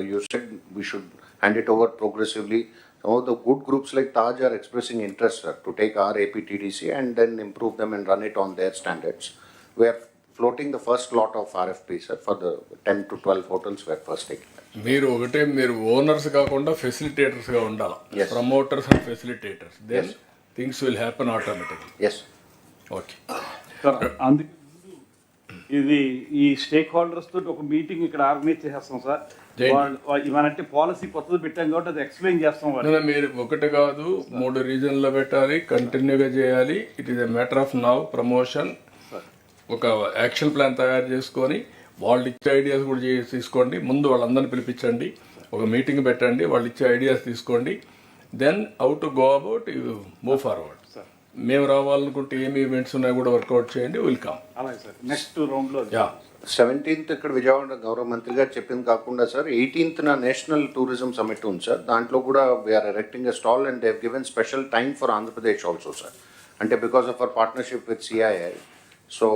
you said we should hand it over progressively. Some of the good groups like Taj are expressing interest, sir, to take our APTDC and then improve them and run it on their standards. We are floating the first lot of RFP, sir, for the 10 to 12 hotels we are first taking. మీరు owners కాకుండా ఫెసిలిటేటర్స్గా ఉండాలి. Promoters and facilitators. Then things will happen automatically. Yes, okay sir. అందుకే ఇది ఈ stake holders తోటి ఒక meeting ఇక్కడ ఆర్గనైజ్ చేసేస్తాం సార్. ఇవనంటే పాలసీ కొత్తది పెట్టాం కాబట్టి అది ఎక్స్ప్లెయిన్ చేస్తాం. మీరు ఒకటి కాదు 3 రీజన్లో పెట్టాలి, కంటిన్యూగా చేయాలి. It is a matter of now promotion. ఒక యాక్షన్ ప్లాన్ తయారు చేసుకొని వాళ్ళు ఇచ్చే ఐడియాస్ కూడా తీసుకోండి. ముందు వాళ్ళందరినీ పిలిపించండి, ఒక మీటింగ్ పెట్టండి, వాళ్ళు ఇచ్చే ఐడియాస్ తీసుకోండి. Then how to go about you move forward. మేము రావాలనుకుంటే ఏమి ఈవెంట్స్ ఉన్నాయి కూడా వర్కౌట్ చేయండి. వెల్కమ్. అలాగే సార్. నెక్స్ట్ రౌండ్లో 17th ఇక్కడ విజయవాడ గౌరవ మంత్రి గారు చెప్పింది కాకుండా sir 18th national tourism summit ఉంది సార్. దాంట్లో కూడా we are erecting a stall and they have given special time for Andhra Pradesh also sir. అంటే because of our partnership with CII. So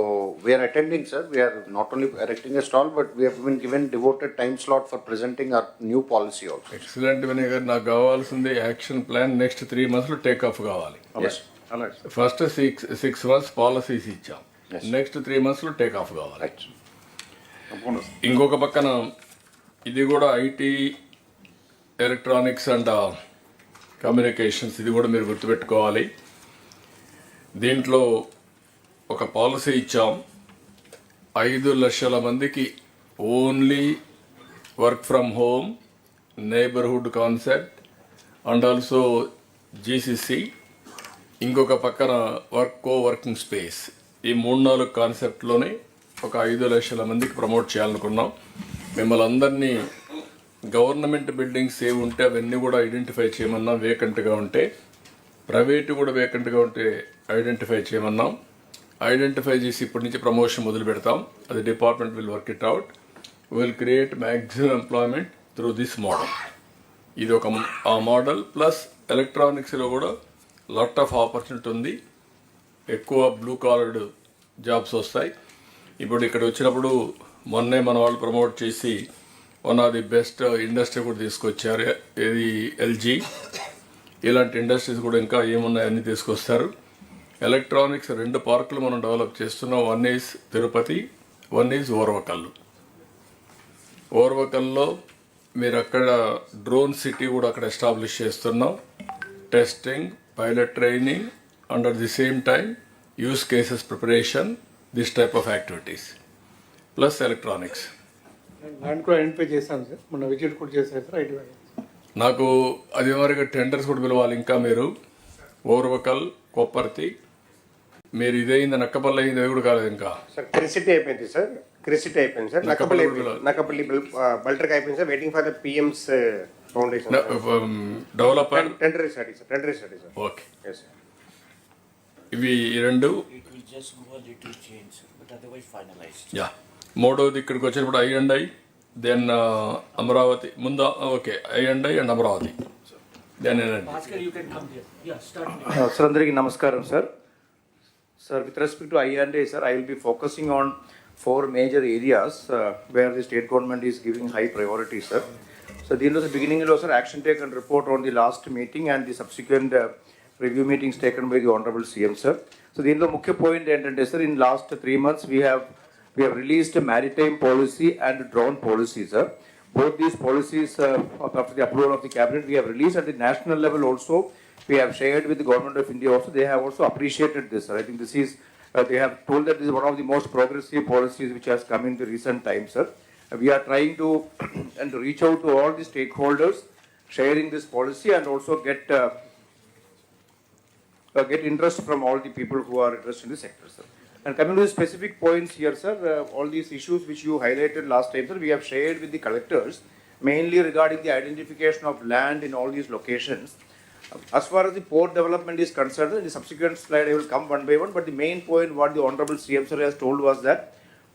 we are attending sir. We are not only erecting a stall but we have been given devoted time slot for presenting our new policy also. Excellent Vinay garu. నాకు కావాల్సింది action plan next 3 months take of కావాలి. First 6 months policies ఇచ్చాం. Next 3 months take of కావాలి. ఇంకొక పక్కన ఇది కూడా IT, electronics and communications, ఇది కూడా మీరు గుర్తుపెట్టుకోవాలి. దీంట్లో ఒక పాలసీ ఇచ్చాం. 5 లక్షల మందికి only work from home, neighbourhood concept and also GCC. ఇంకొక పక్కన వర్కింగ్ స్పేస్. ఈ 3-4 కాన్సెప్ట్లోనే ఒక 5 లక్షల మందికి ప్రమోట్ చేయాలనుకున్నాం. మిమ్మల్ని అందరినీ గవర్నమెంట్ బిల్డింగ్స్ ఏవి ఉంటే అవన్నీ కూడా ఐడెంటిఫై చేయమన్నాం. వేకెంట్గా ఉంటే, ప్రైవేటు కూడా వేకెంట్గా ఉంటే ఐడెంటిఫై చేయమన్నాం. ఐడెంటిఫై చేసి ఇప్పటి నుంచి ప్రమోషన్ మొదలు పెడతాం. అది department will work it out. Will create maximum employment through this model. ఇది ఒక ఆ మోడల్. ప్లస్ ఎలక్ట్రానిక్స్లో కూడా లాట్ ఆఫ్ ఆపర్చునిటీ ఉంది. ఎక్కువ బ్లూ కాలర్డ్ జాబ్స్ వస్తాయి. ఇప్పుడు ఇక్కడ వచ్చినప్పుడు మొన్నే మన వాళ్ళు ప్రమోట్ చేసి one of the best industry కూడా తీసుకొచ్చారు. ఇది ఎల్జీ. ఇలాంటి ఇండస్ట్రీస్ కూడా ఇంకా ఏమున్నాయన్నీ తీసుకొస్తారు. ఎలక్ట్రానిక్స్ 2 పార్కులు మనం డెవలప్ చేస్తున్నాం. One is Tirupati, one is Orvakallu. ఓర్వకల్లో మీరు అక్కడ డ్రోన్ సిటీ కూడా అక్కడ ఎస్టాబ్లిష్ చేస్తున్నాం. Testing, pilot training, under the same time use cases preparation, this type of activities plus electronics. Land కూడా ఐడెంటిఫై చేశాం సార్, మొన్న విజిట్ కూడా చేశారు సార్. ఐటీ నాకు అది వరకు టెండర్స్ కూడా పిలవాలి. ఇంకా మీరు ఓర్వకల్, కొప్పర్తి, మీరు ఇదైంది నక్కపల్లి అయింది, అది కూడా కాలేదు ఇంకా. సార్ క్రిసిటీ అయిపోయింది సార్, క్రిసిటీ అయిపోయింది సార్. నక్కపల్లి బల్టర్కి అయిపోయింది sir. Waiting for the PMs foundation developer టెండరీ స్టడీ సార్. టెండరీ స్టడీ సార్. ఓకే. ఇవి 2. యా, మూడోది ఇక్కడికి వచ్చినప్పుడు ఐ దెన్ అమరావతి ముందు. Okay, I and Amaravati. Then sir అందరికీ నమస్కారం sir. Sir, with respect to I&A, sir, I will be focusing on 4 major areas where the state government is giving high priority, sir. So, the beginning of action taken report on the last meeting and the subsequent review meetings taken by the Honorable CM, sir. So, the mukhya point ended, sir, in last 3 months we have released a maritime policy and drone policy, sir. Both these policies, after the approval of the cabinet, we have released at the national level also. We have shared with the government of India also. They have also appreciated this, sir. I think this is, they have told that this is one of the most progressive policies which has come in the recent times, sir. We are trying to and to reach out to all the stakeholders, sharing this policy and also get interest from all the people who are interested in the sector, sir. And coming to the specific points here, sir, all these issues which you highlighted last time, sir, we have shared with the collectors, mainly regarding the identification of land in all these locations. As far as the port development is concerned, in the subsequent slide I will come one by one, but the main point what the Honorable CM sir has told was that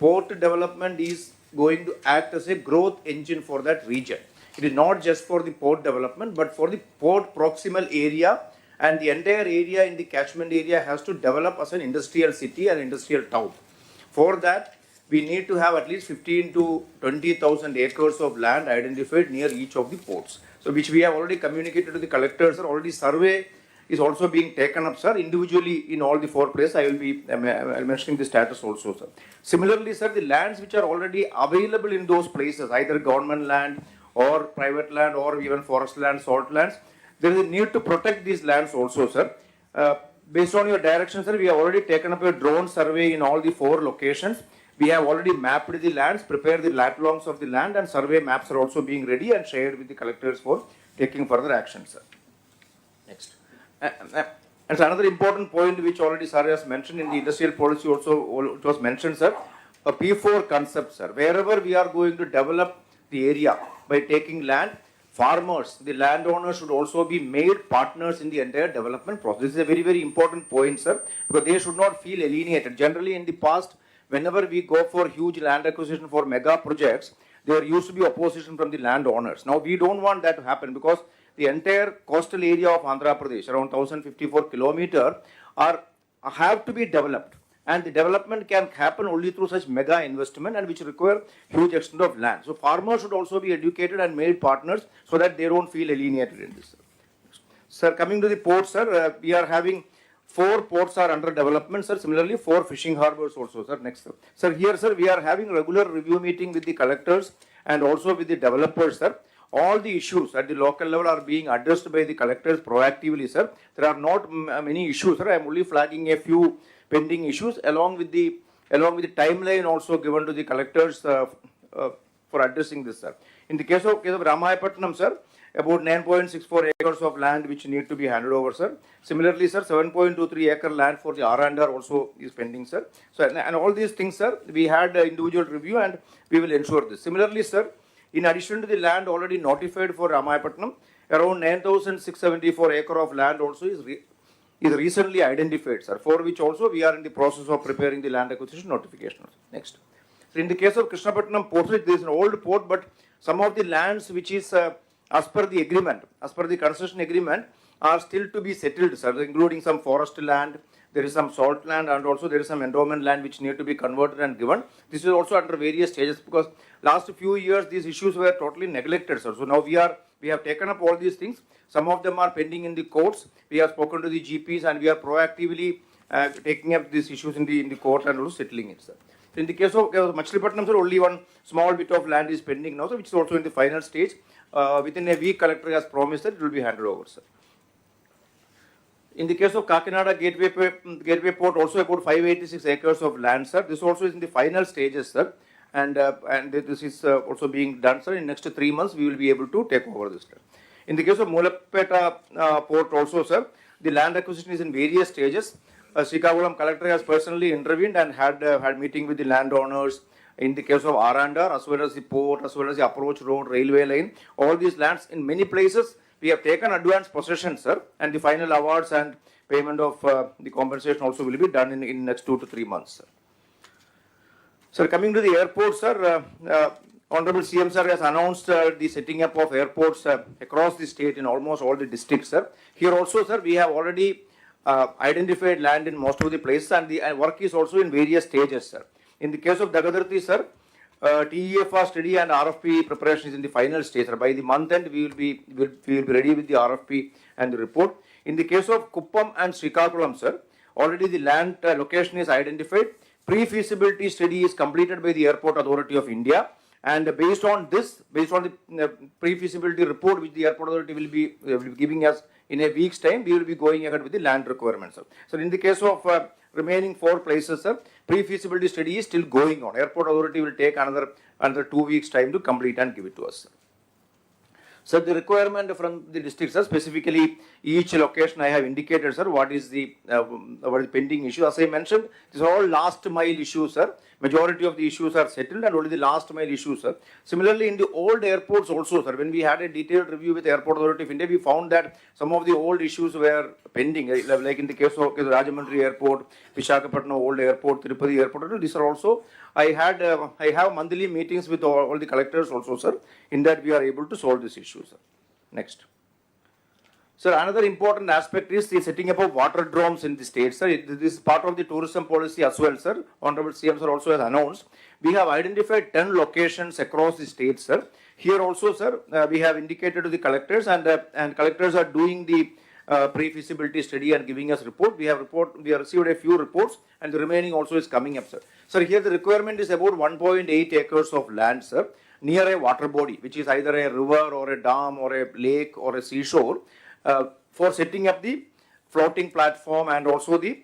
port development is going to act as a growth engine for that region. It is not just for the port development, but for the port proximal area, and the entire area in the catchment area has to develop as an industrial city and industrial town. For that, we need to have at least 15 to 20,000 acres of land identified near each of the ports. So, which we have already communicated to the collectors, sir. Already survey is also being taken up, sir, individually in all the 4 places. I will be mentioning the status also, sir. Similarly, sir, the lands which are already available in those places, either government land or private land or even forest land, salt lands, there is a need to protect these lands also, sir. Based on your direction, sir, we have already taken up a drone survey in all the 4 locations. We have already mapped the lands, prepared the lat longs of the land, and survey maps are also being ready and shared with the collectors for taking further action, sir. Next. And another important point which already sir has mentioned in the industrial policy also, it was mentioned, sir, a P4 concept, sir. Wherever we are going to develop the area by taking land, farmers, the landowners should also be made partners in the entire development process. This is a very, very important point, sir, because they should not feel alienated. Generally, in the past, whenever we go for huge land acquisition for mega projects, there used to be opposition from the landowners. Now, we don't want that to happen because the entire coastal area of Andhra Pradesh, around 1054 kilometers, have to be developed. And the development can happen only through such mega investment and which require huge extent of land. So, farmers should also be educated and made partners so that they don't feel alienated in this. Sir, coming to the ports, sir, we are having 4 ports are under development, sir. Similarly, 4 fishing harbors also, sir. Next, sir. Sir, here, sir, we are having regular review meeting with the collectors and also with the developers, sir. All the issues at the local level are being addressed by the collectors proactively, sir. There are not many issues, sir. I am only flagging a few pending issues along with the timeline also given to the collectors for addressing this, sir. In the case of Ramahapatnam, sir, about 9.64 acres of land which need to be handed over, sir. Similarly, sir, 7.23 acre land for the R&R also is pending, sir. So, and all these things, sir, we had individual review and we will ensure this. Similarly, sir, in addition to the land already notified for Ramahapatnam, around 9,674 acre of land also is recently identified, sir, for which also we are in the process of preparing the land acquisition notification. Next. So, in the case of Krishnapatnam port, there is an old port, but some of the lands which is as per the agreement, as per the concession agreement, are still to be settled, sir, including some forest land. there is some salt land, and also there is some endowment land which need to be converted and given. This is also under various stages, because last few years these issues were totally neglected, sir. So now we have taken up all these things. Some of them are pending in the courts. We have spoken to the GPs, and we are proactively taking up these issues in the court and also settling it, sir. So in the case of Machilipatnam, sir, only one small bit of land is pending now, sir, which is also in the final stage. Within a week, collector has promised that it will be handed over, sir. In the case of Kakinada Gateway Port, also about 586 acres of land, sir. This also is in the final stages, sir. And this is also being done, sir. In next 3 months, we will be able to take over this, sir. In the case of Mulapeta Port also, sir, the land acquisition is in various stages. Srikakulam collector has personally intervened and had meeting with the landowners. In the case of Arandar, as well as the port, as well as the approach road, railway line, all these lands, in many places, we have taken advance possession, sir, and the final awards and payment of the compensation also will be done in next 2 to 3 months, sir. Sir, coming to the airport, sir, Honorable CM sir has announced the setting up of airports across the state in almost all the districts, sir. Here also, sir, we have already identified land in most of the places, and the work is also in various stages, sir. In the case of Dagadarthi, sir, TEFR study and RFP preparation is in the final stage, sir. By the month end, we will be ready with the RFP and the report. In the case of Kuppam and Srikakulam, sir, already the land location is identified. Pre-feasibility study is completed by the Airport Authority of India. And based on the pre-feasibility report which the Airport Authority will be giving us in a week's time, we will be going ahead with the land requirements, sir. So in the case of remaining 4 places, sir, pre-feasibility study is still going on. Airport Authority will take another 2 weeks time to complete and give it to us, sir. So the requirement from the district, sir, specifically each location I have indicated, sir, what is the pending issue. As I mentioned, these are all last mile issues, sir. Majority of the issues are settled and only the last mile issues, sir. Similarly, in the old airports also, sir, when we had a detailed review with the Airport Authority of India, we found that some of the old issues were pending, like in the case of Rajahmundry Airport, Visakhapatnam Old Airport, Tirupati Airport. These are also, I have monthly meetings with all the collectors also, sir. In that we are able to solve this issue, sir. Next. Sir, another important aspect is the setting up of water drones in the state, sir. This is part of the tourism policy as well, sir. Honorable CM sir also has announced. We have identified 10 locations across the state, sir. Here also, sir, we have indicated to the collectors, and collectors are doing the pre-feasibility study and giving us report. We have received a few reports, and the remaining also is coming up, sir. Sir, here the requirement is about 1.8 acres of land, sir, near a water body, which is either a river or a dam or a lake or a seashore, for setting up the floating platform and also the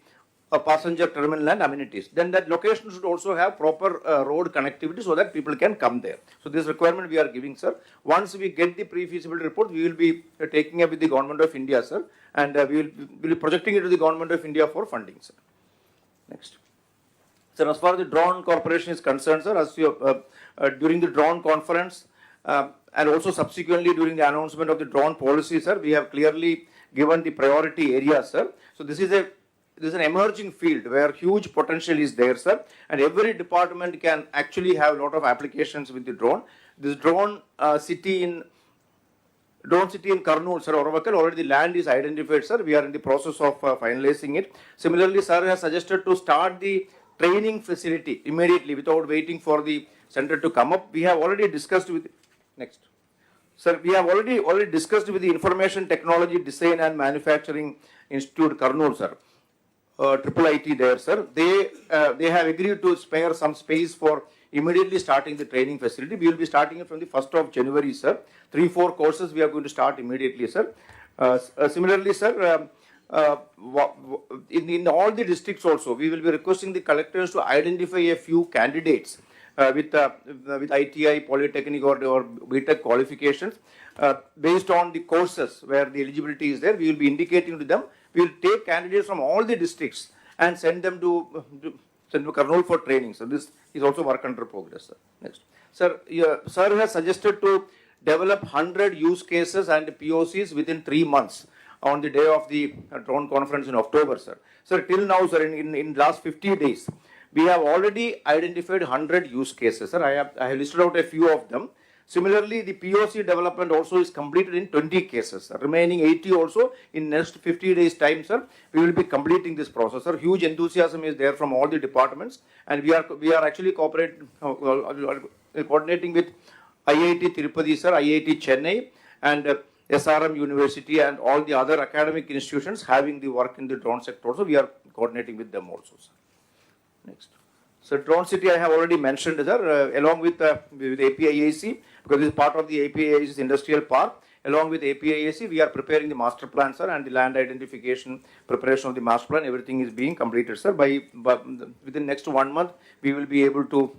passenger terminal and amenities. Then that location should also have proper road connectivity so that people can come there. So this requirement we are giving, sir. Once we get the pre-feasibility report, we will be taking up with the Government of India, sir, and we will be projecting it to the Government of India for funding, sir. Next. Sir, as far as the drone corporation is concerned, sir, as you, during the drone conference, and also subsequently during the announcement of the drone policy, sir, we have clearly given the priority areas, sir. So this is an emerging field where huge potential is there, sir, and every department can actually have a lot of applications with the drone. This drone city in Kurnool, sir, Oravakal, already the land is identified, sir. We are in the process of finalizing it. Similarly, sir has suggested to start the training facility immediately without waiting for the center to come up. We have already discussed with next. Sir, we have already discussed with the Information Technology Design and Manufacturing Institute, Kurnool, sir. Triple IT there, sir. They have agreed to spare some space for immediately starting the training facility. We will be starting it from the 1st of January, sir. 3-4 courses we are going to start immediately, sir. Similarly, sir, in all the districts also, we will be requesting the collectors to identify a few candidates with ITI, Polytechnic or BTech qualifications based on the courses where the eligibility is there. We will be indicating to them. We will take candidates from all the districts and send them to Kurnool for training. So this is also work under progress, sir. Next. Sir, sir has suggested to develop 100 use cases and POCs within 3 months on the day of the drone conference in October, sir. Sir, till now, sir, in last 50 days, we have already identified 100 use cases, sir. I have listed out a few of them. Similarly, the POC development also is completed in 20 cases, sir. Remaining 80 also in next 50 days time, sir. We will be completing this process, sir. Huge enthusiasm is there from all the departments, and we are actually coordinating with IIT Tirupati, sir, IIT Chennai, and SRM University, and all the other academic institutions having the work in the drone sector. Also, we are coordinating with them also, sir. Next. So Drone City I have already mentioned, sir, along with APIAC, because this is part of the APIAC's industrial park. Along with APIAC, we are preparing the master plan, sir, and the land identification, preparation of the master plan, everything is being completed, sir. Within next 1 month, we will be able to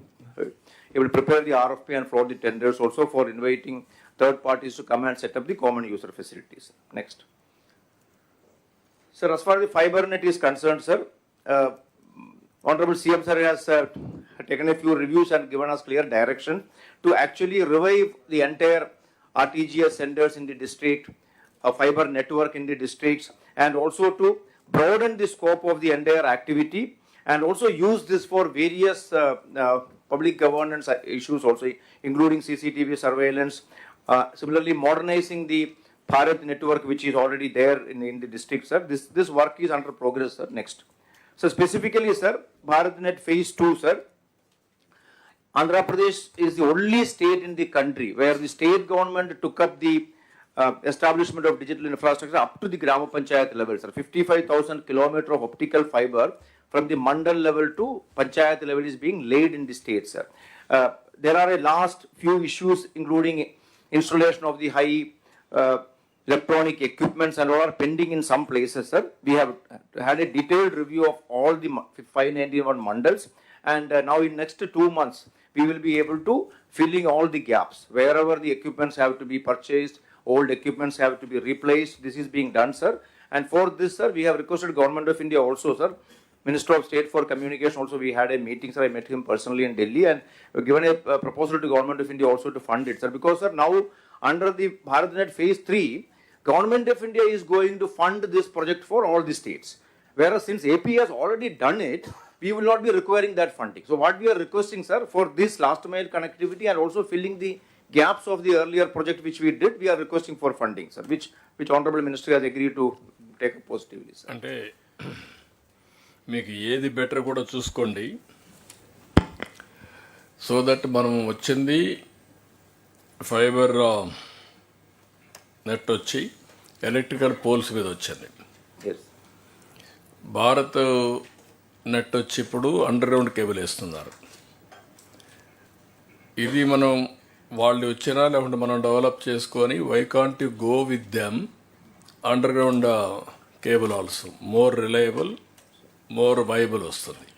prepare the RFP and float the tenders also for inviting third parties to come and set up the common user facilities. Next. Sir, as far as the fiber net is concerned, sir, Honorable CM sir has taken a few reviews and given us clear direction to actually revive the entire RTGS centers in the district, a fiber network in the districts, and also to broaden the scope of the entire activity, and also use this for various public governance issues also, including CCTV surveillance. Similarly, modernizing the Bharat network, which is already there in the district, sir. This work is under progress, sir. Next. So specifically, sir, BharatNet Phase 2, sir, Andhra Pradesh is the only state in the country where the state government took up the establishment of digital infrastructure up to the Grama Panchayat level, sir. 55,000 kilometers of optical fiber from the Mandal level to Panchayat level is being laid in the state, sir. There are a last few issues, including installation of the high electronic equipments and all are pending in some places, sir. We have had a detailed review of all the 591 mandals, and now in next 2 months, we will be able to filling all the gaps. Wherever the equipments have to be purchased, old equipments have to be replaced, this is being done, sir. And for this, sir, we have requested Government of India also, sir. Minister of State for Communication also, we had a meeting, sir. I met him personally in Delhi, and given a proposal to Government of India also to fund it, sir. Because, sir, now under the BharatNet Phase 3, Government of India is going to fund this project for all the states. Whereas since AP has already done it, we will not be requiring that funding. So what we are requesting, sir, for this last mile connectivity and also filling the gaps of the earlier project which we did, we are requesting for funding, sir, which Honorable Minister has agreed to take up positively, sir. అంటే మీకు ఏది better కూడా చూసుకోండి, so that మనం వచ్చింది fibre net వచ్చి electrical poles మీద వచ్చింది. భారత్ నెట్ వచ్చి ఇప్పుడు అండర్ గ్రౌండ్ కేబుల్ వేస్తున్నారు. ఇది మనం వాళ్ళు వచ్చినా లేకుంటే మనం డెవలప్ చేసుకొని why can't you go with them underground cable also more reliable, more viable వస్తుంది.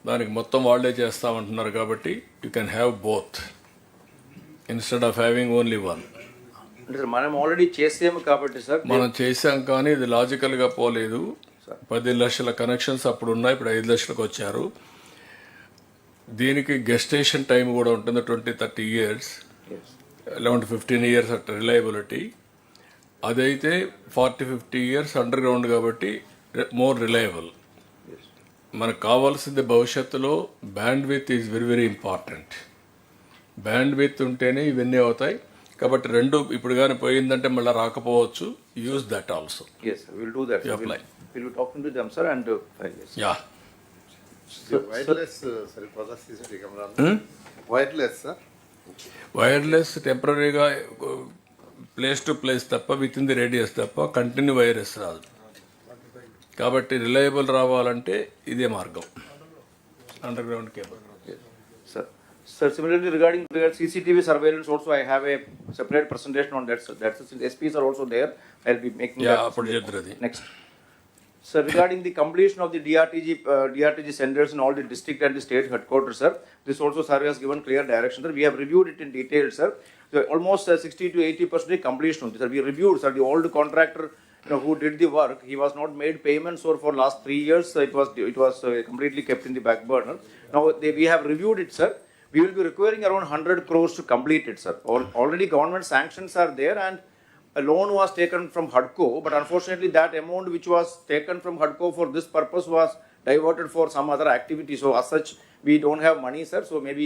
దానికి మొత్తం వాళ్ళే చేస్తామంటున్నారు కాబట్టి you can have both instead of having only one. మనం ఆల్రెడీ చేసాము కాబట్టి సార్, మనం చేసాం కానీ ఇది లాజికల్గా పోలేదు. 10 లక్షల కనెక్షన్స్ అప్పుడు ఉన్నాయి, ఇప్పుడు 5 లక్షలకు వచ్చారు. దీనికి గెస్టేషన్ టైం కూడా ఉంటుంది 20-30 years, 11-15 years అట్ రిలయబిలిటీ. అదైతే 40-50 years అండర్ గ్రౌండ్ కాబట్టి మోర్ రిలయబుల్. మనకు కావాల్సింది భవిష్యత్తులో band with is very very important. Band with ఉంటేనే ఇవన్నీ అవుతాయి. కాబట్టి రెండు ఇప్పుడు కానీ పోయిందంటే మళ్ళీ రాకపోవచ్చు. Use that also. Yes, we'll do that. Apply. We'll be talking to them, sir, and yes. Yeah. Wireless, sorry, wireless, sir. Wireless టెంపరీగా ప్లేస్ టు ప్లేస్ తప్ప విత్ ఇన్ ది రేడియస్ తప్ప కంటిన్యూ వైరస్ రాదు. కాబట్టి reliable రావాలంటే ఇదే మార్గం, under ground cable. Sir, similarly regarding CCTV surveillance also, I have a separate presentation on that, sir. That's since SPs are also there, I'll be making that. Next. Sir, regarding the completion of the DRTG centers in all the district and the state headquarters, sir, this also sir has given clear direction, sir. We have reviewed it in detail, sir. So almost 60-80% completion. Sir, we reviewed, sir, the old contractor, who did the work, he was not made payments for last 3 years. So it was completely kept in the back burner. Now we have reviewed it, sir. We will be requiring around 100 crores to complete it, sir. Already government sanctions are there, and a loan was taken from HUDCO, but unfortunately that amount which was taken from HUDCO for this purpose was diverted for some other activity. So as such, we don't have money, sir. So maybe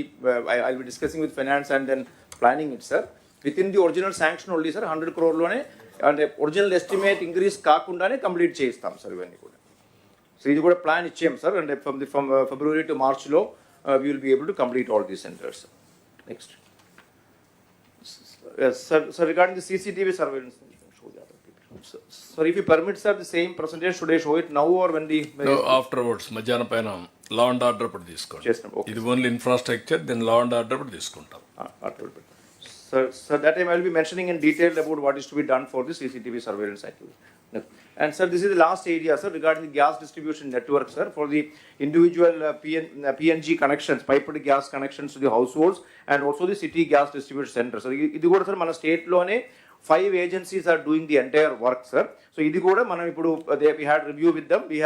I'll be discussing with finance and then planning it, sir. Within the original sanction only, sir, 100 crore lone and original estimate increase kaakundane complete chestam, sir. So ఇది కూడా plan ఇచ్చాం sir, and from February to మార్చ్లో we will be able to complete all these centers. Next. Yes, sir, regarding the CCTV surveillance, show the other people. Sir, if you permit, sir, the same presentation, should I show it now or when the... No, afterwards, మధ్యాహ్నం పైన లా and order ఇప్పుడు తీసుకోండి. ఇది only infrastructure, then law and order ఇప్పుడు తీసుకుంటాం. Sir, that time I will be mentioning in detail about what is to be done for the CCTV surveillance activity. And sir, this is the last area, sir, regarding the gas distribution network, sir, for the individual PNG connections, piped gas connections to the households, and also the city gas distribution center. So, ఇది కూడా sir, మన state లోనే 5 agencies are doing the entire work, sir. So, ఇది కూడా మనం ఇప్పుడు we had review with them. We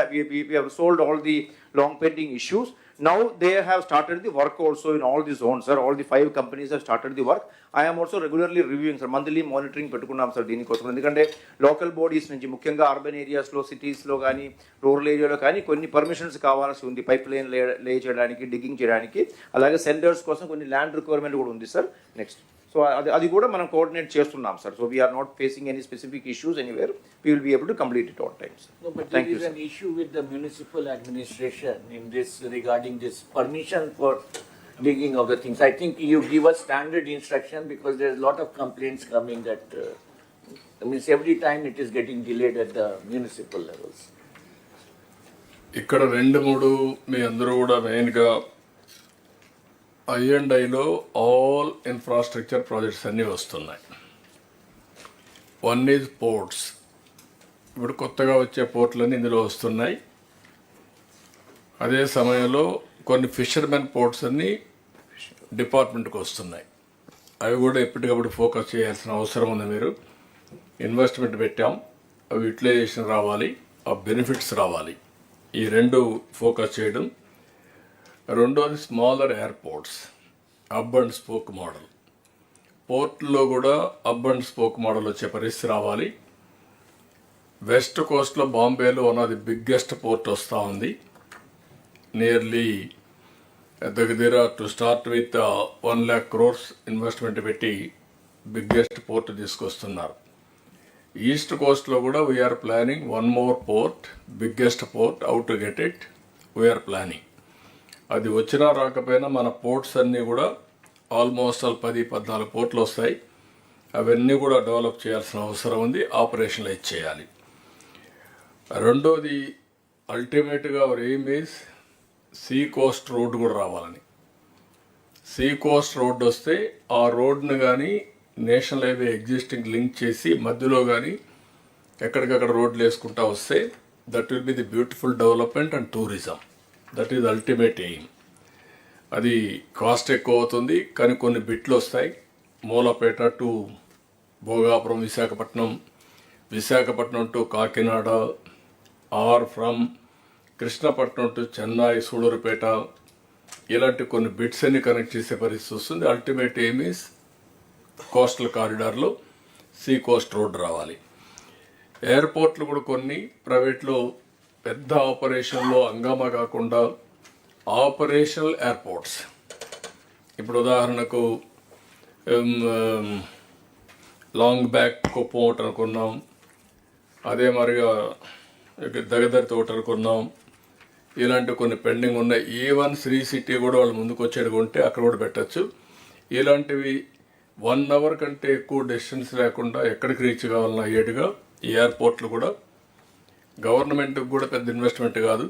have solved all the long pending issues. Now they have started the work also in all the zones, sir. All the 5 companies have started the work. I am also regularly reviewing, sir. Monthly monitoring పెట్టుకున్నాం sir దీనికోసం. ఎందుకంటే local bodies నుంచి ముఖ్యంగా urban ఏరియాస్లో, సిటీస్లో కానీ, rural ఏరియాలో కానీ కొన్ని పర్మిషన్స్ కావాల్సి ఉంది. పైప్ లైన్ లే చేయడానికి, డిగ్గింగ్ చేయడానికి, అలాగే సెంటర్స్ కోసం కొన్ని ల్యాండ్ రిక్వైర్మెంట్ కూడా ఉంది సార్. నెక్స్ట్, సో అది కూడా మనం కోఆర్డినేట్ చేస్తున్నాం sir. So we are not facing any specific issues anywhere. We will be able to complete it on time, sir. No, but there is an issue with the municipal administration in this regarding this permission for digging of the things. I think you give us standard instruction because there is a lot of complaints coming that every time it is getting delayed at the municipal levels. ఇక్కడ 2-3 మీ అందరూ కూడా మెయిన్గా I&Iలో all infrastructure projects అన్నీ వస్తున్నాయి. One is ports. ఇప్పుడు కొత్తగా వచ్చే పోర్ట్లన్నీ ఇందులో వస్తున్నాయి. అదే సమయంలో కొన్ని ఫిషర్మెన్ పోర్ట్స్ అన్నీ డిపార్ట్మెంట్కి వస్తున్నాయి. అవి కూడా ఎప్పటికప్పుడు ఫోకస్ చేయాల్సిన అవసరం ఉంది. మీరు ఇన్వెస్ట్మెంట్ పెట్టాం, అవి యూటిలైజేషన్ రావాలి, ఆ బెనిఫిట్స్ రావాలి. ఈ 2 ఫోకస్ చేయడం. రెండోది స్మాలర్ ఎయిర్పోర్ట్స్, అబ్ అండ్ స్పోక్ మోడల్. పోర్ట్లో కూడా అబ్ అండ్ స్పోక్ మోడల్ వచ్చే పరిస్థితి రావాలి. వెస్ట్ కోస్ట్లో బాంబేలో one of the biggest port వస్తూ ఉంది. నియర్లీ దగ్గర to start with 1 lakh crores investment పెట్టి బిగ్గెస్ట్ పోర్ట్ తీసుకొస్తున్నారు. ఈస్ట్ కోస్ట్లో కూడా we are planning 1 more port, biggest port, how to get it we are planning. అది వచ్చినా రాకపోయినా మన పోర్ట్స్ అన్నీ కూడా ఆల్మోస్ట్ 10-14 పోర్ట్లు వస్తాయి. అవన్నీ కూడా డెవలప్ చేయాల్సిన అవసరం ఉంది, ఆపరేషనలైజ్ చేయాలి. రెండోది అల్టిమేట్గా hour aim is see coast road కూడా రావాలని. సీ కోస్ట్ రోడ్ వస్తే ఆ రోడ్ను కానీ నేషనల్ హైవే ఎగ్జిస్టింగ్ లింక్ చేసి మధ్యలో కానీ ఎక్కడికక్కడ రోడ్లు వేసుకుంటా వస్తే that will be the beautiful development and tourism. That is ultimate aim. అది కాస్ట్ ఎక్కువ అవుతుంది కానీ కొన్ని బిట్లు వస్తాయి. Mulapeta to Bhogapuram, Visakhapatnam to Kakinada, or from Krishnapatnam to Chennai, Sullurupeta, ఇలాంటి కొన్ని బిట్స్ అన్ని కనెక్ట్ చేసే పరిస్థితి వస్తుంది. అల్టిమేట్ ఎయిమ్ ఈజ్ కోస్టల్ కారిడార్లో సీ కోస్ట్ రోడ్ రావాలి. ఎయిర్పోర్ట్లు కూడా కొన్ని ప్రైవేట్లో పెద్ద ఆపరేషన్లో హంగామా కాకుండా ఆపరేషనల్ ఎయిర్పోర్ట్స్. ఇప్పుడు ఉదాహరణకు లాంగ్ బ్యాక్ కుప్పం ఒకటి అనుకున్నాం, అదే మరిగా దగదరితో ఒకటి అనుకున్నాం. ఇలాంటి కొన్ని పెండింగ్ ఉన్నాయి. ఈవెన్ శ్రీ సిటీ కూడా వాళ్ళు ముందుకు వచ్చేది ఉంటే అక్కడ కూడా పెట్టచ్చు. ఇలాంటివి 1 hour కంటే ఎక్కువ డిస్టెన్స్ లేకుండా ఎక్కడికి రీచ్ కావాలన్నా అయ్యేట్టుగా ఈ ఎయిర్పోర్ట్లు కూడా గవర్నమెంట్కి కూడా పెద్ద ఇన్వెస్ట్మెంట్ కాదు.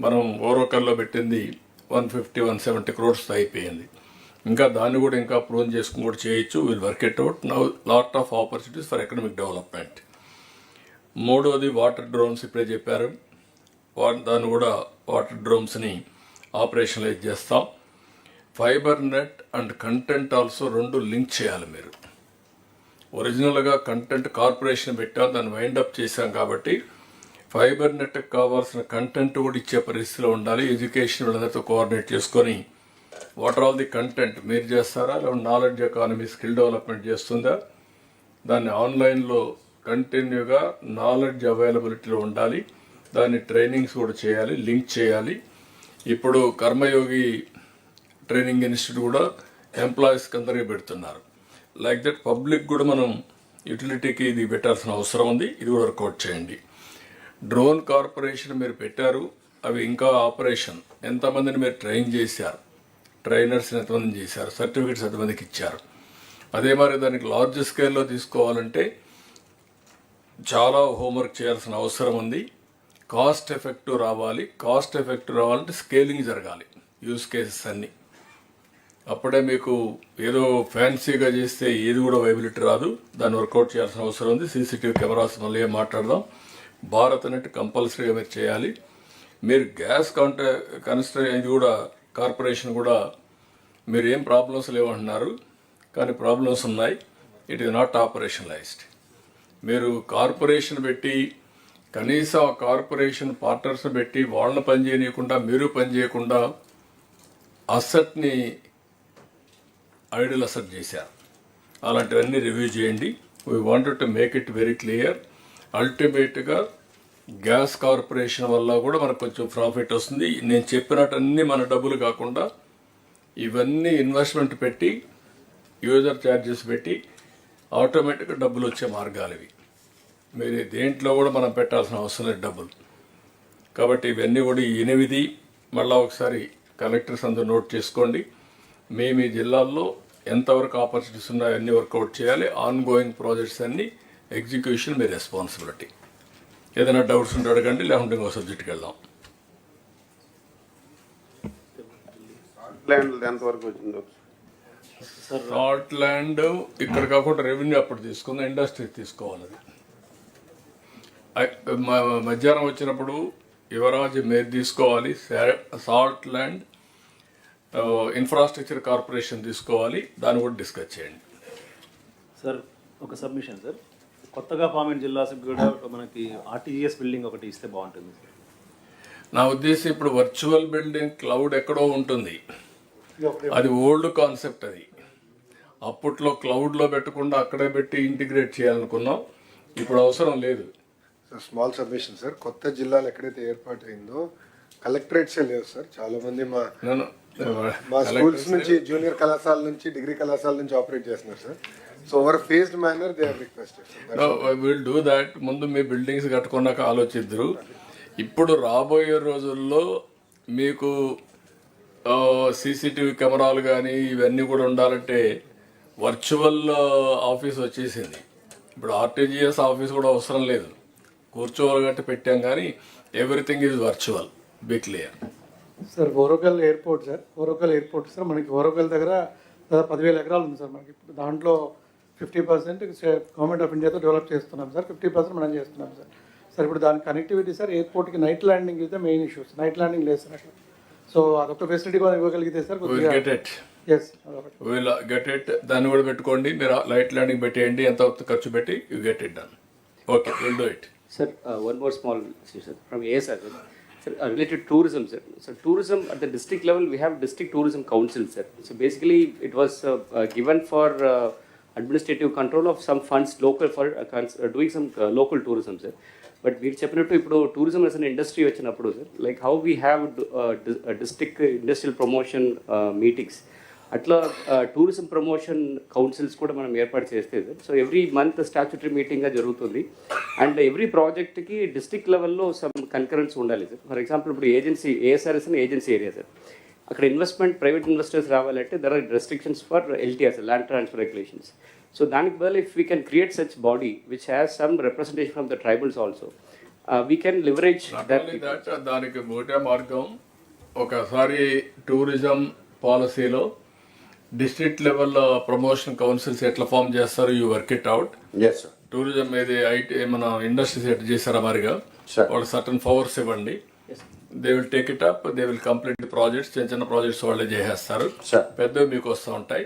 మనం ఓరోకల్లో పెట్టింది 150-170 crores అయిపోయింది. ఇంకా దాన్ని కూడా ఇంకా ప్రూవ్ చేసుకుని కూడా చేయొచ్చు. Will work it out. Now lot of opportunities for economic development. మూడోది వాటర్ డ్రోన్స్. ఇప్పుడే చెప్పారు, దాన్ని కూడా వాటర్ డ్రోన్స్ని ఆపరేషనలైజ్ చేస్తాం. Fibre net and content also 2 link చేయాలి. మీరు ఒరిజినల్గా కంటెంట్ కార్పొరేషన్ పెట్టాం, దాన్ని వైండప్ చేశాం కాబట్టి ఫైబర్ నెట్కి కావాల్సిన కంటెంట్ కూడా ఇచ్చే పరిస్థితిలో ఉండాలి. ఎడ్యుకేషన్ వాళ్ళందరితో కోఆర్డినేట్ చేసుకొని వాట్ ఆల్ ది కంటెంట్ మీరు చేస్తారా, లేదా నాలెడ్జ్ ఎకానమీ స్కిల్ డెవలప్మెంట్ చేస్తుందా, దాన్ని ఆన్లైన్లో కంటిన్యూగా నాలెడ్జ్ అవైలబిలిటీలో ఉండాలి. దాన్ని ట్రైనింగ్స్ కూడా చేయాలి, లింక్ చేయాలి. ఇప్పుడు కర్మయోగి ట్రైనింగ్ ఇన్స్టిట్యూట్ కూడా ఎంప్లాయీస్కి అందరికీ పెడుతున్నారు. లైక్ దట్ పబ్లిక్ కూడా మనం యూటిలిటీకి ఇది పెట్టాల్సిన అవసరం ఉంది. ఇది కూడా వర్కౌట్ చేయండి. డ్రోన్ కార్పొరేషన్ మీరు పెట్టారు, అవి ఇంకా ఆపరేషన్ ఎంతమందిని మీరు ట్రైన్ చేశారు, ట్రైనర్స్ని ఎంతమందిని చేశారు, సర్టిఫికెట్స్ ఎంతమందికి ఇచ్చారు. అదే మరి దానికి లార్జ్ స్కేల్లో తీసుకోవాలంటే చాలా హోంవర్క్ చేయాల్సిన అవసరం ఉంది. కాస్ట్ ఎఫెక్టివ్ రావాలంటే స్కేలింగ్ జరగాలి, యూస్ కేసెస్ అన్నీ. అప్పుడే మీకు ఏదో ఫ్యాన్సీగా చేస్తే ఏది కూడా వైబిలిటీ రాదు. దాన్ని వర్కౌట్ చేయాల్సిన అవసరం ఉంది. సీసీటీవీ కెమెరాస్ మళ్ళీ మాట్లాడదాం. భారత్ నెట్ కంపల్సరీగా మీరు చేయాలి. మీరు గ్యాస్ ఇది కూడా కార్పొరేషన్ కూడా మీరు ఏం ప్రాబ్లమ్స్ లేవంటున్నారు, కానీ ప్రాబ్లమ్స్ ఉన్నాయి. It is not ఆపరేషనలైజ్డ్. మీరు కార్పొరేషన్ పెట్టి కనీసం ఆ కార్పొరేషన్ పార్ట్నర్స్ పెట్టి వాళ్ళని పని చేయనీయకుండా మీరు పని చేయకుండా అసెట్ని ఐడల్ అసెట్ చేశారు. అలాంటివన్నీ రివ్యూ చేయండి. We wanted to make it very clear. అల్టిమేట్గా గ్యాస్ కార్పొరేషన్ వల్ల కూడా మనకు కొంచెం ప్రాఫిట్ వస్తుంది. నేను చెప్పినట్టన్నీ మన డబ్బులు కాకుండా ఇవన్నీ ఇన్వెస్ట్మెంట్ పెట్టి యూజర్ ఛార్జెస్ పెట్టి ఆటోమేటిక్గా డబ్బులు వచ్చే మార్గాలు ఇవి. మీరు దేంట్లో కూడా మనం పెట్టాల్సిన అవసరం లేదు డబ్బులు. కాబట్టి ఇవన్నీ కూడా 8 మళ్ళీ ఒకసారి కలెక్టర్స్ అందరూ నోట్ చేసుకోండి. మీ జిల్లాల్లో ఎంతవరకు ఆపర్చునిటీస్ ఉన్నాయో అన్నీ వర్కౌట్ చేయాలి. ఆన్ గోయింగ్ ప్రాజెక్ట్స్ అన్నీ ఎగ్జిక్యూషన్ మీ రెస్పాన్సిబిలిటీ. ఏదైనా డౌట్స్ ఉంటే అడగండి, లేకుంటే ఇంకో సబ్జెక్ట్కి వెళ్దాం. ఎంతవరకు వచ్చిందో సాల్ట్ ల్యాండ్ ఇక్కడ కాకుండా రెవెన్యూ అప్పుడు తీసుకుందాం, ఇండస్ట్రీ తీసుకోవాలి. అది మధ్యాహ్నం వచ్చినప్పుడు యువరాజ్ మీరు తీసుకోవాలి. సాల్ట్ ల్యాండ్ ఇన్ఫ్రాస్ట్రక్చర్ కార్పొరేషన్ తీసుకోవాలి. దాన్ని కూడా డిస్కస్ చేయండి. సార్ ఒక సబ్మిషన్ సార్, కొత్తగా ఫామ్ అయిన జిల్లా కూడా మనకి ఆర్టీజీఎస్ బిల్డింగ్ ఒకటి ఇస్తే బాగుంటుంది సార్. నా ఉద్దేశం ఇప్పుడు వర్చువల్ బిల్డింగ్ క్లౌడ్ ఎక్కడో ఉంటుంది, అది ఓల్డ్ కాన్సెప్ట్. అది అప్పట్లో క్లౌడ్లో పెట్టకుండా అక్కడే పెట్టి ఇంటిగ్రేట్ చేయాలనుకున్నాం. ఇప్పుడు అవసరం లేదు. స్మాల్ సబ్మిషన్ సార్, కొత్త జిల్లాలు ఎక్కడైతే ఏర్పాటు అయిందో కలెక్టరేట్సే లేవు సార్. చాలా మంది మా స్కూల్స్ నుంచి, జూనియర్ కళాశాల నుంచి, డిగ్రీ కళాశాల నుంచి ఆపరేట్ చేస్తున్నారు sir. So over phased manner they are requested. Will do that. ముందు మీ బిల్డింగ్స్ కట్టుకున్నాక ఆలోచిద్దరు. ఇప్పుడు రాబోయే రోజుల్లో మీకు సీసీటీవీ కెమెరాలు కానీ ఇవన్నీ కూడా ఉండాలంటే వర్చువల్ ఆఫీస్ వచ్చేసింది. ఇప్పుడు ఆర్టీజీఎస్ ఆఫీస్ కూడా అవసరం లేదు, కూర్చోవాలి గట్టి పెట్టాం. కానీ everything is virtual. Be clear. Sir Orvakal airport sir మనకి ఓరోకల్ దగ్గర 10,000 ఎకరాలు ఉంది సార్. మనకి ఇప్పుడు దాంట్లో 50% గవర్నమెంట్ ఆఫ్ ఇండియాతో డెవలప్ చేస్తున్నాం సార్, 50% మనం చేస్తున్నాం సార్. సార్ ఇప్పుడు దాని కనెక్టివిటీ సార్, ఎయిర్పోర్ట్కి night landing is the main issues. Night landing లేదు సార్ అట్లా. సో అదొక ఫెసిలిటీ కూడా ఇవ్వగలిగితే సార్ కొద్దిగా గెట్ ఇట్. దాన్ని కూడా పెట్టుకోండి. మీరు లైట్ ల్యాండింగ్ పెట్టేయండి, ఎంత ఖర్చు పెట్టి you get it done. Okay, will do it. Sir one more small issue sir from sir. Sir, related tourism, sir. So tourism at the district level, we have district tourism council, sir. So basically, it was given for administrative control of some funds local for doing some local tourism, sir. But we చెప్పినట్టు ఇప్పుడు tourism as an industry వచ్చినప్పుడు, sir, like how we have district industrial promotion meetings. అట్లా tourism promotion councils కూడా మనం ఏర్పాటు చేస్తే sir. So every month statutory మీటింగ్గా జరుగుతుంది. అండ్ ఎవ్రీ ప్రాజెక్ట్కి డిస్ట్రిక్ట్ లెవెల్లో సమ్ కన్కరెన్స్ ఉండాలి సార్. ఫర్ ఎగ్జాంపుల్ ఇప్పుడు ఏఎస్ఆర్ఎస్ అని ఏజెన్సీ ఏరియా సార్. అక్కడ ఇన్వెస్ట్మెంట్ ప్రైవేట్ ఇన్వెస్టర్స్ రావాలంటే there are restrictions for LTR, land transfer regulations. So దానికి బదులు if we can create such body which has some representation from the tribals also, we can leverage that. దానికి ఒకటే మార్గం, ఒకసారి tourism పాలసీలో district లెవెల్లో promotion councils ఎట్లా form చేస్తారు, you work it out. Tourism ఏది ఐటీ మన ఇండస్ట్రీస్ ఎట్లా చేస్తారా మరిగా వాళ్ళు సర్టన్ పవర్స్ ఇవ్వండి. They will take it up, they will complete projects. చిన్న ప్రాజెక్ట్స్ వాళ్ళే చేసేస్తారు, పెద్దవి మీకు వస్తూ ఉంటాయి.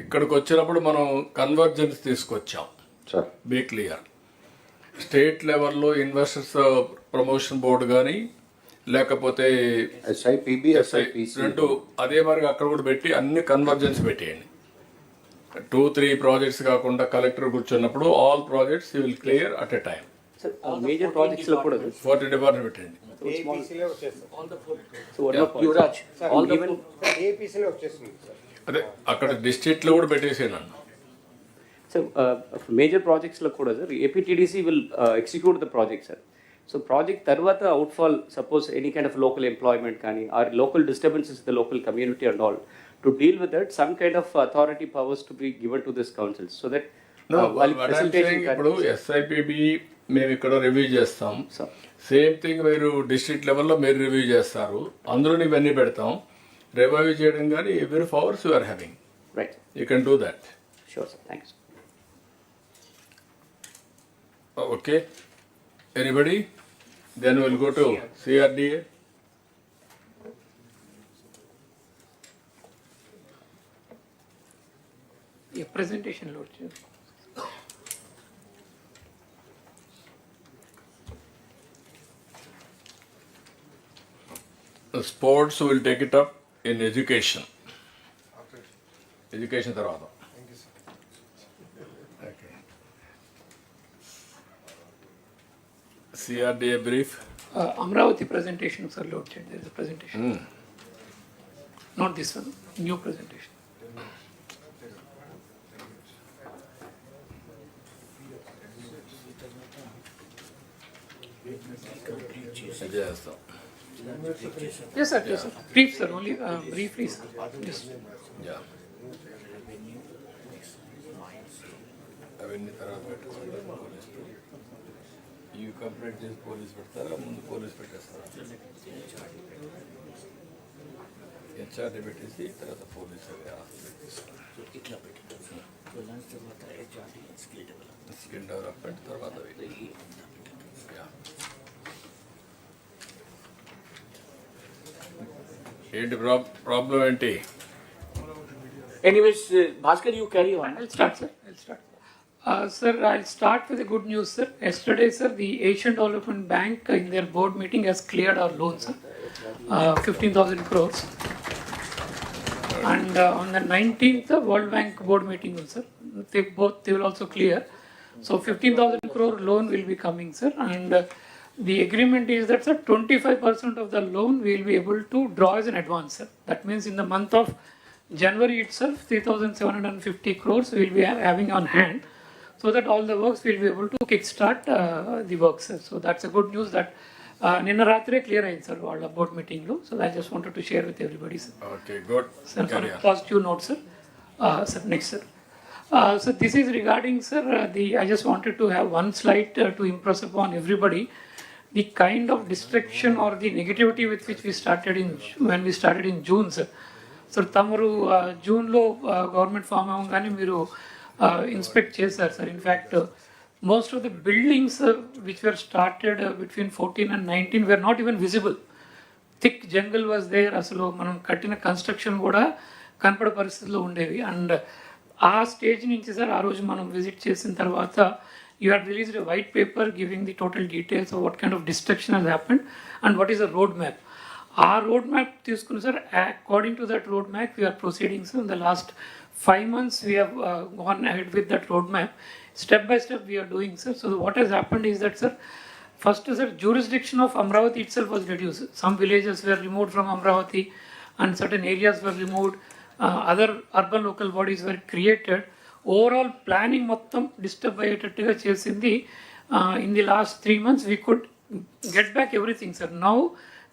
ఇక్కడికి వచ్చినప్పుడు మనం కన్వర్జెన్స్ తీసుకొచ్చాం. Be clear. స్టేట్ లెవెల్లో ఇన్వెస్టర్స్ ప్రమోషన్ బోర్డు కానీ లేకపోతే రెండు అదే మరి అక్కడ కూడా పెట్టి అన్ని కన్వర్జెన్స్ పెట్టేయండి. 2-3 ప్రాజెక్ట్స్ కాకుండా కలెక్టర్ కూర్చున్నప్పుడు all projects you will clear at a time. Major projects లో కూడా 40 డిపార్ట్మెంట్ పెట్టండి. అదే అక్కడ డిస్ట్రిక్ట్లో కూడా పెట్టేసాను. సో మేజర్ ప్రాజెక్ట్స్లో కూడా sir APTDC will execute the project sir. So project తర్వాత outfall suppose any kind of local employment కానీ or local disturbances the local community and all to deal with that some kind of authority powers to be given to this councils so that ఇప్పుడు SIPB మేము ఇక్కడ review చేస్తాం, same thing మీరు district లెవెల్లో మీరు review చేస్తారు, అందులో ఇవన్నీ పెడతాం. రివ్యూ చేయడం కానీ every powers you are having, right, you can do that. Sure sir, thanks. Okay, anybody? Then we'll go to CRDA. Yeah, presentation load. The sports will take it up in education. Education tarvata. CRDA brief. Amravati presentation, sir, load change. There is a presentation. Not this one, new presentation. Yes, sir, yes, sir. Brief, sir, only briefly, sir. Yes. Yeah. You complete this police పెడతారా ముందు police పెట్టేస్తారా? HRD పెట్టేసి తర్వాత police ఇట్లా పెట్టారు. Skill development తర్వాత ఏంటి problem ఏంటి? Anyways, Bhaskar, you carry on. I'll start, sir. Sir, I'll start with the good news, sir. Yesterday, sir, the Asian Development Bank in their board meeting has cleared our loan, sir, 15,000 crores. And on the 19th, the World Bank board meeting, sir, they will also clear. So 15,000 crore loan will be coming, sir. And the agreement is that, sir, 25% of the loan we will be able to draw as an advance, sir. That means in the month of January itself, 3,750 crores we will be having on hand, so that all the works will be able to kickstart the works, sir. So that's a good news that నిన్న రాత్రే clear అయింది sir వాళ్ళ board మీటింగ్లో. So I just wanted to share with everybody sir. Okay, good. Sir for positive note sir. Sir next sir. So this is regarding, sir, I just wanted to have one slide to impress upon everybody the kind of distraction or the negativity with which we started when we started in June, sir. So తమరు జూన్లో government form అవ్వగానే మీరు inspect చేశారు sir. In fact most of the buildings which were started between 14 and 19 were not even visible. Thick jungle was there. అసలు మనం కట్టిన construction కూడా కనపడే పరిస్థితుల్లో ఉండేవి. అండ్ ఆ స్టేజ్ నుంచి సార్ ఆ రోజు మనం విజిట్ చేసిన తర్వాత you had released a white paper giving the total details of what kind of destruction has happened and what is the road map. Our road map తీసుకుని sir, according to that road map we are proceeding, sir. In the last 5 months we have gone ahead with that road map. Step by step we are doing, sir. So what has happened is that, sir, first, sir, jurisdiction of Amravati itself was reduced. Some villages were removed from Amravati and certain areas were removed. Other urban local bodies were created. Overall planning మొత్తం disturb అయ్యేటట్టుగా చేసింది. In the last 3 months we could get back everything, sir. Now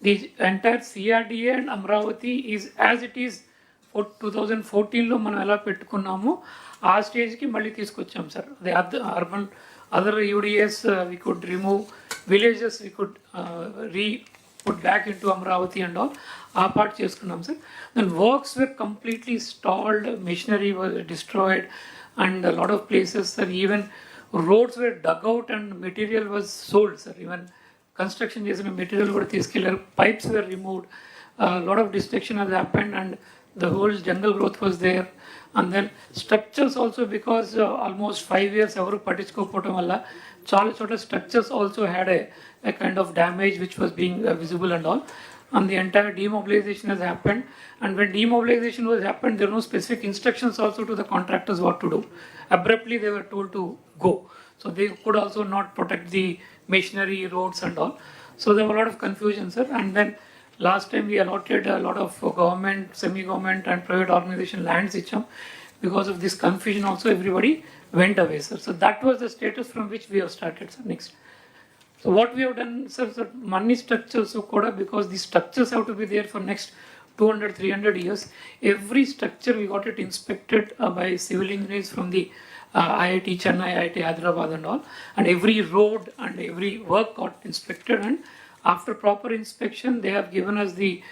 the entire CRDA and Amravati is as it is 2014లో మనం ఎలా పెట్టుకున్నామో ఆ స్టేజ్కి మళ్ళీ తీసుకొచ్చాం sir. The urban other UDS we could remove, villages we could put back into Amaravati and all, ఆ part చేసుకున్నాం sir. Then works were completely stalled, machinery was destroyed and lot of places sir, even roads were dug out and material was sold sir. Even construction చేసిన material కూడా తీసుకెళ్లారు. Pipes were removed, lot of destruction has happened and the whole jungle growth was there. And then structures also, because almost 5 years ఎవరు పట్టించుకోకపోవడం వల్ల చాలా చోట structures also had a kind of damage which was being visible and all. and the entire demobilization has happened. And when demobilization was happened, there were no specific instructions also to the contractors what to do. Abruptly, they were told to go. So they could also not protect the machinery, roads and all. So there were a lot of confusion, sir. And then last time we allotted a lot of government, semi-government and private organization lands, because of this confusion also everybody went away, sir. So that was the status from which we have started, sir. Next. So what we have done, sir, money structures, so Koda, because the structures have to be there for next 200, 300 years. Every structure we got it inspected by civil engineers from the IIT Chennai, IIT Hyderabad and all. And every road and every work got inspected, and after proper inspection, they have given us the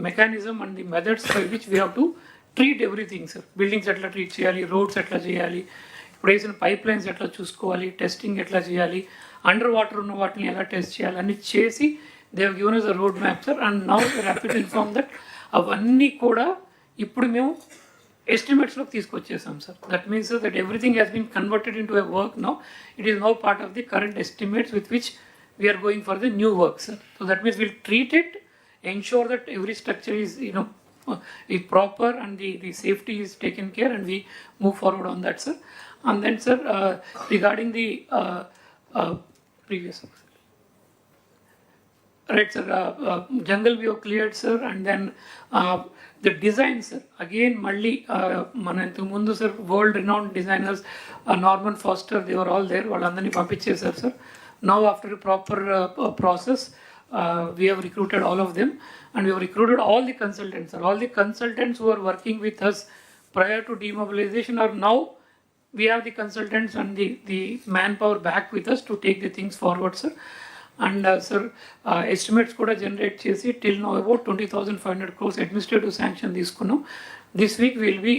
mechanism and the methods by which we have to treat everything, sir. Buildings etla treat cheyali, roads etla cheyali, ఇప్పుడు pipelines ఎట్లా చూసుకోవాలి, testing ఎట్లా చేయాలి, under water ఉన్న వాటిని ఎలా test చేయాలి అని చేసి they have given us a road map, sir. And now we are happy to inform that అవన్నీ కూడా ఇప్పుడు మేము ఎస్టిమేట్స్లోకి తీసుకొచ్చేసాం, sir. That means that everything has been converted in to a work now. It is now part of the current estimates with which we are going for the new work, sir. So that means we'll treat it, ensure that every structure is, is proper and the safety is taken care, and we move forward on that, sir. And then, sir, regarding the previous, right, sir, jungle we have cleared, sir, and then the design, sir, again, Malli, Manantu Mundu, sir, world renowned designers, Norman Foster, they were all there, Valandani Papichesar, sir. Now, after a proper process, we have recruited all of them, and we have recruited all the consultants. All the consultants who are working with us prior to demobilization are now, we have the consultants and the manpower back with us to take the things forward, sir. And sir, estimates kuda generate chesi till now about 20,500 crores administrative sanction తీసుకున్నాం. This week we will be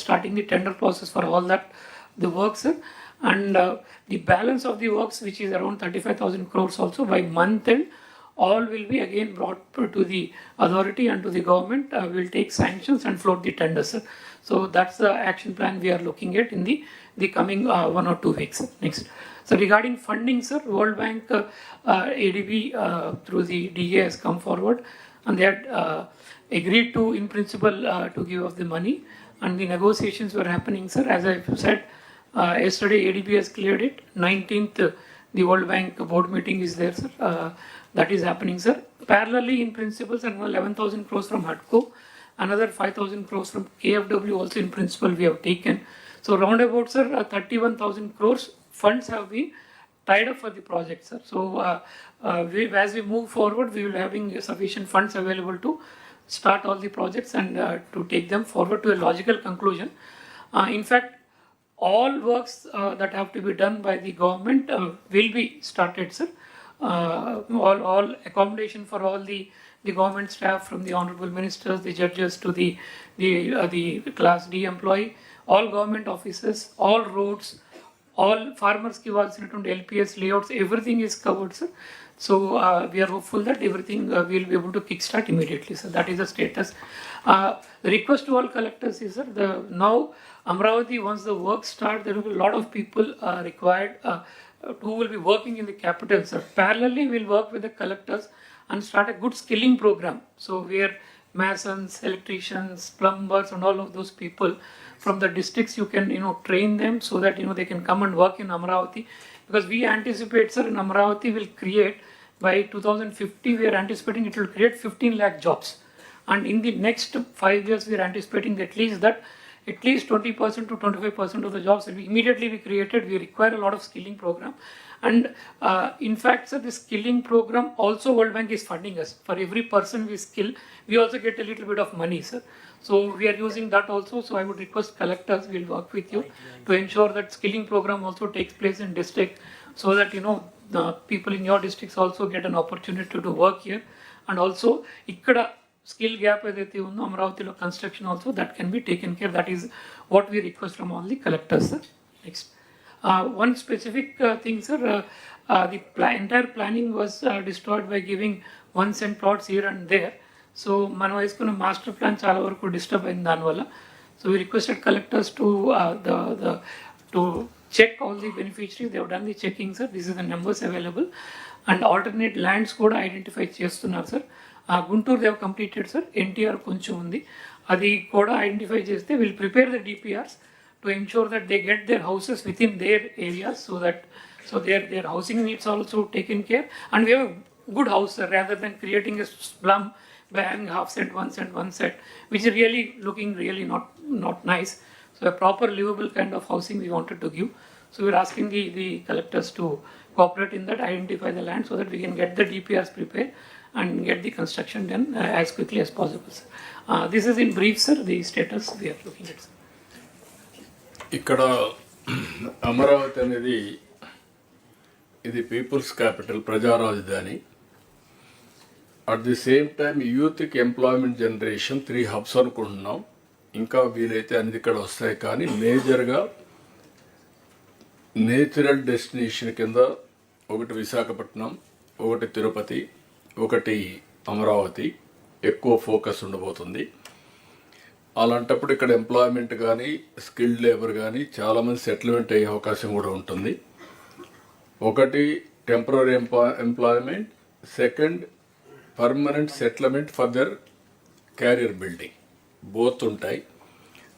starting the tender process for all that, the work, sir. And the balance of the works, which is around 35,000 crores also, by month end, all will be again brought to the authority and to the government. We will take sanctions and float the tenders, sir. So that's the action plan we are looking at in the coming 1 or 2 weeks. Next. So regarding funding, sir, World Bank, ADB through the DA has come forward, and they had agreed to, in principle, to give us the money, and the negotiations were happening, sir. As I said, yesterday ADB has cleared it. 19th, the World Bank board meeting is there, sir. That is happening, sir. Parallelly, in principle, sir, 11,000 crores from HUDCO, another 5,000 crores from KFW also in principle we have taken. So roundabout, sir, 31,000 crores funds have been tied up for the project, sir. So as we move forward, we will having sufficient funds available to start all the projects and to take them forward to a logical conclusion. In fact, all works that have to be done by the government will be started, sir. All accommodation for all the government staff, from the honorable ministers, the judges, to the class D employee, all government offices, all roads, all farmers ki valsinatundi LPS layouts, everything is covered, sir. So we are hopeful that everything we will be able to kickstart immediately, sir. That is the status. The request to all collectors is, sir, now Amravati, once the work starts, there will be a lot of people required who will be working in the capital, sir. Parallelly, we will work with the collectors and start a good skilling program. So where masons, electricians, plumbers and all of those people from the districts, you can train them so that they can come and work in Amravati. Because we anticipate, sir, in Amravati will create, by 2050 we are anticipating it will create 15 lakh jobs. And in the next 5 years we are anticipating at least 20% to 25% of the jobs will be immediately be created. We require a lot of skilling program. And in fact, sir, the skilling program also World Bank is funding us. For every person we skill, we also get a little bit of money, sir. So we are using that also. So I would request collectors, we will work with you to ensure that skilling program also takes place in district, so that the people in your districts also get an opportunity to work here. And also ikkada skill gap edaithe undo Amravati construction also, that can be taken care. That is what we request from all the collectors, sir. Next. One specific thing, sir, the entire planning was destroyed by giving 1 cent plots here and there. So మనం వేసుకున్న master plan చాలా వరకు disturb అయింది దానివల్ల. So we requested collectors to to check all the beneficiaries. They have done the checking, sir. This is the numbers available, and alternate lands కూడా identify చేస్తున్నారు, sir. Guntur they've completed sir, NTR కొంచెం ఉంది, అది కూడా ఐడెంటిఫై చేస్తే will prepare the DPRs to ensure that they get their houses within their areas so their housing needs also taken care, and we have a good house sir, rather than creating a slum by having half set, 1 set, 1 set, which is really looking really not nice. So a proper livable kind of housing we wanted to give. So we're asking the collectors to cooperate in that, identify the land so that we can get the DPRs prepared and get the construction done as quickly as possible, sir. This is in brief, sir, the status we are looking at, sir. ఇక్కడ అమరావతి అనేది ఇది peoples capital, ప్రజా రాజధాని. At the same time యూత్కి employment generation 3 hubs అనుకుంటున్నాం. ఇంకా వీలైతే అన్ని ఇక్కడ వస్తాయి, కానీ మేజర్గా నేచురల్ డెస్టినేషన్ కింద ఒకటి విశాఖపట్నం, ఒకటి తిరుపతి, ఒకటి అమరావతి ఎక్కువ ఫోకస్ ఉండబోతుంది. అలాంటప్పుడు ఇక్కడ ఎంప్లాయ్మెంట్ కానీ స్కిల్డ్ లేబర్ కానీ చాలామంది సెటిల్మెంట్ అయ్యే అవకాశం కూడా ఉంటుంది. ఒకటి temporary employment, second permanent settlement for their carrier building, both ఉంటాయి.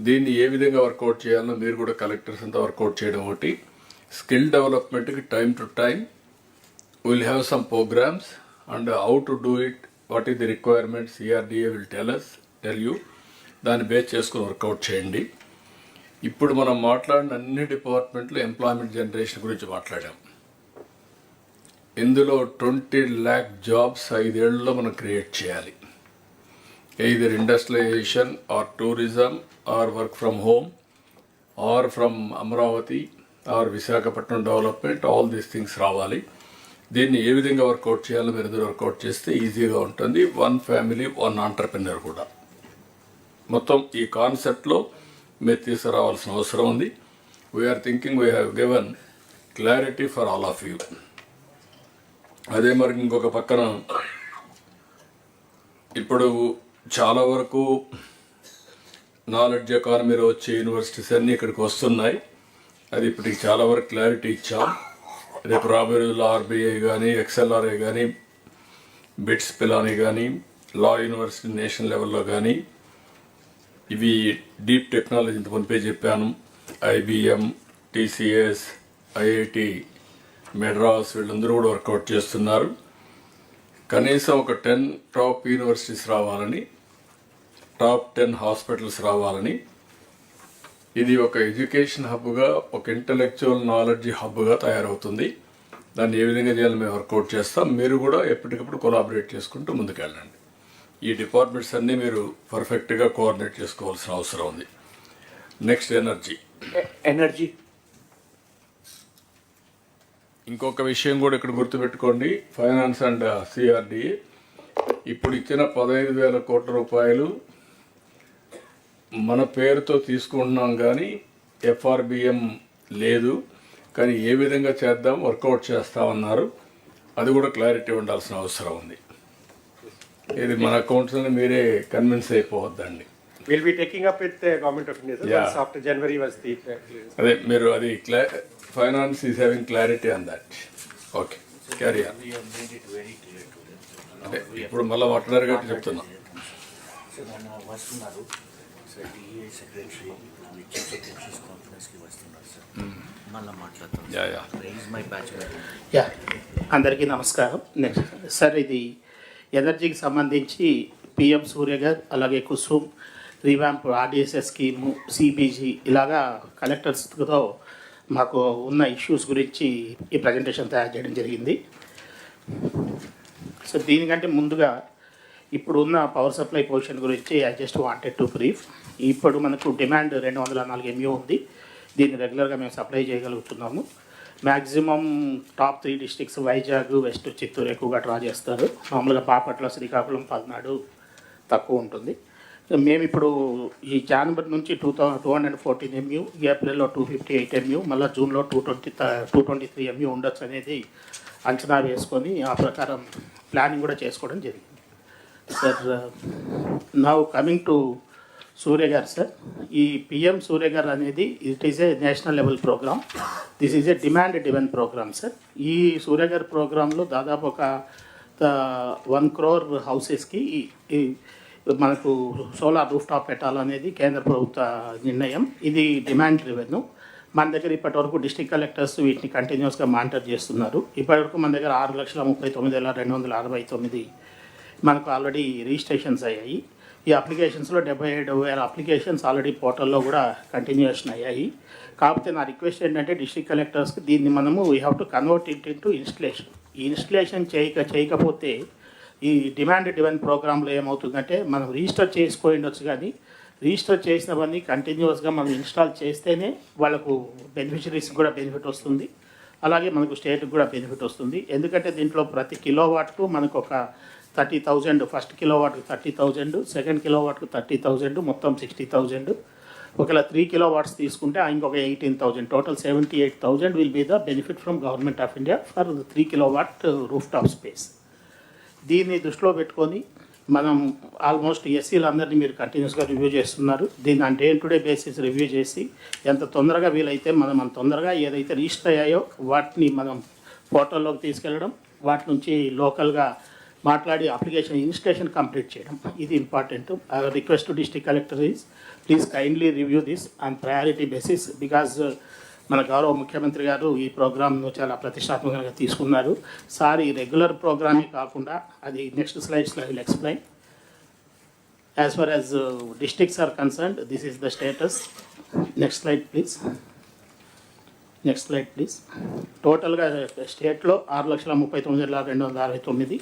దీన్ని ఏ విధంగా వర్కౌట్ చేయాలో మీరు కూడా కలెక్టర్స్ అంతా వర్కౌట్ చేయడం ఒకటి. స్కిల్ డెవలప్మెంట్కి time to time will have some programmes and how to do it, what is the requirements, CRDA will tell you. దాన్ని బేస్ చేసుకుని వర్కౌట్ చేయండి. ఇప్పుడు మనం మాట్లాడిన అన్ని డిపార్ట్మెంట్లు ఎంప్లాయ్మెంట్ జనరేషన్ గురించి మాట్లాడాం. ఇందులో 20 lakh జాబ్స్ 5 ఏళ్లలో మనం క్రియేట్ చేయాలి. Either industrialisation or tourism or work from home or from Amaravati or Visakhapatnam development, all these things రావాలి. దీన్ని ఏ విధంగా వర్కౌట్ చేయాలో మీరు ఇద్దరు వర్కౌట్ చేస్తే ఈజీగా ఉంటుంది. 1 ఫ్యామిలీ 1 ఆంటర్ప్రెన్యూర్ కూడా. మొత్తం ఈ కాన్సెప్ట్లో మీరు తీసుకురావాల్సిన అవసరం ఉంది. We are thinking we have given clarity for all of you. అదే మరి ఇంకొక పక్కన ఇప్పుడు చాలా వరకు నాలెడ్జ్ ఎకానమీలో వచ్చే యూనివర్సిటీస్ అన్నీ ఇక్కడికి వస్తున్నాయి. అది ఇప్పటికి చాలా వరకు క్లారిటీ ఇచ్చాం. రేపు రాబోయే రోజుల్లో RBI కానీ, XLRA కానీ, బిట్స్ పిలాని కానీ, లా యూనివర్సిటీ నేషనల్ లెవెల్లో కానీ, ఇవి డీప్ టెక్నాలజీ ఇంత మునిపే చెప్పాను, IBM, TCS, IIT మెడ్రాస్ వీళ్ళందరూ కూడా వర్కౌట్ చేస్తున్నారు. కనీసం ఒక 10 టాప్ యూనివర్సిటీస్ రావాలని, టాప్ 10 హాస్పిటల్స్ రావాలని. ఇది ఒక ఎడ్యుకేషన్ హబ్గా, ఒక ఇంటలెక్చువల్ నాలెడ్జ్ హబ్గా తయారవుతుంది. దాన్ని ఏ విధంగా చేయాలని మేము వర్కౌట్ చేస్తాం. మీరు కూడా ఎప్పటికప్పుడు కొలాబరేట్ చేసుకుంటూ ముందుకెళ్ళండి. ఈ డిపార్ట్మెంట్స్ అన్నీ మీరు పర్ఫెక్ట్గా కోఆర్డినేట్ చేసుకోవాల్సిన అవసరం ఉంది. Next energy. ఇంకొక విషయం కూడా ఇక్కడ గుర్తుపెట్టుకోండి, ఫైనాన్స్ అండ్ CRDA ఇప్పుడు ఇచ్చిన 15,000 కోట్ల రూపాయలు మన పేరుతో తీసుకుంటున్నాం, కానీ FRBM లేదు. కానీ ఏ విధంగా చేద్దాం, వర్కౌట్ చేస్తామన్నారు. అది కూడా క్లారిటీ ఉండాల్సిన అవసరం ఉంది. ఇది మన అకౌంట్స్ అని మీరే convince అయిపోవద్దండి. We'll be taking up with the Government of India, sir. Yeah. Once after January was the... అదే మీరు అది finance is having clarity on that. Okay, carry on. అంటే ఇప్పుడు మళ్ళీ మాట్లాడారు కాబట్టి చెప్తున్నా. అందరికీ నమస్కారం. సార్, ఇది ఎనర్జీకి సంబంధించి PM సూర్య గారు, అలాగే Kusum, revamp, RDSS scheme, CBG ఇలాగా కలెక్టర్స్తో మాకు ఉన్న ఇష్యూస్ గురించి ఈ ప్రజెంటేషన్ తయారు చేయడం జరిగింది. సో దీనికంటే ముందుగా ఇప్పుడు ఉన్న పవర్ సప్లై పొజిషన్ గురించి I just wanted to brief. ఇప్పుడు మనకు డిమాండ్ 204 MU ఉంది. దీన్ని రెగ్యులర్గా మేము సప్లై చేయగలుగుతున్నాము. Maximum top 3 districts Vizag, west Chittoor ఎక్కువగా డ్రా చేస్తారు. మామూలుగా బాపట్ల, శ్రీకాకుళం, పల్నాడు తక్కువ ఉంటుంది. మేము ఇప్పుడు ఈ జనవరి నుంచి 214 MU, ఏప్రిల్లో 258 MU, మళ్ళీ జూన్లో 223 MU ఉండొచ్చు అనేది అంచనా వేసుకొని ఆ ప్రకారం ప్లానింగ్ కూడా చేసుకోవడం జరిగింది. Sir, now coming to Surya గారు. సార్, ఈ PM సూర్య గారు అనేది it is a national level programme. This is a demand driven programme. Sir, ఈ సూర్య గారి ప్రోగ్రాంలో దాదాపు ఒక 1 crore హౌసెస్కి మనకు సోలార్ రూఫ్ టాప్ పెట్టాలనేది కేంద్ర ప్రభుత్వ నిర్ణయం. ఇది డిమాండ్ డ్రివెన్. మన దగ్గర ఇప్పటివరకు డిస్ట్రిక్ట్ కలెక్టర్స్ వీటిని కంటిన్యూస్గా మానిటర్ చేస్తున్నారు. ఇప్పటివరకు మన దగ్గర 6,39,269 మనకు ఆల్రెడీ రిజిస్ట్రేషన్స్ అయ్యాయి. ఈ అప్లికేషన్స్లో 77,000 అప్లికేషన్స్ ఆల్రెడీ పోర్టల్లో కూడా కంటిన్యూషన్ అయ్యాయి. కాకపోతే నా రిక్వెస్ట్ ఏంటంటే డిస్ట్రిక్ట్ కలెక్టర్స్కి దీన్ని మనము we have to convert it into installation. ఈ ఇన్స్టలేషన్ చేయకపోతే ఈ డిమాండ్ డ్రివెన్ ప్రోగ్రాంలో ఏమవుతుందంటే మనం రిజిస్టర్ చేసుకో ఉండొచ్చు, కానీ రిజిస్టర్ చేసినవన్నీ కంటిన్యూస్గా మనం ఇన్స్టాల్ చేస్తేనే వాళ్ళకు బెనిఫిషరీస్కి కూడా బెనిఫిట్ వస్తుంది, అలాగే మనకు స్టేట్కి కూడా బెనిఫిట్ వస్తుంది. ఎందుకంటే దీంట్లో ప్రతి కిలోవాట్కు మనకు ఒక 30,000, ఫస్ట్ కిలోవాట్కు 30,000, సెకండ్ కిలోవాట్కు 30,000, మొత్తం 60,000. ఒకవేళ 3 kilowatts తీసుకుంటే ఇంకొక 18,000, total 78,000 will be the benefit from government of India for 3 kilowatt rooftop space. దీన్ని దృష్టిలో పెట్టుకొని మనం ఆల్మోస్ట్ ఎస్సీలందరినీ మీరు కంటిన్యూస్గా రివ్యూ చేస్తున్నారు. దీన్ని అంటే day to day basis review చేసి ఎంత తొందరగా వీలైతే మనం అంత తొందరగా ఏదైతే రిజిస్టర్ అయ్యాయో వాటిని మనం పోర్టల్లోకి తీసుకెళ్ళడం, వాటి నుంచి లోకల్గా మాట్లాడి అప్లికేషన్ ఇన్స్టలేషన్ కంప్లీట్ చేయడం, ఇది important. Request to district collector is please kindly review this on priority basis, because మన గౌరవ ముఖ్యమంత్రి గారు ఈ ప్రోగ్రామ్ను చాలా ప్రతిష్టాత్మకంగా తీసుకున్నారు. సార్ ఈ రెగ్యులర్ ప్రోగ్రామే కాకుండా అది నెక్స్ట్ స్లైడ్స్లో I will explain. As far as districts are concerned, this is the status. Next slide please. Next slide please. టోటల్గా స్టేట్లో 6,39,269,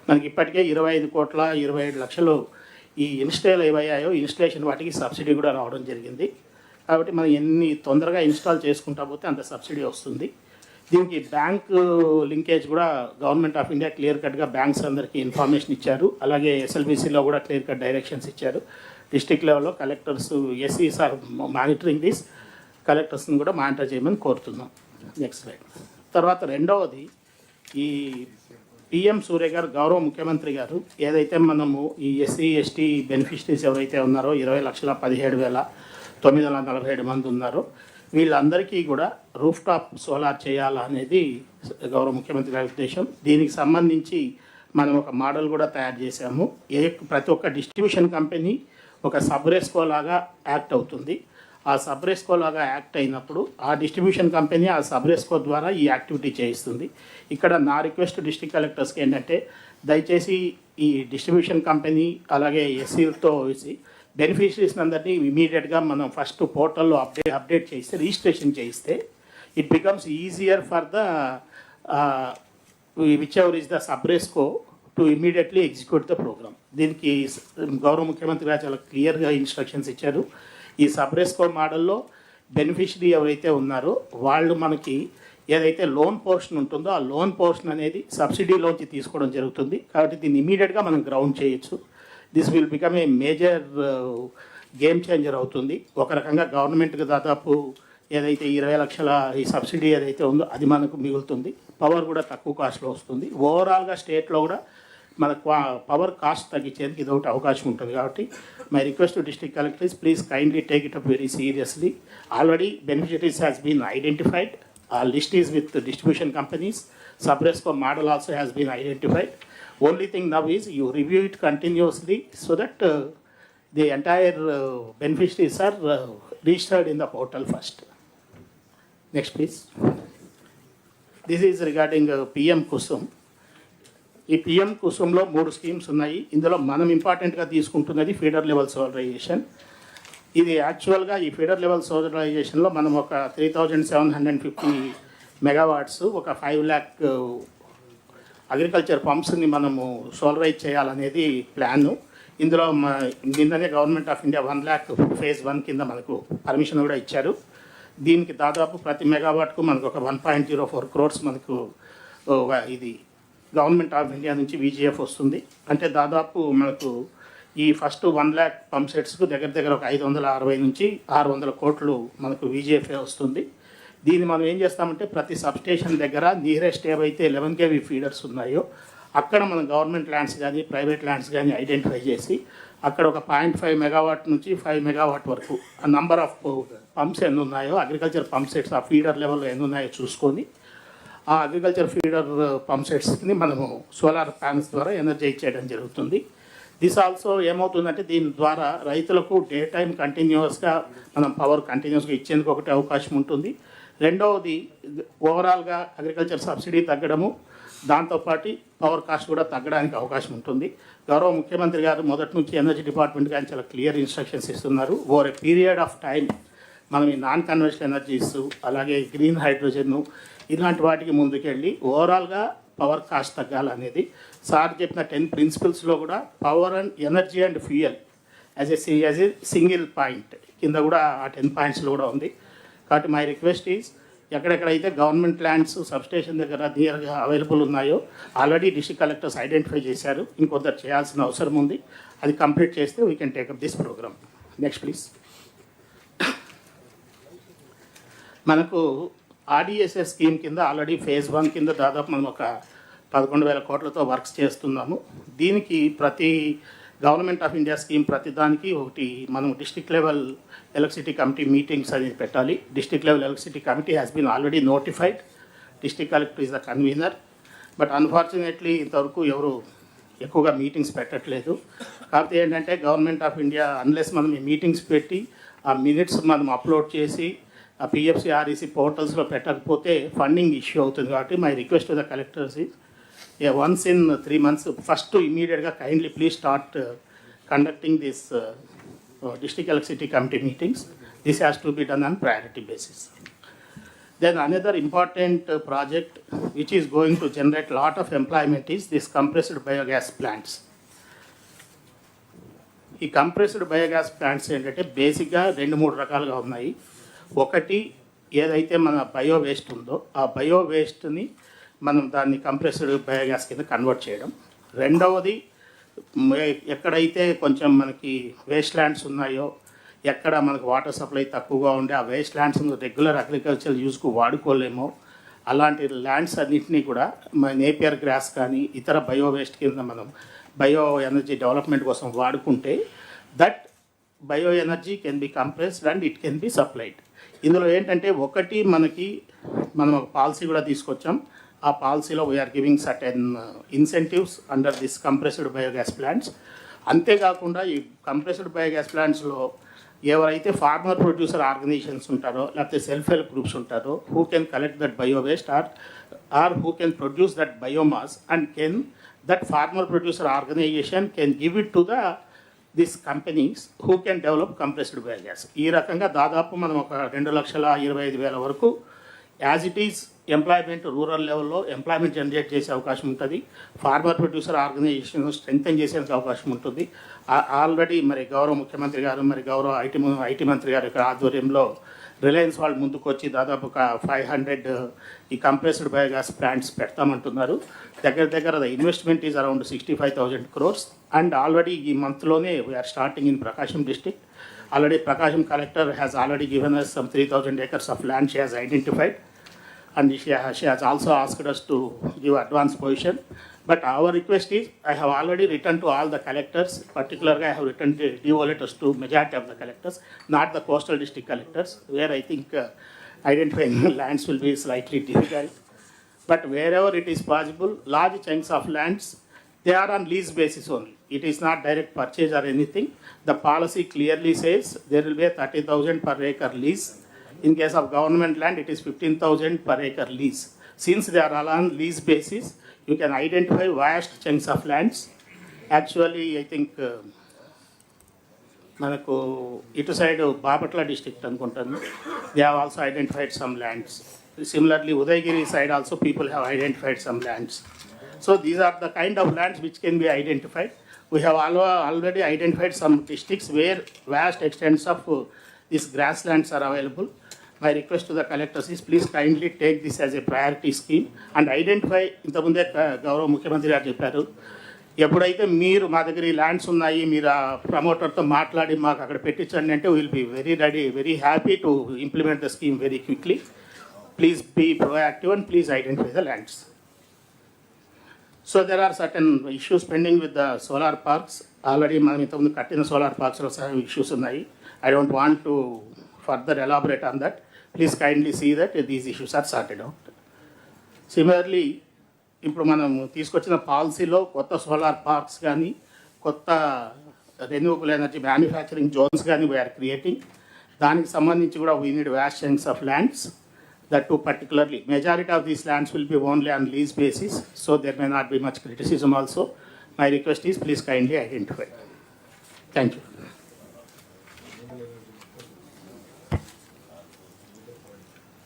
మనకి ఇప్పటికే 25,27,00,000 ఈ ఇన్స్టాల్ ఏవయ్యాయో ఇన్స్టలేషన్ వాటికి సబ్సిడీ కూడా రావడం జరిగింది. కాబట్టి మనం ఎన్ని తొందరగా ఇన్స్టాల్ చేసుకుంటా పోతే అంత సబ్సిడీ వస్తుంది. దీనికి బ్యాంక్ లింకేజ్ కూడా గవర్నమెంట్ ఆఫ్ ఇండియా క్లియర్ కట్గా బ్యాంక్స్ అందరికీ ఇన్ఫర్మేషన్ ఇచ్చారు. అలాగే ఎస్ఎల్బిసిలో కూడా క్లియర్ కట్ డైరెక్షన్స్ ఇచ్చారు. డిస్ట్రిక్ట్ లెవెల్లో కలెక్టర్స్ ఎస్సీస్ ఆర్ మానిటరింగ్ దిస్, కలెక్టర్స్ని కూడా మానిటర్ చేయమని కోరుతున్నాం. Next slide. తర్వాత రెండవది, ఈ పిఎం సూర్య గారు గౌరవ ముఖ్యమంత్రి గారు ఏదైతే మనము ఈ ఎస్సీ ఎస్టీ బెనిఫిషరీస్ ఎవరైతే ఉన్నారో 20,17,947 మంది ఉన్నారో వీళ్ళందరికీ కూడా రూఫ్ టాప్ సోలార్ చేయాలనేది గౌరవ ముఖ్యమంత్రి గారి ఉద్దేశం. దీనికి సంబంధించి మనం ఒక మోడల్ కూడా తయారు చేశాము. ప్రతి ఒక్క డిస్ట్రిబ్యూషన్ కంపెనీ ఒక సబ్రెస్కో లాగా యాక్ట్ అవుతుంది. ఆ సబ్రెస్కో లాగా యాక్ట్ అయినప్పుడు ఆ డిస్ట్రిబ్యూషన్ కంపెనీ ఆ సబ్రెస్కో ద్వారా ఈ యాక్టివిటీ చేయిస్తుంది. ఇక్కడ నా రిక్వెస్ట్ డిస్ట్రిక్ట్ కలెక్టర్స్కి ఏంటంటే దయచేసి ఈ డిస్ట్రిబ్యూషన్ కంపెనీ అలాగే ఎస్సీలతో వేసి బెనిఫిషరీస్ అందరినీ ఇమీడియట్గా మనం ఫస్ట్ పోర్టల్లో అప్డేట్ చేస్తే రిజిస్ట్రేషన్ చేయిస్తే it becomes easier for the which ever is the sub RESCO to immediately execute the program. దీనికి గౌరవ ముఖ్యమంత్రి గారు చాలా క్లియర్గా ఇన్స్ట్రక్షన్స్ ఇచ్చారు. ఈ సబ్రెస్కో మోడల్లో బెనిఫిషరీ ఎవరైతే ఉన్నారో వాళ్ళు మనకి ఏదైతే లోన్ పోర్షన్ ఉంటుందో ఆ లోన్ పోర్షన్ అనేది సబ్సిడీలోంచి తీసుకోవడం జరుగుతుంది. కాబట్టి దీన్ని ఇమీడియట్గా మనం గ్రౌండ్ చేయొచ్చు. This will become a major game changer అవుతుంది. ఒక రకంగా గవర్నమెంట్కి దాదాపు ఏదైతే 20 లక్షల ఈ సబ్సిడీ ఏదైతే ఉందో అది మనకు మిగులుతుంది. పవర్ కూడా తక్కువ కాస్ట్లో వస్తుంది. ఓవరాల్గా స్టేట్లో కూడా మన పవర్ కాస్ట్ తగ్గించేందుకు ఇది ఒకటి అవకాశం ఉంటుంది. కాబట్టి my request to district collectors please kindly take it up very seriously. Already beneficiaries has been identified. ఆ list is with distribution companies. Sub RESCO model also has been identified. Only thing now is you review it continuously so that the entire beneficiaries are registered in the portal first. Next please. This is regarding PM Kusum. ఈ PM కుసుమ్లో 3 schemes ఉన్నాయి. ఇందులో మనం ఇంపార్టెంట్గా తీసుకుంటున్నది feeder level solarisation. ఇది యాక్చువల్గా ఈ feeder level సోలరైజేషన్లో మనం ఒక 3,750 మెగావాట్స్ ఒక 5 lakh అగ్రికల్చర్ పంప్స్ని మనము సోలరైజ్ చేయాలనేది ప్లాను. ఇందులో నిన్ననే government of India 1 lakh phase 1 కింద మనకు పర్మిషన్ కూడా ఇచ్చారు. దీనికి దాదాపు ప్రతి మెగావాట్కు మనకు ఒక 1.04 crores మనకు ఇది గవర్నమెంట్ ఆఫ్ ఇండియా నుంచి VGF వస్తుంది. అంటే దాదాపు మనకు ఈ ఫస్ట్ 1 lakh పంప్ సెట్స్కు దగ్గర ఒక 560 నుంచి 600 కోట్లు మనకు VGFఏ వస్తుంది. దీన్ని మనం ఏం చేస్తామంటే ప్రతి సబ్స్టేషన్ దగ్గర నియరెస్ట్ ఏవైతే 11 kV ఫీడర్స్ ఉన్నాయో అక్కడ మనం గవర్నమెంట్ ల్యాండ్స్ కానీ ప్రైవేట్ ల్యాండ్స్ కానీ ఐడెంటిఫై చేసి అక్కడ ఒక 0.5 మెగావాట్ నుంచి 5 మెగావాట్ వరకు ఆ నంబర్ ఆఫ్ పంప్స్ ఎన్ని ఉన్నాయో అగ్రికల్చర్ పంప్ సెట్స్ ఆ ఫీడర్ లెవెల్లో ఎన్ని ఉన్నాయో చూసుకొని ఆ అగ్రికల్చర్ ఫీడర్ పంప్ సెట్స్ని మనము సోలార్ ప్యానల్స్ ద్వారా ఎనర్జైజ్ చేయడం జరుగుతుంది. దిస్ ఆల్సో ఏమవుతుందంటే దీని ద్వారా రైతులకు డే టైం కంటిన్యూస్గా మనం పవర్ కంటిన్యూస్గా ఇచ్చేందుకు ఒకటి అవకాశం ఉంటుంది. రెండవది ఓవరాల్గా అగ్రికల్చర్ సబ్సిడీ తగ్గడము, దాంతోపాటు పవర్ కాస్ట్ కూడా తగ్గడానికి అవకాశం ఉంటుంది. గౌరవ ముఖ్యమంత్రి గారు మొదటి నుంచి ఎనర్జీ డిపార్ట్మెంట్ కానీ చాలా క్లియర్ ఇన్స్ట్రక్షన్స్ ఇస్తున్నారు. Over a period of time మనం ఈ నాన్ కన్వెన్షనల్ ఎనర్జీస్ అలాగే గ్రీన్ హైడ్రోజన్ ఇలాంటి వాటికి ముందుకెళ్ళి ఓవరాల్గా పవర్ కాస్ట్ తగ్గాలనేది సార్ చెప్పిన 10 ప్రిన్సిపల్స్లో కూడా power and energy and fuel as a single point కింద కూడా ఆ 10 పాయింట్స్లో కూడా ఉంది. కాబట్టి మై రిక్వెస్ట్ ఈజ్ ఎక్కడెక్కడైతే గవర్నమెంట్ ల్యాండ్స్ సబ్స్టేషన్ దగ్గర నియర్గా అవైలబుల్ ఉన్నాయో ఆల్రెడీ డిస్ట్రిక్ట్ కలెక్టర్స్ ఐడెంటిఫై చేశారు, ఇంకొందరు చేయాల్సిన అవసరం ఉంది. అది కంప్లీట్ చేస్తే we can take up this programme. Next please. మనకు ఆర్డిఎస్ఎస్ స్కీమ్ కింద ఆల్రెడీ ఫేజ్ 1 కింద దాదాపు మనం ఒక 11,000 కోట్లతో వర్క్స్ చేస్తున్నాము. దీనికి ప్రతి గవర్నమెంట్ ఆఫ్ ఇండియా స్కీమ్ ప్రతి దానికి ఒకటి మనం district level electricity committee meetings అనేది పెట్టాలి. District level electricity committee has been already notified. District collector is the convener. But unfortunately ఇంతవరకు ఎవరు ఎక్కువగా మీటింగ్స్ పెట్టట్లేదు. కాకపోతే ఏంటంటే గవర్నమెంట్ ఆఫ్ ఇండియా అన్లెస్ మనం ఈ మీటింగ్స్ పెట్టి ఆ మినిట్స్ మనం అప్లోడ్ చేసి ఆ పిఎఫ్సి ఆర్ఈసీ పోర్టల్స్లో పెట్టకపోతే ఫండింగ్ ఇష్యూ అవుతుంది. కాబట్టి my request to the collectors once in 3 months first ఇమీడియట్గా kindly please start conducting this district electricity committee meetings. This has to be done on priority basis. Then another important project which is going to generate lot of employment is this compressed biogas plants. ఈ compressed biogas plants ఏంటంటే బేసిక్గా 2-3 రకాలుగా ఉన్నాయి. ఒకటి ఏదైతే మన bio waste ఉందో ఆ బయో వేస్ట్ని మనం దాన్ని కంప్రెస్డ్ బయోగ్యాస్ కింద కన్వర్ట్ చేయడం. రెండవది ఎక్కడైతే కొంచెం మనకి వేస్ట్ ల్యాండ్స్ ఉన్నాయో, ఎక్కడ మనకు వాటర్ సప్లై తక్కువగా ఉండే ఆ వేస్ట్ ల్యాండ్స్ రెగ్యులర్ అగ్రికల్చర్ యూస్కు వాడుకోలేమో అలాంటి ల్యాండ్స్ అన్నింటినీ కూడా మన నేపియర్ గ్రాస్ కానీ ఇతర బయో వేస్ట్ కింద మనం బయో ఎనర్జీ డెవలప్మెంట్ కోసం వాడుకుంటే that bio energy can be compressed and it can be supplied. ఇందులో ఏంటంటే ఒకటి మనం ఒక పాలసీ కూడా తీసుకొచ్చాం. ఆ పాలసీలో we are giving certain incentives under this compressed biogas plants. అంతేకాకుండా ఈ కంప్రెస్డ్ బయోగ్యాస్ ప్లాంట్స్లో ఎవరైతే ఫార్మర్ ప్రొడ్యూసర్ ఆర్గనైజేషన్స్ ఉంటారో లేకపోతే సెల్ఫ్ హెల్ప్ గ్రూప్స్ ఉంటారో who can collect that bio waste or who can produce that biomass and can that farmer producer organisation can give it to this companies who can develop compressed biogas. ఈ రకంగా దాదాపు మనం ఒక 2,25,000 వరకు as it is employment rural లెవెల్లో employment generate చేసే అవకాశం ఉంటుంది. ఫార్మర్ ప్రొడ్యూసర్ ఆర్గనైజేషన్ స్ట్రెంగ్తన్ చేసేందుకు అవకాశం ఉంటుంది. ఆల్రెడీ మరి గౌరవ ముఖ్యమంత్రి గారు మరి గౌరవ ఐటీ మంత్రి గారి యొక్క ఆధ్వర్యంలో రిలయన్స్ వాళ్ళు ముందుకు వచ్చి దాదాపు ఒక 500 ఈ కంప్రెస్డ్ బయోగ్యాస్ ప్లాంట్స్ పెడతామంటున్నారు. దగ్గర the investment is around 65,000 crores and already ఈ మంత్లోనే we are starting in Prakasam district. Already Prakasam collector has already given us some 3,000 acres of land she has identified. And she has also asked us to give advance position. But our request is, I have already written to all the collectors, particularly I have written DO letters to majority of the collectors, not the coastal district collectors, where I think identifying lands will be slightly difficult. But wherever it is possible, large chunks of lands, they are on lease basis only. It is not direct purchase or anything. The policy clearly says there will be a 30,000 per acre lease. In case of government land, it is 15,000 per acre lease. Since they are all on lease basis, you can identify vast chunks of lands. Actually, I think manaku itu side Bapatla district anukuntanu, they have also identified some lands. Similarly, Udaygiri side also people have identified some lands. So these are the kind of lands which can be identified. We have already identified some districts where vast extents of these grasslands are available. My request to the collectors is please kindly take this as a priority scheme and identify. ఇంతకుముందే గౌరవ ముఖ్యమంత్రి గారు చెప్పారు, ఎప్పుడైతే మీరు మా దగ్గర ఈ ల్యాండ్స్ ఉన్నాయి మీరు ఆ ప్రమోటర్తో మాట్లాడి మాకు అక్కడ పెట్టించండి అంటే will be very ready, very happy to implement the scheme very quickly. Please be proactive and please identify the lands. So there are certain issues pending with the solar parks. Already మనం ఇంతకుముందు కట్టిన solar పార్క్స్లో సగం issues ఉన్నాయి. I don't want to further elaborate on that. Please kindly see that these issues are sorted out. Similarly ఇప్పుడు మనం తీసుకొచ్చిన పాలసీలో కొత్త సోలార్ పార్క్స్ కానీ కొత్త రెన్యూవబుల్ ఎనర్జీ మ్యానుఫ్యాక్చరింగ్ జోన్స్ కానీ వీఆర్ క్రియేటింగ్. దానికి సంబంధించి కూడా we need vast chunks of lands. That too particularly, majority of these lands will be only on lease basis, so there may not be much criticism also. My request is please kindly identify. Thank you.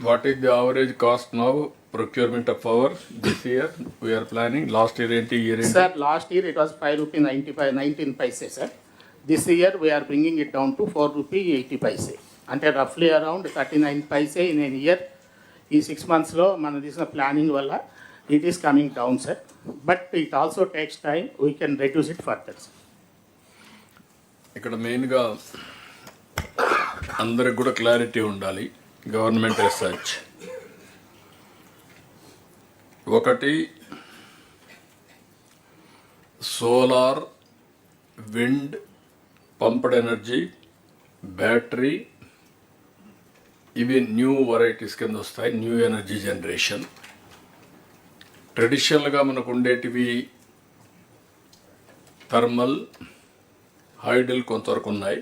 What is the average cost now, procurement of power this year we are planning? Last year year Sir, last year it was ₹5.19 paise, sir. This year we are bringing it down to ₹4.80. అంటే roughly around 39 paise in a year. ఈ 6 monthsలో మనం తీసిన planning వల్ల it is coming down sir. But it also takes time, we can reduce it further sir. ఇక్కడ మెయిన్గా అందరికి కూడా clarity ఉండాలి. గవర్నమెంట్ యాజ్ సచ్ ఒకటి solar, wind, pumped energy, battery, ఇవి న్యూ వెరైటీస్ కింద వస్తాయి. New energy generation. ట్రెడిషనల్గా మనకు ఉండేటివి థర్మల్, హైడల్ కొంతవరకు ఉన్నాయి.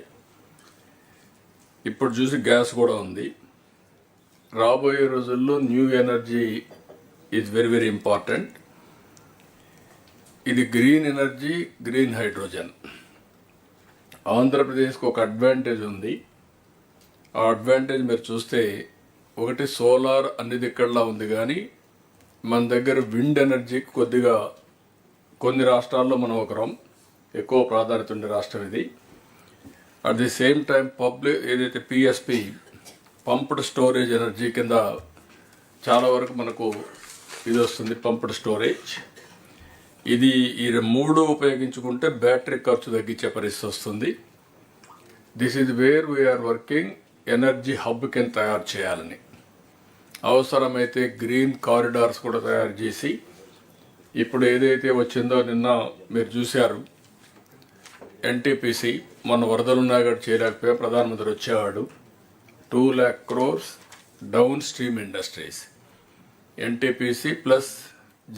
ఇప్పుడు చూసి గ్యాస్ కూడా ఉంది. రాబోయే రోజుల్లో new energy is very very important. ఇది గ్రీన్ ఎనర్జీ, గ్రీన్ హైడ్రోజన్. ఆంధ్రప్రదేశ్కి ఒక అడ్వాంటేజ్ ఉంది. ఆ అడ్వాంటేజ్ మీరు చూస్తే ఒకటి సోలార్ అన్ని దిక్కడలా ఉంది, కానీ మన దగ్గర విండ్ ఎనర్జీకి కొద్దిగా కొన్ని రాష్ట్రాల్లో మనం ఒకరం ఎక్కువ ప్రాధాన్యత ఉండే రాష్ట్రం ఇది. At the same time public ఏదైతే పిఎస్పి పంప్డ్ స్టోరేజ్ ఎనర్జీ కింద చాలా వరకు మనకు ఇది వస్తుంది, పంప్డ్ స్టోరేజ్. ఇది ఈ మూడు ఉపయోగించుకుంటే బ్యాటరీ ఖర్చు తగ్గించే పరిస్థితి వస్తుంది. This is where we are working. Energy hub కింద తయారు చేయాలని, అవసరమైతే గ్రీన్ కారిడార్స్ కూడా తయారు చేసి, ఇప్పుడు ఏదైతే వచ్చిందో నిన్న మీరు చూశారు ఎన్టీపీసీ మన వరదలున్నా కూడా చేయలేకపోయా, ప్రధానమంత్రి వచ్చేవాడు. 2 lakh crores down stream industries, NTPC plus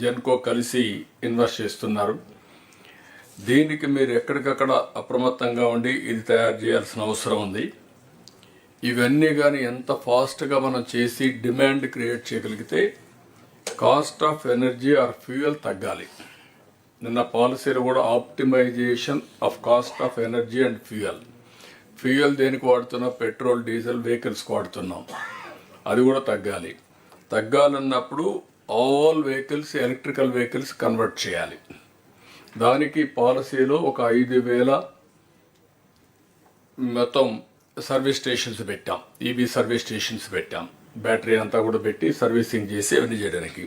Genco కలిసి ఇన్వెస్ట్ చేస్తున్నారు. దీనికి మీరు ఎక్కడికక్కడ అప్రమత్తంగా ఉండి ఇది తయారు చేయాల్సిన అవసరం ఉంది. ఇవన్నీ కానీ ఎంత ఫాస్ట్గా మనం చేసి డిమాండ్ క్రియేట్ చేయగలిగితే cost of energy or fuel తగ్గాలి. నిన్న పాలసీలో కూడా optimization of cost of energy and fuel. Fuel దేనికి వాడుతున్నాం? పెట్రోల్, డీజిల్ వెహికల్స్కి వాడుతున్నాం. అది కూడా తగ్గాలి. తగ్గాలన్నప్పుడు all vehicles electrical vehicles convert చేయాలి. దానికి పాలసీలో ఒక 5,000 మొత్తం సర్వీస్ స్టేషన్స్ పెట్టాం. ఈవీ సర్వీస్ స్టేషన్స్ పెట్టాం. బ్యాటరీ అంతా కూడా పెట్టి సర్వీసింగ్ చేసి అవన్నీ చేయడానికి.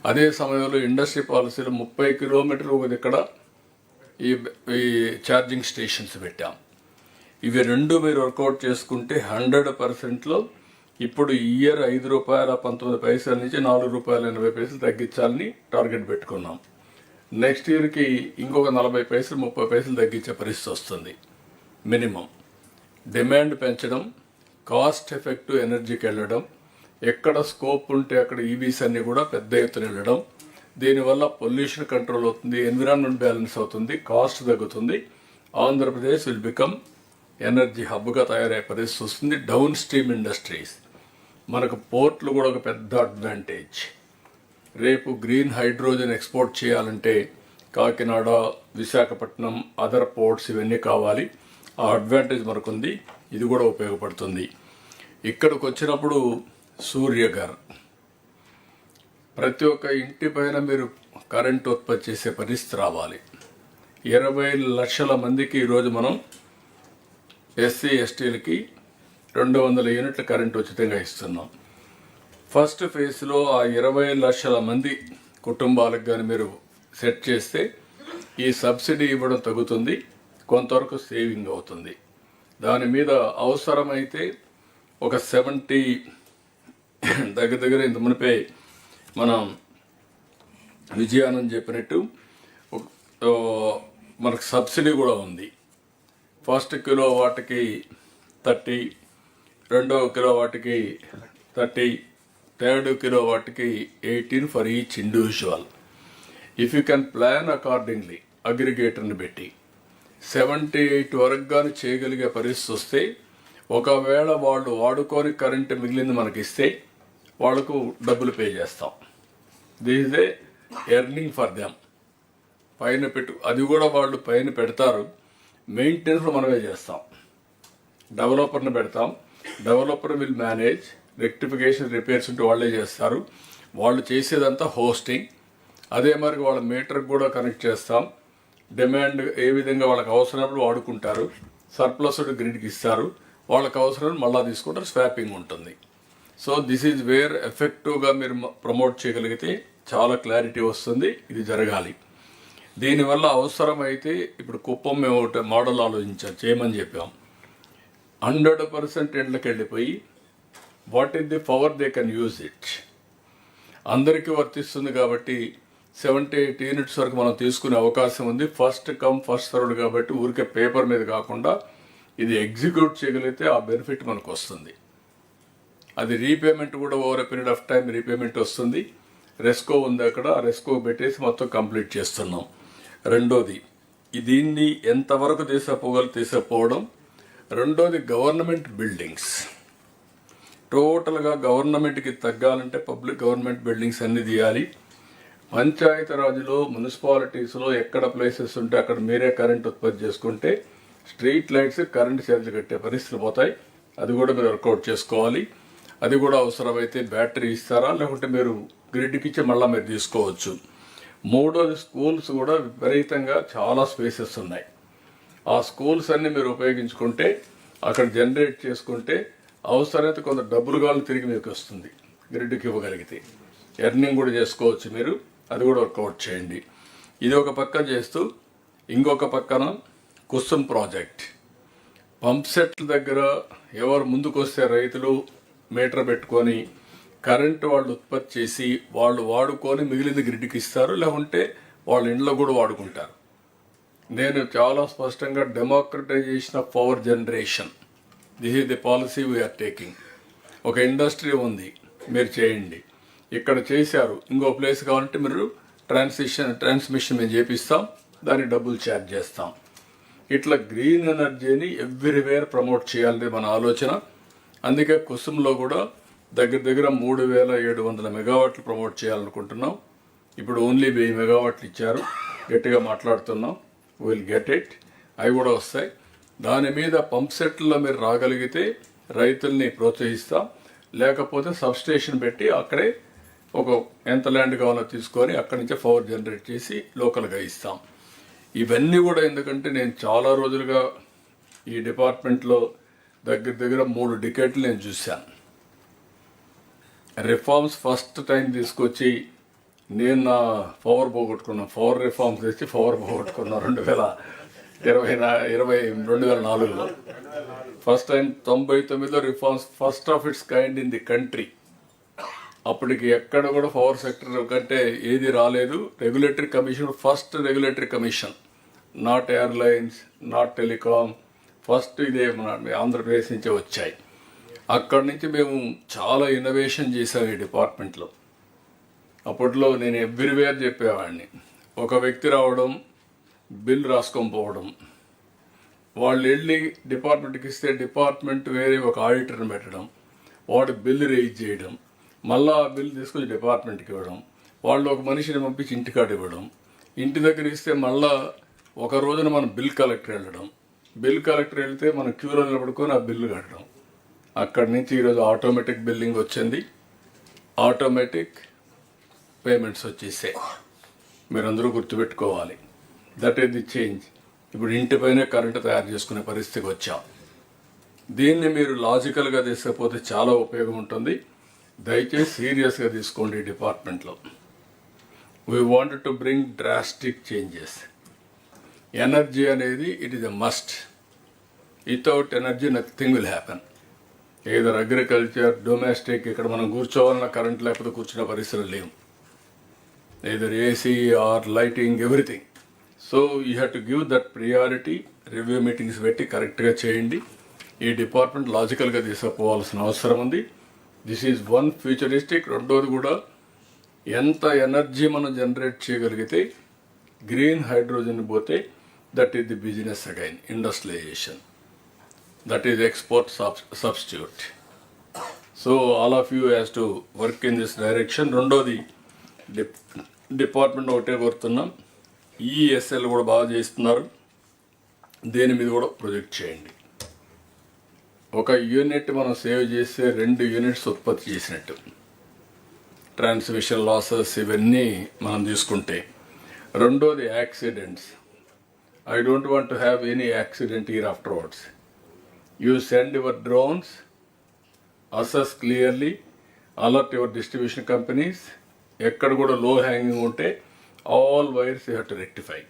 అదే సమయంలో ఇండస్ట్రీ పాలసీలో 30 కిలోమీటర్లు ఇక్కడ ఈ ఛార్జింగ్ స్టేషన్స్ పెట్టాం. ఇవి రెండు మీరు వర్కౌట్ చేసుకుంటే 100%లో ఇప్పుడు ఇయర్ ₹5.19 నుంచి ₹4.80 తగ్గించాలని టార్గెట్ పెట్టుకున్నాం. నెక్స్ట్ ఇయర్కి ఇంకొక 40 పైసలు 30 పైసలు తగ్గించే పరిస్థితి వస్తుంది మినిమం. డిమాండ్ పెంచడం, కాస్ట్ ఎఫెక్టివ్ ఎనర్జీకి వెళ్ళడం, ఎక్కడ స్కోప్ ఉంటే అక్కడ ఈవీస్ అన్నీ కూడా పెద్ద ఎత్తున వెళ్ళడం. దీనివల్ల పొల్యూషన్ కంట్రోల్ అవుతుంది, ఎన్విరాన్మెంట్ బ్యాలెన్స్ అవుతుంది, కాస్ట్ తగ్గుతుంది. ఆంధ్రప్రదేశ్ విల్ బికమ్ ఎనర్జీ హబ్గా తయారయ్యే పరిస్థితి వస్తుంది. డౌన్ స్ట్రీమ్ ఇండస్ట్రీస్, మనకు పోర్ట్లు కూడా ఒక పెద్ద అడ్వాంటేజ్. రేపు గ్రీన్ హైడ్రోజన్ ఎక్స్పోర్ట్ చేయాలంటే కాకినాడ, విశాఖపట్నం, అదర్ పోర్ట్స్ ఇవన్నీ కావాలి. ఆ అడ్వాంటేజ్ మనకుంది. ఇది కూడా ఉపయోగపడుతుంది. ఇక్కడికి వచ్చినప్పుడు సూర్యఘర్, ప్రతి ఒక్క ఇంటి పైన మీరు కరెంట్ ఉత్పత్తి చేసే పరిస్థితి రావాలి. 20 లక్షల మందికి ఈరోజు మనం ఎస్సీ ఎస్టీలకి 200 యూనిట్ల కరెంట్ ఉచితంగా ఇస్తున్నాం. ఫస్ట్ ఫేజ్లో ఆ 20 లక్షల మంది కుటుంబాలకు కానీ మీరు సెట్ చేస్తే ఈ సబ్సిడీ ఇవ్వడం తగ్గుతుంది, కొంతవరకు సేవింగ్ అవుతుంది. దాని మీద అవసరమైతే ఒక 70 దగ్గర ఇంత మునిపే మనం విజయానంద్ చెప్పినట్టు మనకు సబ్సిడీ కూడా ఉంది. ఫస్ట్ కిలో వాటికి 30, రెండవ కిలో వాటికి 30, 3rd kilowattకి 18 for each individual. If you can plan accordingly, అగ్రిగేటర్ని పెట్టి 78 వరకు కానీ చేయగలిగే పరిస్థితి వస్తే, ఒకవేళ వాళ్ళు వాడుకొని కరెంట్ మిగిలింది మనకి ఇస్తే వాళ్ళకు డబ్బులు పే చేస్తాం. This is a earning for them. పైన పెట్టు, అది కూడా వాళ్ళు పైన పెడతారు, మెయింటెనెన్స్ మనమే చేస్తాం. డెవలపర్ని పెడతాం, developer will manage, rectification repairs ఉంటే వాళ్ళే చేస్తారు. వాళ్ళు చేసేదంతా హోస్టింగ్. అదే మరి వాళ్ళ మీటర్కి కూడా కనెక్ట్ చేస్తాం. డిమాండ్ ఏ విధంగా వాళ్ళకి అవసరమైనప్పుడు వాడుకుంటారు, సర్ప్లస్ గ్రిడ్కి ఇస్తారు, వాళ్ళకి అవసరం మళ్ళీ తీసుకుంటారు, స్వాపింగ్ ఉంటుంది. సో దిస్ ఈజ్ వేర్ ఎఫెక్టివ్గా మీరు ప్రమోట్ చేయగలిగితే చాలా క్లారిటీ వస్తుంది. ఇది జరగాలి. దీనివల్ల అవసరమైతే ఇప్పుడు కుప్పం మేము ఒకటి మోడల్ ఆలోచించాం, చేయమని చెప్పాం. 100% ఎండ్లకు వెళ్ళిపోయి what is the power they can use it, అందరికీ వర్తిస్తుంది కాబట్టి 78 యూనిట్స్ వరకు మనం తీసుకునే అవకాశం ఉంది. ఫస్ట్ కమ్ ఫస్ట్ సర్వ్డ్ కాబట్టి ఊరికే పేపర్ మీద కాకుండా ఇది ఎగ్జిక్యూట్ చేయగలిగితే ఆ బెనిఫిట్ మనకు వస్తుంది. అది రీపేమెంట్ కూడా over a period of time repayment వస్తుంది. రెస్కో ఉంది అక్కడ, ఆ రెస్కో పెట్టేసి మొత్తం కంప్లీట్ చేస్తున్నాం. రెండోది, దీన్ని ఎంతవరకు తీసుకుపోవడం. రెండోది గవర్నమెంట్ బిల్డింగ్స్. టోటల్గా గవర్నమెంట్కి తగ్గాలంటే పబ్లిక్ గవర్నమెంట్ బిల్డింగ్స్ అన్ని తీయాలి. పంచాయతీ రాజ్లో మున్సిపాలిటీస్లో ఎక్కడ ప్లేసెస్ ఉంటే అక్కడ మీరే కరెంట్ ఉత్పత్తి చేసుకుంటే స్ట్రీట్ లైట్స్ కరెంట్ ఛార్జీలు కట్టే పరిస్థితులు పోతాయి. అది కూడా మీరు వర్కౌట్ చేసుకోవాలి. అది కూడా అవసరమైతే బ్యాటరీ ఇస్తారా, లేకుంటే మీరు గ్రిడ్కి ఇచ్చి మళ్ళీ మీరు తీసుకోవచ్చు. మూడోది, స్కూల్స్ కూడా విపరీతంగా చాలా స్పేసెస్ ఉన్నాయి. ఆ స్కూల్స్ అన్ని మీరు ఉపయోగించుకుంటే అక్కడ జనరేట్ చేసుకుంటే అవసరమైతే కొంత డబ్బులు కావాలి తిరిగి మీకు వస్తుంది. గ్రిడ్కి ఇవ్వగలిగితే ఎర్నింగ్ కూడా చేసుకోవచ్చు మీరు. అది కూడా వర్కౌట్ చేయండి. ఇది ఒక పక్క చేస్తూ ఇంకొక పక్కన కుసుమ్ ప్రాజెక్ట్, పంప్ సెట్ల దగ్గర ఎవరు ముందుకు వస్తే రైతులు మీటర్ పెట్టుకొని కరెంటు వాళ్ళు ఉత్పత్తి చేసి వాళ్ళు వాడుకొని మిగిలింది గ్రిడ్కి ఇస్తారు, లేకుంటే వాళ్ళ ఇంట్లో కూడా వాడుకుంటారు. నేను చాలా స్పష్టంగా democratisation of power generation, this is the policy we are taking. ఒక ఇండస్ట్రీ ఉంది, మీరు చేయండి. ఇక్కడ చేశారు, ఇంకో ప్లేస్ కావాలంటే మీరు ట్రాన్స్మిషన్ మేము చేపిస్తాం, దానికి డబ్బులు ఛార్జ్ చేస్తాం. ఇట్లా గ్రీన్ ఎనర్జీని ఎవ్రీవేర్ ప్రమోట్ చేయాలని మన ఆలోచన. అందుకే కుసుమ్లో కూడా దగ్గర దగ్గర 3700 మెగావాట్లు ప్రమోట్ చేయాలనుకుంటున్నాం. ఇప్పుడు ఓన్లీ 1000 మెగావాట్లు ఇచ్చారు, గట్టిగా మాట్లాడుతున్నాం. విల్ గెట్ ఇట్, అవి కూడా వస్తాయి. దాని మీద పంప్ సెట్లో మీరు రాగలిగితే రైతుల్ని ప్రోత్సహిస్తాం. లేకపోతే సబ్స్టేషన్ పెట్టి అక్కడే ఒక ఎంత ల్యాండ్ కావాలో తీసుకొని అక్కడి నుంచే పవర్ జనరేట్ చేసి లోకల్గా ఇస్తాం. ఇవన్నీ కూడా ఎందుకంటే నేను చాలా రోజులుగా ఈ డిపార్ట్మెంట్లో దగ్గర దగ్గర 3 డికేట్లు నేను చూశాను. రిఫార్మ్స్ ఫస్ట్ టైం తీసుకొచ్చి నేను నా పవర్ పోగొట్టుకున్నాను. పవర్ రిఫార్మ్స్ తెచ్చి పవర్ పోగొట్టుకున్నాను 2004లో. ఫస్ట్ టైం 99లో reforms, first of its kind in the country. అప్పటికి ఎక్కడ కూడా పవర్ సెక్టర్ కంటే ఏది రాలేదు. Regulatory commission, first regulatory commission, not airlines, not telecom, first ఇదే మన ఆంధ్రప్రదేశ్ నుంచే వచ్చాయి. అక్కడి నుంచి మేము చాలా ఇన్నోవేషన్ చేసాం ఈ డిపార్ట్మెంట్లో. అప్పట్లో నేను ఎవ్రీవేర్ చెప్పేవాడిని. ఒక వ్యక్తి రావడం, బిల్ రాసుకొని పోవడం, వాళ్ళు వెళ్ళి డిపార్ట్మెంట్కి ఇస్తే డిపార్ట్మెంట్ వేరే ఒక ఆడిటర్ని పెట్టడం, వాడు బిల్ రేజ్ చేయడం, మళ్ళీ ఆ బిల్ తీసుకొచ్చి డిపార్ట్మెంట్కి ఇవ్వడం, వాళ్ళు ఒక మనిషిని పంపించి ఇంటికాడ ఇవ్వడం, ఇంటి దగ్గర ఇస్తే మళ్ళా ఒక రోజున మనం బిల్ కలెక్టర్ వెళ్ళడం, బిల్ కలెక్టర్ వెళ్తే మనం క్యూలో నిలబడుకొని ఆ బిల్లు కట్టడం. అక్కడి నుంచి ఈరోజు ఆటోమేటిక్ బిల్లింగ్ వచ్చింది, ఆటోమేటిక్ పేమెంట్స్ వచ్చేసాయి. మీరందరూ గుర్తుపెట్టుకోవాలి, దట్ ఈస్ ది చేంజ్. ఇప్పుడు ఇంటిపైనే కరెంటు తయారు చేసుకునే పరిస్థితికి వచ్చాం. దీన్ని మీరు లాజికల్గా తీసుకపోతే చాలా ఉపయోగం ఉంటుంది. దయచేసి సీరియస్గా తీసుకోండి. ఈ డిపార్ట్మెంట్లో we want to bring drastic changes. Energy అనేది it is a must. Without energy nothing will happen. Either agriculture, domestic, ఇక్కడ మనం కూర్చోవాలన్న కరెంట్ లేకపోతే కూర్చునే పరిస్థితులు లేవు. Either AC or lighting, everything. So you have to give that priority. Review meetings పెట్టి కరెక్ట్గా చేయండి. ఈ డిపార్ట్మెంట్ లాజికల్గా తీసుకుపోవాల్సిన అవసరం ఉంది. This is one futuristic. రెండోది కూడా ఎంత ఎనర్జీ మనం జనరేట్ చేయగలిగితే గ్రీన్ హైడ్రోజన్ పోతే that is the business again, industrialisation, that is export substitute. So all of you has to work in this direction. రెండోది డిపార్ట్మెంట్ ఒకటే కోరుతున్నాం, ఈఎస్ఎల్ కూడా బాగా చేస్తున్నారు, దేని మీద కూడా ప్రొజెక్ట్ చేయండి. ఒక యూనిట్ మనం సేవ్ చేస్తే 2 యూనిట్స్ ఉత్పత్తి చేసినట్టు. ట్రాన్స్మిషన్ లాసెస్ ఇవన్నీ మనం తీసుకుంటే. రెండోది accidents. I don't want to have any accident here afterwards. You send your drones, assess clearly, alert your distribution companies. ఎక్కడ కూడా లో హ్యాంగింగ్ ఉంటే all wires you have to rectify.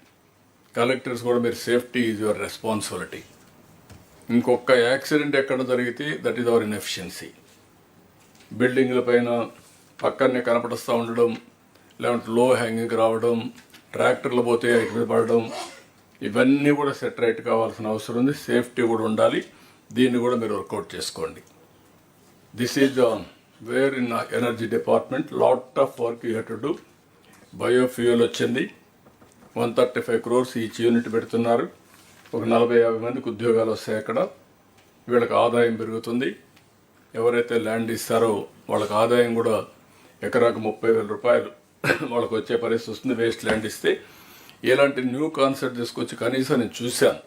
Collectors కూడా మీరు సేఫ్టీ ఈజ్ యువర్ రెస్పాన్సిబిలిటీ. ఇంకొక accident ఎక్కడ జరిగితే that is our inefficiency. బిల్డింగ్ల పైన పక్కనే కనపడుస్తూ ఉండడం, లేదంటే లో హ్యాంగింగ్ రావడం, ట్రాక్టర్లు పోతే ఇటు మీద పడడం, ఇవన్నీ కూడా సెట్ రైట్ కావాల్సిన అవసరం ఉంది. సేఫ్టీ కూడా ఉండాలి. దీన్ని కూడా మీరు వర్కౌట్ చేసుకోండి. This is wear in energy department lot of work you have to do. Biofuel వచ్చింది, 135 crores ఈచ్ యూనిట్ పెడుతున్నారు. ఒక 40-50 మందికి ఉద్యోగాలు వస్తాయి అక్కడ. వీళ్ళకి ఆదాయం పెరుగుతుంది. ఎవరైతే ల్యాండ్ ఇస్తారో వాళ్ళకి ఆదాయం కూడా ఎకరాకు 30,000 రూపాయలు వాళ్ళకి వచ్చే పరిస్థితి వస్తుంది వేస్ట్ ల్యాండ్ ఇస్తే. ఇలాంటి న్యూ కాన్సెప్ట్ తీసుకొచ్చి కనీసం నేను చూశాను.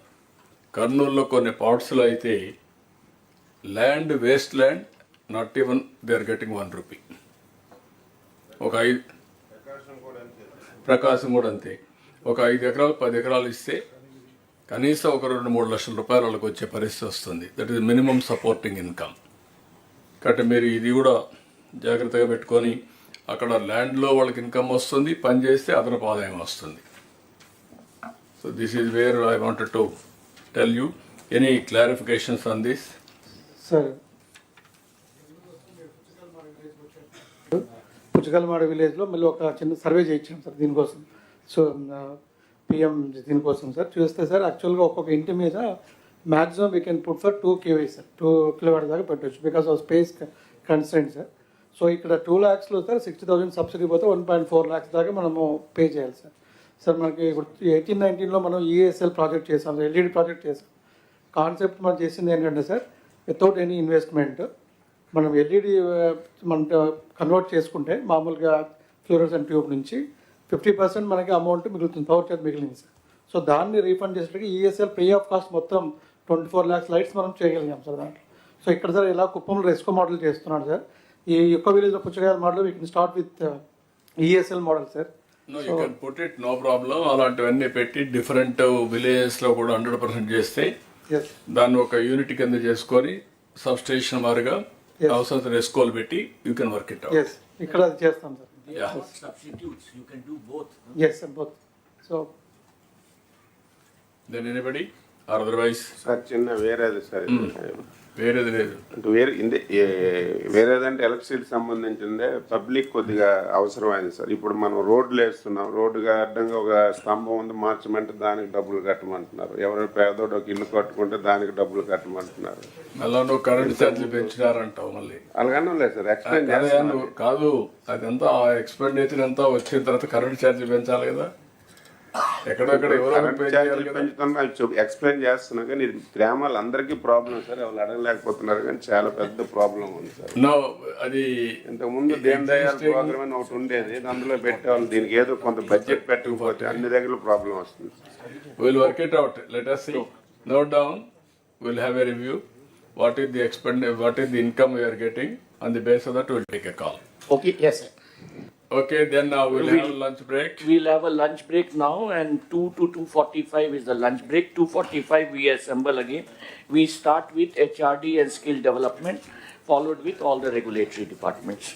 కర్నూలులో కొన్ని పార్ట్స్లో అయితే land, waste land, not even they are getting 1 rupee. ఒక 5 ప్రకాశం కూడా అంతే. ఒక 5 ఎకరాలు 10 ఎకరాలు ఇస్తే కనీసం ఒక 2-3 లక్షల రూపాయలు వాళ్ళకి వచ్చే పరిస్థితి వస్తుంది. That is minimum supporting income. కాబట్టి మీరు ఇది కూడా జాగ్రత్తగా పెట్టుకొని, అక్కడ ల్యాండ్లో వాళ్ళకి ఇన్కమ్ వస్తుంది, పని చేస్తే అదనపు ఆదాయం వస్తుంది. So this is where I wanted to tell you. Any clarifications on this? Sir, Puchakalmada విలేజ్లో మళ్ళీ ఒక చిన్న సర్వే చేయించాం సార్ దీనికోసం. సో పిఎం దీనికోసం సార్ చూస్తే సార్ యాక్చువల్గా ఒక్కొక్క ఇంటి మీద maximum we can put for 2 kW sir, 2 kilowatt దాకా పెట్టవచ్చు because of space constant sir. So ఇక్కడ 2 lakhsలో సార్ 60,000 సబ్సిడీ పోతే 1.4 lakhs దాకా మనము పే చేయాలి సార్. సార్ మనకి ఇప్పుడు 18-19లో మనం ఈఎస్ఎల్ ప్రాజెక్ట్ చేసాం సార్, ఎల్ఈడి ప్రాజెక్ట్ చేసాం. కాన్సెప్ట్ మనం చేసింది ఏంటంటే సార్, వితౌట్ ఎనీ ఇన్వెస్ట్మెంట్ మనం ఎల్ఈడి మనం కన్వర్ట్ చేసుకుంటే మామూలుగా ఫ్లోరసెంట్ ట్యూబ్ నుంచి 50% మనకి అమౌంట్ మిగులుతుంది, పవర్ చార్జ్ మిగిలింది సార్. సో దాన్ని రీఫండ్ చేసేటప్పుడు ఈఎస్ఎల్ ఫ్రీ ఆఫ్ కాస్ట్ మొత్తం 24 lakhs లైట్స్ మనం చేయగలిగాం సార్ దాంట్లో. సో ఇక్కడ సార్ ఇలా కుప్పంలో రెస్కో మోడల్ చేస్తున్నాడు సార్. ఈ యొక్క విలేజ్లో పుచ్చకాయల model we can start with ESL model sir. You can put it, no problem. అలాంటివన్నీ పెట్టి డిఫరెంట్ విలేజెస్లో కూడా 100% చేస్తే దాన్ని ఒక యూనిట్ కింద చేసుకొని సబ్ స్టేషన్ మారుగా అవసరం రెస్కోలు పెట్టి you can work it out. ఇక్కడ అది చేస్తాం sir. Substitutes, you can do both. Yes sir, both. So then anybody or otherwise? Sir చిన్న వేరేది సార్, వేరేది లేదు అంటే వేరేదంటే ఎలక్ట్రిసిటీ సంబంధించిందే పబ్లిక్ కొద్దిగా అవసరమైంది సార్. ఇప్పుడు మనం రోడ్లు వేస్తున్నాం, రోడ్డుగా అడ్డంగా ఒక స్తంభం ఉంది మార్చమంటే దానికి డబ్బులు కట్టమంటున్నారు. ఎవరైనా పేదోడు ఒక ఇల్లు కట్టుకుంటే దానికి డబ్బులు కట్టమంటున్నారు. మళ్ళీ నువ్వు కరెంట్ ఛార్జీలు పెంచినారంటావు మళ్ళీ. అలాగనే లేదు సార్, ఎక్స్ప్లెయిన్ చేస్తాను. కాదు, అదంతా ఆ ఎక్స్పెండిచర్ అంతా వచ్చిన తర్వాత కరెంట్ ఛార్జీలు పెంచాలి కదా. ఎక్కడెక్కడ ఎక్స్ప్లెయిన్ చేస్తున్నా కానీ ఇది గ్రామాలు అందరికీ ప్రాబ్లం సార్. ఎవరు అడగలేకపోతున్నారు కానీ చాలా పెద్ద ప్రాబ్లం ఉంది సార్. అది ఇంతకుముందు దీన్ దయాళ్ ప్రోగ్రామ్ అని ఒకటి ఉండేది, అందులో పెట్టేవాళ్ళు. దీనికి ఏదో కొంత బడ్జెట్ పెట్టకపోతే అన్ని దగ్గర ప్రాబ్లం వస్తుంది. Will work it out. Let us see, note down, we'll have a review. What is the income we are getting? On the basis of that we'll take a call. Okay, yes sir. Okay, then now we'll have a lunch break. We'll have a lunch break now, and 2 to 2:45 is the lunch break. 2:45 we assemble again. We start with HRD and skill development, followed with all the regulatory departments.